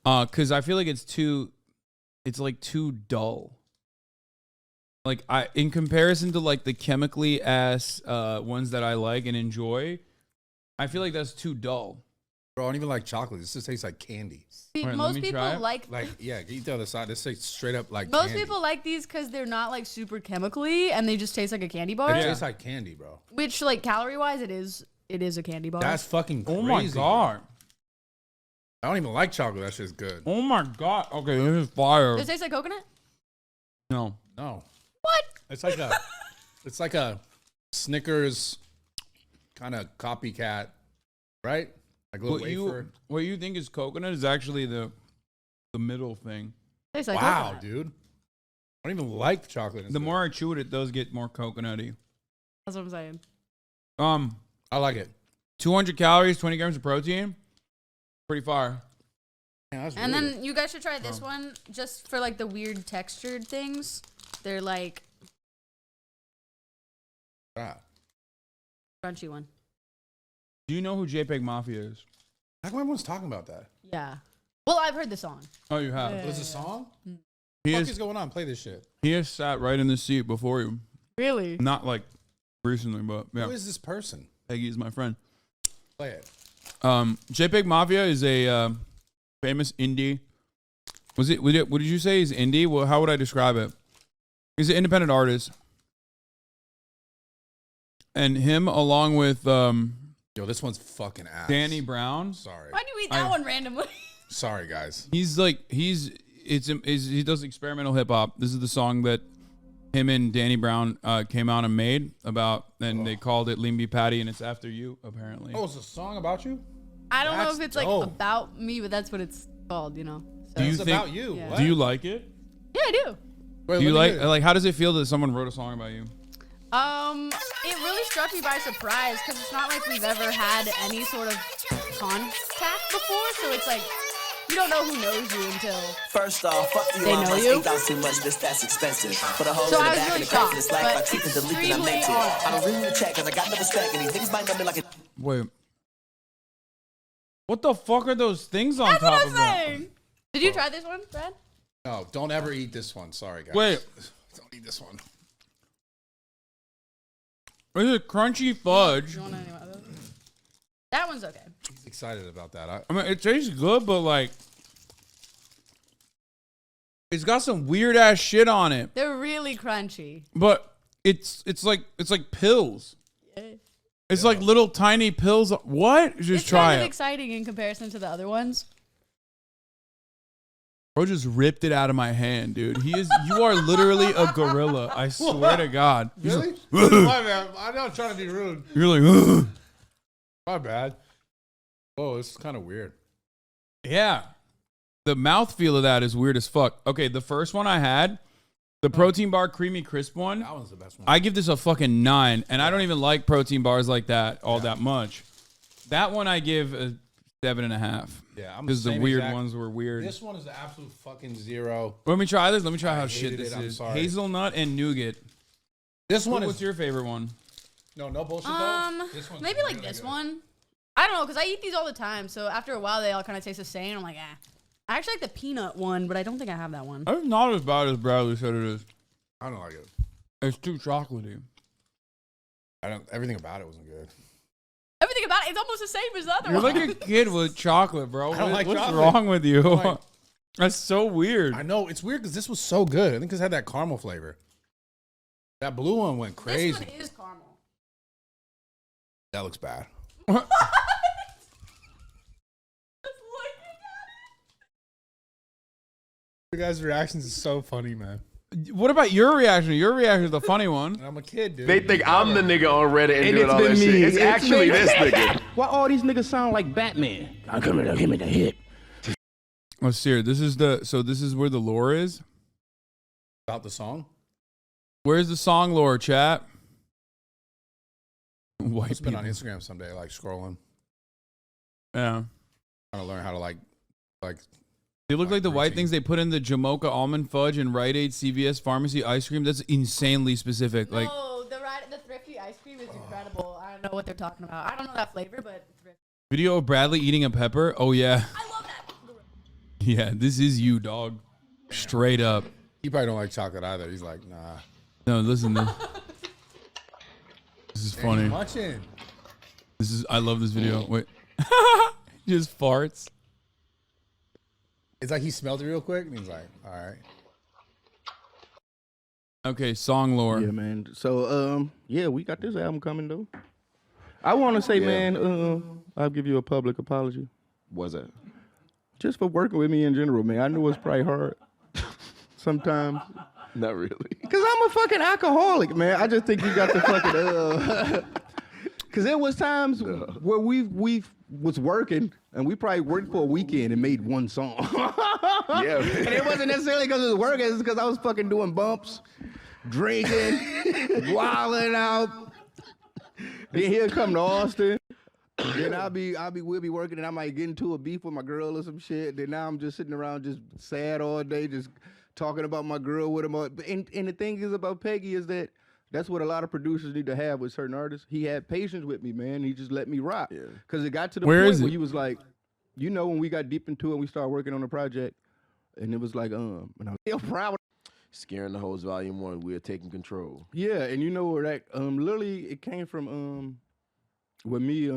Because I feel like it's like too dull. Like in comparison to like the chemically ass ones that I like and enjoy, I feel like that's too dull. Bro, I don't even like chocolate. This just tastes like candy. See, most people like yeah, eat the other side. This tastes straight up like most candy. people like these because they're not like super chemically and they just taste like a candy bar. It tastes like candy, bro. Which like calorie wise, it is a candy bar. That's fucking crazy. Oh my God. I don't even like chocolate. That shit's good. Oh my God. Okay, this is fire. Does it taste like coconut? No. What? It's like a Snickers kind of copycat, right? Like a little wafer. What you think is coconut is actually the middle thing. Tastes like wow, coconut. dude. I don't even like chocolate. The more I chew it, it does get more coconutty. That's what I'm saying. I like it. 200 calories, 20 grams of protein. Pretty fire. Yeah, and then you guys should try this one just for like the weird textured things. They're like crunchy one. Do you know who JPEG Mafia is? How come everyone's talking about that? Yeah. Well, I've heard the song. Oh, you have? There's a song? What is going on? Play this shit. He has sat right in the seat before you. Really? Not like recently, but yeah. Who is this person? Peggy is my friend. Play it. JPEG Mafia is a famous indie. What did you say? He's indie? Well, how would I describe it? He's an independent artist. And him along with yo, this one's fucking ass. Danny Brown. Sorry. Why'd you eat that one randomly? Sorry, guys. He does experimental hip hop. This is the song that him and Danny Brown came out and made and they called it Leanbeefpatty, and it's after you apparently. Oh, it's a song about you? I don't know if it's like dope. about me, but that's what it's called, you know. So. Do you It's think? about you. Yeah. Do you like it? Yeah, I do. Wait, Do you let me like how does it feel that someone wrote a song about you? It really struck me by surprise because it's not like we've ever had any sort of contact before, so it's like you don't know who knows you until First off, fuck you they know you. $8 too much, that's expensive. Put a hole So in I the was back really of the crack shocked, of this life. but My teeth is leaking, I meant it. extremely I don't really check because I got no respect, and these niggas might know me like a. Wait. What the fuck are those things on That's top what I'm of that? saying. Did you try this one, Brad? No, don't ever eat this one. Sorry, guys. Wait. Don't eat this one. Is it crunchy fudge? You want any of those? That one's okay. He's excited about that. I mean, it tastes good, but like, it's got some weird ass shit on it. They're really crunchy. But it's like pills. Yeah. It's like little tiny pills. What? Just It's try kind of it. exciting in comparison to the other ones. Bro just ripped it out of my hand, dude. You are literally a gorilla. I swear to God. Really? My bad. I'm not trying to be rude. You're like, ugh. My bad. Oh, it's kind of weird. Yeah. The mouthfeel of that is weird as fuck. Okay, the first one I had, the protein bar creamy crisp one. That one's the best one. I give this a fucking 9, and I don't even like protein bars like that that much. That one I give a 7.5. Yeah, I'm because the same weird exact- ones were weird. This one is the absolute fucking 0. Let me try this. Let me try I how shit hated this it. I'm is. sorry. Hazelnut and nougat. This one What's is your favorite one? no bullshit though. This one's Maybe like really this good. one. I don't know, because I eat these all the time, so after a while they all kind of taste the same. I'm like, I actually like the peanut one, but I don't think I have that one. It's not as bad as Bradley said it is. I don't like it. It's too chocolatey. Everything about it wasn't good. Everything about it is almost the same as the other You're one. like a kid with chocolate, bro. I don't like What's chocolate. wrong with you? I don't like- That's so weird. I know it's weird because this was so good. I think this had that caramel flavor. That blue one went crazy. This one is caramel. That looks bad. You guys' reactions is so funny, man. What about your reaction? Your reaction is the funny one. I'm a kid, dude. They think I'm the nigga on Reddit and And doing it's all been that shit. me. It's It's actually me. this nigga. Why all these niggas sound like Batman? I'm coming to give me the hit. Let's see. This is where the lore is. About the song? Where's the song lore, chat? White It's been people. on Instagram someday, like scrolling, Yeah. trying to learn how to like. They look like the white things they put in the Jamocha almond fudge and Rite Aid CVS pharmacy ice cream. That's insanely specific. Like, No, the thrifty ice cream is incredible. I don't know what they're talking about. I don't know that flavor, but thrifty. video of Bradley eating a pepper. Oh yeah. I love that. Yeah, this is you, dog. Straight up. He probably don't like chocolate either. He's like, nah. No, listen. This is funny. Munching. I love this video. Wait. Just farts. It's like he smelled it real quick and he's like, all right. Okay, song lore. Yeah, man. So, yeah, we got this album coming though. I want to say, man, I'll give you a public apology. What's that? Just for working with me in general, man. I know it's probably hard sometimes. Not really. Because I'm a fucking alcoholic, man. I just think you got to fucking, because there was times where we was working and we probably worked for a weekend and made one song. Yeah. And it wasn't necessarily because it was working. It's because I was fucking doing bumps, drinking, wilding out. Then here come to Austin. Then we'll be working and I might get into a beef with my girl or some shit. Then now I'm just sitting around just sad all day, just talking about my girl with him. And the thing is about Peggy is that that's what a lot of producers need to have with certain artists. He had patience with me, man. He just let me rock. Because it got to the point where he was like, you know, when we got deep into it, we started working on the project, and it was like, and I was still proud. Scaring the Hoes Volume 1, we're taking control. Yeah, and you know where that literally it came from with me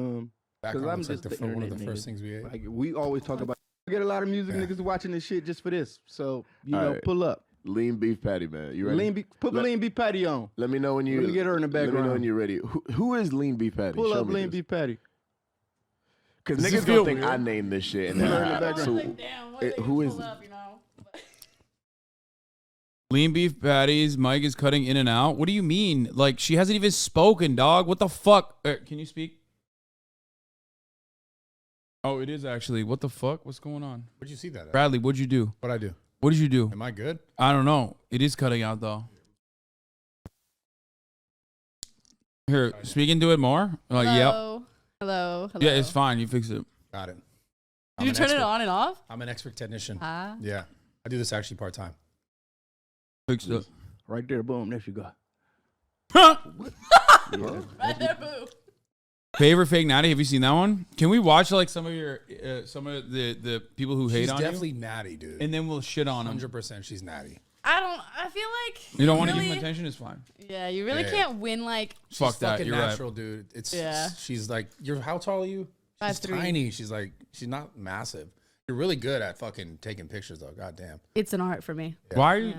because I'm just one of the first things we ate. Like, we always talk about. I get a lot of music niggas watching this shit just for this. So you know, pull up. LeanBeffPatty, man. You ready? Put LeanBeffPatty on. Let me know when you. Let me get her in the background. Let me know when you're ready. Who is LeanBeffPatty? Pull up LeanBeffPatty. Because niggas don't think I named this shit. And who is? LeanBeffPatty's mic is cutting in and out. What do you mean? Like, she hasn't even spoken, dog. What the fuck? Can you speak? Oh, it is actually. What the fuck? What's going on? Where'd you see that at? Bradley, what'd you do? What'd I do? What did you do? Am I good? I don't know. It is cutting out, though. Here, speak into it more. Hello. Yep. Hello. Yeah, it's fine. You fix it. Got it. Did you turn it on and off? I'm an expert technician. Ah. Yeah. I do this actually part-time. Fix it. Right there, boom. There you go. Right there, boo. Favorite fake natty? Have you seen that one? Can we watch like some of the people who hate on you? She's definitely natty, dude. And then we'll shit on them. 100% she's natty. I feel like you don't want to give him attention. It's fine. Yeah, you really can't win like. Fuck that. Fucking You're natural, right. dude. It's Yeah. She's like, how tall are you? She's 5'3". tiny. She's not massive. You're really good at fucking taking pictures though. God damn. It's an art for me. Yeah.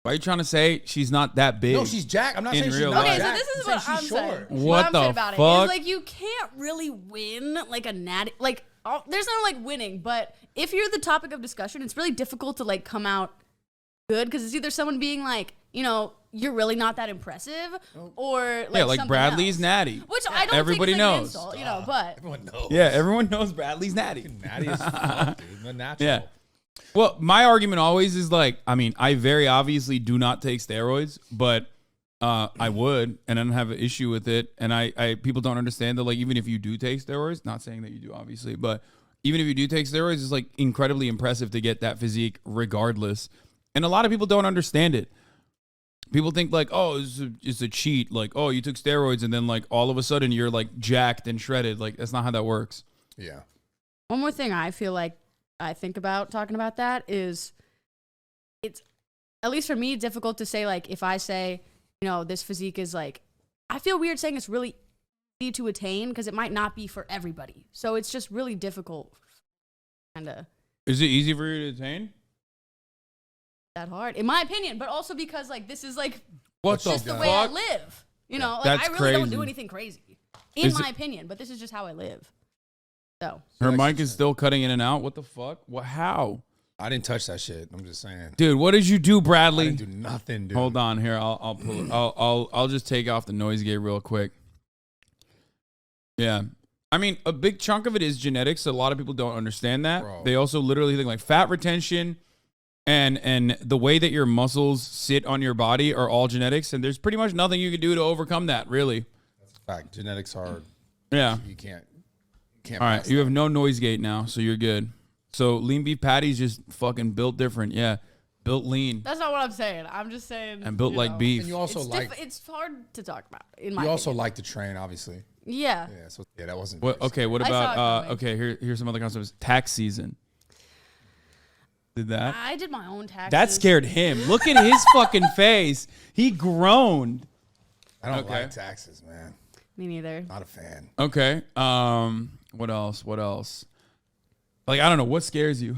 Why are you trying to say she's not that big? No, she's jacked. I'm not saying she's real not life. Okay, so this is what I'm saying. What I'm the saying about fuck? it is like you can't really win like a natty. Like there's no like winning, but if you're the topic of discussion, it's really difficult to like come out good because it's either someone being like, you know, you're really not that impressive, or like like Bradley's else. natty. Which I don't Everybody think is knows. an insult, you know, but everyone knows. Yeah, everyone knows Bradley's natty. Natty as fuck, dude. The natural. Yeah. Well, my argument always is like, I mean, I very obviously do not take steroids, but I would, and I don't have an issue with it. And I people don't understand that, like, even if you do take steroids, not saying that you do, obviously, but even if you do take steroids, it's like incredibly impressive to get that physique regardless. And a lot of people don't understand it. People think like, oh, it's a cheat. Like, oh, you took steroids and then like all of a sudden you're like jacked and shredded. Like, that's not how that works. Yeah. one more thing I feel like I think about talking about that is it's, at least for me, difficult to say, like, if I say, you know, this physique is like, I feel weird saying it's really easy to attain because it might not be for everybody. So it's just really difficult. Kind of. Is it easy for you to attain? That hard, in my opinion, but also because, like, this is like, what just the way I live. You know, like, That's I really don't do crazy. anything crazy, in my opinion, but this is just how I live. So. Her mic is still cutting in and out. What the fuck? What? How? I didn't touch that shit. I'm just saying. Dude, what did you do, Bradley? I didn't do nothing, dude. Hold on here. I'll pull it. I'll just take off the noise gate real quick. Yeah. I mean, a big chunk of it is genetics. A lot of people don't understand that. Bro. They also literally think like fat retention and the way that your muscles sit on your body are all genetics, and there's pretty much nothing you can do to overcome that, really. That's a fact. Genetics are. Yeah. You can't. All right, you have no noise gate now, so you're good. So LeanBeffPatty's just fucking built different. Yeah, built lean. That's not what I'm saying. I'm just saying. And built like beef. And you also it's hard to talk about. In my You also opinion. like to train, obviously. Yeah. Yeah. So yeah, that wasn't. What, okay. What I saw it about coming. okay? Here's some other concepts. Tax season. Did that? I did my own taxes. That scared him. Look at his fucking face. He groaned. I don't like taxes, man. Me neither. Not a fan. Okay. What else? What else? Like, I don't know. What scares you?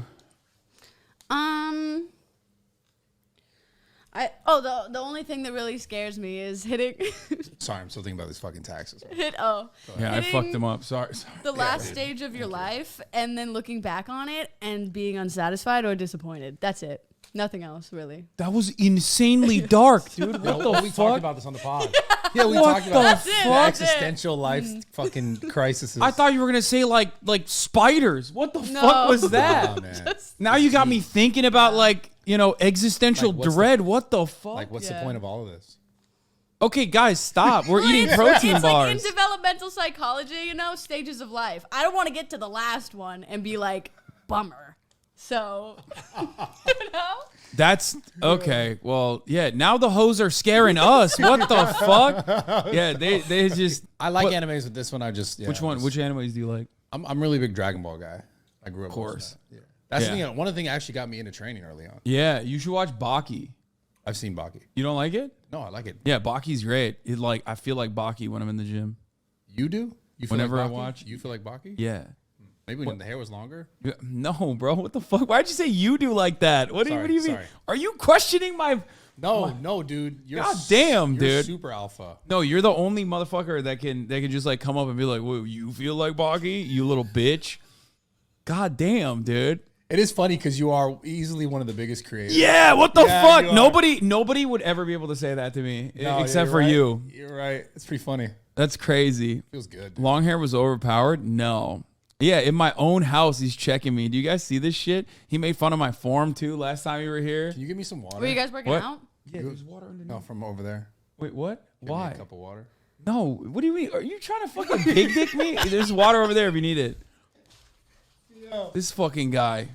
The only thing that really scares me is hitting. Sorry, I'm still thinking about these fucking taxes. Yeah, I fucked him up. Sorry. The last stage of your life, and then looking back on it and being unsatisfied or disappointed. That's it. Nothing else, really. That was insanely dark, dude. What the we fuck? talked about this on the pod. Yeah, we What talked about the the fuck? existential life fucking crises. I thought you were gonna say like spiders. What the No. fuck was that? Oh, man. Now you got me thinking about like, you know, existential Like, what's dread. What the fuck? Like, what's the Yeah. point of all of this? Okay, guys, stop. We're eating protein it's bars. like in developmental psychology, you know, stages of life. I don't want to get to the last one and be like, bummer. So, you know? That's okay. Well, yeah. Now the hoes are scaring us. What the fuck? Yeah, they just. I like animes with this one. I just which one? Which animes do you like? I'm really big Dragon Ball guy. I grew up. Of course. Yeah. That's the thing. One of the things actually got me into training early on. Yeah, you should watch Baki. I've seen Baki. You don't like it? No, I like it. Yeah, Baki's great. I feel like Baki when I'm in the gym. You do? You feel Whenever like I Baki? watch, You feel like Baki? Yeah. Maybe when the hair was longer? No, bro. What the fuck? Why'd you say you do like that? What do you mean? Sorry. Are you questioning my? No, dude. God damn, you're dude. Super alpha. No, you're the only motherfucker that can just like come up and be like, "Whoa, you feel like Baki? You little bitch." God damn, dude. It is funny because you are easily one of the biggest creators. Yeah, what the fuck? Nobody would ever be able to say that to me except for right. you. You're right. It's pretty funny. That's crazy. Feels good. Long hair was overpowered? No. Yeah, in my own house, he's checking me. Do you guys see this shit? He made fun of my form too last time you were here. Can you give me some water? Were you guys working out? Yeah, there's water underneath. No, from over there. Wait, what? Give me Why? a cup of water. No, what do you mean? Are you trying to fucking big dick me? There's water over there if you need it. Yeah. This fucking guy.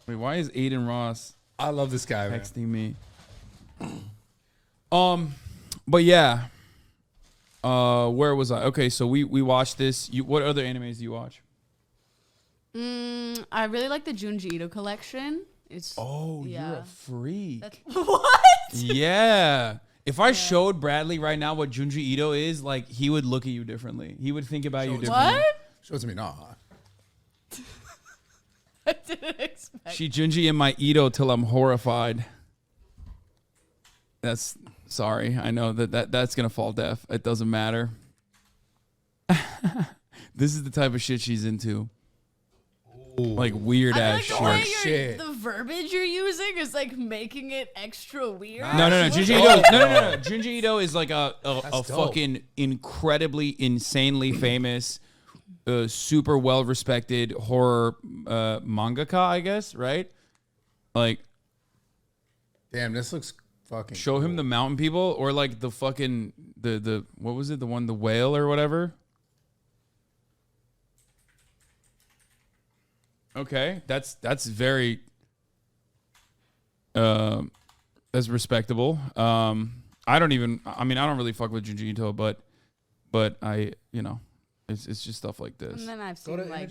Wait, why is Aiden Ross? I love this guy, texting me. But yeah. Where was I? Okay, so we watched this. What other animes do you watch? I really like the Junji Ito collection. It's you're a freak. What? Yeah. If I showed Bradley right now what Junji Ito is, like he would look at you differently. He would think about you differently. What? Show it to me, nah. I didn't expect. She Junji in my Ito till I'm horrified. That's sorry. I know that's gonna fall deaf. It doesn't matter. This is the type of shit she's into. Like weird ass I like shit. the verbiage you're using is like making it extra weird. No. Junji Ito. No. Junji Ito is like a dope. fucking incredibly, insanely famous, super well respected horror mangaka, I guess, right? Like, damn, this looks fucking. Show him the mountain people, or like the fucking the what was it? The whale or whatever. Okay, that's very that's respectable. I don't really fuck with Junji Ito, but I, it's just stuff like this. And then I've seen like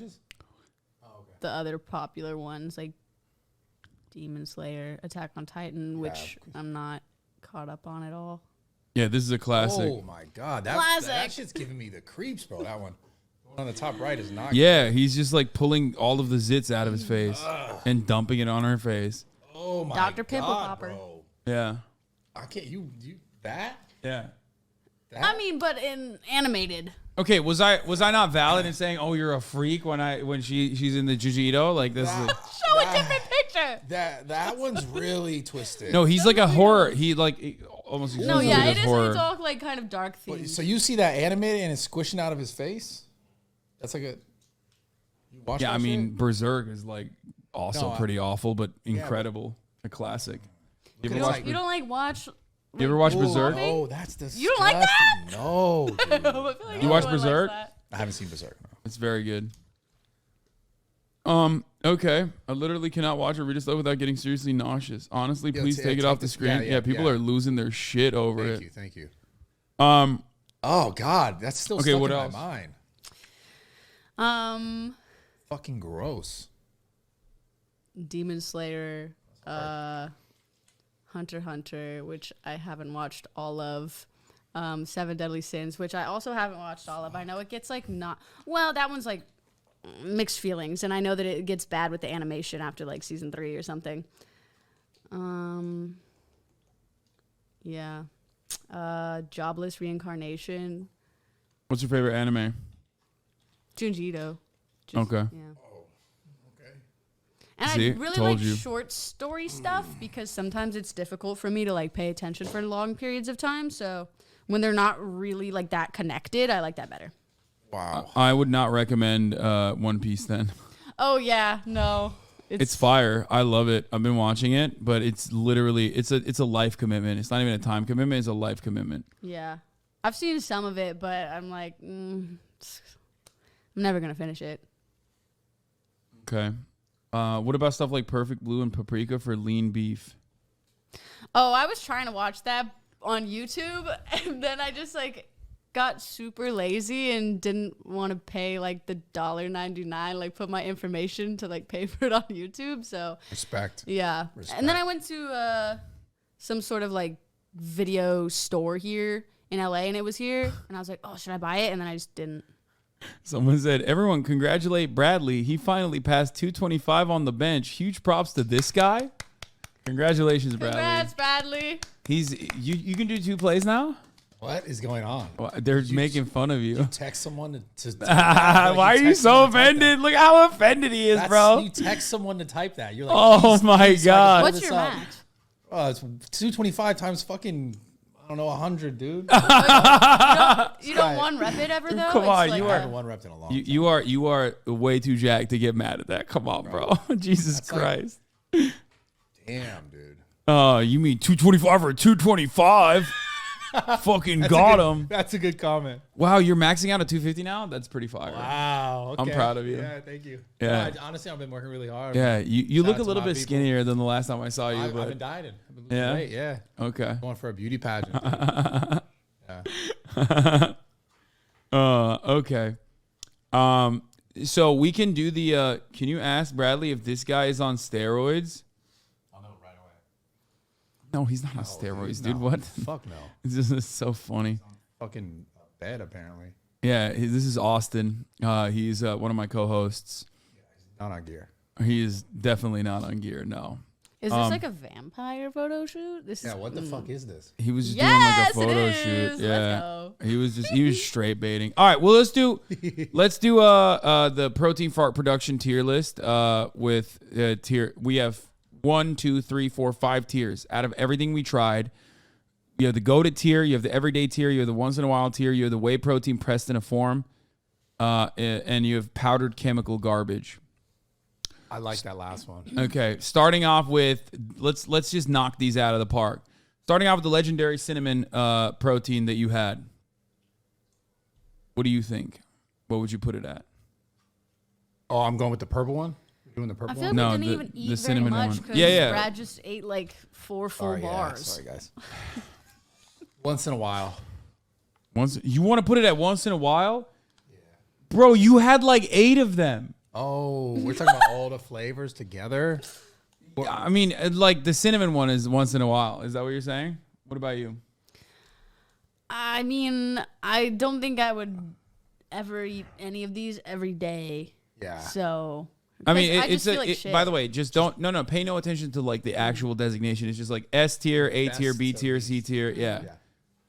the other popular ones like Demon Slayer, Attack on Titan, which I'm not caught up on at all. Yeah, this is a classic. Oh my god, that shit's giving me the creeps, bro. That one. On the top right is not. Yeah, he's just like pulling all of the zits out of his face and dumping it on her face. Oh my Dr. god, Pimple Popper. bro. Yeah. I can't. You that? Yeah. I mean, but in animated. Okay, was I not valid in saying, "Oh, you're a freak" when she's in the Junji Ito? Like this is Show a different picture. That one's really twisted. No, he's like a horror. He like almost. No, yeah, it it is. horror. It's all like kind of dark themes. So you see that animated and it's squishing out of his face? That's like a. You watch Yeah, that I mean, shit? Berserk is like also No, pretty awful, but incredible, a classic. You ever watch? You don't like watch. You ever watch Berserk? Oh, that's disgusting. You don't like that? No. Dude. I feel like You watch everyone likes Berserk? that. I haven't seen Berserk. No. It's very good. Okay. I literally cannot watch or read stuff without getting seriously nauseous. Honestly, please take it off the screen. Yeah, people are losing their shit over it. Thank you. Oh God, that's still stuck what in else? my mind. Fucking gross. Demon Slayer, Hunter x Hunter, which I haven't watched all of. 7 Deadly Sins, which I also haven't watched all of. I know it gets like that one's like mixed feelings, and I know that it gets bad with the animation after like season 3 or something. Yeah. Jobless Reincarnation. What's your favorite anime? Junji Ito. Okay. Yeah. And See, I really told like you. short story stuff because sometimes it's difficult for me to like pay attention for long periods of time. So when they're not really like that connected, I like that better. Wow. I would not recommend One Piece then. Oh yeah, no. It's fire. I love it. I've been watching it, but it's literally it's a life commitment. It's not even a time commitment. It's a life commitment. Yeah, I've seen some of it, but I'm like, I'm never gonna finish it. Okay. What about stuff like Perfect Blue and Paprika for lean beef? Oh, I was trying to watch that on YouTube, and then I just like got super lazy and didn't want to pay like the $1.99, like put my information to like pay for it on YouTube. So respect. Yeah. Respect. And then I went to some sort of like video store here in LA, and it was here, and I was like, oh, should I buy it? And then I just didn't. Someone said, everyone congratulate Bradley. He finally passed 225 on the bench. Huge props to this guy. Congratulations, Bradley. Congrats, Bradley. You can do 2 plays now? What is going on? Well, they're making fun of you. You text someone to why are you so offended? Look how offended he is, bro. You text someone to type that. You're like, oh my God. What's your max? Oh, it's 225 times fucking, I don't know, 100, dude. You don't one rep it ever though? Come on, like you I are haven't one repped in a long time. You are way too jacked to get mad at that. Come on, bro. Jesus Christ. Damn, dude. You mean 225 or 225? Fucking got him. That's a good comment. Wow, you're maxing out at 250 now? That's pretty fire. Wow. Okay. I'm proud of you. Yeah, thank you. Yeah. No, honestly, I've been working really hard. Yeah, you Shout look out a to little my bit people. skinnier than the last time I saw you. I've but been dieting. I've been losing weight, yeah. Okay. Going for a beauty pageant. Yeah. Okay. So we can do the. Can you ask Bradley if this guy is on steroids? I'll know right away. No, he's not on steroids, dude. What? Fuck no. This is so funny. Fucking bed, apparently. Yeah, this is Austin. He's one of my co-hosts. Not on gear. He is definitely not on gear. No. Is this like a vampire photo shoot? What the fuck is this? He was just doing like a photo shoot. Yeah. He was straight baiting. All right, well let's do the protein fart production tier list with tier. We have 1, 2, 3, 4, 5 tiers out of everything we tried. You have the goated tier, you have the everyday tier, you have the once in a while tier, you have the whey protein pressed in a form, and you have powdered chemical garbage. I like that last one. Okay, starting off with let's just knock these out of the park. Starting off with the legendary cinnamon protein that you had. What do you think? What would you put it at? Oh, I'm going with the purple one. You're doing the purple I feel one? like we didn't even eat very much because Brad just ate like 4 full bars. Sorry, guys. Once in a while. You want to put it at once in a while? Yeah. Bro, you had like 8 of them. Oh, we're talking about all the flavors together? I mean, like the cinnamon one is once in a while. Is that what you're saying? What about you? I mean, I don't think I would ever eat any of these every day. Yeah. So, I mean, by the way, pay no attention to like the actual designation. It's just like S tier, A tier, B tier, C tier. Yeah.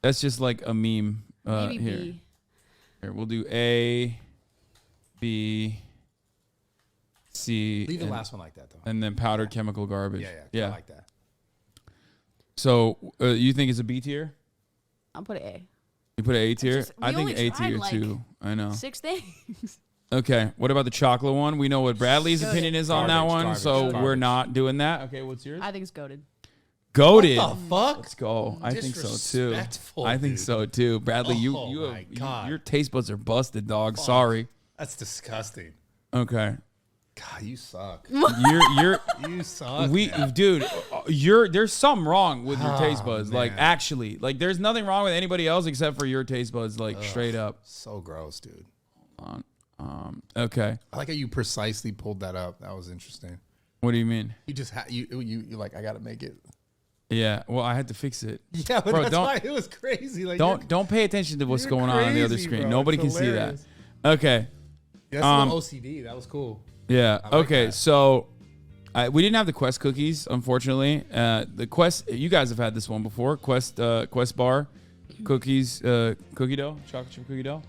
That's just like a meme Maybe here. B. Here, we'll do A, B, C. Leave the last one like that, though. And then powdered chemical garbage. Yeah. I like that. So you think it's a B tier? I'll put A. You put an A tier? I think only A tried, tier like, too. I know. 6 things. Okay. What about the chocolate one? We know what Bradley's opinion is on that one, so we're not doing that. Okay, what's yours? I think it's goated. Goated. What the fuck? Let's go. I think so too. Disrespectful, I think dude. so too. Bradley, your taste buds are busted, dog. Sorry. That's disgusting. Okay. God, you suck. You suck. Dude, there's something wrong with your taste buds. Man. Like actually, like there's nothing wrong with anybody else except for your taste buds. Like straight up. So gross, dude. Okay. I like how you precisely pulled that up. That was interesting. What do you mean? You just you like, I gotta make it. Yeah. Well, I had to fix it. Yeah, but that's why it was crazy. Like don't pay attention to what's going on the other crazy, screen. bro. Nobody It's can see that. hilarious. Okay. That's a little OCD. That was cool. Yeah. I like Okay. that. So we didn't have the Quest cookies, unfortunately. The Quest, you guys have had this one before. Quest bar cookies, cookie dough, chocolate chip cookie dough.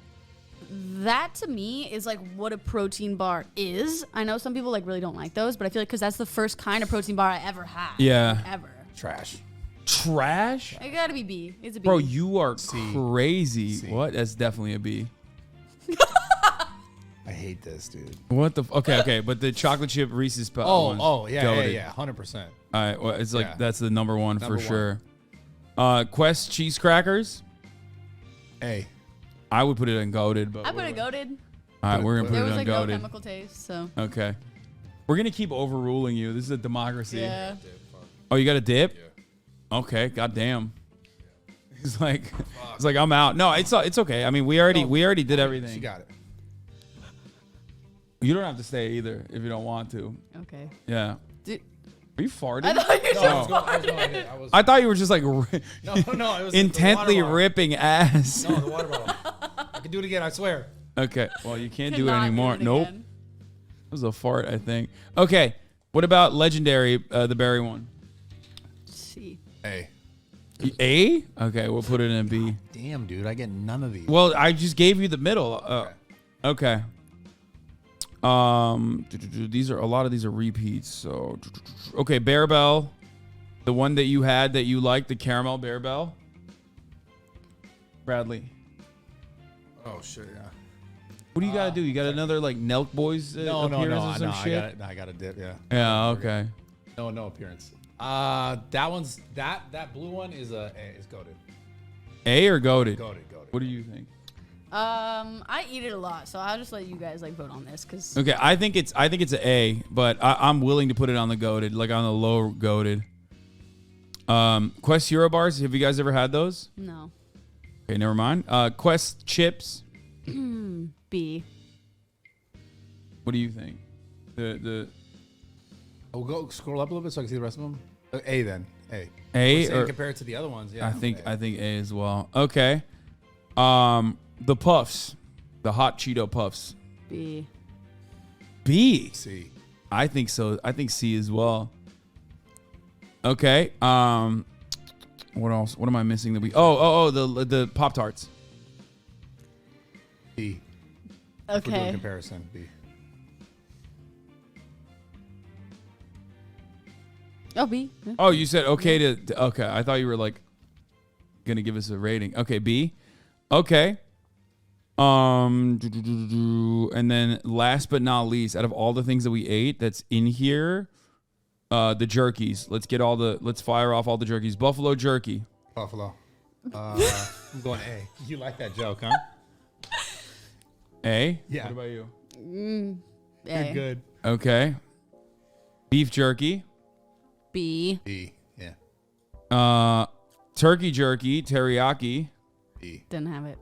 That to me is like what a protein bar is. I know some people like really don't like those, but I feel like because that's the first kind of protein bar I ever had. Yeah. Ever. Trash. It gotta be B. It's a B. Bro, you are crazy. C. What? That's definitely a B. I I hate this, dude. What the? Okay, but the chocolate chip Reese's Puffs. Yeah, 100%. All right, well, it's like Yeah. that's the number one Number for one. sure. Quest cheese crackers. A. I would put it in goated, but I put it goated. all right, we're gonna put There it was on like no goated. chemical taste, so. Okay, we're gonna keep overruling you. This is a democracy. Yeah. Oh, you got a dip? Yeah. Okay, goddamn. He's like, I'm out. No, it's okay. I mean, we already did everything. You got it. You don't have to stay either if you don't want to. Okay. Yeah. Are you farting? I thought you just farted. I thought you were just like No, it was intently the water bottle. ripping ass. No, the water bottle. I can do it again, I swear. Okay. Well, you can't do it Cannot do anymore. it Nope. again. It was a fart, I think. Okay. What about legendary, the berry one? C. A. A? Okay, we'll put it in B. Damn, dude, I get none of these. Well, I just gave you the middle. Okay. These are a lot of these are repeats. So, okay, Bear Bell, the one that you had that you liked, the caramel Bear Bell. Bradley, Oh shit, yeah. what do you gotta do? You got another like Nelk Boys appearance or some shit? I got a dip, yeah. Yeah. Okay. No appearance. That blue one is goated. A or goated? Goated. What do you think? I eat it a lot, so I'll just let you guys like vote on this, cause. Okay, I think it's an A, but I'm willing to put it on the goated, like on the low goated. Quest Hero Bars, have you guys ever had those? No. Okay, never mind. Quest Chips. B. What do you think? We'll go scroll up a little bit so I can see the rest of them. A then. A. A Or or compared to the other ones, yeah. I think A as well. Okay. The Puffs, the hot Cheeto Puffs. B. B. C. I think so. I think C as well. Okay. What else? What am I missing? That we? The Pop Tarts. B. If we're doing Okay. comparison. B. Oh, B. Yeah. Oh, you said okay to okay. I thought you were like gonna give us a rating. Okay, B. Okay. And then last but not least, out of all the things that we ate that's in here, the jerkies. Let's fire off all the jerkies. Buffalo jerky. Buffalo. I'm going A. You like that joke, huh? A? Yeah. What about you? A. You're good. Okay. Beef jerky. B. B. Yeah. Turkey jerky, teriyaki. B. Didn't have it.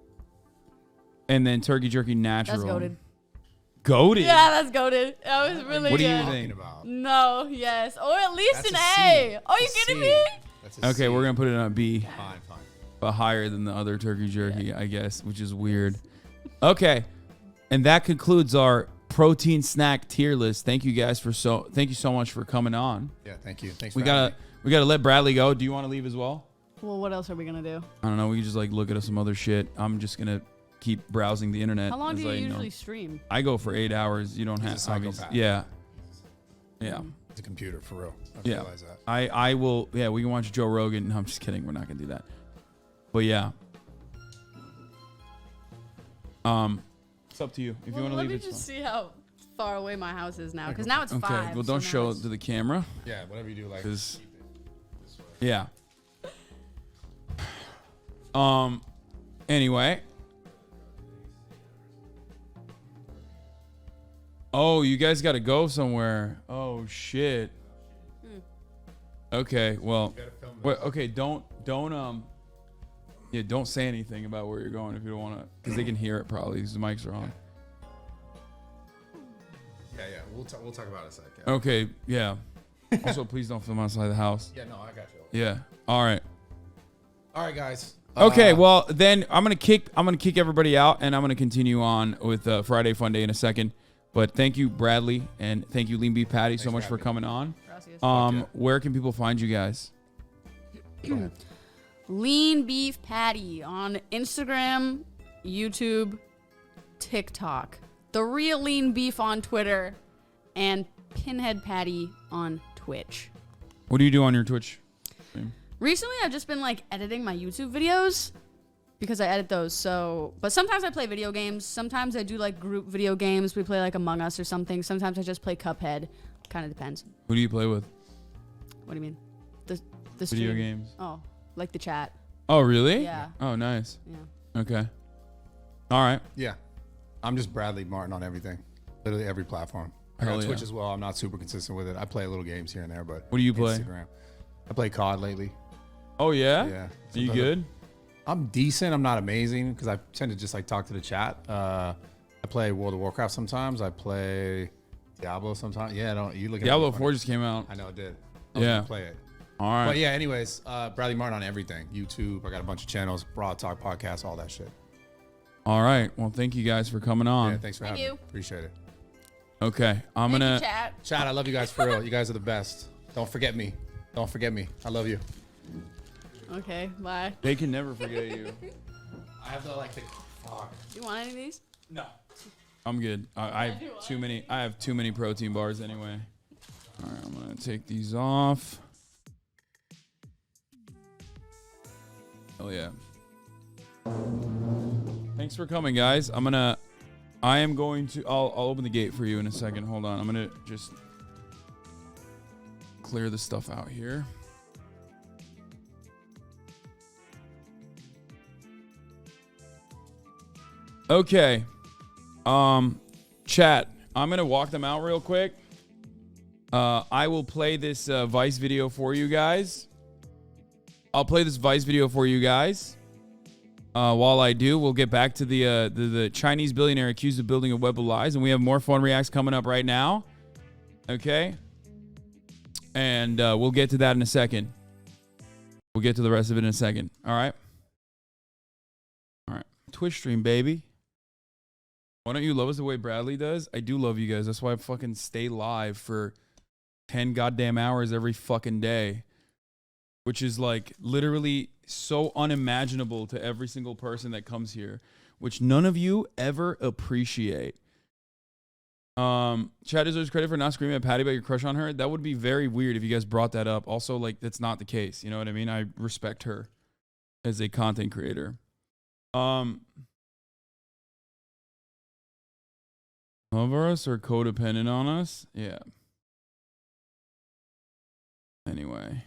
And then turkey jerky natural. That's goated. Goated? Yeah, that's goated. That was really What do good. you think? No, yes. Or at least That's an a A. C. Are you That's a kidding C. me? Okay, we're gonna put it on B. Fine. But higher than the other turkey jerky, I guess, which is weird. Okay, and that concludes our protein snack tier list. Thank you guys thank you so much for coming on. Yeah, thank you. Thanks. We gotta let Bradley go. Do you want to leave as well? Well, what else are we gonna do? I don't know. We can just like look at some other shit. I'm just gonna keep browsing the internet. How long do as you I usually stream? I go for 8 hours. You don't He's have a psychopath. Yeah. It's a computer for real. I Yeah. realize that. I will. Yeah, we can watch Joe Rogan. No, I'm just kidding. We're not gonna do that. But yeah. It's up to you. If you want to leave let it. me just see how far away my house is now, because now it's 5. Okay. Well, don't so show now it to the camera. Yeah, whatever you do, like. 'Cause- Yeah. Anyway. Oh, you guys got to go somewhere. Oh shit. Okay. Well. Okay. Don't say anything about where you're going if you don't want to, because they can hear it probably. Because the mics are on. Yeah. We'll talk about it in a second. Yeah. Okay. Yeah. Also, please don't film outside the house. Yeah. No, I got you. Yeah. All right. All right, guys. Okay, well then I'm gonna kick everybody out, and I'm gonna continue on with Friday Funday in a second. But thank you, Bradley, and thank you, LeanBeffPatty, so much for coming on. Gracias. Where can people find you guys? LeanBeefPatty on Instagram, YouTube, TikTok. The Real Lean Beef on Twitter, and Pinhead Patty on Twitch. What do you do on your Twitch stream? Recently, I've just been like editing my YouTube videos, because I edit those. So, but sometimes I play video games. Sometimes I do like group video games. We play like Among Us or something. Sometimes I just play Cuphead. Kind of depends. Who do you play with? What do you mean? The Video stream. games. Oh, like the chat. Oh, really? Yeah. Oh, nice. Yeah. Okay. All right. Yeah. I'm just Bradley Martin on everything. Literally every platform. I got Hell Twitch yeah. as well. I'm not super consistent with it. I play little games here and there, but What do you play? Instagram. I play COD lately. Oh, yeah? Yeah. Are you good? I'm decent. I'm not amazing because I tend to just like talk to the chat. I play World of Warcraft sometimes. I play Diablo sometimes. Yeah, don't you look at Diablo 4 just came out. I know it did. Yeah. Play it. All right. But yeah, anyways, Bradley Martin on everything. YouTube. I got a bunch of channels, Broad Talk podcast, all that shit. All right. Well, thank you guys for coming on. Yeah, thanks for having me. Appreciate it. Okay. I'm going to... Chat, I love you guys for real. You guys are the best. Don't forget me. Don't forget me. I love you. Okay, bye. They can never forget you. I have to like the... Fuck. You want any of these? No. I'm good. I have too many. I have too many protein bars anyway. All right, I'm gonna take these off. Oh yeah. Thanks for coming, guys. I am going to. I'll open the gate for you in a second. Hold on. I'm gonna just clear the stuff out here. Okay. Chat. I'm gonna walk them out real quick. I will play this Vice video for you guys. I'll play this Vice video for you guys. While I do, we'll get back to the Chinese billionaire accused of building a web of lies, and we have more phone reacts coming up right now. Okay. And we'll get to that in a second. We'll get to the rest of it in a second. All right. All right. Twitch stream, baby. Why don't you love us the way Bradley does? I do love you guys. That's why I fucking stay live for 10 goddamn hours every fucking day. Which is like literally so unimaginable to every single person that comes here. Which none of you ever appreciate. Chad deserves credit for not screaming at Patty about your crush on her. That would be very weird if you guys brought that up. Also, like, that's not the case. You know what I mean? I respect her as a content creator. Love us or codependent on us? Yeah. Anyway.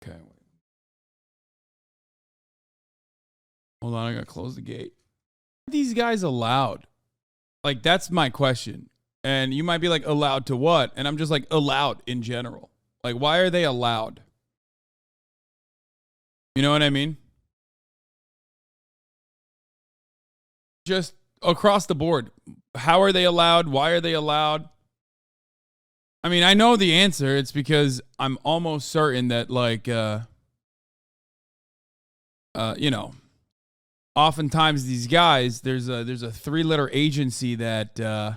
Okay. Wait. Hold on, I gotta close the gate. Are these guys allowed? Like, that's my question. And you might be like, allowed to what? And I'm just like, allowed in general. Like, why are they allowed? You know what I mean? Just across the board. How are they allowed? Why are they allowed? I mean, I know the answer. It's because I'm almost certain that, like, you know, oftentimes these guys, there's a 3-letter agency that, you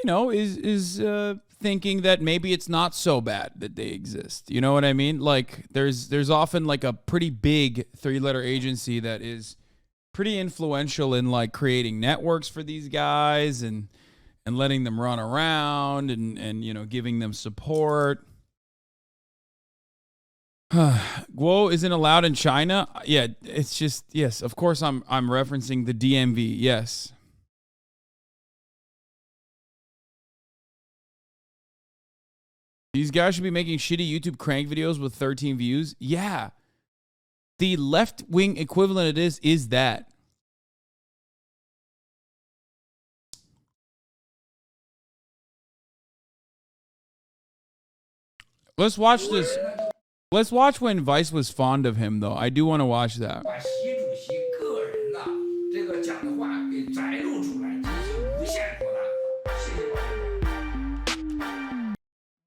know, is thinking that maybe it's not so bad that they exist. You know what I mean? Like, there's often like a pretty big 3-letter agency that is pretty influential in like creating networks for these guys and letting them run around and you know, giving them support. Guo isn't allowed in China. Yeah, it's just, yes, of course I'm referencing the DMV. Yes. These guys should be making shitty YouTube crank videos with 13 views. Yeah. The left-wing equivalent of this is that. Let's watch this. Let's watch when Vice was fond of him, though. I do want to watch that.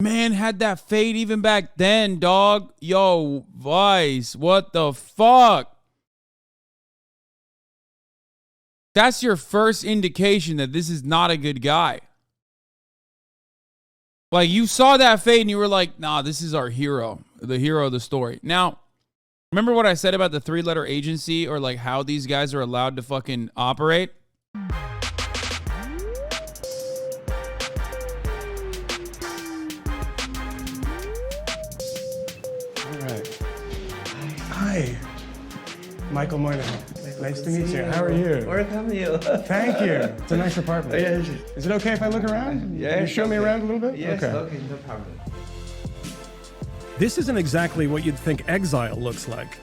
Man had that fade even back then, dog. Yo, Vice, what the fuck? That's your first indication that this is not a good guy. Like, you saw that fade and you were like, nah, this is our hero, the hero of the story. Now, remember what I said about the 3-letter agency or like how these guys are allowed to fucking operate? Hi. Hi. Michael Moynihan. Nice to meet you. How are you? Welcome you. Thank you. It's a nice apartment. Yes. Is it okay if I look around? Yes. You show me around a little bit? Yes, Okay. okay, no problem. This isn't exactly what you'd think exile looks like.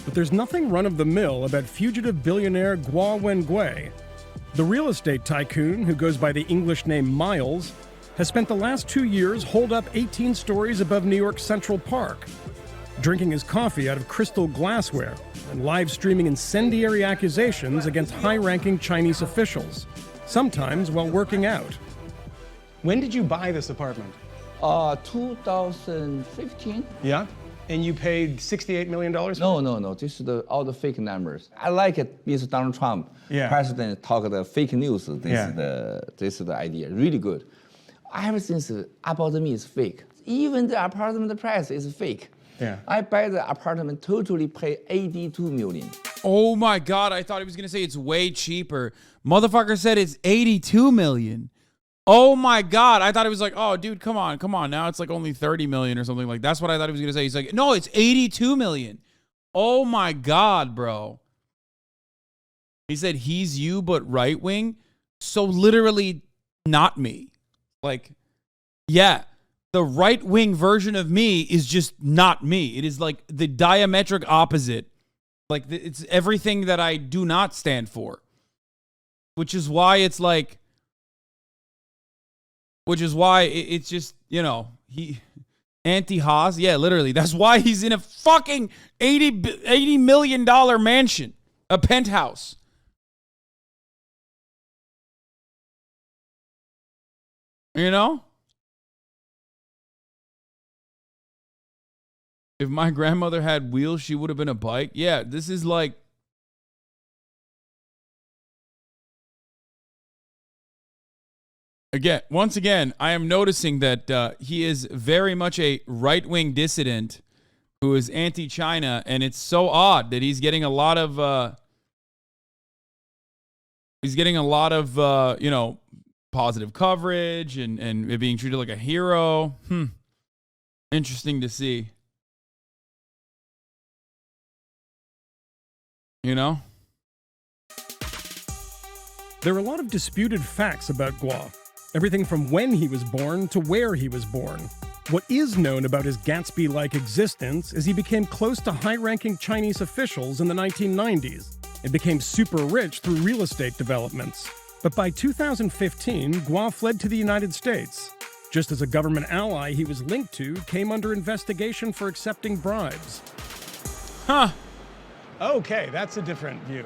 But there's nothing run-of-the-mill about fugitive billionaire Guo Wengui. The real estate tycoon, who goes by the English name Miles, has spent the last 2 years holed up 18 stories above New York's Central Park, drinking his coffee out of crystal glassware and live streaming incendiary accusations against high-ranking Chinese officials, sometimes while working out. When did you buy this apartment? 2015. Yeah? And you paid $68 million? No. This is all the fake numbers. I like it. Mr. Donald Trump, president, talk the fake news. This is the idea. Really good. Everything about me is fake. Even the apartment price is fake. Yeah. I buy the apartment totally pay 82 million. Oh my God, I thought he was going to say it's way cheaper. Motherfucker said it's 82 million. Oh my God, I thought it was like, oh dude, come on. Now it's like only 30 million or something like that. That's what I thought he was going to say. He's like, no, it's 82 million. Oh my God, bro. He said he's you, but right wing. So literally not me. Like, yeah. The right-wing version of me is just not me. It is like the diametric opposite. Like it's everything that I do not stand for. Which is why it's like, it's just, you know, he anti-Haas. Yeah, literally. That's why he's in a fucking $80 million mansion, a penthouse. You know? If my grandmother had wheels, she would have been a bike. Yeah, this is like... Once again, I am noticing that he is very much a right-wing dissident who is anti-China, and it's so odd that he's getting a lot of... you know, positive coverage and being treated like a hero. Interesting to see. You know? There are a lot of disputed facts about Guo. Everything from when he was born to where he was born. What is known about his Gatsby-like existence is he became close to high-ranking Chinese officials in the 1990s and became super rich through real estate developments. But by 2015, Guo fled to the United States. Just as a government ally he was linked to came under investigation for accepting bribes. Huh. Okay, that's a different view.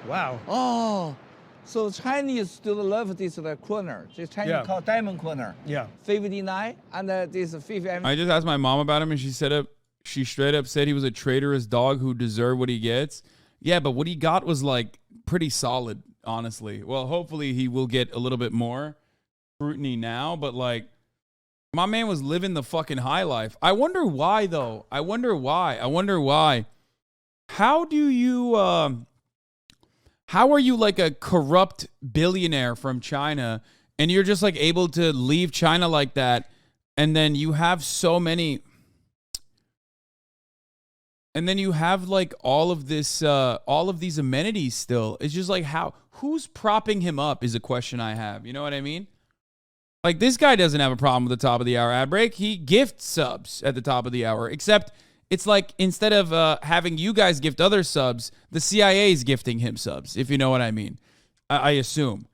Wow. Oh, so Chinese still love this corner. This Chinese called diamond corner. Yeah. 59 and this 50. I just asked my mom about him, and she straight up said he was a traitorous dog who deserved what he gets. Yeah, but what he got was like pretty solid, honestly. Well, hopefully he will get a little bit more scrutiny now, but like my man was living the fucking high life. I wonder why though. I wonder why. How do you how are you like a corrupt billionaire from China and you're just like able to leave China like that, and then you have so many, and then you have like all of this all of these amenities still? It's just like, who's propping him up is a question I have. You know what I mean? Like, this guy doesn't have a problem with the top of the hour ad break. He gifts subs at the top of the hour, except it's like instead of having you guys gift other subs, the CIA is gifting him subs, if you know what I mean. I assume.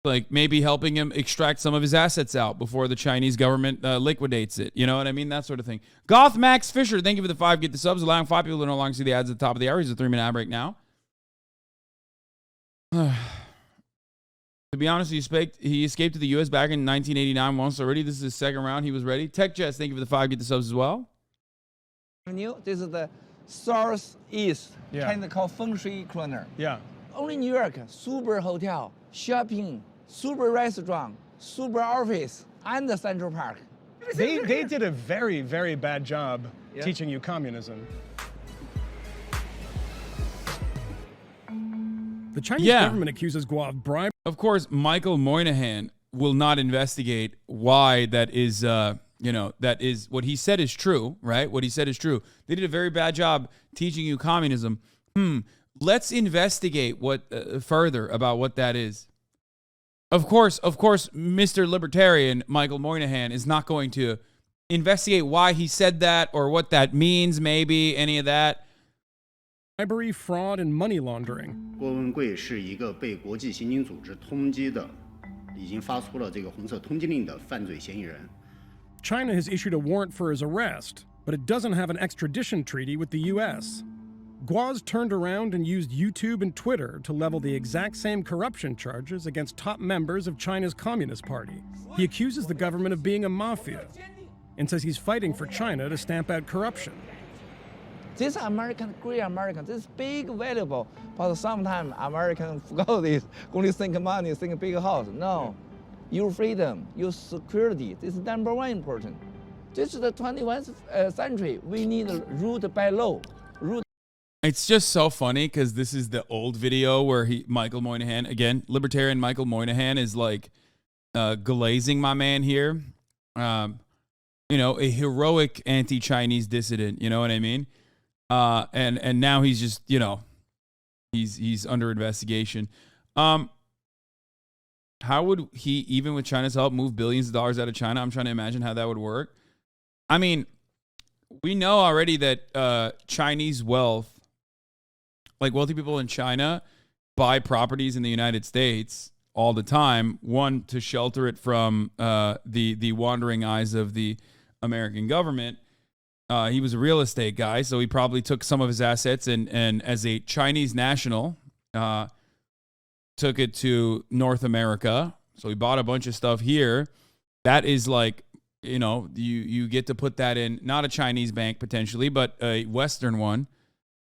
Like maybe helping him extract some of his assets out before the Chinese government liquidates it. You know what I mean? That sort of thing. Goth Max Fisher, thank you for the 5 get the subs, allowing 5 people to no longer see the ads at the top of the hour. He's a 3-minute ad break now. To be honest, he escaped to the U.S. back in 1989 once already. This is his second round. He was ready. Tech Jets, thank you for the 5 get the subs as well. This is the southeast, kind of called Feng Shui corner. Yeah. Only New York, super hotel, shopping, super restaurant, super office, and the Central Park. They did a very, very bad job teaching you communism. The Chinese government accuses Guo of bribery. Of course, Michael Moynihan will not investigate why that is, that is what he said is true, right? What he said is true. They did a very bad job teaching you communism. Let's investigate what further about what that is. Of course, Mr. Libertarian Michael Moynihan is not going to investigate why he said that or what that means, maybe any of that. Bribery, fraud, and money laundering. 郭文贵是一个被国际刑警组织通缉的，已经发出了这个红色通缉令的犯罪嫌疑人。 China has issued a warrant for his arrest, but it doesn't have an extradition treaty with the U.S. Guo's turned around and used YouTube and Twitter to level the exact same corruption charges against top members of China's Communist Party. He accuses the government of being a mafia and says he's fighting for China to stamp out corruption. This American, great American, this is big, valuable, but sometimes Americans forgot this. Only think money, think big house. No. Your freedom, your security, this is number one important. This is the 21st century. We need ruled by law. It's just so funny because this is the old video where Michael Moynihan, again, libertarian Michael Moynihan is like glazing my man here. A heroic anti-Chinese dissident, you know what I mean? And now he's just, he's under investigation. How would he, even with China's help, move billions of dollars out of China? I'm trying to imagine how that would work. I mean, we know already that Chinese wealth, like wealthy people in China, buy properties in the United States all the time. One, to shelter it from the wandering eyes of the American government. He was a real estate guy, so he probably took some of his assets and as a Chinese national, took it to North America. So he bought a bunch of stuff here. That is like, you get to put that in, not a Chinese bank potentially, but a Western one,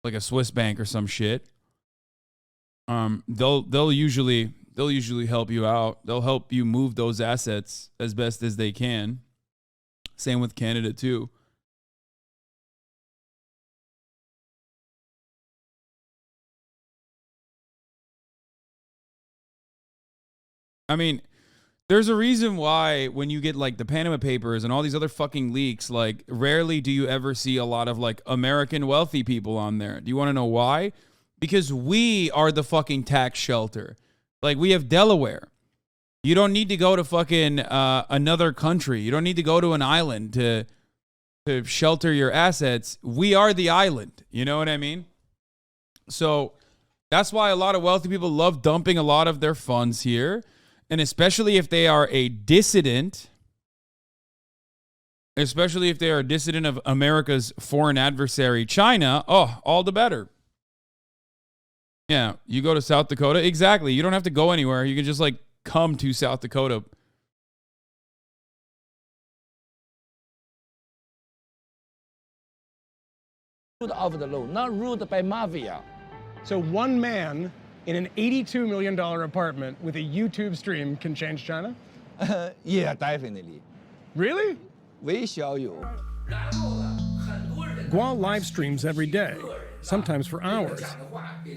like a Swiss bank or some shit. They'll usually help you out. They'll help you move those assets as best as they can. Same with Canada too. I mean, there's a reason why when you get like the Panama Papers and all these other fucking leaks, like rarely do you ever see a lot of like American wealthy people on there. Do you want to know why? Because we are the fucking tax shelter. Like we have Delaware. You don't need to go to fucking another country. You don't need to go to an island to shelter your assets. We are the island. You know what I mean? So that's why a lot of wealthy people love dumping a lot of their funds here. And especially if they are a dissident, of America's foreign adversary, China, all the better. Yeah, you go to South Dakota. Exactly. You don't have to go anywhere. You can just like come to South Dakota. Ruled of the law, not ruled by mafia. So one man in an $82 million apartment with a YouTube stream can change China? Yeah, definitely. Really? We show you. Guo live streams every day, sometimes for hours,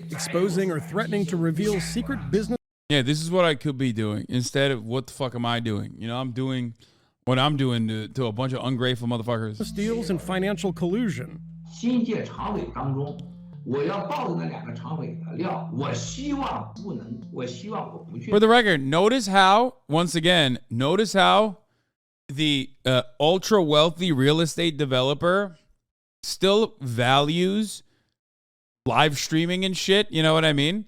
exposing or threatening to reveal secret business. Yeah, this is what I could be doing instead of what the fuck am I doing? I'm doing what I'm doing to a bunch of ungrateful motherfuckers. Deals and financial collusion. 新届常委当中。 我要抱着那两个常委的料，我希望不能，我希望我不去。 For the record, notice how the ultra wealthy real estate developer still values live streaming and shit. You know what I mean?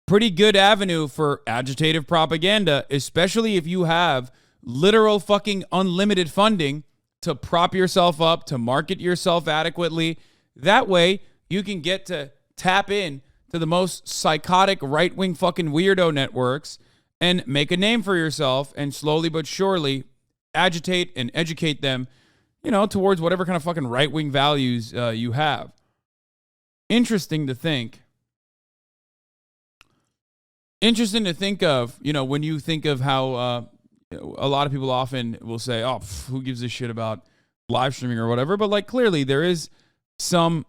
Pretty good avenue for agitative propaganda, especially if you have literal fucking unlimited funding to prop yourself up, to market yourself adequately. That way, you can get to tap in to the most psychotic right-wing fucking weirdo networks and make a name for yourself and slowly but surely agitate and educate them, towards whatever kind of fucking right-wing values you have. Interesting to think of, when you think of how a lot of people often will say, who gives a shit about live streaming or whatever, but like clearly there is some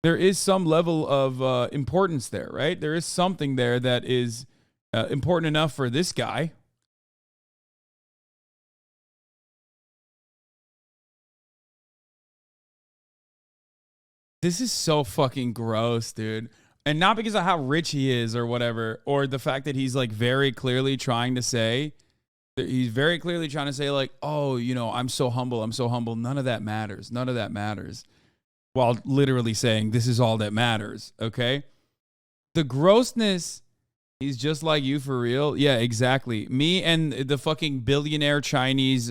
level of importance there, right? There is something there that is important enough for this guy. This is so fucking gross, dude. And not because of how rich he is or whatever, or the fact that he's like very clearly trying to say, like, oh, you know, I'm so humble. I'm so humble. None of that matters. None of that matters. While literally saying this is all that matters. Okay. The grossness, he's just like you for real. Yeah, exactly. Me and the fucking billionaire Chinese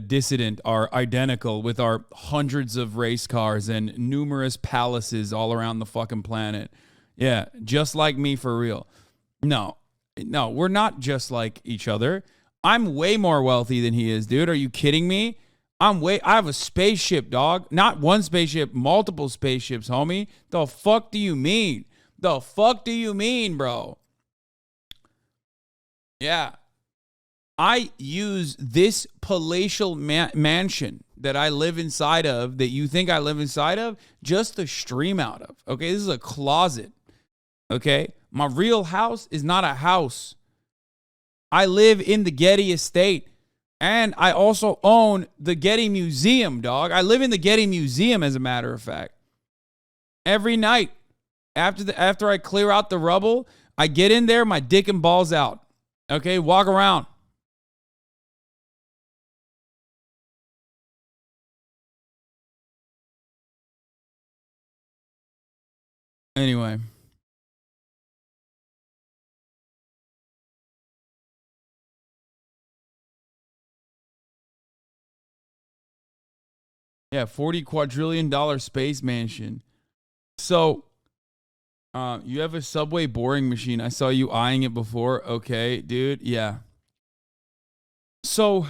dissident are identical with our hundreds of race cars and numerous palaces all around the fucking planet. Yeah, just like me for real. No, we're not just like each other. I'm way more wealthy than he is, dude. Are you kidding me? I have a spaceship, dog. Not one spaceship, multiple spaceships, homie. The fuck do you mean? The fuck do you mean, bro? Yeah. I use this palatial mansion that I live inside of, that you think I live inside of, just to stream out of. Okay, this is a closet. Okay, my real house is not a house. I live in the Getty estate, and I also own the Getty Museum, dog. I live in the Getty Museum, as a matter of fact. Every night, after I clear out the rubble, I get in there, my dick and balls out. Okay, walk around. Anyway. Yeah, $40 quadrillion space mansion. So, you have a Subway boring machine. I saw you eyeing it before. Okay, dude. Yeah. So,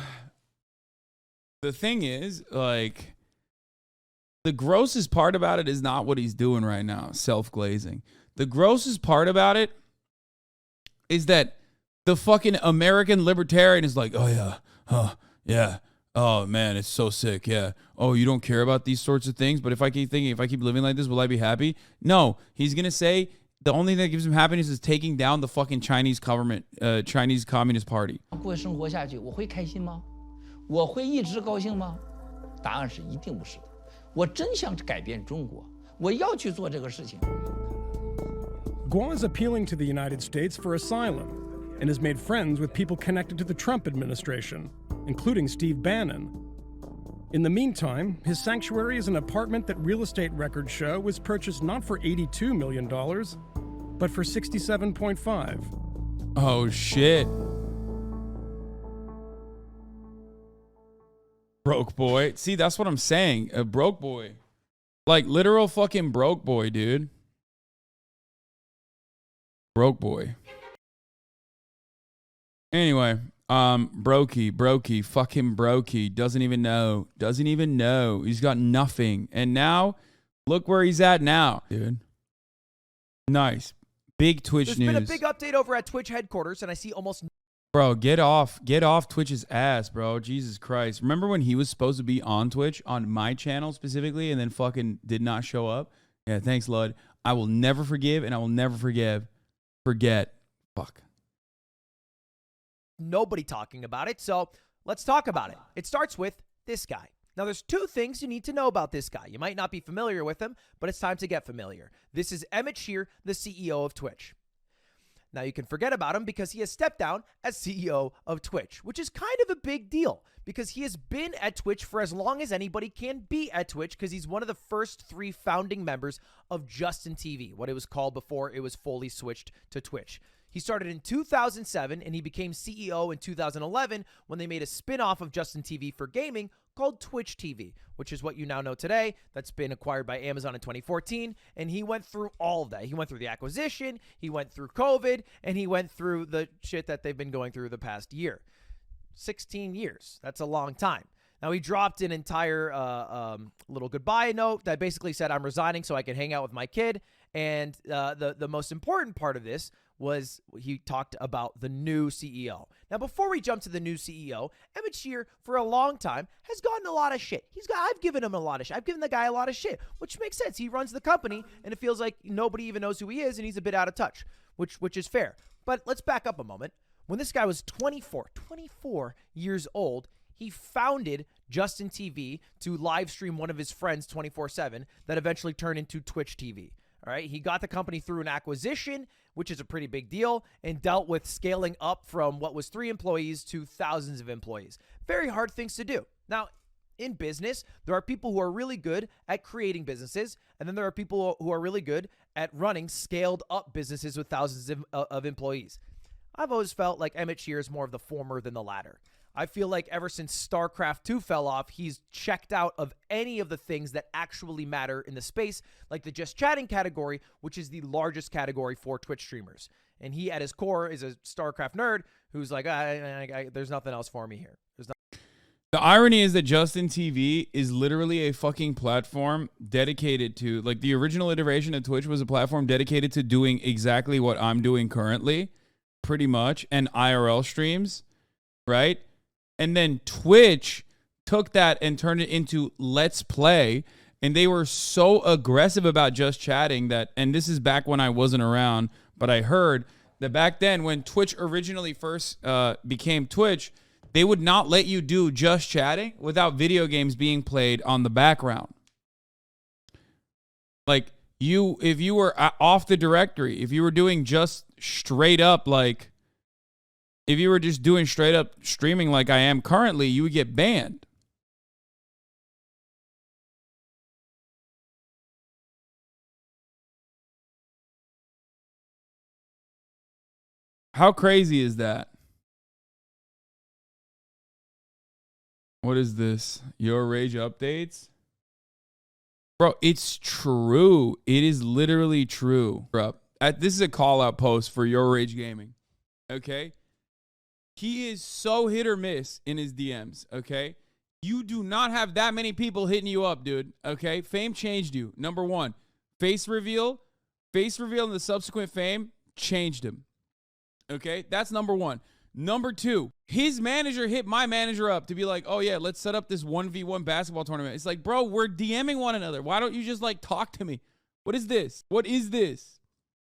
the thing is, like, the grossest part about it is not what he's doing right now, self-glazing. The grossest part about it is that the fucking American libertarian is like, oh, yeah, yeah. Oh, man, it's so sick, yeah. Oh, you don't care about these sorts of things, but if I keep living like this, will I be happy? No, he's going to say the only thing that gives him happiness is taking down the fucking Chinese government, Chinese Communist Party. 过生活下去，我会开心吗？我会一直高兴吗？答案是一定不是的。我真想改变中国，我要去做这个事情。Guo is appealing to the United States for asylum and has made friends with people connected to the Trump administration, including Steve Bannon. In the meantime, his sanctuary is an apartment that real estate records show was purchased not for $82 million, but for $67.5. Oh, shit. Broke boy. See, that's what I'm saying. A broke boy. Like, literal fucking broke boy, dude. Broke boy. Anyway, brokey, fucking brokey. Doesn't even know. He's got nothing. And now, look where he's at now, dude. Nice. Big Twitch news. There's been a big update over at Twitch headquarters, and I see almost... Bro, get off Twitch's ass, bro. Jesus Christ. Remember when he was supposed to be on Twitch, on my channel specifically, and then fucking did not show up? Yeah, thanks, Lud. I will never forgive, and I will never forget. Fuck. Nobody talking about it, so let's talk about it. It starts with this guy. Now, there's two things you need to know about this guy. You might not be familiar with him, but it's time to get familiar. This is Emmett Shear, the CEO of Twitch. Now, you can forget about him because he has stepped down as CEO of Twitch, which is kind of a big deal because he has been at Twitch for as long as anybody can be at Twitch because he's one of the first 3 founding members of Justin TV, what it was called before it was fully switched to Twitch. He started in 2007, and he became CEO in 2011 when they made a spin-off of Justin TV for gaming called Twitch TV, which is what you now know today. That's been acquired by Amazon in 2014, and he went through all of that. He went through the acquisition, he went through COVID, and he went through the shit that they've been going through the past year. 16 years. That's a long time. Now, he dropped an entire little goodbye note that basically said, I'm resigning so I can hang out with my kid. And the most important part of this was he talked about the new CEO. Now, before we jump to the new CEO, Emmett Shear, for a long time, has gotten a lot of shit. I've given him a lot of shit. I've given the guy a lot of shit, which makes sense. He runs the company, and it feels like nobody even knows who he is, and he's a bit out of touch, which is fair. But let's back up a moment. When this guy was 24 years old, he founded Justin TV to live stream one of his friends 24/7 that eventually turned into Twitch TV. All right, he got the company through an acquisition, which is a pretty big deal, and dealt with scaling up from what was 3 employees to thousands of employees. Very hard things to do. Now, in business, there are people who are really good at creating businesses, and then there are people who are really good at running scaled up businesses with thousands of employees. I've always felt like Emmett Shear is more of the former than the latter. I feel like ever since StarCraft 2 fell off, he's checked out of any of the things that actually matter in the space, like the just chatting category, which is the largest category for Twitch streamers. And he, at his core, is a StarCraft nerd who's like, there's nothing else for me here. The irony is that Justin TV is literally a fucking platform dedicated to, like, the original iteration of Twitch was a platform dedicated to doing exactly what I'm doing currently, pretty much, and IRL streams, right? And then Twitch took that and turned it into Let's Play, and they were so aggressive about just chatting that, and this is back when I wasn't around, but I heard that back then when Twitch originally first became Twitch, they would not let you do just chatting without video games being played on the background. Like, if you were off the directory, if you were doing just straight up, like, if you were just doing straight up streaming like I am currently, you would get banned. How crazy is that? What is this? Your Rage updates? Bro, it's true. It is literally true. Bro, this is a call out post for Your Rage Gaming. Okay? He is so hit or miss in his DMs, okay? You do not have that many people hitting you up, dude, okay? Fame changed you. Number 1, face reveal and the subsequent fame changed him, okay? That's number 1. Number 2, his manager hit my manager up to be like, oh, yeah, let's set up this 1v1 basketball tournament. It's like, bro, we're DMing one another. Why don't you just, like, talk to me? What is this? What is this?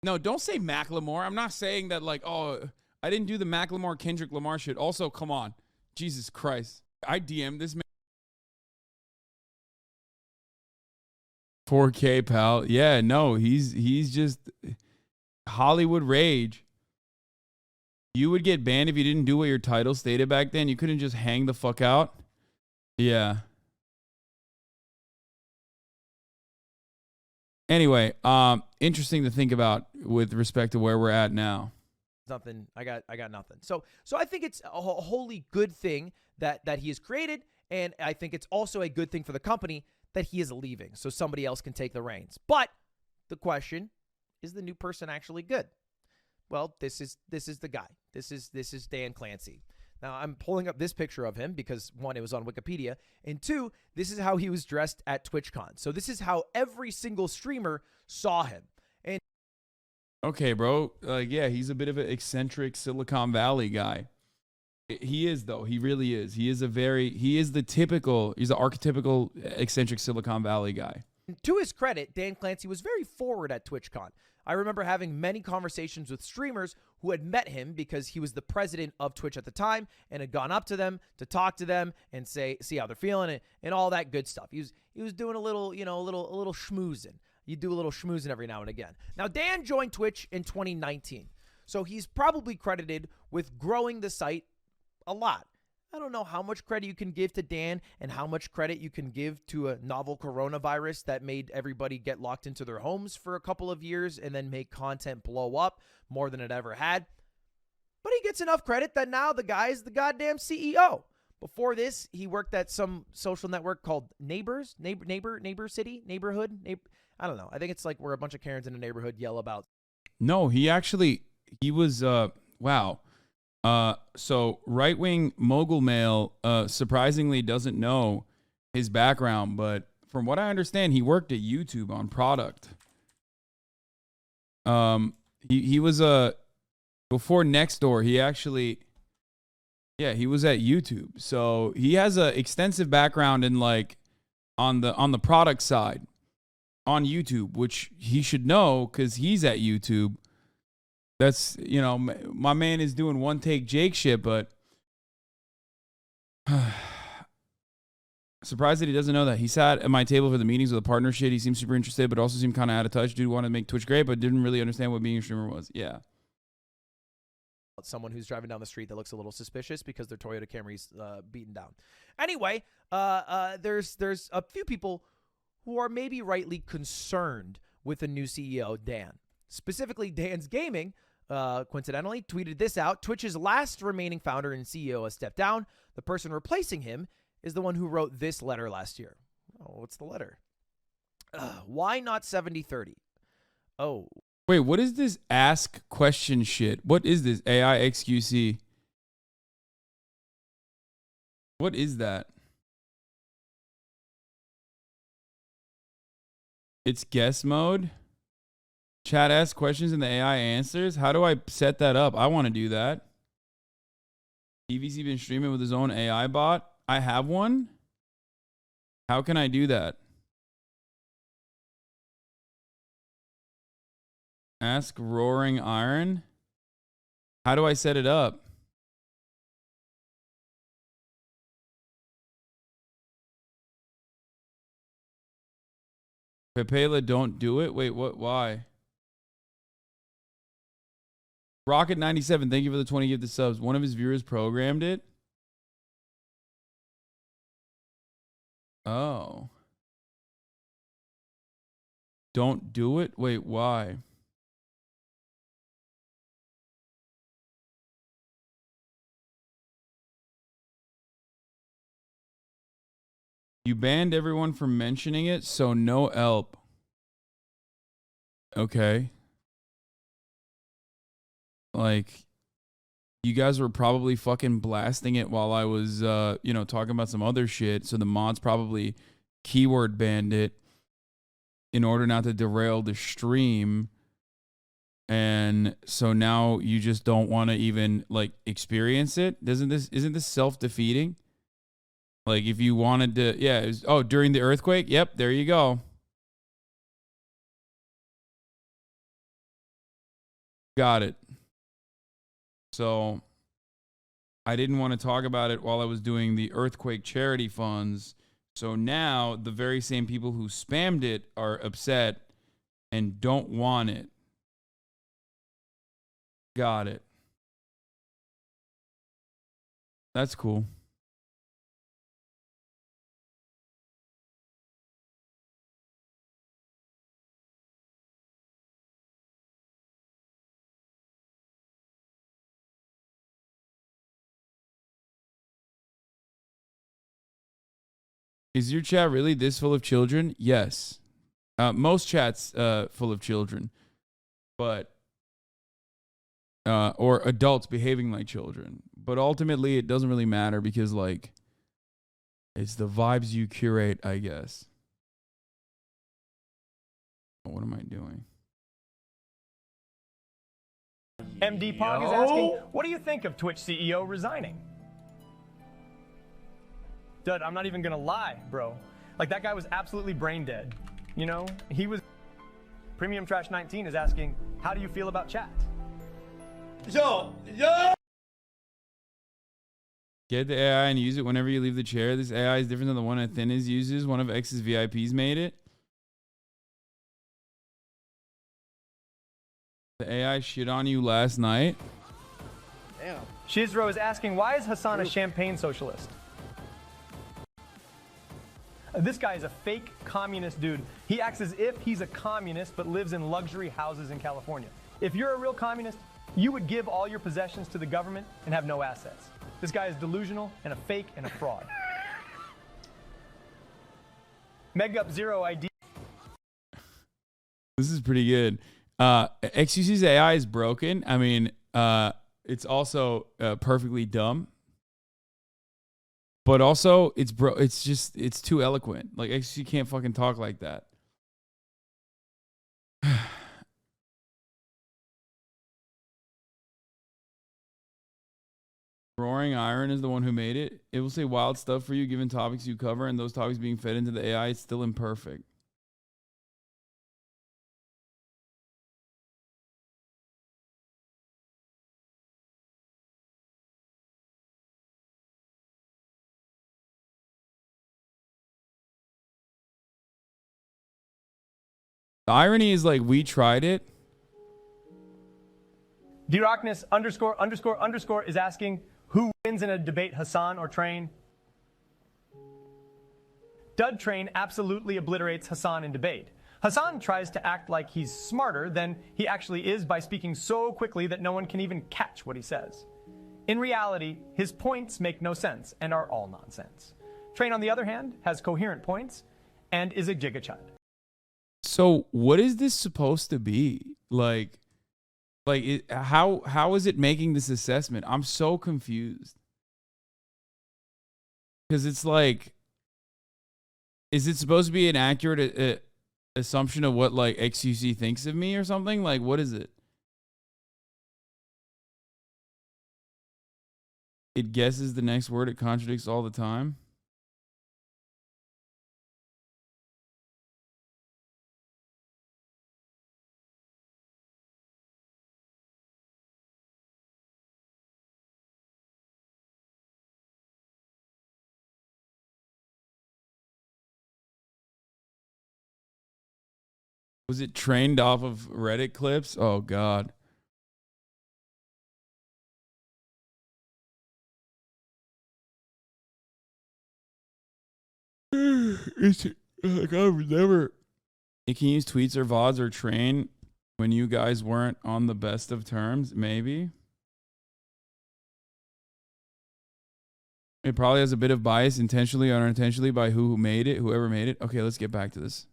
No, don't say Macklemore. I'm not saying that, like, oh, I didn't do the Macklemore, Kendrick Lamar shit. Also, come on. Jesus Christ. I DM'd this man. 4K, pal. Yeah, no, he's just Hollywood Rage. You would get banned if you didn't do what your title stated back then. You couldn't just hang the fuck out. Yeah. Anyway, interesting to think about with respect to where we're at now. Nothing. I got nothing. So I think it's a wholly good thing that he has created, and I think it's also a good thing for the company that he is leaving, so somebody else can take the reins. But the question is, the new person actually good? Well, this is the guy. This is Dan Clancy. Now, I'm pulling up this picture of him because, 1, it was on Wikipedia, and 2, this is how he was dressed at TwitchCon. So this is how every single streamer saw him. And okay, bro. Yeah, he's a bit of an eccentric Silicon Valley guy. He is, though. He really is. He's the archetypical eccentric Silicon Valley guy. To his credit, Dan Clancy was very forward at TwitchCon. I remember having many conversations with streamers who had met him because he was the president of Twitch at the time and had gone up to them to talk to them and see how they're feeling and all that good stuff. He was doing a little schmoozing. You do a little schmoozing every now and again. Now, Dan joined Twitch in 2019, so he's probably credited with growing the site a lot. I don't know how much credit you can give to Dan and how much credit you can give to a novel coronavirus that made everybody get locked into their homes for a couple of years and then make content blow up more than it ever had. But he gets enough credit that now the guy is the goddamn CEO. Before this, he worked at some social network called Neighbor City, Neighborhood. I don't know. I think it's like where a bunch of Karens in a neighborhood yell about. No, he was, wow. So right-wing mogul male surprisingly doesn't know his background, but from what I understand, he worked at YouTube on product. He was before Nextdoor. He was at YouTube. So he has a extensive background in on the product side on YouTube, which he should know because he's at YouTube. That's, my man is doing one take Jake shit, but Surprised that he doesn't know that. He sat at my table for the meetings with a partner shit. He seemed super interested, but also seemed kind of out of touch. Dude wanted to make Twitch great, but didn't really understand what being a streamer was. Yeah. Someone who's driving down the street that looks a little suspicious because their Toyota Camry's beaten down. Anyway, there's a few people who are maybe rightly concerned with the new CEO, Dan. Specifically, Dan's Gaming, coincidentally, tweeted this out. Twitch's last remaining founder and CEO has stepped down. The person replacing him is the one who wrote this letter last year. Oh, what's the letter? Why not 70-30? Oh. Wait, what is this ask question shit? What is this AI XQC? What is that? It's guess mode. Chat asks questions and the AI answers. How do I set that up? I want to do that. EVC been streaming with his own AI bot. I have one. How can I do that? Ask Roaring Iron. How do I set it up? Pepela, don't do it. Wait, what? Why? Rocket97, thank you for the 20 gifted subs. One of his viewers programmed it. Oh. Don't do it? Wait, why? You banned everyone from mentioning it, so no help. Okay. Like, you guys were probably fucking blasting it while I was, talking about some other shit. So the mods probably keyword banned it in order not to derail the stream. And so now you just don't want to even like experience it. Isn't this self-defeating? Like if you wanted to, yeah. During the earthquake. Yep. There you go. Got it. So I didn't want to talk about it while I was doing the earthquake charity funds. So now the very same people who spammed it are upset and don't want it. Got it. That's cool. Is your chat really this full of children? Yes. Most chats full of children. But or adults behaving like children. But ultimately it doesn't really matter because like it's the vibes you curate, I guess. What am I doing? MD Pog is asking, what do you think of Twitch CEO resigning? Dude, I'm not even gonna lie, bro. Like, that guy was absolutely brain dead. You know, he was... Premium Trash 19 is asking, how do you feel about chat? Yo! Get the AI and use it whenever you leave the chair. This AI is different than the one Athena's uses. One of X's VIPs made it. The AI shit on you last night. Damn. Shizro is asking, why is Hassan a champagne socialist? This guy is a fake communist dude. He acts as if he's a communist but lives in luxury houses in California. If you're a real communist, you would give all your possessions to the government and have no assets. This guy is delusional and a fake and a fraud. Megup Zero ID. This is pretty good. XQC's AI is broken. I mean, it's also perfectly dumb. But also, it's too eloquent. Like, XQC can't fucking talk like that. Roaring Iron is the one who made it. It will say wild stuff for you given topics you cover, and those topics being fed into the AI, it's still imperfect. The irony is like we tried it. Darkness ___ is asking who wins in a debate, Hassan or Train? Dud Train absolutely obliterates Hassan in debate. Hassan tries to act like he's smarter than he actually is by speaking so quickly that no one can even catch what he says. In reality, his points make no sense and are all nonsense. Train, on the other hand, has coherent points and is a gigachud. So what is this supposed to be? How is it making this assessment? I'm so confused. Because it's like, is it supposed to be an accurate assumption of what like XUC thinks of me or something? Like, what is it? It guesses the next word. It contradicts all the time. Was it trained off of Reddit clips? Oh, God. It's like I've never. You can use tweets or VODs or train when you guys weren't on the best of terms, maybe. It probably has a bit of bias, intentionally or unintentionally, by whoever made it. Okay, let's get back to this.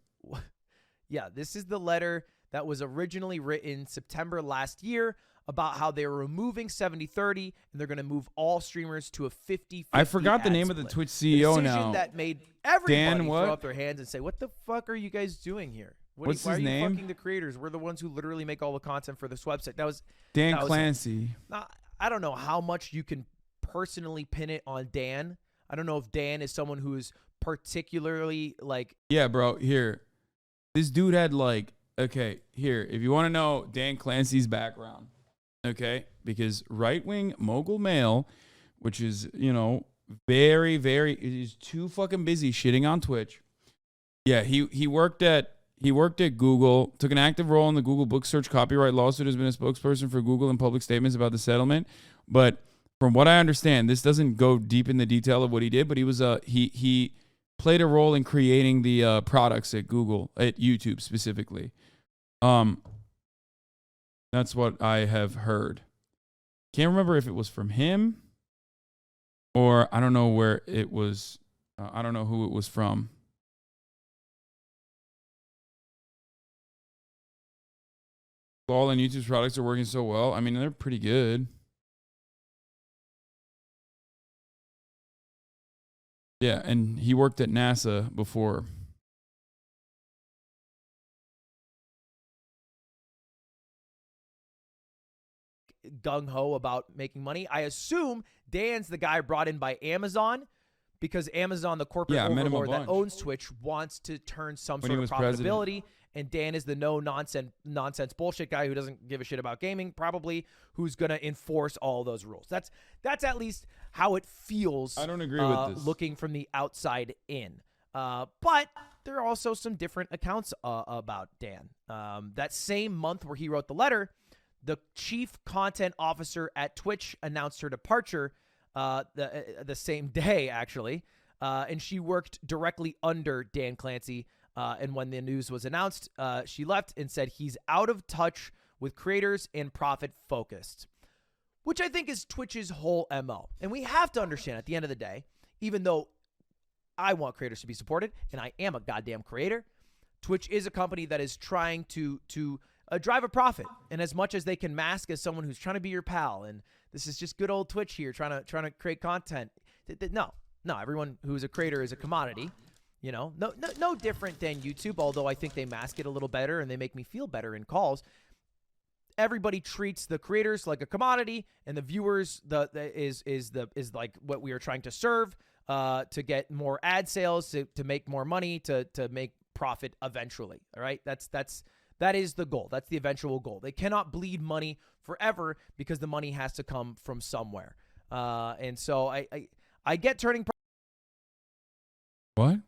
Yeah, this is the letter that was originally written September last year about how they were removing 70/30 and they're going to move all streamers to a 50/50. I forgot the name of the Twitch CEO now. That made everybody Dan what? throw up their hands and say, "What the fuck are you guys doing here? What's why his are you name? fucking the creators? We're the ones who literally make all the content for this website." That was Dan Clancy. I don't know how much you can personally pin it on Dan. I don't know if Dan is someone who is particularly like. Yeah, bro. Here, this dude had like. Okay, here. If you want to know Dan Clancy's background, okay, because right wing mogul male, which is very is too fucking busy shitting on Twitch. Yeah, he worked at Google, took an active role in the Google book search copyright lawsuit, has been a spokesperson for Google in public statements about the settlement. But from what I understand, this doesn't go deep in the detail of what he did, but he was he played a role in creating the products at Google, at YouTube specifically. That's what I have heard. Can't remember if it was from him or I don't know where it was. I don't know who it was from. All and YouTube's products are working so well. I mean, they're pretty good. Yeah, and he worked at NASA before. Gung-ho about making money. I assume Dan's the guy brought in by Amazon because Amazon, the corporate overlord that owns Twitch, wants to turn some sort of profitability. And Dan is the no-nonsense bullshit guy who doesn't give a shit about gaming, probably, who's going to enforce all those rules. That's at least how it feels. I don't agree with this. Looking from the outside in. But there are also some different accounts about Dan. That same month where he wrote the letter, the chief content officer at Twitch announced her departure the same day, actually. And she worked directly under Dan Clancy. And when the news was announced, she left and said he's out of touch with creators and profit-focused, which I think is Twitch's whole MO. And we have to understand at the end of the day, even though I want creators to be supported, and I am a goddamn creator, Twitch is a company that is trying to drive a profit. And as much as they can mask as someone who's trying to be your pal, and this is just good old Twitch here trying to create content. No, everyone who's a creator is a commodity. No different than YouTube, although I think they mask it a little better and they make me feel better in calls. Everybody treats the creators like a commodity, and the viewers is like what we are trying to serve to get more ad sales, to make more money, to make profit eventually. All right, that is the goal. That's the eventual goal. They cannot bleed money forever because the money has to come from somewhere. And so I get turning. What?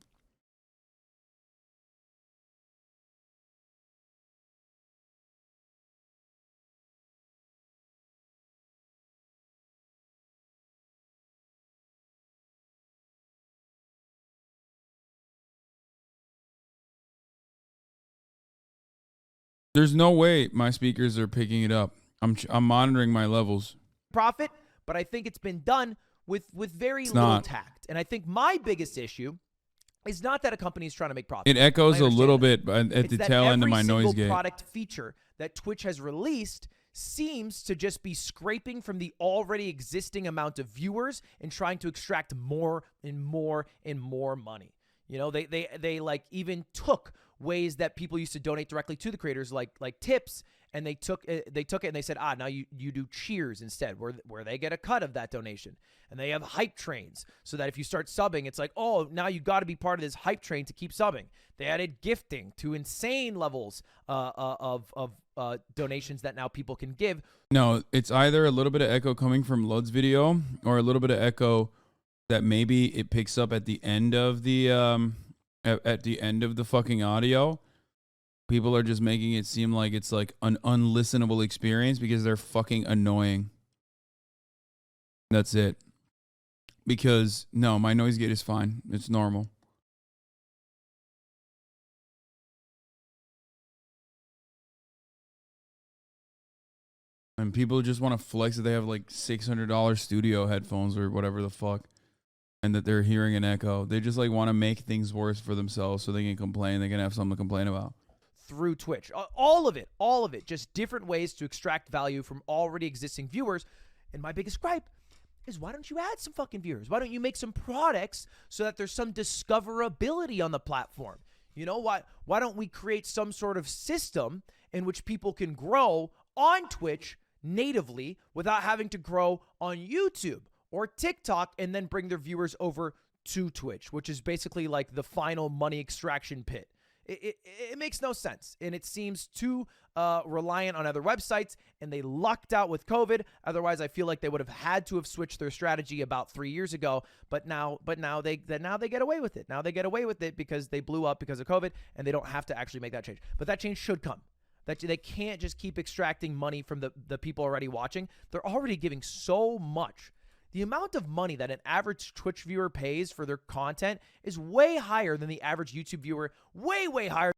There's no way my speakers are picking it up. I'm monitoring my levels. Profit, but I think it's been done with very little tact. And I think my biggest issue is not that a company is trying to make profit. It echoes a little bit at the tail end of my noise gate. Every product feature that Twitch has released seems to just be scraping from the already existing amount of viewers and trying to extract more and more and more money. You know, they like even took ways that people used to donate directly to the creators, like tips, and they took it and they said, now you do cheers instead, where they get a cut of that donation. And they have hype trains so that if you start subbing, it's like, oh, now you got to be part of this hype train to keep subbing. They added gifting to insane levels of donations that now people can give. No, it's either a little bit of echo coming from Lud's video or a little bit of echo that maybe it picks up at the end of the fucking audio. People are just making it seem like it's like an unlistenable experience because they're fucking annoying. That's it. Because no, my noise gate is fine. It's normal. And people just want to flex that they have like $600 studio headphones or whatever the fuck, and that they're hearing an echo. They just like want to make things worse for themselves so they can complain. They can have something to complain about. Through Twitch. All of it. Just different ways to extract value from already existing viewers. And my biggest gripe is, why don't you add some fucking viewers? Why don't you make some products so that there's some discoverability on the platform? You know, why don't we create some sort of system in which people can grow on Twitch natively without having to grow on YouTube or TikTok and then bring their viewers over to Twitch, which is basically like the final money extraction pit. It makes no sense, and it seems too reliant on other websites, and they lucked out with COVID. Otherwise, I feel like they would have had to have switched their strategy about 3 years ago. But now they get away with it. Now they get away with it because they blew up because of COVID, and they don't have to actually make that change. But that change should come. That they can't just keep extracting money from the people already watching. They're already giving so much. The amount of money that an average Twitch viewer pays for their content is way higher than the average YouTube viewer. Way higher.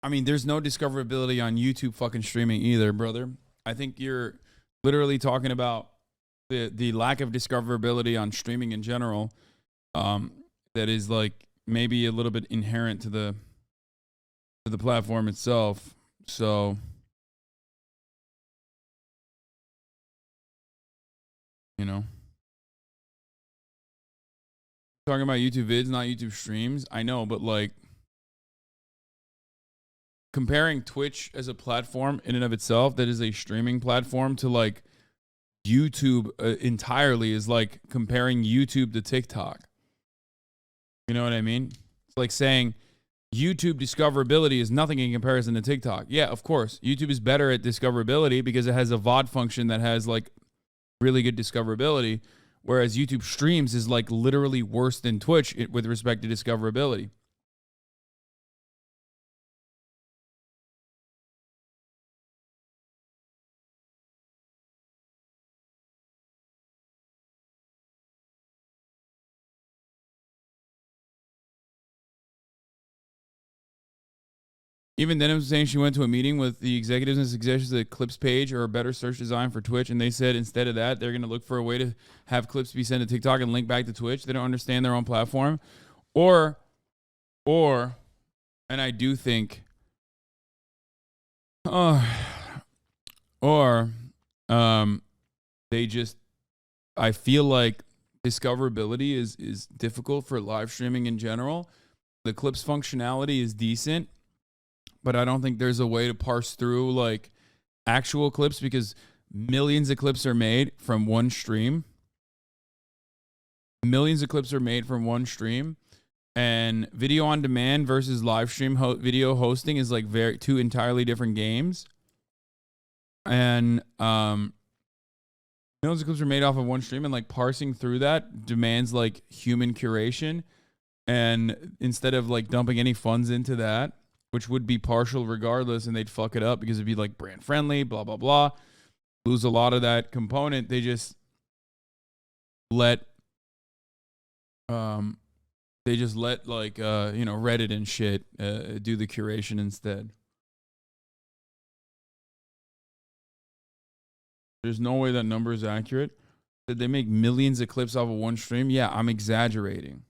I mean, there's no discoverability on YouTube fucking streaming either, brother. I think you're literally talking about the lack of discoverability on streaming in general. That is like maybe a little bit inherent to the platform itself. So, you know. Talking about YouTube vids, not YouTube streams. I know, but like comparing Twitch as a platform in and of itself that is a streaming platform to like YouTube entirely is like comparing YouTube to TikTok. You know what I mean? It's like saying YouTube discoverability is nothing in comparison to TikTok. Yeah, of course. YouTube is better at discoverability because it has a VOD function that has like really good discoverability. Whereas YouTube streams is like literally worse than Twitch with respect to discoverability. Even then, I'm saying she went to a meeting with the executives and suggested the clips page or a better search design for Twitch, and they said instead of that, they're going to look for a way to have clips be sent to TikTok and link back to Twitch. They don't understand their own platform. Or, and I do think, they just, I feel like discoverability is difficult for live streaming in general. The clips functionality is decent, but I don't think there's a way to parse through like actual clips because millions of clips are made from one stream. Millions of clips are made from one stream, and video on demand versus live stream video hosting is like two entirely different games. And millions of clips are made off of one stream, and like parsing through that demands like human curation. And instead of like dumping any funds into that, which would be partial regardless, and they'd fuck it up because it'd be like brand friendly, blah, blah, blah. Lose a lot of that component. They just let like, Reddit and shit do the curation instead. There's no way that number is accurate. Did they make millions of clips off of one stream? Yeah, I'm exaggerating.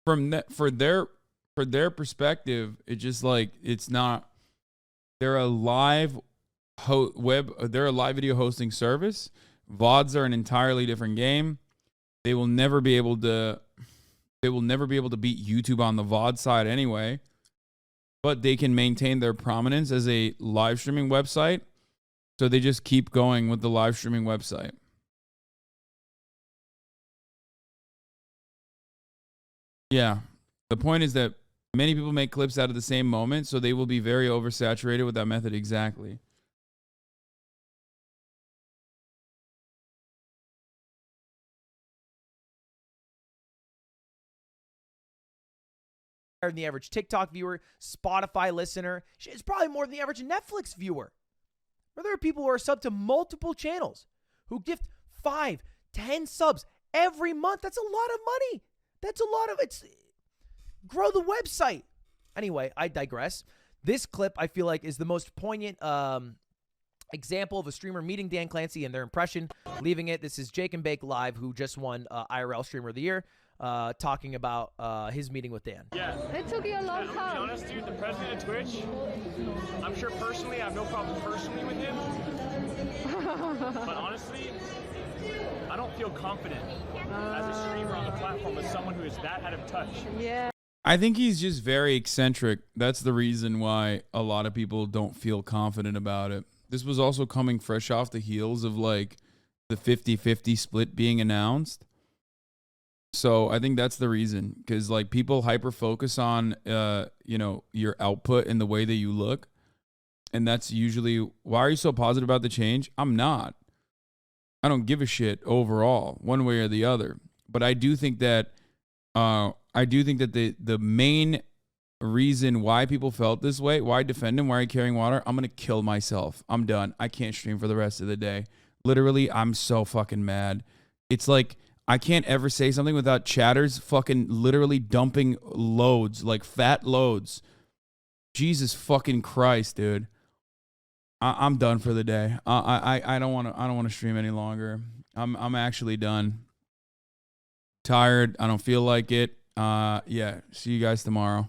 From that, for their perspective, it's just like it's not. They're a live they're a live video hosting service. VODs are an entirely different game. They will never be able to beat YouTube on the VOD side anyway. But they can maintain their prominence as a live streaming website. So they just keep going with the live streaming website. Yeah. The point is that many people make clips out of the same moment, so they will be very oversaturated with that method exactly. Than the average TikTok viewer, Spotify listener. It's probably more than the average Netflix viewer. Or there are people who are subbed to multiple channels who gift 5, 10 subs every month. That's a lot of money. That's a lot of it's. Grow the website. Anyway, I digress. This clip, I feel like, is the most poignant example of a streamer meeting Dan Clancy and their impression, leaving it. This is Jake and Bake Live, who just won IRL Streamer of the Year, talking about his meeting with Dan. Yeah. It took you a long time. To be honest, dude, the president of Twitch, I'm sure personally, I have no problem personally with him. But honestly, I don't feel confident as a streamer on the platform with someone who is that out of touch. Yeah. I think he's just very eccentric. That's the reason why a lot of people don't feel confident about it. This was also coming fresh off the heels of like the 50-50 split being announced. So I think that's the reason, because like people hyper focus on your output and the way that you look. And that's usually, why are you so positive about the change? I'm not. I don't give a shit overall, one way or the other. But I do think that the main reason why people felt this way, why defend him, why are you carrying water? I'm gonna kill myself. I'm done. I can't stream for the rest of the day. Literally, I'm so fucking mad. It's like I can't ever say something without chatters fucking literally dumping loads, like fat loads. Jesus fucking Christ, dude. I'm done for the day. I don't want to stream any longer. I'm actually done. Tired. I don't feel like it. Yeah. See you guys tomorrow.